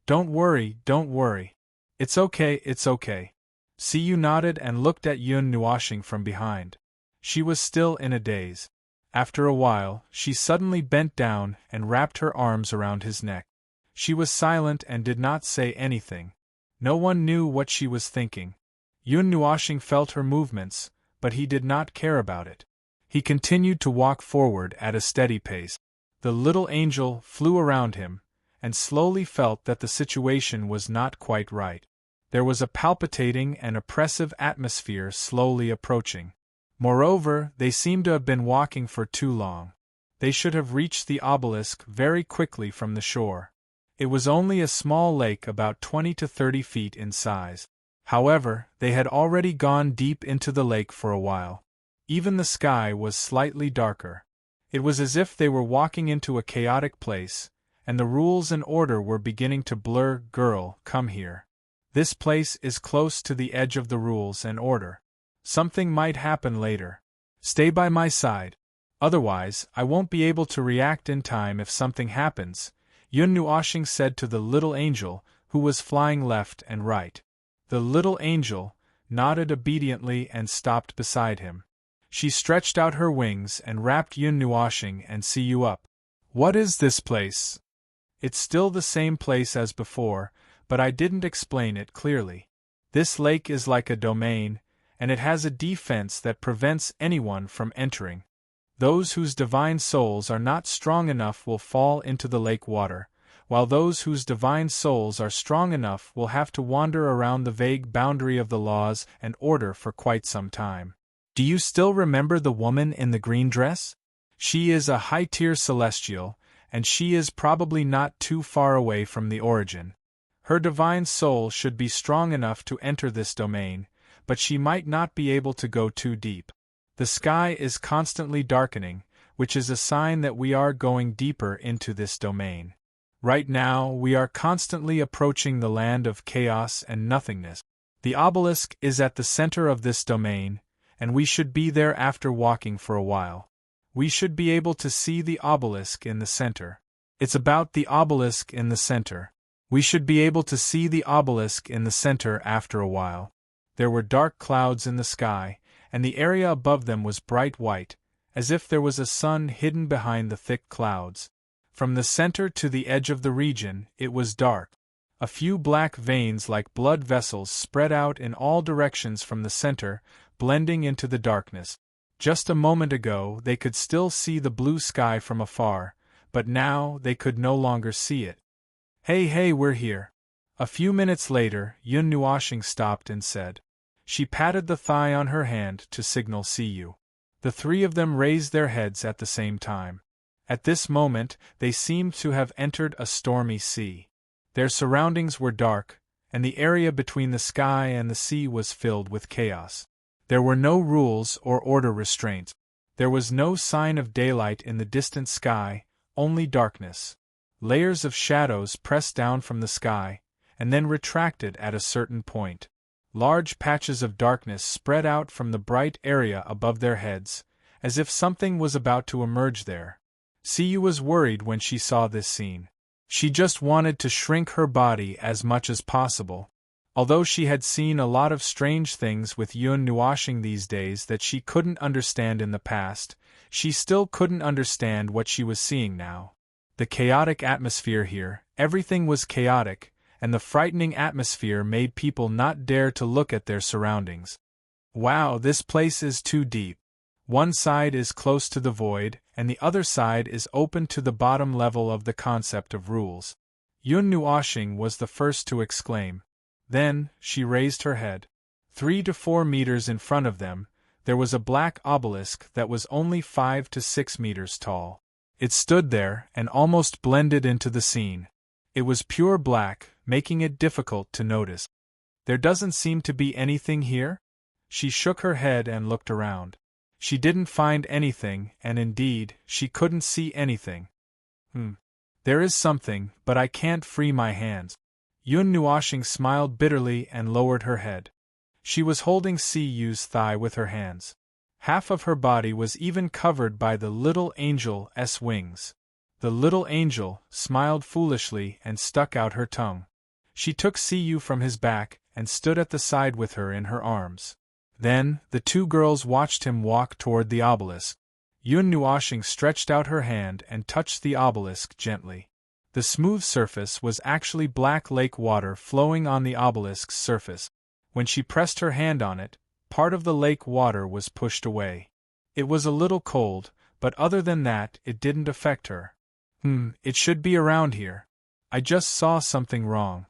Don't worry, don't worry. It's okay, it's okay. Siyu nodded and looked at Yun Nuoshing from behind. She was still in a daze. After a while, she suddenly bent down and wrapped her arms around his neck. She was silent and did not say anything. No one knew what she was thinking. Yun Nuoshing felt her movements, but he did not care about it. He continued to walk forward at a steady pace. The little angel flew around him, and slowly felt that the situation was not quite right. There was a palpitating and oppressive atmosphere slowly approaching. Moreover, they seemed to have been walking for too long. They should have reached the obelisk very quickly from the shore. It was only a small lake about 20 to 30 feet in size. However, they had already gone deep into the lake for a while. Even the sky was slightly darker. It was as if they were walking into a chaotic place, and the rules and order were beginning to blur. Girl, come here. This place is close to the edge of the rules and order. Something might happen later. Stay by my side. Otherwise, I won't be able to react in time if something happens, Yun Nuoshing said to the little angel, who was flying left and right. The little angel nodded obediently and stopped beside him. She stretched out her wings and wrapped Yun Nuoshing and Siyu up. What is this place? It's still the same place as before, but I didn't explain it clearly. This lake is like a domain, and it has a defense that prevents anyone from entering. Those whose divine souls are not strong enough will fall into the lake water, while those whose divine souls are strong enough will have to wander around the vague boundary of the laws and order for quite some time. Do you still remember the woman in the green dress? She is a high-tier celestial, and she is probably not too far away from the origin. Her divine soul should be strong enough to enter this domain, but she might not be able to go too deep. The sky is constantly darkening, which is a sign that we are going deeper into this domain. Right now, we are constantly approaching the land of chaos and nothingness. The obelisk is at the center of this domain, and we should be there after walking for a while. We should be able to see the obelisk in the center. It's about the obelisk in the center. We should be able to see the obelisk in the center after a while. There were dark clouds in the sky, and the area above them was bright white, as if there was a sun hidden behind the thick clouds. From the center to the edge of the region, it was dark. A few black veins like blood vessels spread out in all directions from the center, blending into the darkness. Just a moment ago they could still see the blue sky from afar, but now they could no longer see it. Hey, we're here. A few minutes later, Yun Nuoshing stopped and said. She patted the thigh on her hand to signal Siyu. The three of them raised their heads at the same time. At this moment, they seemed to have entered a stormy sea. Their surroundings were dark, and the area between the sky and the sea was filled with chaos. There were no rules or order restraints. There was no sign of daylight in the distant sky, only darkness. Layers of shadows pressed down from the sky, and then retracted at a certain point. Large patches of darkness spread out from the bright area above their heads, as if something was about to emerge there. Siyu was worried when she saw this scene. She just wanted to shrink her body as much as possible. Although she had seen a lot of strange things with Yun Nuoshing these days that she couldn't understand in the past, she still couldn't understand what she was seeing now. The chaotic atmosphere here, everything was chaotic, and the frightening atmosphere made people not dare to look at their surroundings. Wow, this place is too deep. One side is close to the void, and the other side is open to the bottom level of the concept of rules. Yun Nuoshing was the first to exclaim. Then, she raised her head. 3 to 4 meters in front of them, there was a black obelisk that was only 5 to 6 meters tall. It stood there and almost blended into the scene. It was pure black, making it difficult to notice. There doesn't seem to be anything here? She shook her head and looked around. She didn't find anything, and indeed, she couldn't see anything. There is something, but I can't free my hands. Yun Nuoshing smiled bitterly and lowered her head. She was holding Yu's thigh with her hands. Half of her body was even covered by the little angel's wings. The little angel smiled foolishly and stuck out her tongue. She took Yu from his back and stood at the side with her in her arms. Then, the two girls watched him walk toward the obelisk. Yun Nuoshing stretched out her hand and touched the obelisk gently. The smooth surface was actually black lake water flowing on the obelisk's surface. When she pressed her hand on it, part of the lake water was pushed away. It was a little cold, but other than that, it didn't affect her. It should be around here. I just saw something wrong.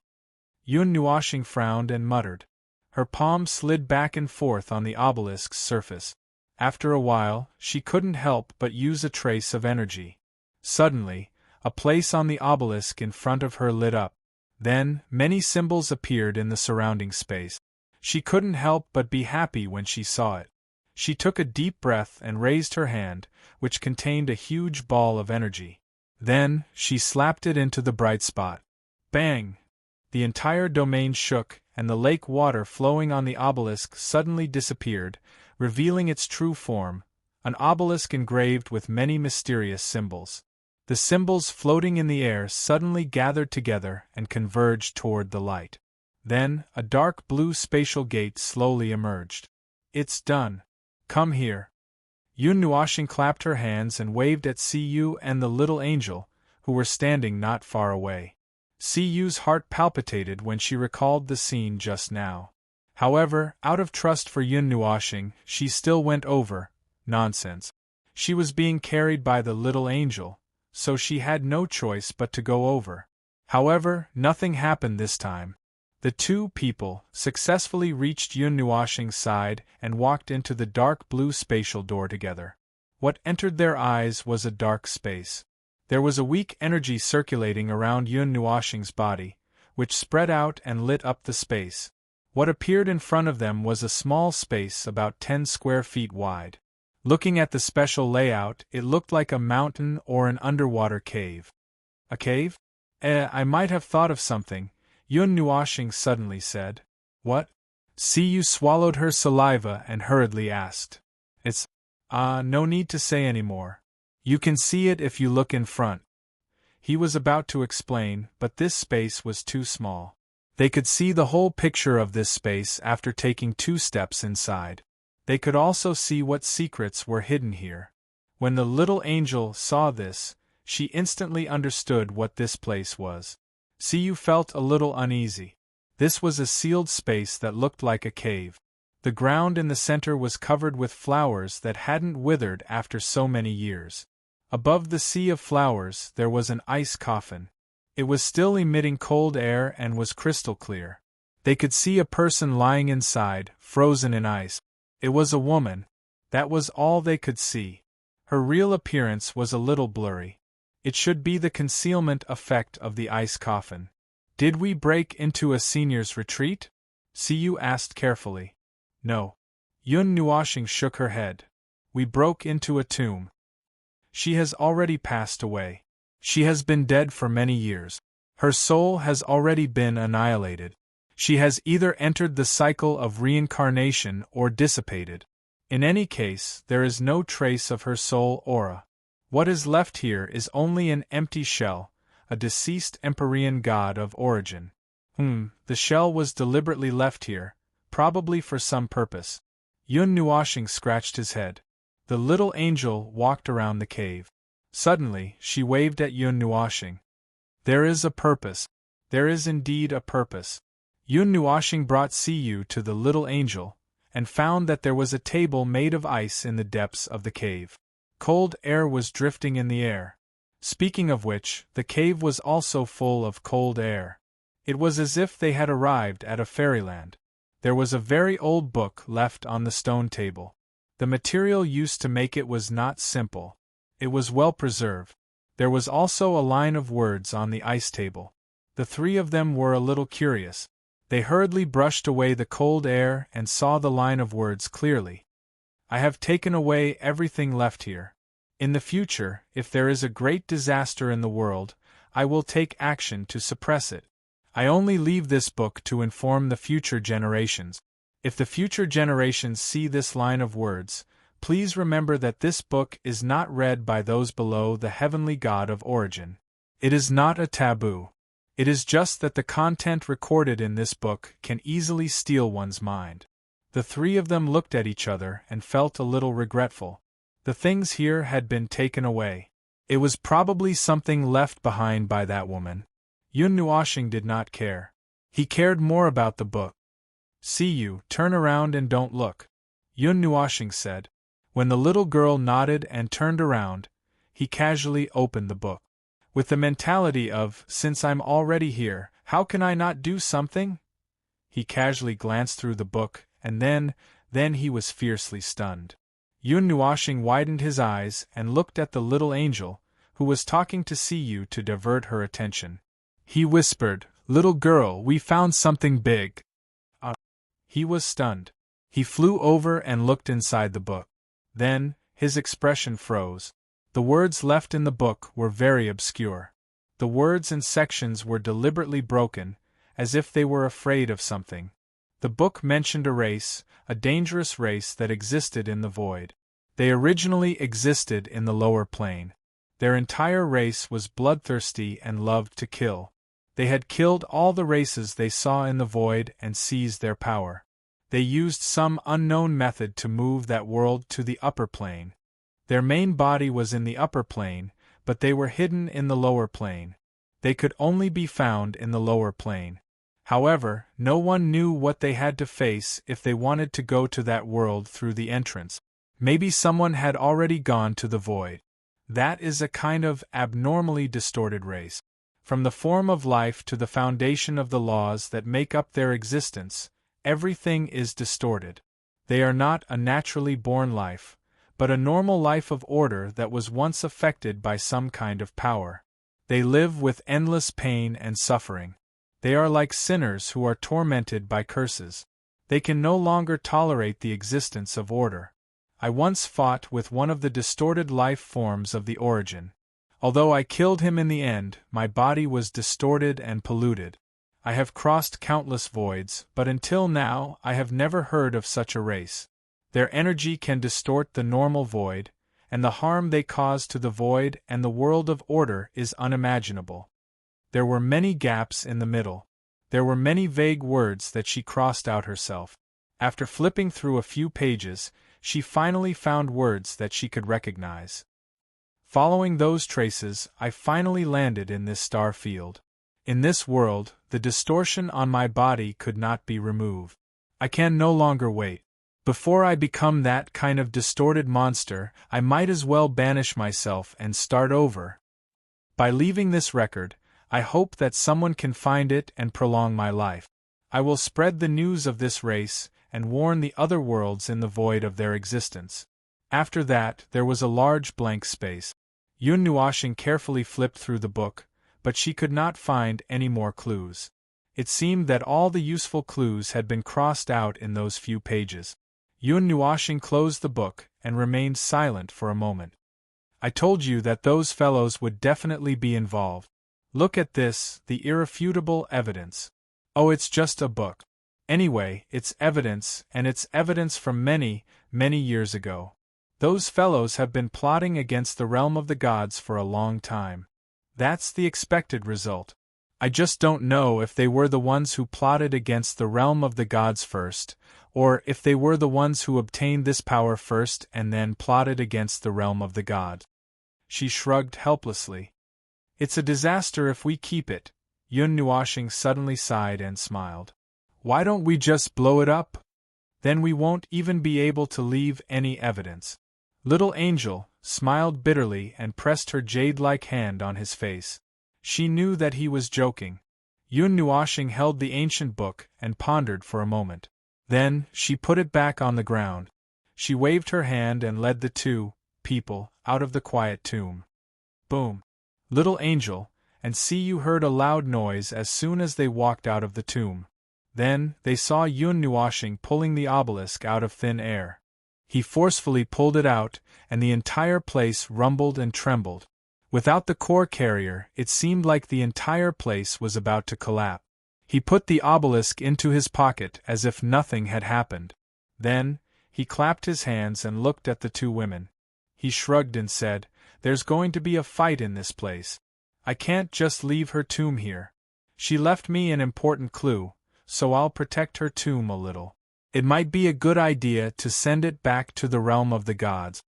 Yun Nuoshing frowned and muttered. Her palm slid back and forth on the obelisk's surface. After a while, she couldn't help but use a trace of energy. Suddenly, a place on the obelisk in front of her lit up. Then, many symbols appeared in the surrounding space. She couldn't help but be happy when she saw it. She took a deep breath and raised her hand, which contained a huge ball of energy. Then, she slapped it into the bright spot. Bang! The entire domain shook, and the lake water flowing on the obelisk suddenly disappeared, revealing its true form, an obelisk engraved with many mysterious symbols. The symbols floating in the air suddenly gathered together and converged toward the light. Then, a dark blue spatial gate slowly emerged. It's done. Come here. Yun Nuoshing clapped her hands and waved at Yu and the little angel, who were standing not far away. Yu's heart palpitated when she recalled the scene just now. However, out of trust for Yun Nuoshing, she still went over. Nonsense. She was being carried by the little angel, so she had no choice but to go over. However, nothing happened this time. The two people successfully reached Yun Nuoshing's side and walked into the dark blue spatial door together. What entered their eyes was a dark space. There was a weak energy circulating around Yun Nuoshing's body, which spread out and lit up the space. What appeared in front of them was a small space about 10 square feet wide. Looking at the special layout, it looked like a mountain or an underwater cave. A cave? I might have thought of something, Yun Nuoshing suddenly said. What? Yu swallowed her saliva and hurriedly asked. It's… no need to say any more. You can see it if you look in front. He was about to explain, but this space was too small. They could see the whole picture of this space after taking 2 steps inside. They could also see what secrets were hidden here. When the little angel saw this, she instantly understood what this place was. Yu felt a little uneasy. This was a sealed space that looked like a cave. The ground in the center was covered with flowers that hadn't withered after so many years. Above the sea of flowers there was an ice coffin. It was still emitting cold air and was crystal clear. They could see a person lying inside, frozen in ice. It was a woman. That was all they could see. Her real appearance was a little blurry. It should be the concealment effect of the ice coffin. Did we break into a senior's retreat? Yu asked carefully. No. Yun Nuoshing shook her head. We broke into a tomb. She has already passed away. She has been dead for many years. Her soul has already been annihilated. She has either entered the cycle of reincarnation or dissipated. In any case, there is no trace of her soul aura. What is left here is only an empty shell, a deceased Empyrean god of origin. The shell was deliberately left here, probably for some purpose. Yun Nuoshing scratched his head. The little angel walked around the cave. Suddenly, she waved at Yun Nuoshing. There is a purpose. There is indeed a purpose. Yun Nuoshing brought Yu to the little angel, and found that there was a table made of ice in the depths of the cave. Cold air was drifting in the air. Speaking of which, the cave was also full of cold air. It was as if they had arrived at a fairyland. There was a very old book left on the stone table. The material used to make it was not simple. It was well preserved. There was also a line of words on the ice table. The 3 of them were a little curious. They hurriedly brushed away the cold air and saw the line of words clearly. I have taken away everything left here. In the future, if there is a great disaster in the world, I will take action to suppress it. I only leave this book to inform the future generations. If the future generations see this line of words, please remember that this book is not read by those below the heavenly God of origin. It is not a taboo. It is just that the content recorded in this book can easily steal one's mind. The three of them looked at each other and felt a little regretful. The things here had been taken away. It was probably something left behind by that woman. Yun Nuoshing did not care. He cared more about the book. "See you, turn around and don't look," Yun Nuoshing said. When the little girl nodded and turned around, he casually opened the book. With the mentality of, since I'm already here, how can I not do something? He casually glanced through the book, and then he was fiercely stunned. Yun Nuoshing widened his eyes and looked at the little angel, who was talking to Siyu to divert her attention. He whispered, "Little girl, we found something big." He was stunned. He flew over and looked inside the book. Then, his expression froze. The words left in the book were very obscure. The words and sections were deliberately broken, as if they were afraid of something. The book mentioned a race, a dangerous race that existed in the void. They originally existed in the lower plane. Their entire race was bloodthirsty and loved to kill. They had killed all the races they saw in the void and seized their power. They used some unknown method to move that world to the upper plane. Their main body was in the upper plane, but they were hidden in the lower plane. They could only be found in the lower plane. However, no one knew what they had to face if they wanted to go to that world through the entrance. Maybe someone had already gone to the void. That is a kind of abnormally distorted race. From the form of life to the foundation of the laws that make up their existence, everything is distorted. They are not a naturally born life, but a normal life of order that was once affected by some kind of power. They live with endless pain and suffering. They are like sinners who are tormented by curses. They can no longer tolerate the existence of order. I once fought with one of the distorted life forms of the origin. Although I killed him in the end, my body was distorted and polluted. I have crossed countless voids, but until now I have never heard of such a race. Their energy can distort the normal void, and the harm they cause to the void and the world of order is unimaginable. There were many gaps in the middle. There were many vague words that she crossed out herself. After flipping through a few pages, she finally found words that she could recognize. Following those traces, I finally landed in this star field. In this world, the distortion on my body could not be removed. I can no longer wait. Before I become that kind of distorted monster, I might as well banish myself and start over. By leaving this record, I hope that someone can find it and prolong my life. I will spread the news of this race and warn the other worlds in the void of their existence. After that, there was a large blank space. Yun Nuoshing carefully flipped through the book, but she could not find any more clues. It seemed that all the useful clues had been crossed out in those few pages. Yun Nuoshing closed the book and remained silent for a moment. I told you that those fellows would definitely be involved. Look at this, the irrefutable evidence. Oh, it's just a book. Anyway, it's evidence, and it's evidence from many, many years ago. Those fellows have been plotting against the realm of the gods for a long time. That's the expected result. I just don't know if they were the ones who plotted against the realm of the gods first, or if they were the ones who obtained this power first and then plotted against the realm of the gods. She shrugged helplessly. It's a disaster if we keep it. Yun Nuoshing suddenly sighed and smiled. Why don't we just blow it up? Then we won't even be able to leave any evidence. Little Angel smiled bitterly and pressed her jade-like hand on his face. She knew that he was joking. Yun Nuoshing held the ancient book and pondered for a moment. Then, she put it back on the ground. She waved her hand and led the two people out of the quiet tomb. Boom! Little Angel and Siyu heard a loud noise as soon as they walked out of the tomb. Then, they saw Yun Nuoshing pulling the obelisk out of thin air. He forcefully pulled it out, and the entire place rumbled and trembled. Without the core carrier, it seemed like the entire place was about to collapse. He put the obelisk into his pocket as if nothing had happened. Then, he clapped his hands and looked at the two women. He shrugged and said, "There's going to be a fight in this place. I can't just leave her tomb here. She left me an important clue, so I'll protect her tomb a little. It might be a good idea to send it back to the realm of the gods."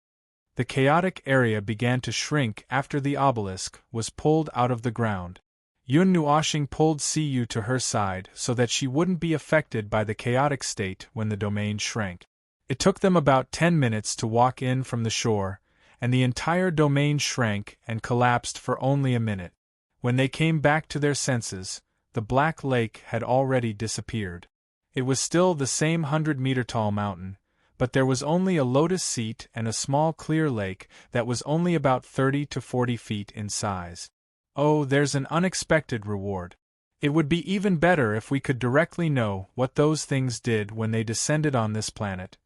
The chaotic area began to shrink after the obelisk was pulled out of the ground. Yun Nuoshing pulled Siyu to her side so that she wouldn't be affected by the chaotic state when the domain shrank. It took them about 10 minutes to walk in from the shore, and the entire domain shrank and collapsed for only a minute. When they came back to their senses, the Black Lake had already disappeared. It was still the same 100-meter-tall mountain, but there was only a lotus seat and a small clear lake that was only about 30 to 40 feet in size. Oh, there's an unexpected reward. It would be even better if we could directly know what those things did when they descended on this planet.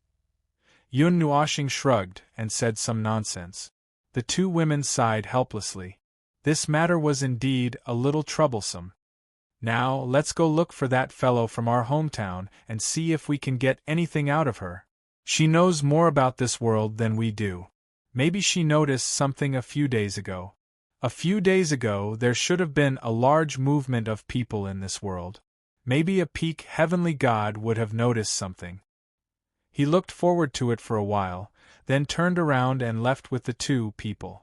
Yun Nuoshing shrugged and said some nonsense. The two women sighed helplessly. This matter was indeed a little troublesome. Now, let's go look for that fellow from our hometown and see if we can get anything out of her. She knows more about this world than we do. Maybe she noticed something a few days ago. A few days ago there should have been a large movement of people in this world. Maybe a peak heavenly god would have noticed something. He looked forward to it for a while, then turned around and left with the two people.